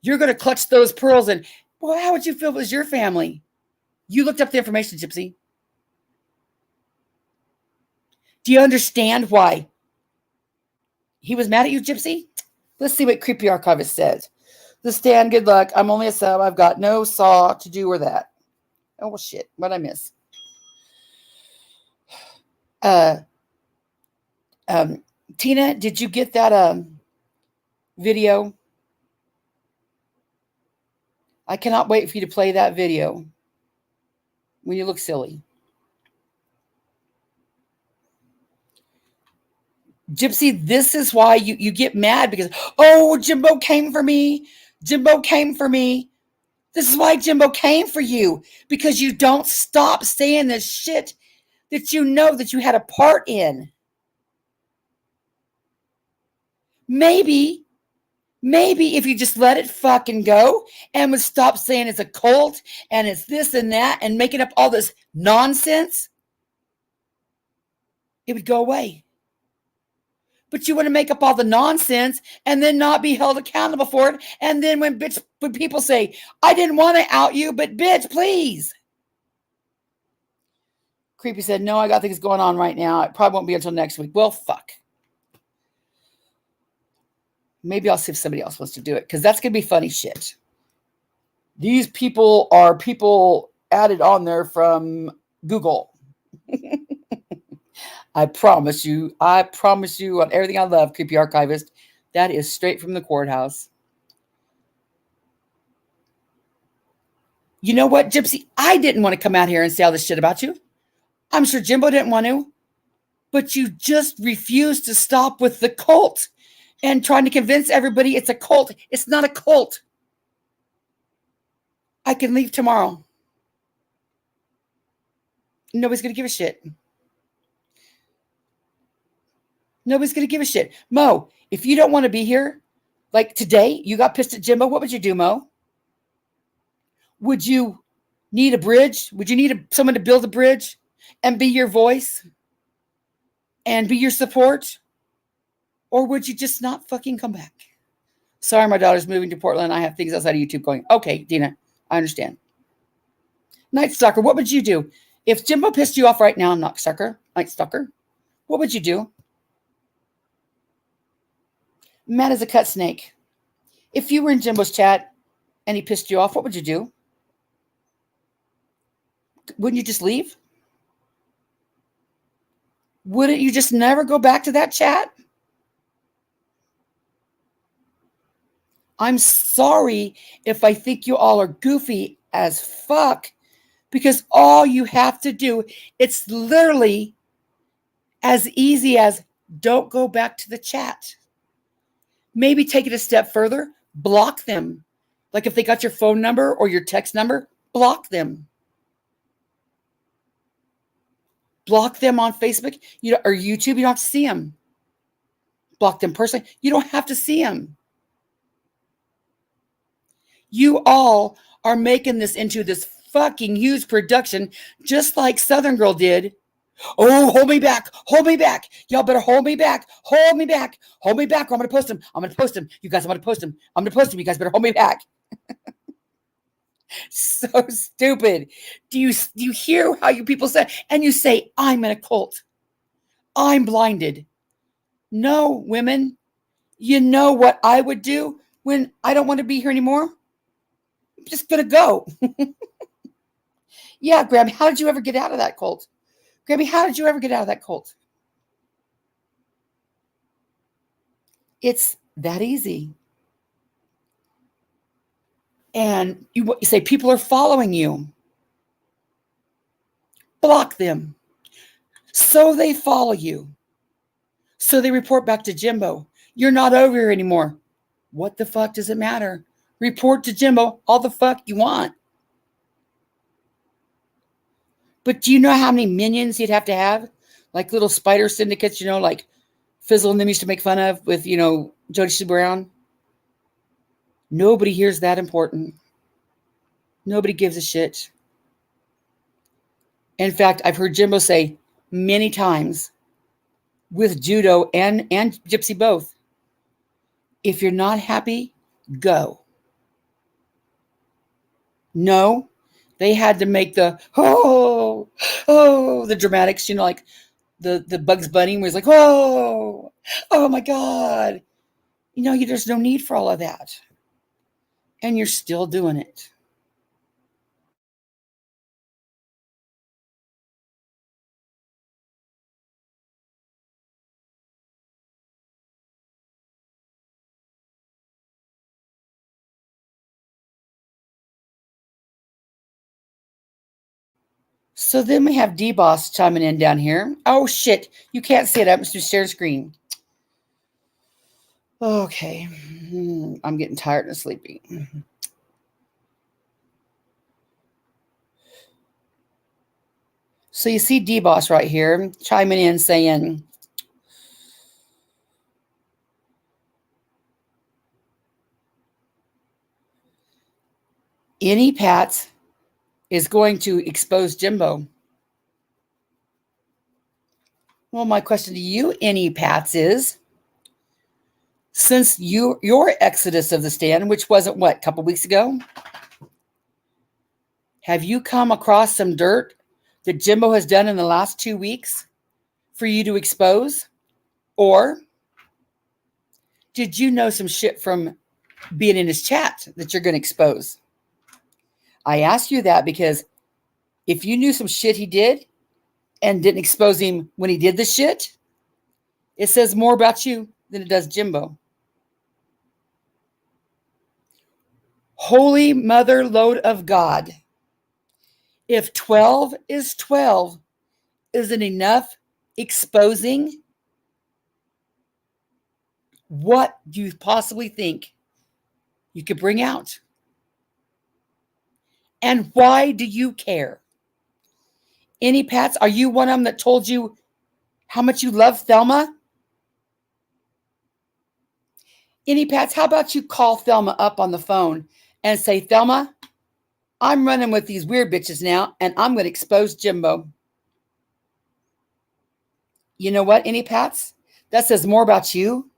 You're going to clutch those pearls and, well, how would you feel if it was your family? You looked up the information, Gypsy. Do you understand why he was mad at you, Gypsy? Let's see what Creepy Archivist says. The stand, good luck. I'm only a sub. I've got no saw to do or that. Oh, well, shit. What'd I miss? Tina, did you get that video? I cannot wait for you to play that video when you look silly. Gypsy, this is why you get mad because, oh, Jimbo came for me. Jimbo came for me. This is why Jimbo came for you, because you don't stop saying this shit that you know that you had a part in. Maybe if you just let it fucking go and would stop saying it's a cult and it's this and that and making up all this nonsense, it would go away. But you want to make up all the nonsense and then not be held accountable for it. And then when people say, I didn't want to out you, but bitch, please. Creepy said, no, I got things going on right now. It probably won't be until next week. Well, fuck. Maybe I'll see if somebody else wants to do it, because that's going to be funny shit. These people are people added on there from Google. I promise you on everything I love, Creepy Archivist, that is straight from the courthouse. You know what, Gypsy? I didn't want to come out here and say all this shit about you. I'm sure Jimbo didn't want to. But you just refused to stop with the cult and trying to convince everybody it's a cult. It's not a cult. I can leave tomorrow. Nobody's going to give a shit. Nobody's going to give a shit. Mo, if you don't want to be here, like today, you got pissed at Jimbo, what would you do, Mo? Would you need a bridge? Would you need someone to build a bridge and be your voice and be your support? Or would you just not fucking come back? Sorry, my daughter's moving to Portland. I have things outside of YouTube going. Okay, Dina, I understand. Night Stalker, what would you do? If Jimbo pissed you off right now, Night Stalker, what would you do? Mad as a cut snake. If you were in Jimbo's chat and he pissed you off, what would you do? Wouldn't you just leave? Wouldn't you just never go back to that chat? I'm sorry if I think you all are goofy as fuck, because all you have to do, it's literally as easy as don't go back to the chat. Maybe take it a step further, block them. Like if they got your phone number or your text number, block them. Block them on Facebook or YouTube. You don't have to see them. Block them personally. You don't have to see them. You all are making this into this fucking huge production, just like Southern Girl did. Oh, hold me back. Hold me back. Y'all better hold me back. Hold me back. Hold me back, or I'm going to post him. I'm going to post him. You guys, I'm going to post him. I'm going to post him. You guys better hold me back. So stupid. Do you hear how you people say? And you say, I'm in a cult. I'm blinded. No, women. You know what I would do when I don't want to be here anymore? I'm just going to go. Yeah, Grammy, how did you ever get out of that cult? Grammy, how did you ever get out of that cult? It's that easy. And you say people are following you. Block them. So they follow you. So they report back to Jimbo. You're not over here anymore. What the fuck does it matter? Report to Jimbo all the fuck you want. But do you know how many minions you'd have to have? Like little spider syndicates, like Fizzle and them used to make fun of with, Jody Sue Brown. Nobody here's that important. Nobody gives a shit. In fact, I've heard Jimbo say many times with Judo and Gypsy both, if you're not happy, go. No, they had to make the, the dramatics, like the Bugs Bunny where he's like, oh my God. There's no need for all of that. And you're still doing it. So then we have D-Boss chiming in down here. Oh, shit. You can't see it. I must do share screen. Okay. I'm getting tired and sleepy. So you see D-Boss right here chiming in saying, any Pats is going to expose Jimbo. Well, my question to you, any Pats, is, since your exodus of the stand, which wasn't a couple weeks ago, have you come across some dirt that Jimbo has done in the last 2 weeks for you to expose? Or did you know some shit from being in his chat that you're going to expose? I ask you that because if you knew some shit he did and didn't expose him when he did the shit, it says more about you than it does Jimbo. Holy mother load of God. If 12 is 12, isn't enough exposing? What do you possibly think you could bring out? And why do you care? Any Pats, are you one of them that told you how much you love Thelma? Any Pats, how about you call Thelma up on the phone and say, Thelma, I'm running with these weird bitches now, and I'm going to expose Jimbo. You know what, any Pats? That says more about you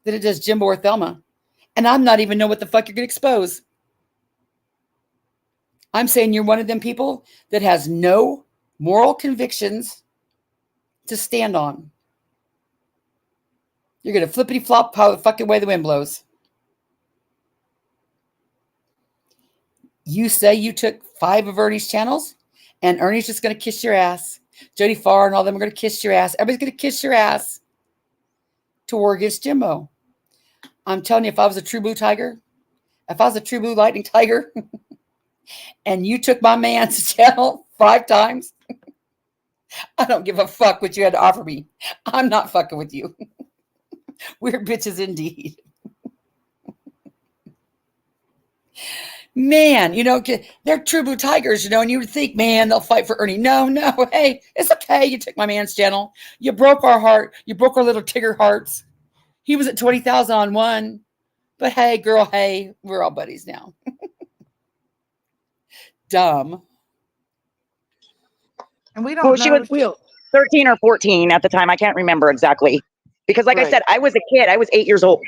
than it does Jimbo or Thelma. And I'm not even know what the fuck you're going to expose. I'm saying you're one of them people that has no moral convictions to stand on. You're going to flippity flop how the fucking way the wind blows. You say you took 5 of Ernie's channels, and Ernie's just going to kiss your ass. Jody Farr and all them are going to kiss your ass. Everybody's going to kiss your ass to war against Jimbo. I'm telling you, if I was a true blue tiger, if I was a true blue lightning tiger, and you took my man's channel 5 times, I don't give a fuck what you had to offer me. I'm not fucking with you. We're bitches indeed. Man, you know, they're true blue tigers, you know, and you would think, man, they'll fight for Ernie. No, hey, it's okay. You took my man's channel. You broke our heart. You broke our little Tigger hearts. He was at 20,000 on one. But hey, girl, hey, we're all buddies now. Dumb. And we don't know. She was 13 or 14 at the time. I can't remember exactly. Because like I said, I was a kid. I was 8 years old.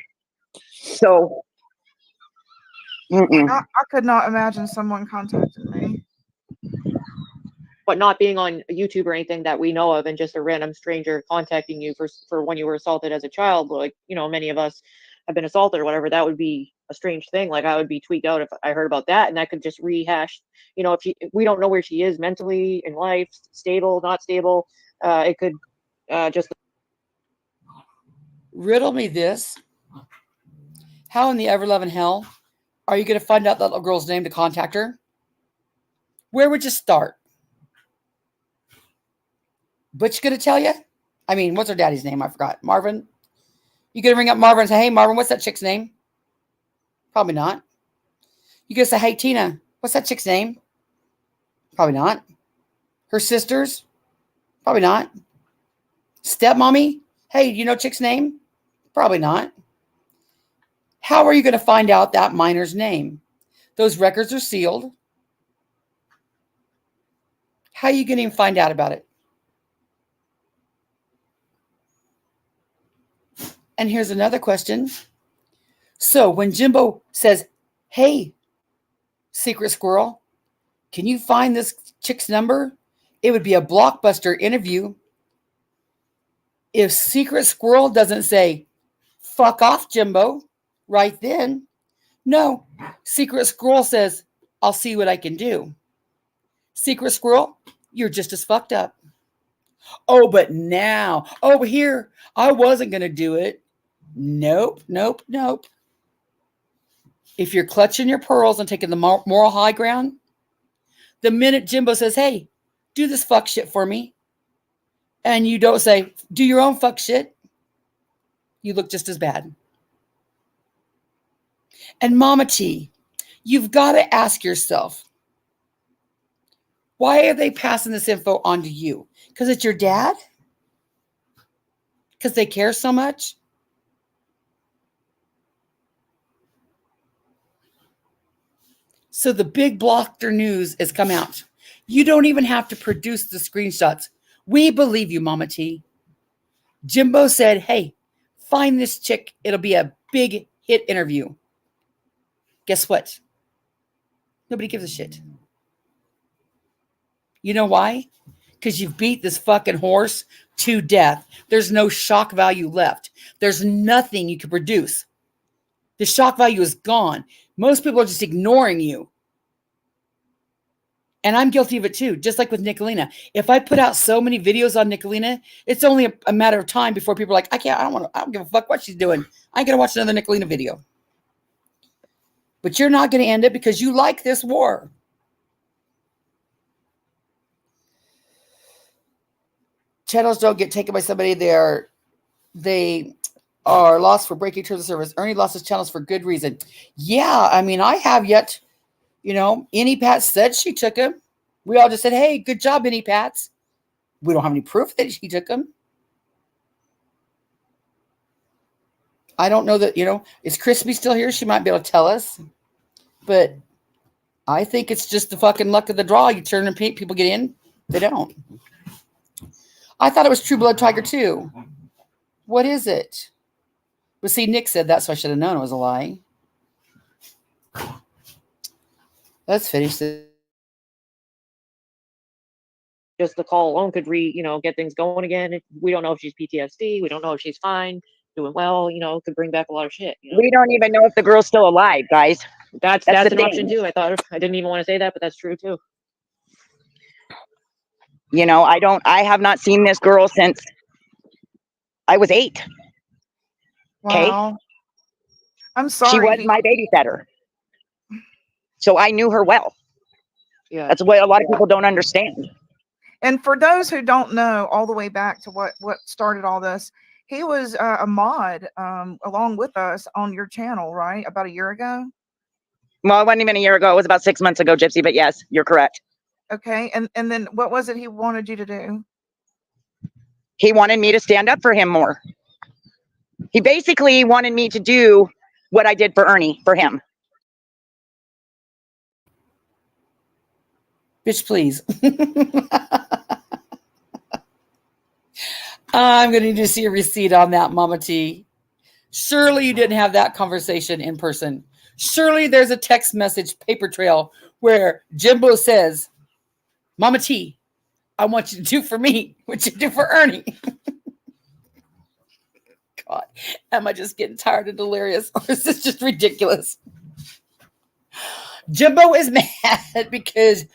So. I could not imagine someone contacting me. But not being on YouTube or anything that we know of, and just a random stranger contacting you for when you were assaulted as a child, like, you know, many of us have been assaulted or whatever, that would be a strange thing. Like, I would be tweaked out if I heard about that, and that could just rehash, you know, if we don't know where she is mentally in life, stable, not stable, it could just. Riddle me this. How in the ever-loving hell are you going to find out that little girl's name to contact her? Where would you start? Butch going to tell you? I mean, what's her daddy's name? I forgot. Marvin? You going to ring up Marvin and say, hey, Marvin, what's that chick's name? Probably not. You going to say, hey, Tina, what's that chick's name? Probably not. Her sisters? Probably not. Stepmommy? Hey, you know chick's name? Probably not. How are you going to find out that minor's name? Those records are sealed. How are you going to find out about it? And here's another question. So when Jimbo says, hey, Secret Squirrel, can you find this chick's number? It would be a blockbuster interview. If Secret Squirrel doesn't say, fuck off, Jimbo, right then. No, Secret Squirrel says, I'll see what I can do. Secret Squirrel, you're just as fucked up. Oh, but now, over here, I wasn't going to do it. Nope. If you're clutching your pearls and taking the moral high ground, the minute Jimbo says, hey, do this fuck shit for me, and you don't say, do your own fuck shit, you look just as bad. And Mama T, you've got to ask yourself, why are they passing this info on to you? Because it's your dad? Because they care so much? So the big blocker news has come out. You don't even have to produce the screenshots. We believe you, Mama T. Jimbo said, hey, find this chick. It'll be a big hit interview. Guess what? Nobody gives a shit. You know why? Because you've beat this fucking horse to death. There's no shock value left. There's nothing you can produce. The shock value is gone. Most people are just ignoring you. And I'm guilty of it too, just like with Nicolina. If I put out so many videos on Nicolina, it's only a matter of time before people are like, I don't give a fuck what she's doing. I ain't gonna watch another Nicolina video. But you're not gonna end it because you like this war. Channels don't get taken by somebody. They are lost for breaking terms of service. Ernie lost his channels for good reason. Yeah, I mean, I have yet, Annie Pat said she took him. We all just said, hey, good job, Annie Pats. We don't have any proof that she took him. I don't know that, is Crispy still here? She might be able to tell us. But I think it's just the fucking luck of the draw. You turn and people get in, they don't. I thought it was True Blood Tiger too. What is it? Well, see, Nick said that, so I should have known it was a lie. Let's finish this. Just the call alone could get things going again. We don't know if she's PTSD. We don't know if she's fine, doing well. Could bring back a lot of shit. We don't even know if the girl's still alive, guys. That's an option too. I didn't even want to say that, but that's true too. I have not seen this girl since I was 8. Okay. Wow. I'm sorry. She was my babysitter. So I knew her well. Yeah. That's what a lot of people don't understand. And for those who don't know, all the way back to what started all this, he was a mod along with us on your channel, right? About a year ago? Well, it wasn't even a year ago. It was about 6 months ago, Gypsy. But yes, you're correct. Okay. And then what was it he wanted you to do? He wanted me to stand up for him more. He basically wanted me to do what I did for Ernie, for him. Bitch, please. I'm going to need to see a receipt on that, Mama T. Surely you didn't have that conversation in person. Surely there's a text message paper trail where Jimbo says, Mama T, I want you to do for me what you do for Ernie. God, am I just getting tired and delirious? Or is this just ridiculous? Jimbo is mad because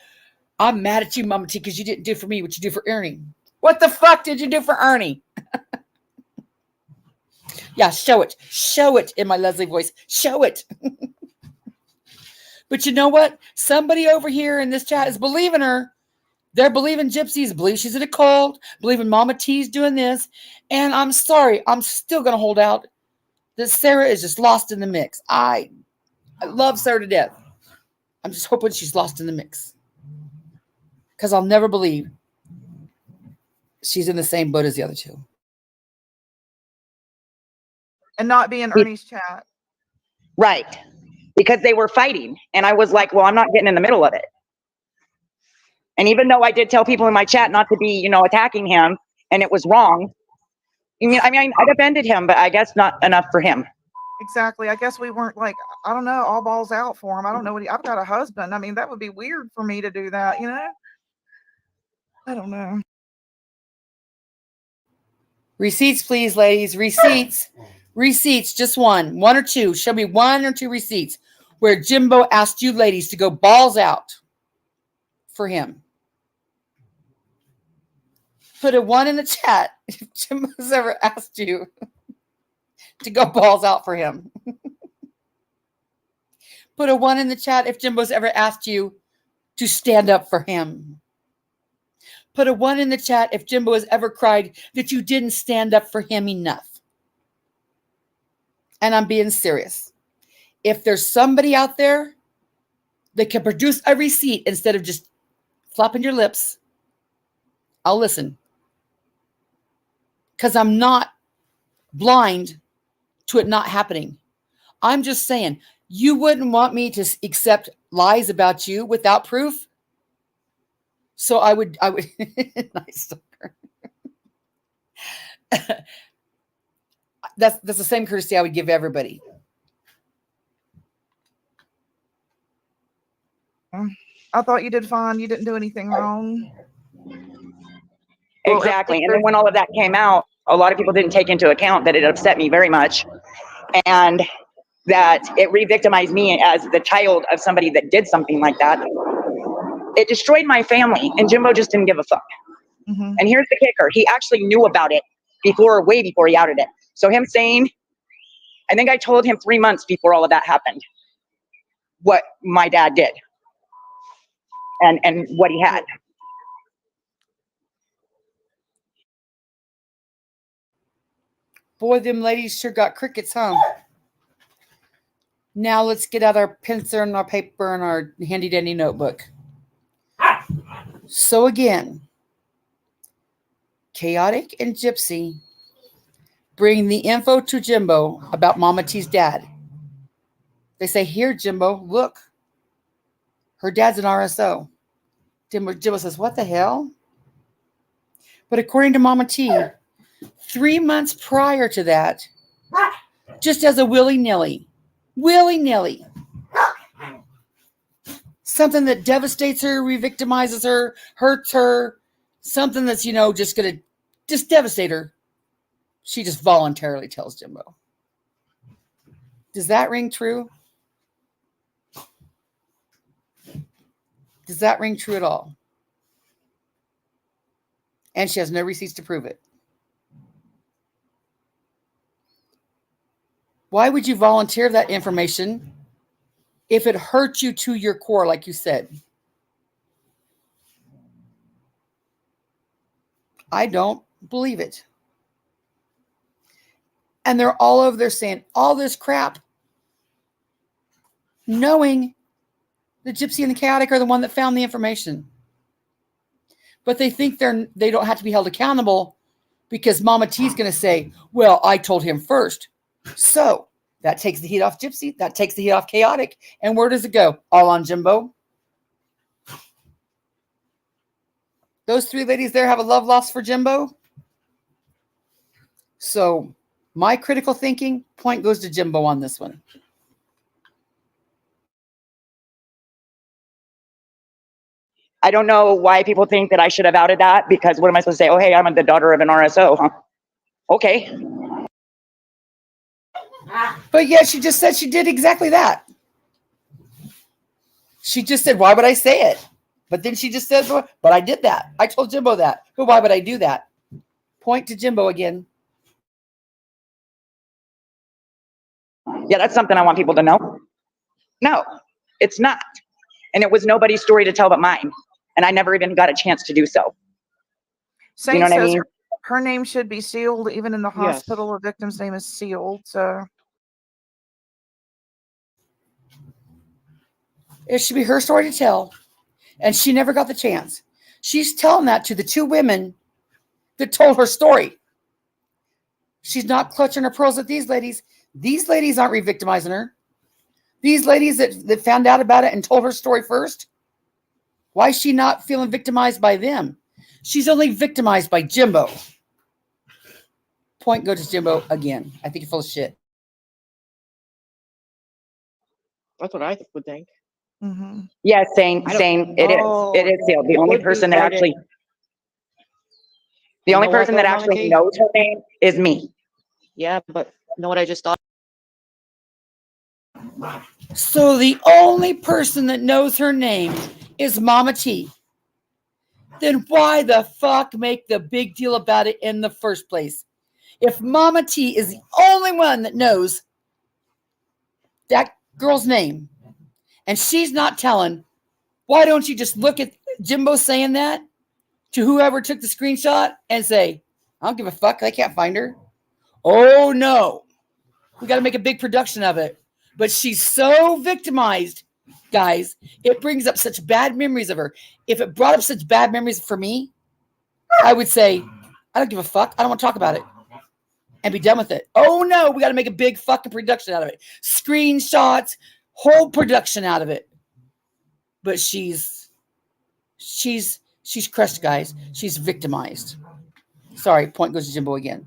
I'm mad at you, Mama T, because you didn't do for me what you do for Ernie. What the fuck did you do for Ernie? Yeah, show it. Show it in my Leslie voice. Show it. But you know what? Somebody over here in this chat is believing her. They're believing Gypsy's, believe she's in a cult, believing Mama T's doing this. And I'm sorry, I'm still going to hold out that Sarah is just lost in the mix. I love Sarah to death. I'm just hoping she's lost in the mix. Because I'll never believe she's in the same boat as the other two. And not be in Ernie's chat. Right. Because they were fighting. And I was like, well, I'm not getting in the middle of it. And even though I did tell people in my chat not to be, attacking him, and it was wrong. I defended him, but I guess not enough for him. Exactly. I guess we weren't I don't know, all balls out for him. I don't know I've got a husband. That would be weird for me to do that, I don't know. Receipts, please, ladies. Receipts. Receipts. Just one or two. Show me 1 or 2 receipts where Jimbo asked you ladies to go balls out for him. Put a 1 in the chat if Jimbo's ever asked you to go balls out for him. Put a 1 in the chat if Jimbo's ever asked you to stand up for him. Put a 1 in the chat if Jimbo has ever cried that you didn't stand up for him enough. And I'm being serious. If there's somebody out there that can produce a receipt instead of just flopping your lips, I'll listen. Because I'm not blind to it not happening. I'm just saying, you wouldn't want me to accept lies about you without proof. So I would nice. That's the same courtesy I would give everybody. I thought you did fine. You didn't do anything wrong. Exactly. And then when all of that came out, a lot of people didn't take into account that it upset me very much. And that it re-victimized me as the child of somebody that did something like that. It destroyed my family, and Jimbo just didn't give a fuck. Mm-hmm. And here's the kicker. He actually knew about it way before he outed it. So him saying, I think I told him 3 months before all of that happened, what my dad did and what he had. Boy, them ladies sure got crickets, huh? Now let's get out our pencil and our paper and our handy dandy notebook. So again, Chaotic and Gypsy bring the info to Jimbo about Mama T's dad. They say, here, Jimbo, look. Her dad's an RSO. Jimbo says, what the hell? But according to Mama T, 3 months prior to that, just as a willy-nilly, something that devastates her, re-victimizes her, hurts her, something that's, just going to just devastate her, she just voluntarily tells Jimbo. Does that ring true? Does that ring true at all? And she has no receipts to prove it. Why would you volunteer that information if it hurts you to your core, like you said? I don't believe it. And they're all over there saying all this crap, knowing the Gypsy and the Chaotic are the one that found the information. But they think they don't have to be held accountable because Mama T's going to say, well, I told him first. So that takes the heat off Gypsy. That takes the heat off Chaotic. And where does it go? All on Jimbo. Those 3 ladies there have a love lost for Jimbo. So my critical thinking point goes to Jimbo on this one. I don't know why people think that I should have outed that, because what am I supposed to say? Oh, hey, I'm the daughter of an RSO, huh? Okay. But yet she just said she did exactly that. She just said, why would I say it? But then she just said, but I did that. I told Jimbo that. But why would I do that? Point to Jimbo again. Yeah, that's something I want people to know. No, it's not. And it was nobody's story to tell but mine. And I never even got a chance to do so. Saint you know what I says mean? her name should be sealed. Even in the hospital, a victim's name is sealed. So it should be her story to tell. And she never got the chance. She's telling that to the 2 women that told her story. She's not clutching her pearls at these ladies. These ladies aren't re-victimizing her. These ladies that found out about it and told her story first, why is she not feeling victimized by them? She's only victimized by Jimbo. Point goes to Jimbo again. I think you're full of shit. That's what I would think. mm-hmm. Yeah, same. It is sealed. The only person that actually, knows her name is me. Yeah, but you know what I just thought? So the only person that knows her name is Mama T. Then why the fuck make the big deal about it in the first place? If Mama T is the only one that knows that girl's name and she's not telling, why don't you just look at Jimbo saying that to whoever took the screenshot and say, I don't give a fuck, I can't find her. Oh no, we got to make a big production of it. But she's so victimized, guys, it brings up such bad memories of her. If it brought up such bad memories for me, I would say, I don't give a fuck, I don't want to talk about it. And be done with it. Oh no, we got to make a big fucking production out of it. Screenshots, whole production out of it. But she's crushed, guys. She's victimized. Sorry, point goes to Jimbo again.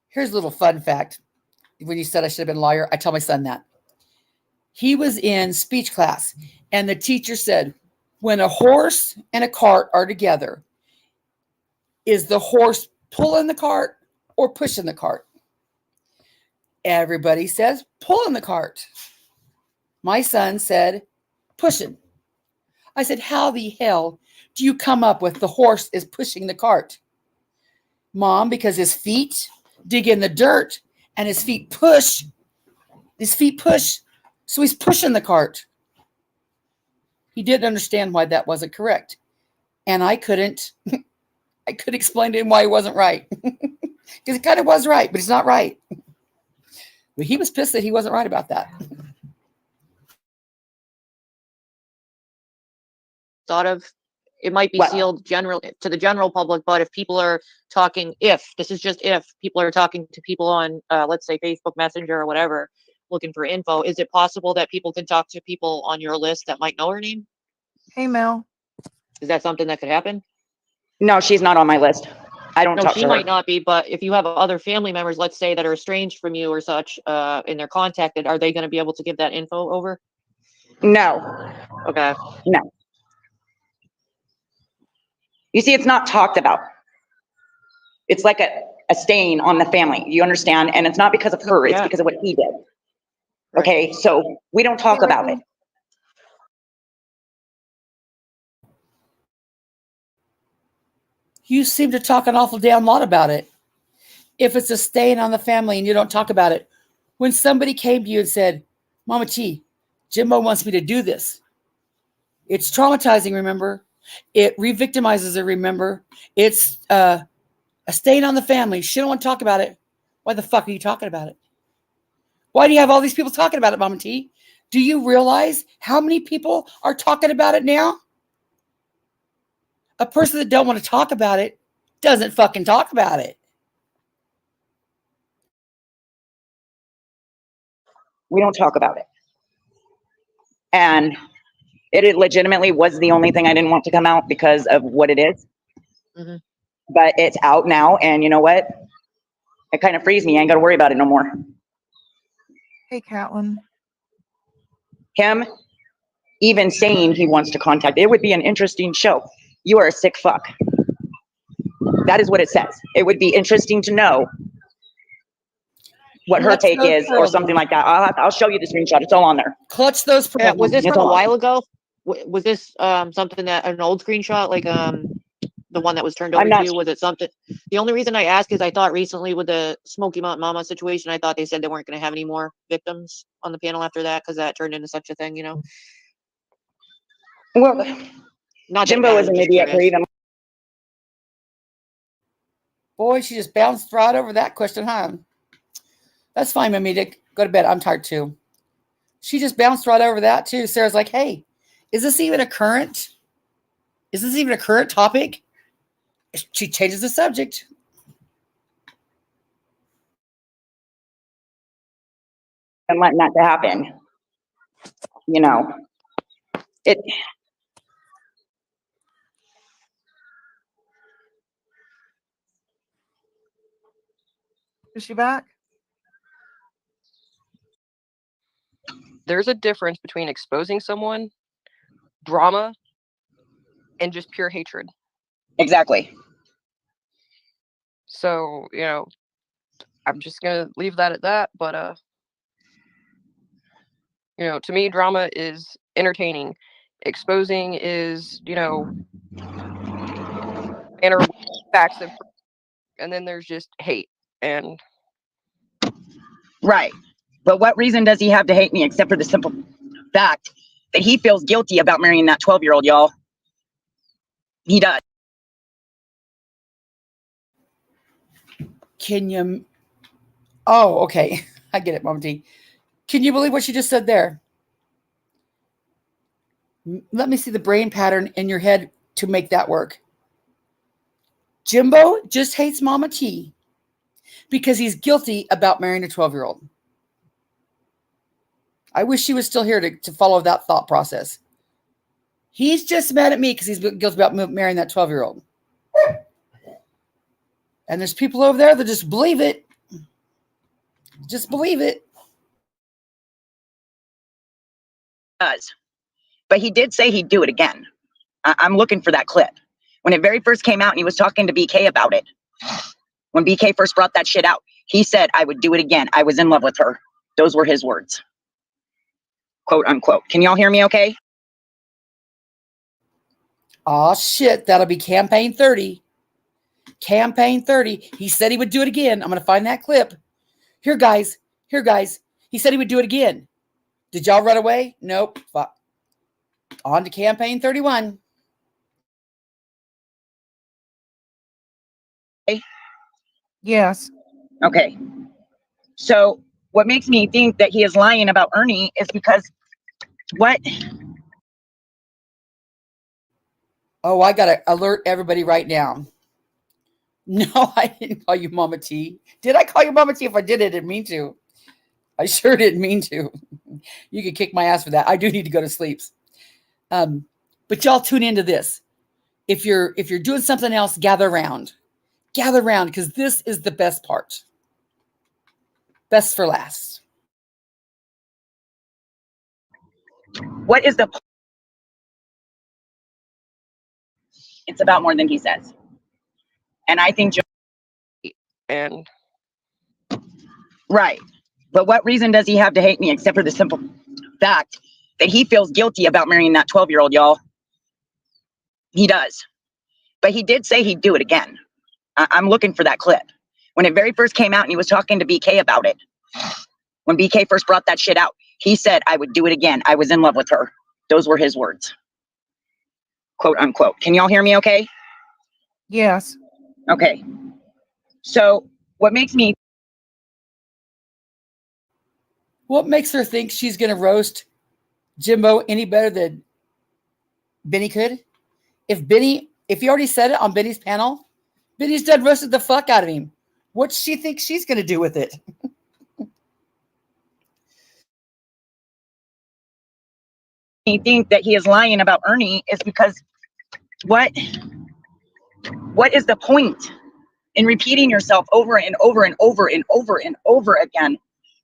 Here's a little fun fact. When you said I should have been a lawyer, I tell my son that. He was in speech class, and the teacher said, when a horse and a cart are together, is the horse pulling the cart or pushing the cart? Everybody says pulling the cart. My son said pushing. I said, how the hell do you come up with the horse is pushing the cart? Mom, because his feet dig in the dirt and his feet push. So he's pushing the cart. He didn't understand why that wasn't correct. And I couldn't I could explain to him why he wasn't right. Because he kind of was right, but he's not right. But he was pissed that he wasn't right about that. Thought of it might be sealed to the general public, but if people are talking, if people are talking to people on, let's say Facebook Messenger or whatever, looking for info, is it possible that people can talk to people on your list that might know her name? Hey, Mel. Is that something that could happen? No, she's not on my list. I don't talk to her. She might not be, but if you have other family members, let's say, that are estranged from you or such, and they're contacted, are they going to be able to give that info over? No. Okay. No. You see, it's not talked about. It's like a stain on the family. You understand? And it's not because of her. It's because of what he did. Right. Okay, so we don't talk about it. You seem to talk an awful damn lot about it. If it's a stain on the family and you don't talk about it. When somebody came to you and said, Mama T, Jimbo wants me to do this. It's traumatizing, remember? It re-victimizes her, remember? It's a stain on the family. She don't want to talk about it. Why the fuck are you talking about it? Why do you have all these people talking about it, Mama T? Do you realize how many people are talking about it now? A person that don't want to talk about it doesn't fucking talk about it. We don't talk about it. And it legitimately was the only thing I didn't want to come out because of what it is. Mm-hmm. But it's out now, and you know what? It kind of frees me. I ain't got to worry about it no more. Hey, Catlin. Him even saying he wants to contact, it would be an interesting show. You are a sick fuck. That is what it says. It would be interesting to know what her take is or something like that. I'll show you the screenshot. It's all on there. Clutch those pearls. Was this from a while ago? Was this something that an old screenshot, like the one that was turned over to you? Was it something? The only reason I ask is I thought recently with the Smoky Mountain Mama situation, I thought they said they weren't going to have any more victims on the panel after that because that turned into such a thing, you know? Well, not Jimbo is an idiot for even. Boy, she just bounced right over that question, huh? That's fine, Mimi. Go to bed. I'm tired too. She just bounced right over that too. Sarah's like, hey, is this even a current? Is this even a current topic? She changes the subject. And letting that to happen. You know, it. Is she back? There's a difference between exposing someone, drama, and just pure hatred. Exactly. So, you know, I'm just going to leave that at that. But, you know, to me, drama is entertaining. Exposing is, you know, facts, and then there's just hate. And right. But what reason does he have to hate me except for the simple fact that he feels guilty about marrying that 12-year-old, y'all? He does. Can you? Oh, okay. I get it, Mom T. Can you believe what she just said there? Let me see the brain pattern in your head to make that work. Jimbo just hates Mama T because he's guilty about marrying a 12-year-old. I wish she was still here to follow that thought process. He's just mad at me because he's guilty about marrying that 12-year-old. And there's people over there that just believe it. Just believe it. But he did say he'd do it again. I'm looking for that clip. When it very first came out and he was talking to BK about it, when BK first brought that shit out, he said, I would do it again. I was in love with her. Those were his words. Quote unquote. Can y'all hear me okay? Oh, shit. That'll be campaign 30. Campaign 30. He said he would do it again. I'm going to find that clip. Here, guys. Here, guys. He said he would do it again. Did y'all run away? Nope. Fuck. On to campaign 31. Yes. Okay. So what makes me think that he is lying about Ernie is because what? Oh, I got to alert everybody right now. No, I didn't call you Mama T. Did I call you Mama T? If I did, I didn't mean to. I sure didn't mean to. You could kick my ass for that. I do need to go to sleep. But y'all tune into this. If you're doing something else, gather around. Gather around, because this is the best part. Best for last. What is the? It's about more than he says, and I think. And Right. But what reason does he have to hate me except for the simple fact that he feels guilty about marrying that 12-year-old, y'all? He does. But he did say he'd do it again. I'm looking for that clip. When it very first came out and he was talking to BK about it, when BK first brought that shit out, he said, I would do it again. I was in love with her. Those were his words. Quote unquote. Can y'all hear me okay? Yes. Okay. So what makes her think she's going to roast Jimbo any better than Benny could? If he already said it on Benny's panel, Benny's done roasted the fuck out of him. What does she think she's going to do with it? think that he is lying about Ernie is because what is the point in repeating yourself over and over and over and over and over again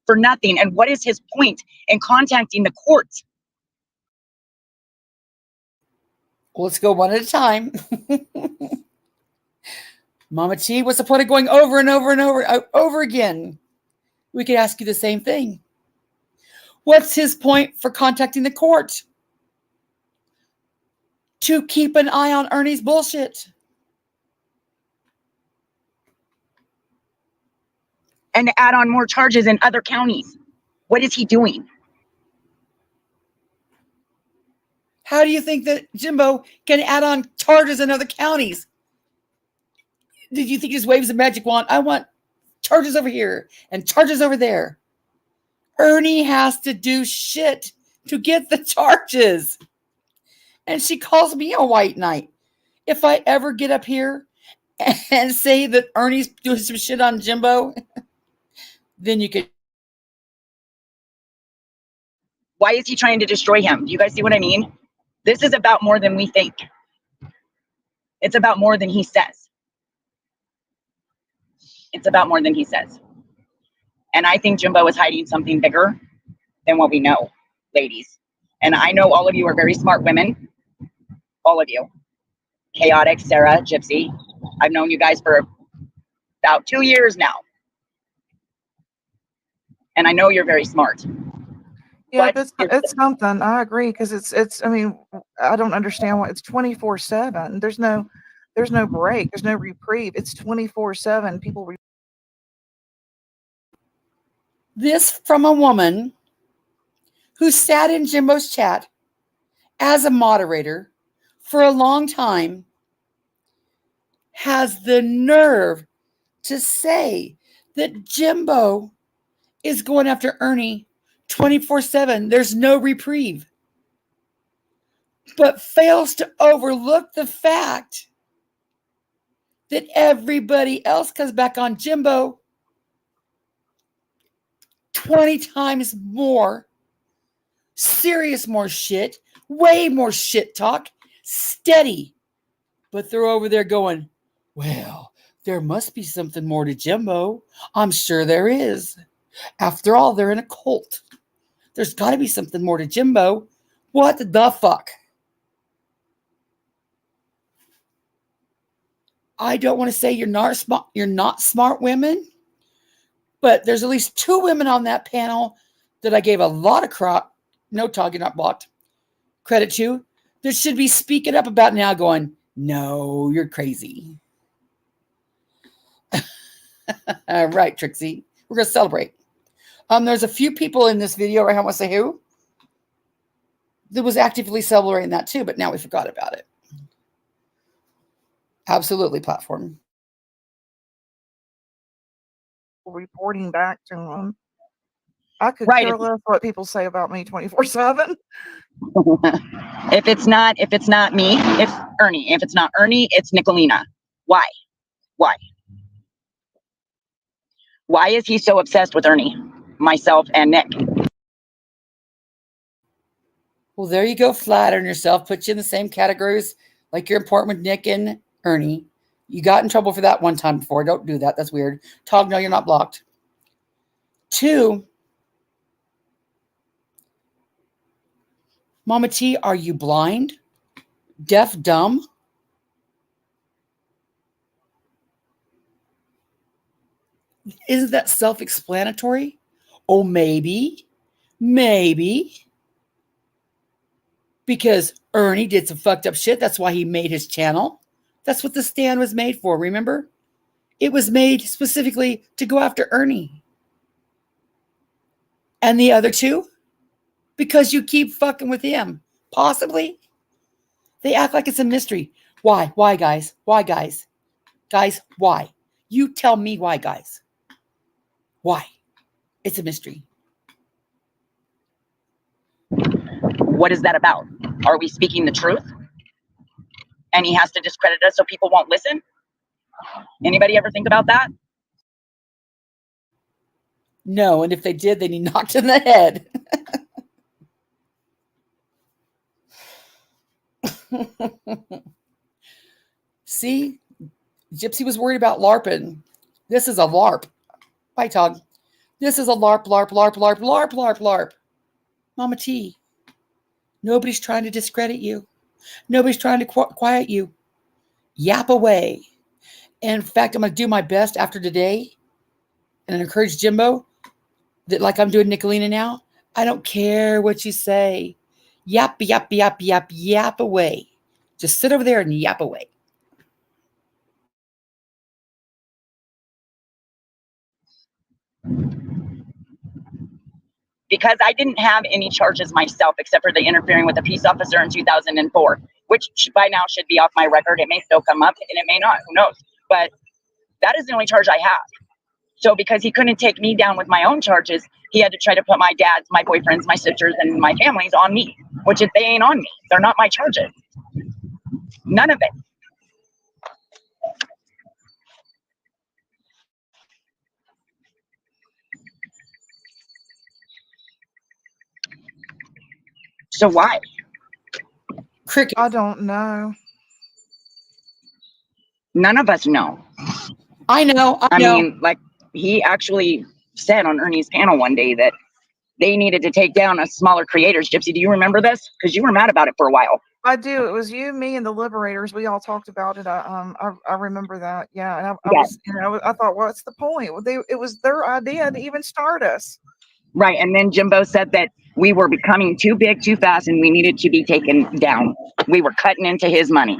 for nothing? And what is his point in contacting the courts? Well, let's go one at a time. Mama T, what's the point of going over and over and over again? We could ask you the same thing. What's his point for contacting the court? To keep an eye on Ernie's bullshit. And to add on more charges in other counties. What is he doing? How do you think that Jimbo can add on charges in other counties? Did you think he just waves a magic wand? I want charges over here and charges over there. Ernie has to do shit to get the charges. And she calls me a white knight. If I ever get up here and say that Ernie's doing some shit on Jimbo, then you could. Why is he trying to destroy him? Do you guys see what I mean? This is about more than we think. It's about more than he says. It's about more than he says. And I think Jimbo is hiding something bigger than what we know, ladies. And I know all of you are very smart women. All of you. Chaotic, Sarah, Gypsy. I've known you guys for about 2 years now. And I know you're very smart. Yeah, it's something. I agree, because it's. I mean, I don't understand why it's 24/7. There's no break. There's no reprieve. It's 24/7. People. This from a woman who sat in Jimbo's chat as a moderator for a long time, has the nerve to say that Jimbo is going after Ernie 24/7. There's no reprieve. But fails to overlook the fact that everybody else comes back on Jimbo 20 times more serious, more shit, way more shit talk, steady. But they're over there going, well, there must be something more to Jimbo. I'm sure there is. After all, they're in a cult. There's got to be something more to Jimbo. What the fuck? I don't want to say you're not smart women, but there's at least 2 women on that panel that I gave a lot of credit to, that should be speaking up about now, going, no, you're crazy. Right, Trixie. We're going to celebrate. There's a few people in this video, right? I want to say who, that was actively celebrating that too, but now we forgot about it. Absolutely, platform. people reporting back to them. I could Right. care less what people say about me 24/7. If it's not me, it's Ernie. If it's not Ernie, it's Nicolina. Why? Why? Why is he so obsessed with Ernie, myself, and Nick? Well, there you go, flattering yourself, put you in the same categories like you're important with Nick and Ernie. You got in trouble for that one time before. Don't do that. That's weird. Tog, no, you're not blocked. 2, Mama T, are you blind? Deaf, dumb? Isn't that self-explanatory? Oh, maybe. Because Ernie did some fucked up shit. That's why he made his channel. That's what the stand was made for, remember? It was made specifically to go after Ernie. And the other 2? Because you keep fucking with him. Possibly. They act like it's a mystery. Why? Why, guys? Why, guys? Guys, why? You tell me why, guys. Why? It's a mystery. What is that about? Are we speaking the truth? And he has to discredit us so people won't listen? Anybody ever think about that? No, and if they did, they'd be knocked in the head. See? Gypsy was worried about LARPing. This is a LARP. Bye, Todd. This is a LARP, LARP, LARP, LARP, LARP, LARP, LARP. Mama T. Nobody's trying to discredit you. Nobody's trying to quiet you. Yap away. And in fact, I'm going to do my best after today and encourage Jimbo that, like I'm doing Nicolina now, I don't care what you say. Yap, yap, yap, yap, yap away. Just sit over there and yap away. Because I didn't have any charges myself except for the interfering with a peace officer in 2004, which by now should be off my record. It may still come up and it may not, who knows? But that is the only charge I have. So because he couldn't take me down with my own charges, he had to try to put my dad's, my boyfriend's, my sister's, and my family's on me, which they ain't on me. They're not my charges. None of it. So why? Cricket. I don't know. None of us know. I know. I mean, like he actually said on Ernie's panel one day that they needed to take down us smaller creators. Gypsy, do you remember this? Because you were mad about it for a while. I do. It was you, me, and the Liberators. We all talked about it. I remember that. Yeah, and I thought, what's the point? It was their idea to even start us. Right, and then Jimbo said that we were becoming too big, too fast, and we needed to be taken down. We were cutting into his money.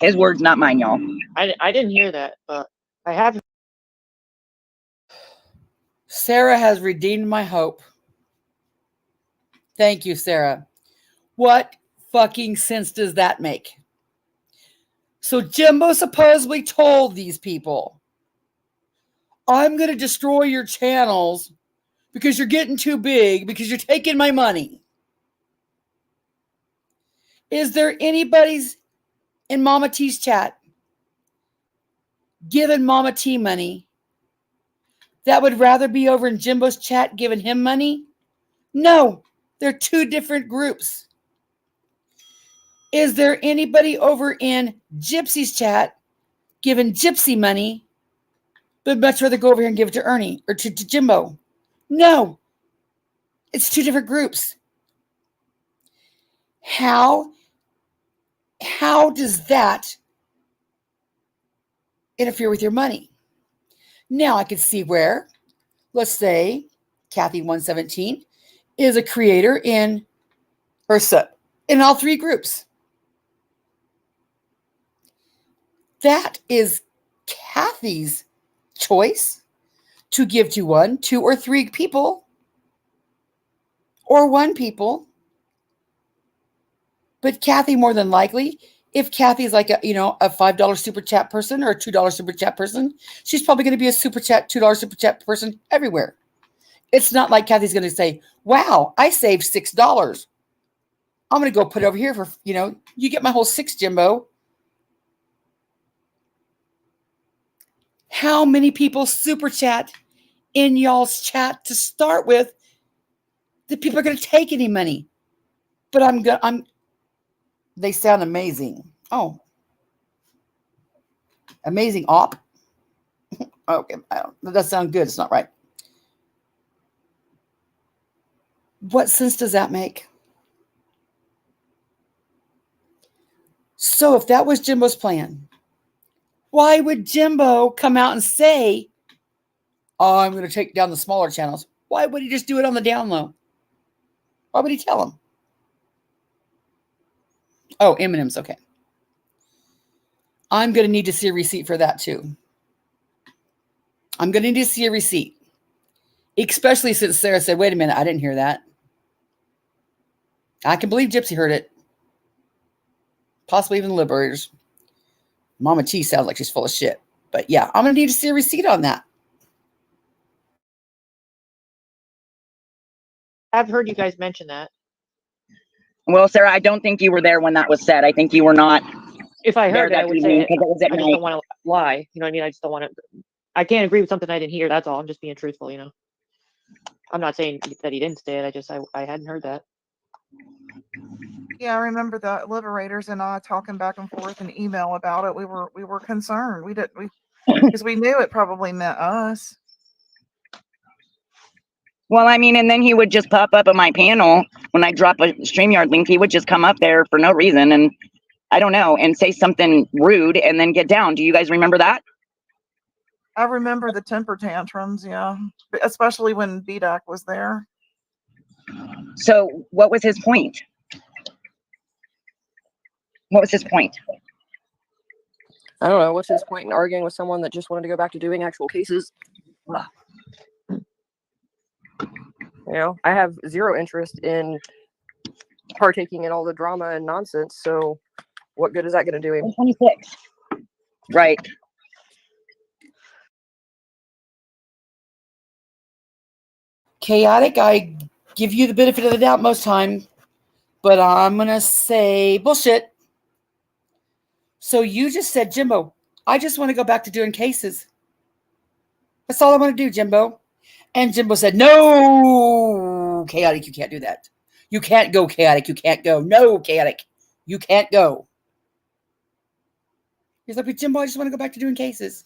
His words, not mine, y'all. I didn't hear that, but I have. Sarah has redeemed my hope. Thank you, Sarah. What fucking sense does that make? So Jimbo supposedly told these people, I'm going to destroy your channels because you're getting too big, because you're taking my money. Is there anybody's in Mama T's chat giving Mama T money that would rather be over in Jimbo's chat giving him money? No, they're 2 different groups. Is there anybody over in Gypsy's chat giving Gypsy money, but much rather go over here and give it to Ernie or to Jimbo? No, it's 2 different groups. How does that interfere with your money? Now I can see where, let's say, Kathy 117 is a creator in all 3 groups. That is Kathy's choice to give to 1, 2, or 3 people, or 1 people. But Kathy more than likely If Kathy's like a $5 super chat person or a $2 super chat person, she's probably going to be a $2 super chat person everywhere. It's not like Kathy's going to say, wow, I saved $6. I'm going to go put it over here for, you get my whole $6, Jimbo. How many people super chat in y'all's chat to start with that people are going to take any money? But they sound amazing. Oh, amazing op. Okay, that does sound good. It's not right. What sense does that make? So if that was Jimbo's plan, why would Jimbo come out and say, oh, I'm going to take down the smaller channels? Why would he just do it on the down low? Why would he tell them? Oh, Eminem's okay. I'm going to need to see a receipt for that too. I'm going to need to see a receipt. Especially since Sarah said, wait a minute, I didn't hear that. I can believe Gypsy heard it. Possibly even the Liberators. Mama T sounds like she's full of shit. But yeah, I'm going to need to see a receipt on that. I've heard you guys mention that. Well, Sarah, I don't think you were there when that was said. I think you were not. If I heard it, I would say it. I just night. don't want to lie. You know what I mean? I just don't want to. I can't agree with something I didn't hear. That's all. I'm just being truthful, I'm not saying that he didn't say it. I hadn't heard that. Yeah, I remember the Liberators and I talking back and forth in email about it. We were concerned. Because we knew it probably meant us. Well, I mean, and then he would just pop up on my panel when I drop a StreamYard link. He would just come up there for no reason, and I don't know, and say something rude and then get down. Do you guys remember that? I remember the temper tantrums, yeah, especially when BDAC was there. So what was his point? What was his point? I don't know. What's his point in arguing with someone that just wanted to go back to doing actual cases? I have zero interest in partaking in all the drama and nonsense. So what good is that going to do him? 26. Right. Chaotic, I give you the benefit of the doubt most time, but I'm going to say bullshit. So you just said, Jimbo, I just want to go back to doing cases. That's all I want to do, Jimbo. And Jimbo said, no, Chaotic, you can't do that. You can't go, Chaotic. You can't go. No, Chaotic, you can't go. He's like, but Jimbo, I just want to go back to doing cases.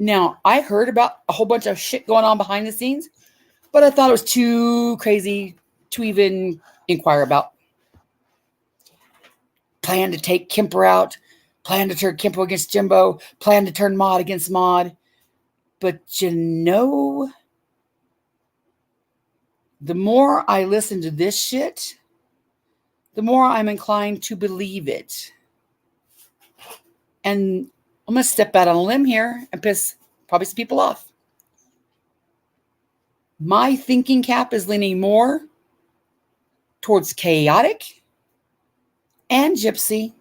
Now, I heard about a whole bunch of shit going on behind the scenes, but I thought it was too crazy to even inquire about. Plan to take Kemper out. Plan to turn Kemper against Jimbo. Plan to turn Mod against Mod. But the more I listen to this shit, the more I'm inclined to believe it. And I'm going to step out on a limb here and piss probably some people off. My thinking cap is leaning more towards Chaotic and Gypsy.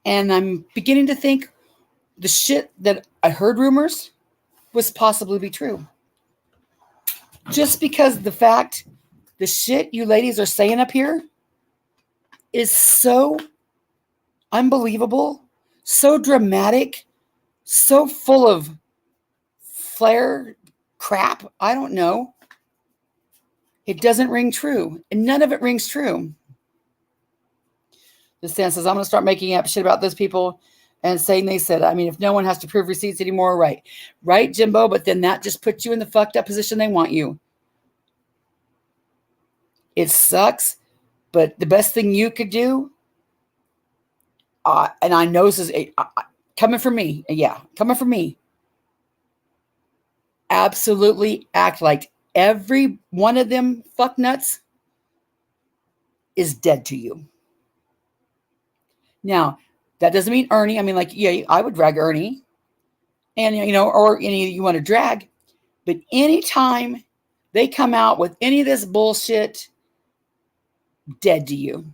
And I'm beginning to think the shit that I heard rumors was possibly be true. Just because the fact the shit you ladies are saying up here is so unbelievable, so dramatic, so full of flair crap. I don't know. It doesn't ring true. And none of it rings true. The Stan says, I'm going to start making up shit about those people and saying they said, I mean, if no one has to prove receipts anymore, right. Right, Jimbo? But then that just puts you in the fucked up position they want you. It sucks, but the best thing you could do, and I know this is coming from me. Yeah, coming from me. Absolutely act like every one of them fucknuts is dead to you. Now, that doesn't mean Ernie. I mean, like, yeah, I would drag Ernie. And, or any you want to drag. But anytime They come out with any of this bullshit, dead to you.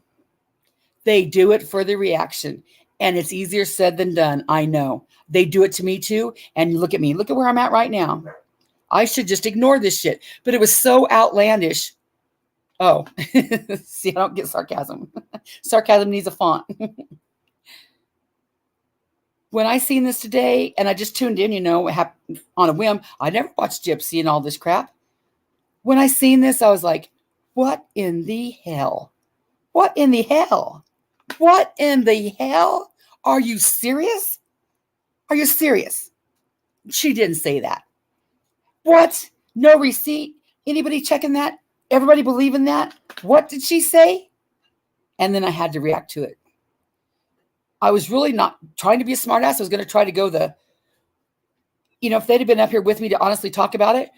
They do it for the reaction. And it's easier said than done. I know. They do it to me too. And look at me. Look at where I'm at right now. I should just ignore this shit. But it was so outlandish. Oh, see, I don't get sarcasm. Sarcasm needs a font. When I seen this today, and I just tuned in, on a whim, I never watched Gypsy and all this crap. When I seen this, I was like, what in the hell? What in the hell? What in the hell? Are you serious? Are you serious? She didn't say that. What? No receipt? Anybody checking that? Everybody believing that? What did she say? And then I had to react to it. I was really not trying to be a smartass. I was going to try to go if they'd have been up here with me to honestly talk about it,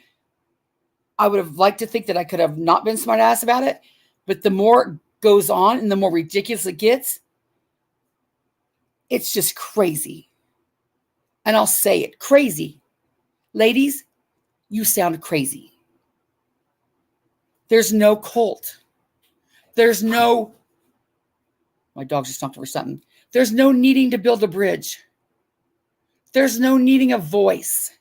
I would have liked to think that I could have not been smartass about it. But the more it goes on and the more ridiculous it gets, it's just crazy. And I'll say it, crazy. Ladies, you sound crazy. There's no cult. There's no, my dog just knocked over something. There's no needing to build a bridge. There's no needing a voice.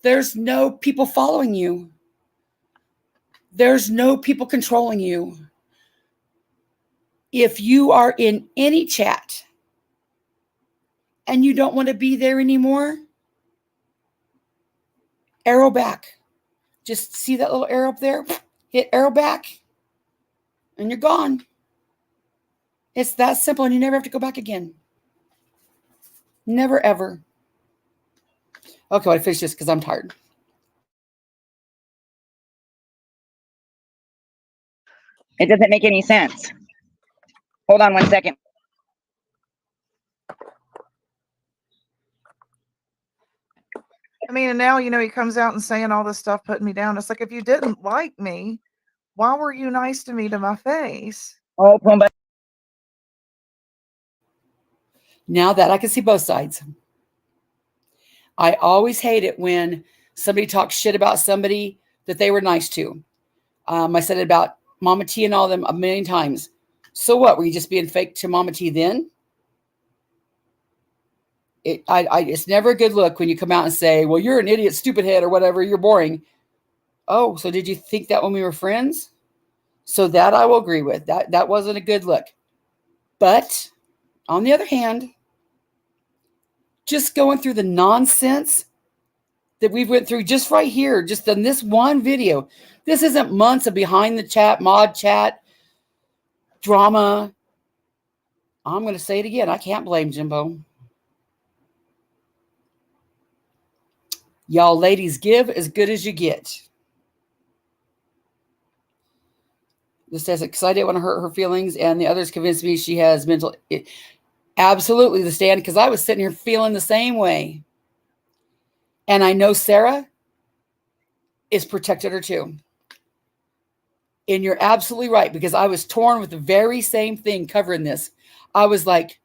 There's no people following you. There's no people controlling you. If you are in any chat and you don't want to be there anymore, arrow back. Just see that little arrow up there? Hit arrow back and you're gone. It's that simple and you never have to go back again. Never, ever. Okay, well, I finished this because I'm tired. It doesn't make any sense. Hold on 1 second. I mean, and now, he comes out and saying all this stuff, putting me down. It's like, if you didn't like me, why were you nice to me to my face? Oh, Pumbaa. Now that I can see both sides. I always hate it when somebody talks shit about somebody that they were nice to. I said it about Mama T and all them a million times. So what? Were you just being fake to Mama T then? It's never a good look when you come out and say, well, you're an idiot, stupid head, or whatever, you're boring. Oh, so did you think that when we were friends? So that I will agree with. That wasn't a good look. But on the other hand, just going through the nonsense that we went through just right here, just in this one video. This isn't months of behind the chat, mod chat, drama. I'm going to say it again. I can't blame Jimbo. Y'all ladies give as good as you get. This says it because I didn't want to hurt her feelings, and the others convinced me she has mental. Absolutely, the stand, because I was sitting here feeling the same way. And I know Sarah is protected her too. And you're absolutely right, because I was torn with the very same thing covering this. I was like,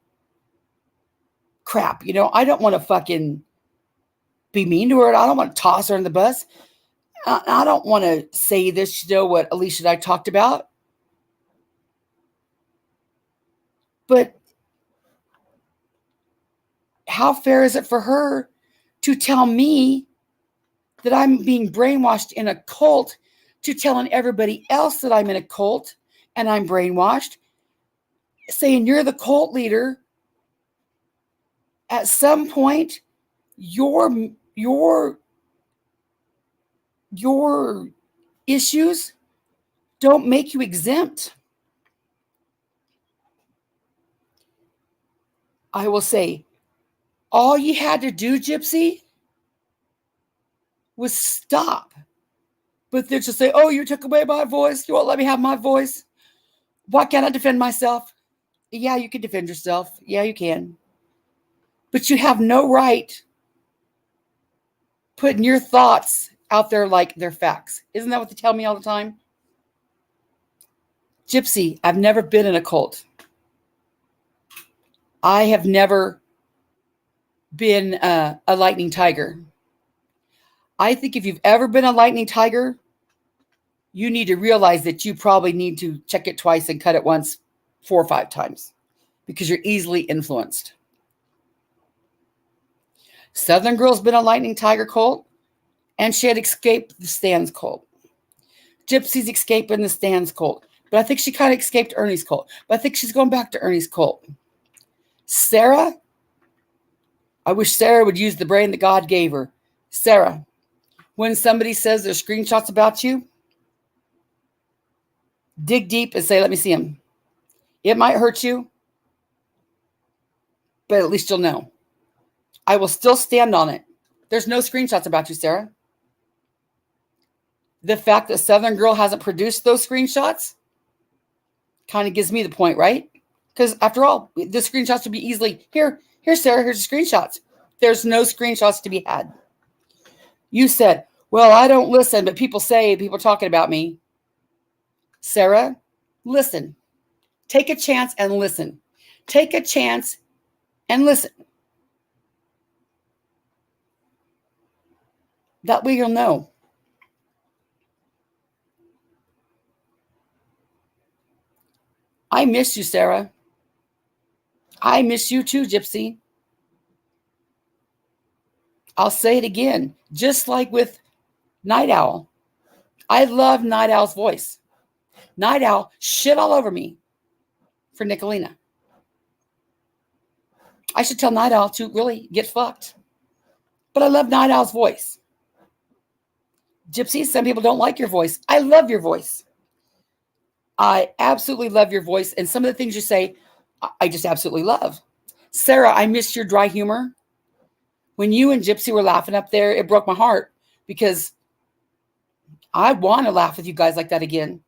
crap, I don't want to fucking be mean to her. I don't want to toss her in the bus. I don't want to say this, what Alicia and I talked about. But how fair is it for her to tell me that I'm being brainwashed in a cult, to telling everybody else that I'm in a cult and I'm brainwashed, saying you're the cult leader? At some point, your issues don't make you exempt. I will say, all you had to do, Gypsy, was stop. But they're just say, oh, you took away my voice. You won't let me have my voice. Why can't I defend myself? Yeah, you can defend yourself. Yeah, you can. But you have no right putting your thoughts out there like they're facts. Isn't that what they tell me all the time? Gypsy, I've never been in a cult. I have never been a lightning tiger. I think if you've ever been a lightning tiger, you need to realize that you probably need to check it twice and cut it once 4 or 5 times because you're easily influenced. Southern Girl's been a Lightning Tiger cult, and she had escaped the Stans cult. Gypsy's escaping the Stans cult, but I think she kind of escaped Ernie's cult. But I think she's going back to Ernie's cult. Sarah, I wish Sarah would use the brain that God gave her. Sarah, when somebody says there's screenshots about you, dig deep and say, let me see them. It might hurt you, but at least you'll know. I will still stand on it. There's no screenshots about you, Sarah. The fact that Southern Girl hasn't produced those screenshots kind of gives me the point, right? Because after all, the screenshots would be easily, here, Sarah, here's the screenshots. There's no screenshots to be had. You said, well, I don't listen, but people are talking about me. Sarah, listen. Take a chance and listen. Take a chance and listen. That way you'll know. I miss you, Sarah. I miss you too, Gypsy. I'll say it again, just like with Night Owl. I love Night Owl's voice. Night Owl shit all over me for Nicolina. I should tell Night Owl to really get fucked. But I love Night Owl's voice. Gypsy, some people don't like your voice. I love your voice. I absolutely love your voice. And some of the things you say, I just absolutely love. Sarah, I miss your dry humor. When you and Gypsy were laughing up there, it broke my heart because I want to laugh with you guys like that again.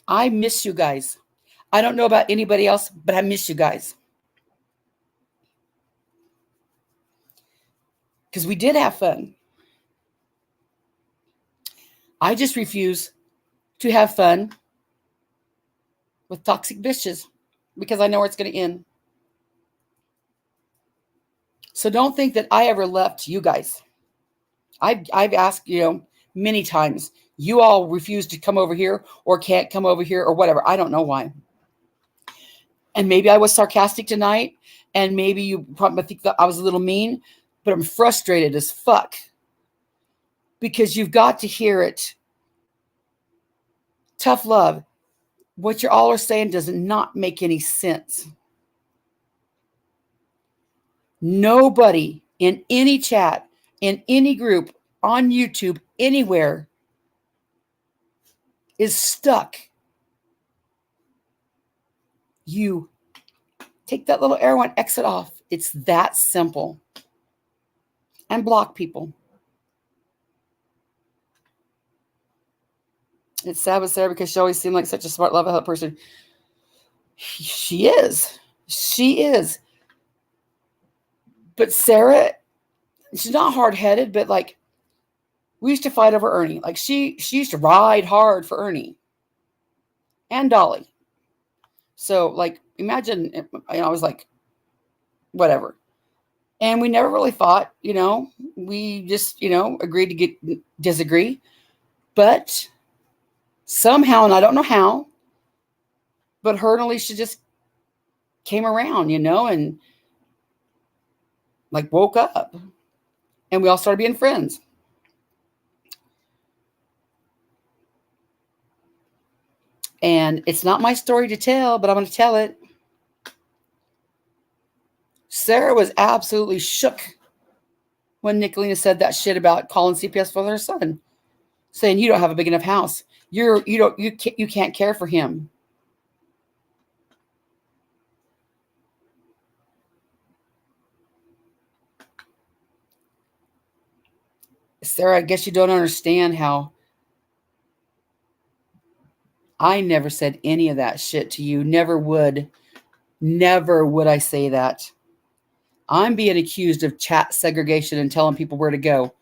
I miss you guys. I don't know about anybody else, but I miss you guys. Because we did have fun. I just refuse to have fun with toxic bitches because I know where it's going to end. So don't think that I ever left you guys. I've asked, many times. You all refuse to come over here or can't come over here or whatever. I don't know why. And maybe I was sarcastic tonight, and maybe you probably think that I was a little mean, but I'm frustrated as fuck because you've got to hear it. Tough love. What you all are saying does not make any sense. Nobody in any chat, in any group, on YouTube, anywhere is stuck. You take that little arrow and exit off. It's that simple. And block people. It's sad with Sarah because she always seemed like such a smart, love-a-hut person. She is. She is. But Sarah, she's not hard-headed, but like, we used to fight over Ernie. Like, she used to ride hard for Ernie. And Dolly. So, like, imagine, I was like, whatever. And we never really fought, We just, agreed to disagree. But somehow, and I don't know how, but her and Alicia just came around, and like woke up. And we all started being friends. And it's not my story to tell, but I'm going to tell it. Sarah was absolutely shook when Nicolina said that shit about calling CPS for her son, saying you don't have a big enough house. You can't care for him. Sarah, I guess you don't understand how I never said any of that shit to you. Never would. Never would I say that. I'm being accused of chat segregation and telling people where to go.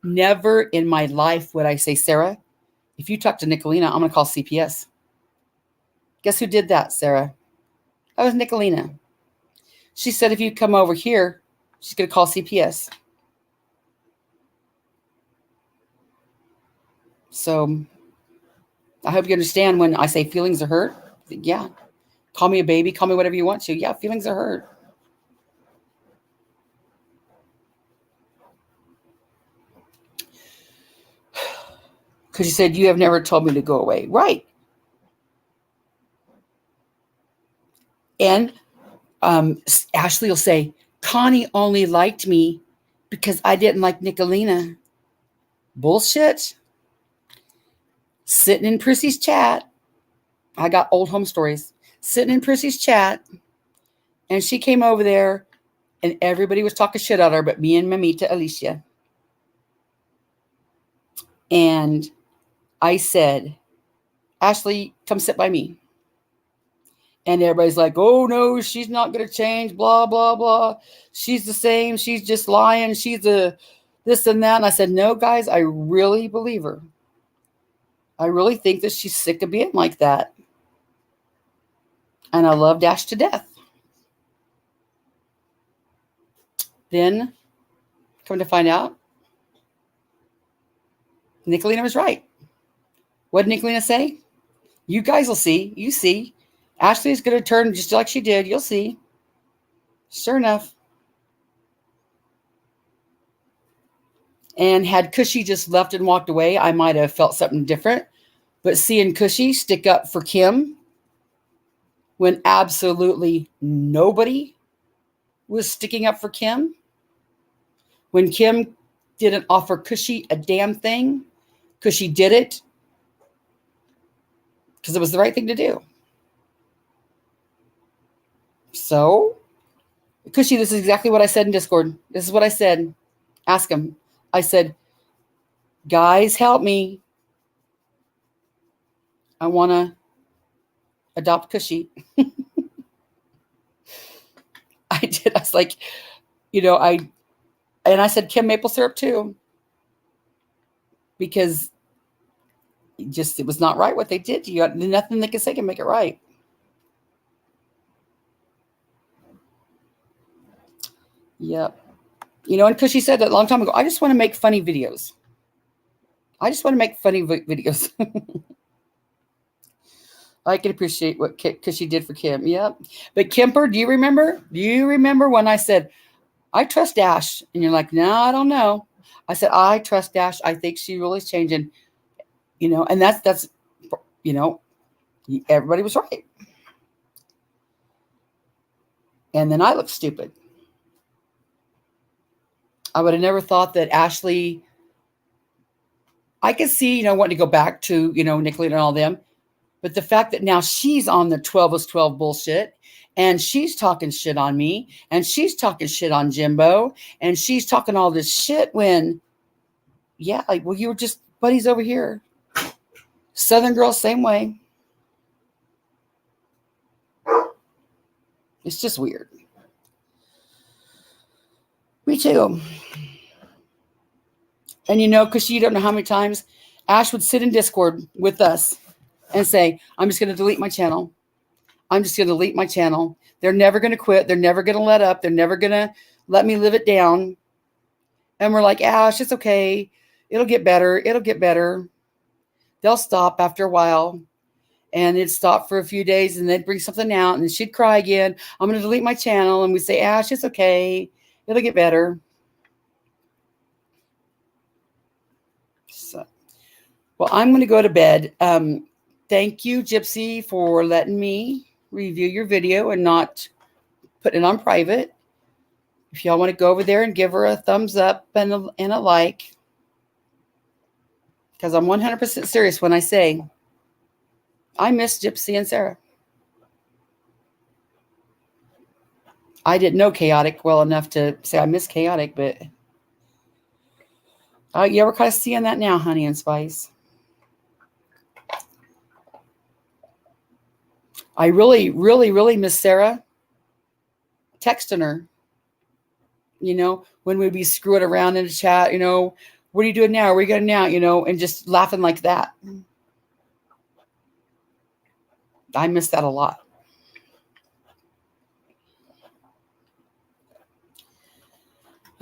Never in my life would I say, Sarah, if you talk to Nicolina, I'm going to call CPS. Guess who did that, Sarah? That was Nicolina. She said if you come over here, she's going to call CPS. So I hope you understand when I say feelings are hurt. Yeah. Call me a baby. Call me whatever you want to. Yeah, feelings are hurt. Because you said you have never told me to go away. Right. And Ashley will say, Connie only liked me because I didn't like Nicolina. Bullshit. Sitting in Prissy's chat. I got old home stories. Sitting in Prissy's chat. And she came over there and everybody was talking shit at her but me and Mamita Alicia. And I said, Ashley, come sit by me. And everybody's like, oh, no, she's not going to change, blah, blah, blah. She's the same. She's just lying. She's a this and that. And I said, no, guys, I really believe her. I really think that she's sick of being like that. And I love Dash to death. Then, come to find out, Nicolina was right. What did Nicolina say? You guys will see. You see. Ashley's going to turn just like she did. You'll see. Sure enough. And had Cushy just left and walked away, I might have felt something different. But seeing Cushy stick up for Kim when absolutely nobody was sticking up for Kim, when Kim didn't offer Cushy a damn thing, Cushy did it because it was the right thing to do. So, Cushy, this is exactly what I said in Discord. This is what I said. Ask him. I said, guys, help me. I want to adopt Cushy. I did. I was like, I said Kim maple syrup too. Because it was not right what they did to you. Nothing they can say can make it right. Yep. And Cushy said that a long time ago, I just want to make funny videos. I just want to make funny videos. I can appreciate what Cushy did for Kim. Yep. But Kemper, do you remember? Do you remember when I said, I trust Dash? And you're like, no, I don't know. I said, I trust Dash. I think she really is changing. And that's everybody was right. And then I looked stupid. I would have never thought that Ashley, I could see, wanting to go back to, Nicolina and all them. But the fact that now she's on the 12 is 12 bullshit and she's talking shit on me and she's talking shit on Jimbo and she's talking all this shit when, you were just buddies over here. Southern girl, same way. It's just weird. Me too. And because you don't know how many times Ash would sit in Discord with us and say, I'm just going to delete my channel. I'm just going to delete my channel. They're never going to quit. They're never going to let up. They're never going to let me live it down. And we're like, Ash, it's okay. It'll get better. It'll get better. They'll stop after a while. And it'd stop for a few days and they'd bring something out and then she'd cry again. I'm going to delete my channel. And we say, Ash, it's okay. It'll get better. So, well, I'm going to go to bed. Thank you, Gypsy, for letting me review your video and not putting it on private. If y'all want to go over there and give her a thumbs up and a like, because I'm 100% serious when I say I miss Gypsy and Sarah. I didn't know Chaotic well enough to say I miss Chaotic, but you ever kind of seeing that now, Honey and Spice? I really, really, really miss Sarah. Texting her, when we'd be screwing around in the chat, what are you doing now? Where are you going now? And just laughing like that. I miss that a lot.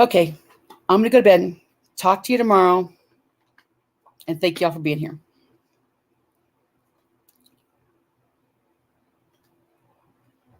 Okay, I'm going to go to bed. Talk to you tomorrow. And thank y'all for being here.